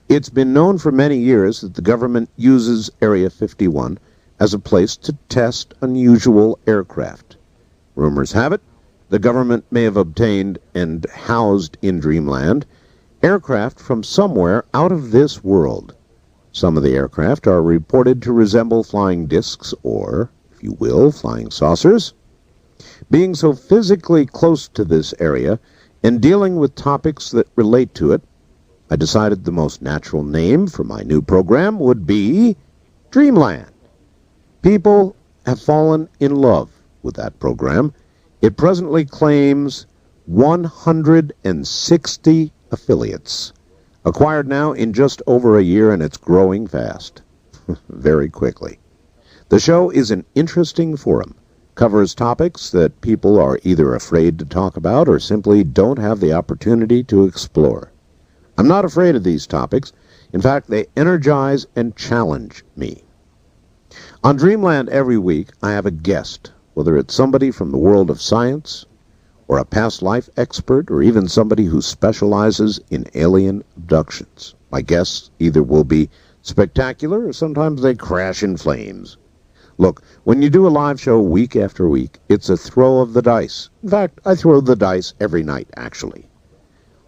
It's been known for many years that the government uses Area 51 as a place to test unusual aircraft. Rumors have it the government may have obtained and housed in Dreamland aircraft from somewhere out of this world. Some of the aircraft are reported to resemble flying discs or, if you will, flying saucers. Being so physically close to this area and dealing with topics that relate to it, I decided the most natural name for my new program would be Dreamland. People have fallen in love with that program. It presently claims 160 affiliates, acquired now in just over a year, and it's growing fast, very quickly. The show is an interesting forum, covers topics that people are either afraid to talk about or simply don't have the opportunity to explore. I'm not afraid of these topics. In fact, they energize and challenge me. On Dreamland every week, I have a guest, whether it's somebody from the world of science, or a past life expert, or even somebody who specializes in alien abductions. My guests either will be spectacular, or sometimes they crash in flames. Look, when you do a live show week after week, it's a throw of the dice. In fact, I throw the dice every night, actually.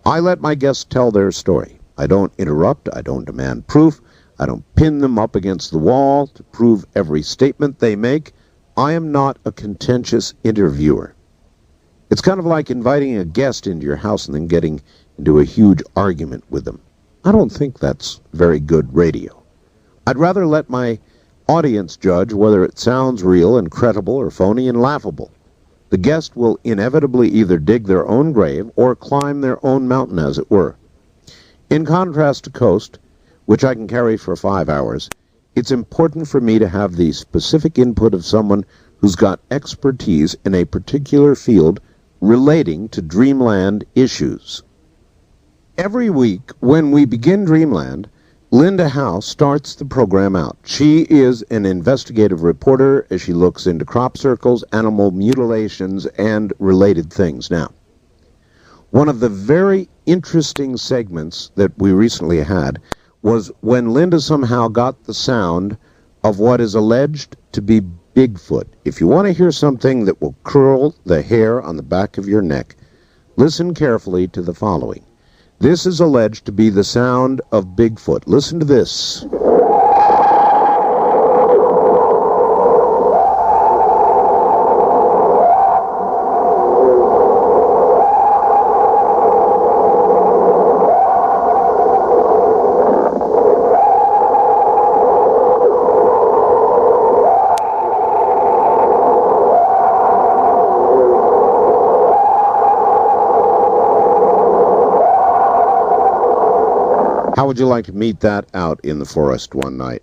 I let my guests tell their story. I don't interrupt, I don't demand proof, I don't pin them up against the wall to prove every statement they make. I am not a contentious interviewer. It's kind of like inviting a guest into your house and then getting into a huge argument with them. I don't think that's very good radio. I'd rather let my audience judge whether it sounds real and credible or phony and laughable. The guest will inevitably either dig their own grave or climb their own mountain, as it were. In contrast to Coast, which I can carry for 5 hours, it's important for me to have the specific input of someone who's got expertise in a particular field relating to Dreamland issues. Every week, when we begin Dreamland, Linda Howe starts the program out. She is an investigative reporter as she looks into crop circles, animal mutilations, and related things. Now, one of the very interesting segments that we recently had was when Linda somehow got the sound of what is alleged to be Bigfoot. If you want to hear something that will curl the hair on the back of your neck, listen carefully to the following. This is alleged to be the sound of Bigfoot. Listen to this. How would you like to meet that out in the forest one night?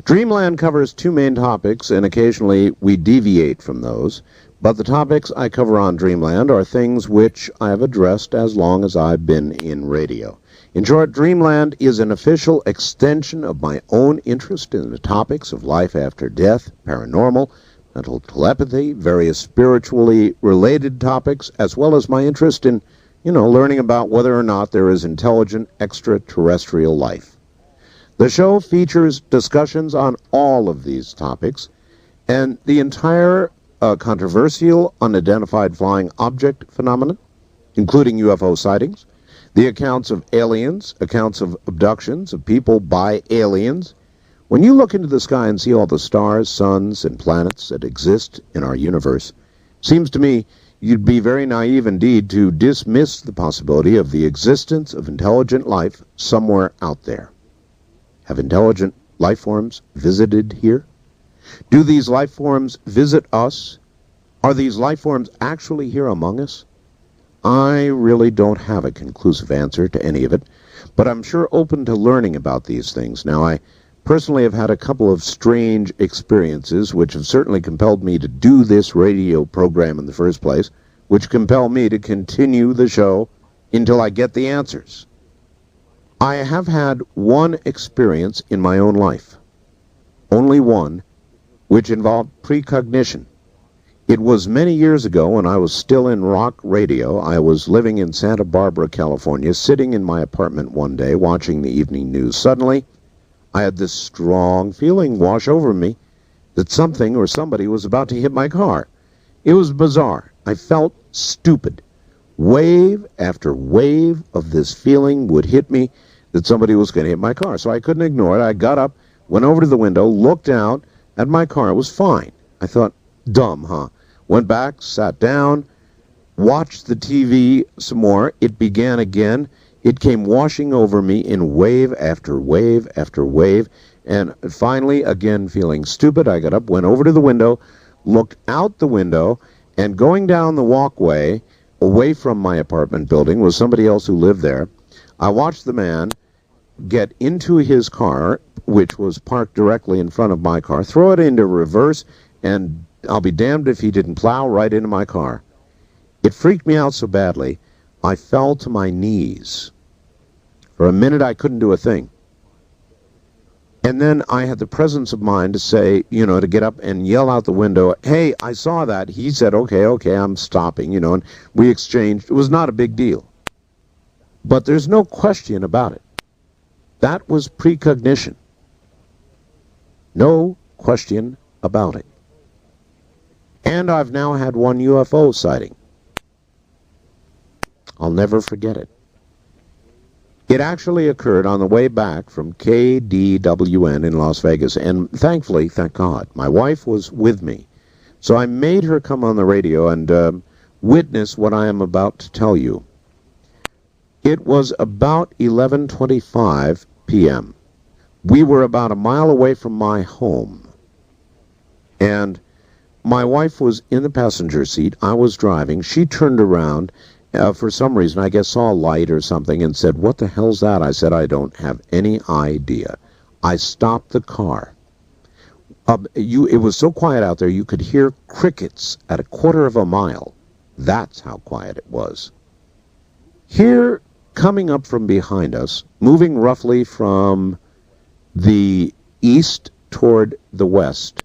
Dreamland covers two main topics, and occasionally we deviate from those. But the topics I cover on Dreamland are things which I have addressed as long as I've been in radio. In short, Dreamland is an official extension of my own interest in the topics of life after death, paranormal, mental telepathy, various spiritually related topics, as well as my interest in learning about whether or not there is intelligent extraterrestrial life. The show features discussions on all of these topics, and the entire controversial unidentified flying object phenomenon, including UFO sightings, the accounts of aliens, accounts of abductions of people by aliens. When you look into the sky and see all the stars, suns, and planets that exist in our universe, seems to me you'd be very naive indeed to dismiss the possibility of the existence of intelligent life somewhere out there. Have intelligent life forms visited here? Do these life forms visit us? Are these life forms actually here among us? I really don't have a conclusive answer to any of it, but I'm sure open to learning about these things. Now, I personally have had a couple of strange experiences which have certainly compelled me to do this radio program in the first place, which compel me to continue the show until I get the answers. I have had one experience in my own life, only one, which involved precognition. It was many years ago when I was still in rock radio. I was living in Santa Barbara, California, sitting in my apartment one day watching the evening news. Suddenly, I had this strong feeling wash over me that something or somebody was about to hit my car. It was bizarre. I felt stupid. Wave after wave of this feeling would hit me that somebody was going to hit my car. So I couldn't ignore it. I got up, went over to the window, looked out at my car. It was fine. I thought, dumb, huh? Went back, sat down, watched the TV some more. It began again. It came washing over me in wave after wave after wave. And finally, again, feeling stupid, I got up, went over to the window, looked out the window, and going down the walkway away from my apartment building was somebody else who lived there. I watched the man get into his car, which was parked directly in front of my car, throw it into reverse, and I'll be damned if he didn't plow right into my car. It freaked me out so badly, I fell to my knees. For a minute, I couldn't do a thing. And then I had the presence of mind to say, to get up and yell out the window, "Hey, I saw that." He said, okay, I'm stopping, and we exchanged. It was not a big deal. But there's no question about it. That was precognition. No question about it. And I've now had one UFO sighting. I'll never forget it. It actually occurred on the way back from KDWN in Las Vegas, and thankfully, thank God, my wife was with me. So I made her come on the radio and witness what I am about to tell you. It was about 11:25 p.m. We were about a mile away from my home, and my wife was in the passenger seat. I was driving. She turned around. For some reason, I guess saw a light or something and said, "What the hell's that?" I said, "I don't have any idea." I stopped the car. It was so quiet out there, you could hear crickets at a quarter of a mile. That's how quiet it was. Here, coming up from behind us, moving roughly from the east toward the west,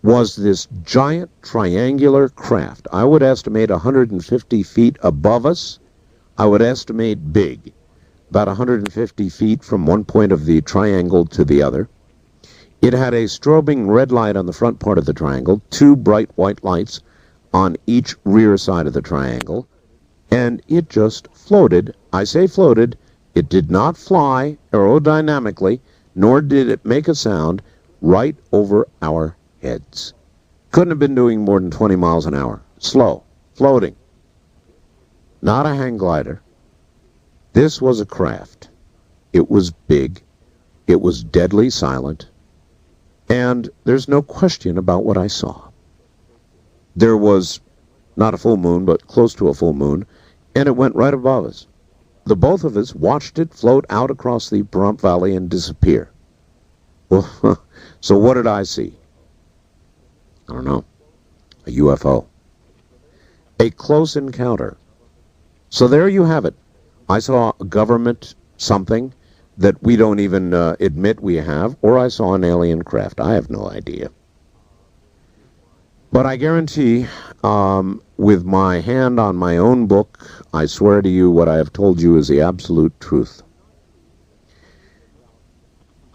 was this giant triangular craft. I would estimate 150 feet above us. I would estimate big, about 150 feet from one point of the triangle to the other. It had a strobing red light on the front part of the triangle, two bright white lights on each rear side of the triangle, and it just floated. I say floated. It did not fly aerodynamically, nor did it make a sound, right over our heads. Couldn't have been doing more than 20 miles an hour. Slow, floating. Not a hang glider. This was a craft. It was big. It was deadly silent. And there's no question about what I saw. There was not a full moon, but close to a full moon, and it went right above us. The both of us watched it float out across the Pahrump Valley and disappear. Well, so what did I see? I don't know. A UFO. A close encounter. So there you have it. I saw a government something that we don't even admit we have, or I saw an alien craft. I have no idea. But I guarantee, with my hand on my own book, I swear to you what I have told you is the absolute truth.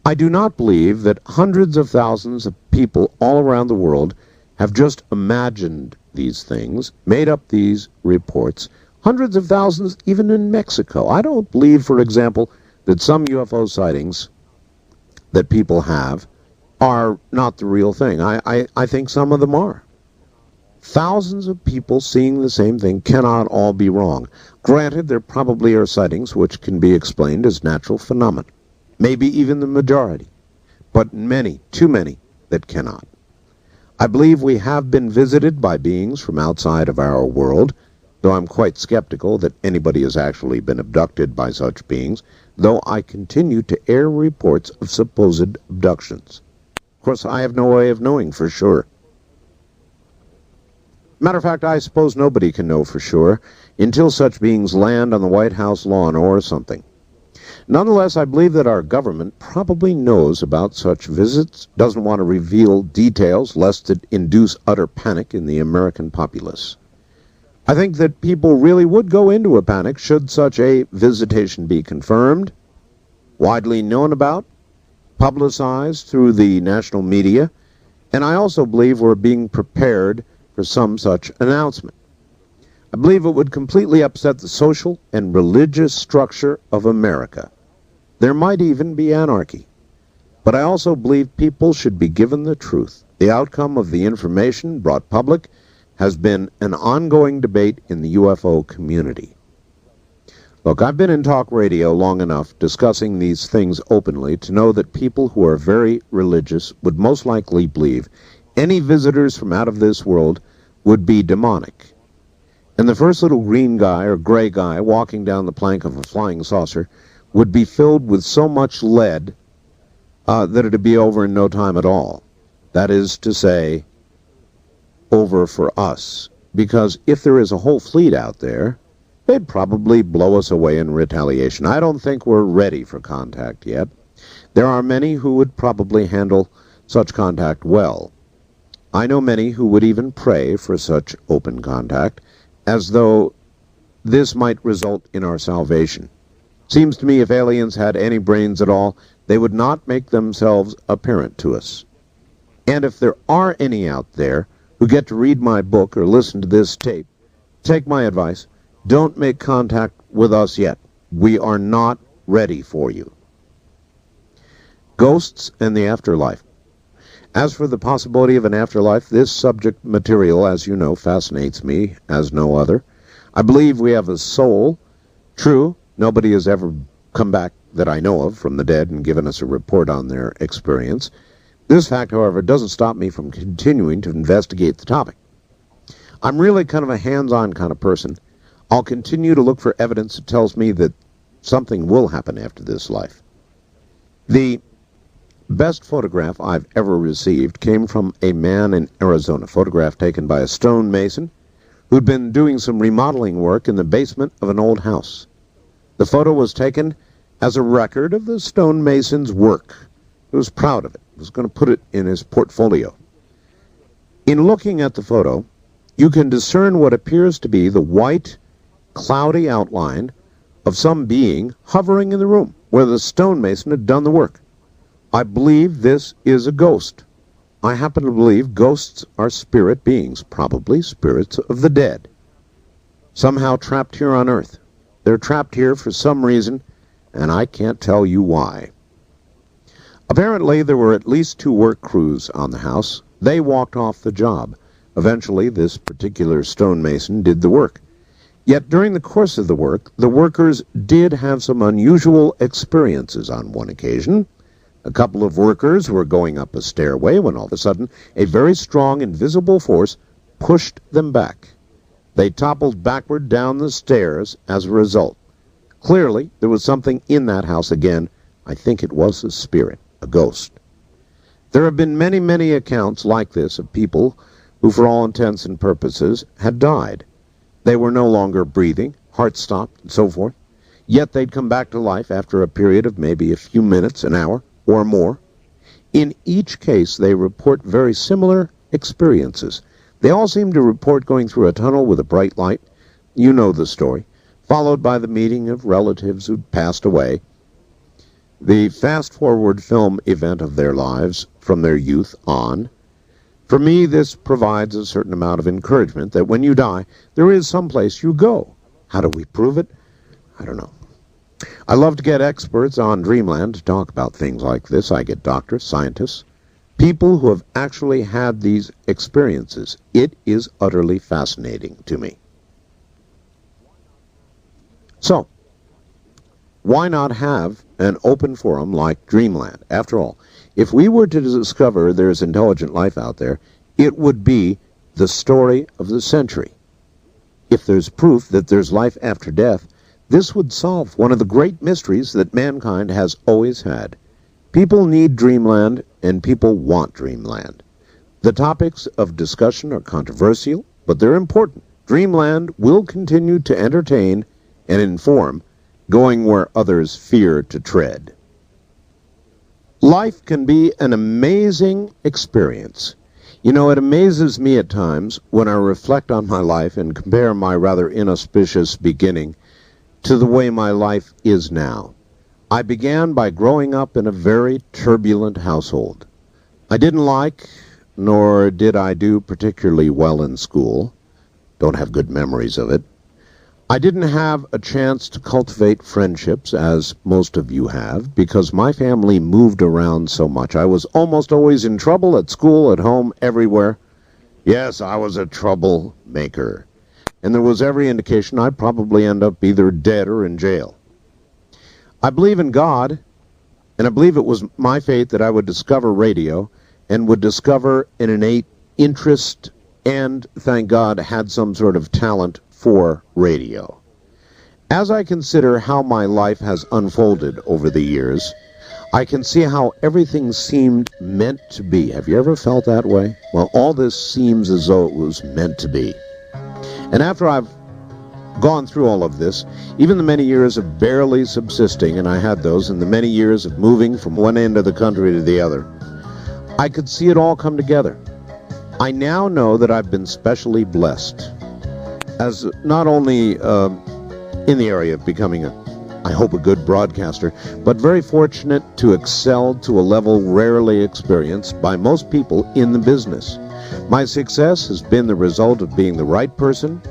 I do not believe that hundreds of thousands of people all around the world have just imagined these things, made up these reports. Hundreds of thousands even in Mexico. I don't believe, for example, that some UFO sightings that people have are not the real thing. I think some of them are. Thousands of people seeing the same thing cannot all be wrong. Granted, there probably are sightings which can be explained as natural phenomena. Maybe even the majority. But many, too many, that cannot. I believe we have been visited by beings from outside of our world. though I'm quite skeptical that anybody has actually been abducted by such beings, though I continue to air reports of supposed abductions. Of course, I have no way of knowing for sure. Matter of fact, I suppose nobody can know for sure until such beings land on the White House lawn or something. Nonetheless, I believe that our government probably knows about such visits, doesn't want to reveal details lest it induce utter panic in the American populace. I think that people really would go into a panic should such a visitation be confirmed, widely known about, publicized through the national media, and I also believe we're being prepared for some such announcement. I believe it would completely upset the social and religious structure of America. There might even be anarchy. But I also believe people should be given the truth. The outcome of the information brought public has been an ongoing debate in the UFO community. Look, I've been in talk radio long enough discussing these things openly to know that people who are very religious would most likely believe any visitors from out of this world would be demonic. And the first little green guy or gray guy walking down the plank of a flying saucer would be filled with so much lead that it'd be over in no time at all. That is to say, over for us. Because if there is a whole fleet out there, they'd probably blow us away in retaliation. I don't think we're ready for contact yet. There are many who would probably handle such contact well. I know many who would even pray for such open contact, as though this might result in our salvation. Seems to me if aliens had any brains at all, they would not make themselves apparent to us. And if there are any out there who get to read my book or listen to this tape, take my advice, don't make contact with us yet. We are not ready for you. Ghosts and the afterlife. As for the possibility of an afterlife, this subject material, as you know, fascinates me as no other. I believe we have a soul. True, nobody has ever come back that I know of from the dead and given us a report on their experience. This fact, however, doesn't stop me from continuing to investigate the topic. I'm really kind of a hands-on kind of person. I'll continue to look for evidence that tells me that something will happen after this life. The best photograph I've ever received came from a man in Arizona, a photograph taken by a stonemason who'd been doing some remodeling work in the basement of an old house. The photo was taken as a record of the stonemason's work. He was proud of it. He was going to put it in his portfolio. In looking at the photo, you can discern what appears to be the white, cloudy outline of some being hovering in the room where the stonemason had done the work. I believe this is a ghost. I happen to believe ghosts are spirit beings, probably spirits of the dead, somehow trapped here on Earth. They're trapped here for some reason, and I can't tell you why. Apparently, there were at least 2 work crews on the house. They walked off the job. Eventually, this particular stonemason did the work. Yet during the course of the work, the workers did have some unusual experiences on one occasion. A couple of workers were going up a stairway when all of a sudden a very strong invisible force pushed them back. They toppled backward down the stairs as a result. Clearly, there was something in that house again. I think it was a spirit, a ghost. There have been many, many accounts like this of people who, for all intents and purposes, had died. They were no longer breathing, heart stopped, and so forth. Yet they'd come back to life after a period of maybe a few minutes, an hour, or more. In each case, they report very similar experiences. They all seem to report going through a tunnel with a bright light. You know the story. Followed by the meeting of relatives who'd passed away. The fast-forward film event of their lives from their youth on. For me, this provides a certain amount of encouragement that when you die, there is some place you go. How do we prove it? I don't know. I love to get experts on Dreamland to talk about things like this. I get doctors, scientists, people who have actually had these experiences. It is utterly fascinating to me. So, why not have an open forum like Dreamland? After all, if we were to discover there's intelligent life out there, it would be the story of the century. if there's proof that there's life after death, this would solve one of the great mysteries that mankind has always had. People need dreamland, and people want dreamland. The topics of discussion are controversial, but they're important. Dreamland will continue to entertain and inform, going where others fear to tread. Life can be an amazing experience. You know, it amazes me at times when I reflect on my life and compare my rather inauspicious beginning to the way my life is now. I began by growing up in a very turbulent household. I didn't like, nor did I do particularly well in school. Don't have good memories of it. I didn't have a chance to cultivate friendships, as most of you have, because my family moved around so much. I was almost always in trouble at school, at home, everywhere. Yes, I was a troublemaker. And there was every indication I'd probably end up either dead or in jail. I believe in God, and I believe it was my fate that I would discover radio and would discover an innate interest and, thank God, had some sort of talent for radio. As I consider how my life has unfolded over the years, I can see how everything seemed meant to be. Have you ever felt that way? Well, all this seems as though it was meant to be. And after I've gone through all of this, even the many years of barely subsisting, and I had those, and the many years of moving from one end of the country to the other, I could see it all come together. I now know that I've been specially blessed as not only in the area of becoming I hope a good broadcaster, but very fortunate to excel to a level rarely experienced by most people in the business. My success has been the result of being the right person,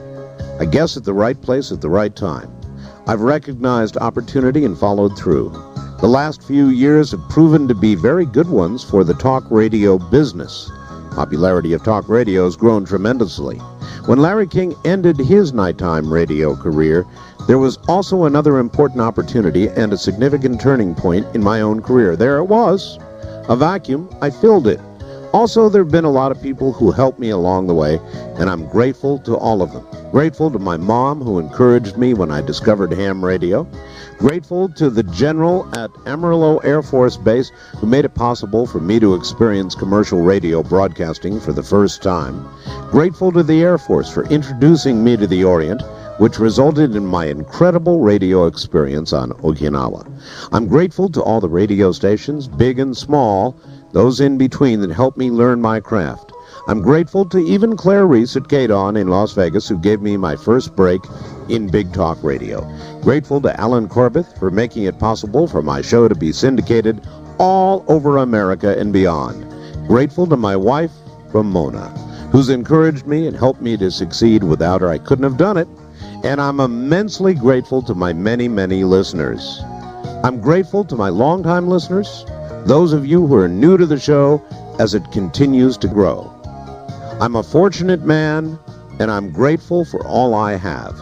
I guess at the right place at the right time. I've recognized opportunity and followed through. The last few years have proven to be very good ones for the talk radio business. Popularity of talk radio has grown tremendously. When Larry King ended his nighttime radio career, there was also another important opportunity and a significant turning point in my own career. There it was, a vacuum. I filled it. Also, there have been a lot of people who helped me along the way, and I'm grateful to all of them. Grateful to my mom, who encouraged me when I discovered ham radio. Grateful to the general at Amarillo Air Force Base, who made it possible for me to experience commercial radio broadcasting for the first time. Grateful to the Air Force for introducing me to the Orient, which resulted in my incredible radio experience on Okinawa. I'm grateful to all the radio stations, big and small, those in between, that helped me learn my craft. I'm grateful to even Claire Reese at KDON in Las Vegas, who gave me my first break in Big Talk Radio. Grateful to Alan Corbett for making it possible for my show to be syndicated all over America and beyond. Grateful to my wife, Ramona, who's encouraged me and helped me to succeed. Without her, I couldn't have done it. And I'm immensely grateful to my many, many listeners. I'm grateful to my longtime listeners, those of you who are new to the show as it continues to grow. I'm a fortunate man, and I'm grateful for all I have.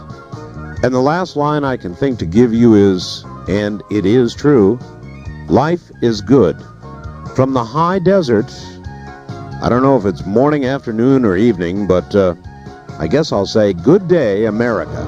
And the last line I can think to give you is, and it is true, life is good. From the high desert, I don't know if it's morning, afternoon, or evening, but I guess I'll say good day, America.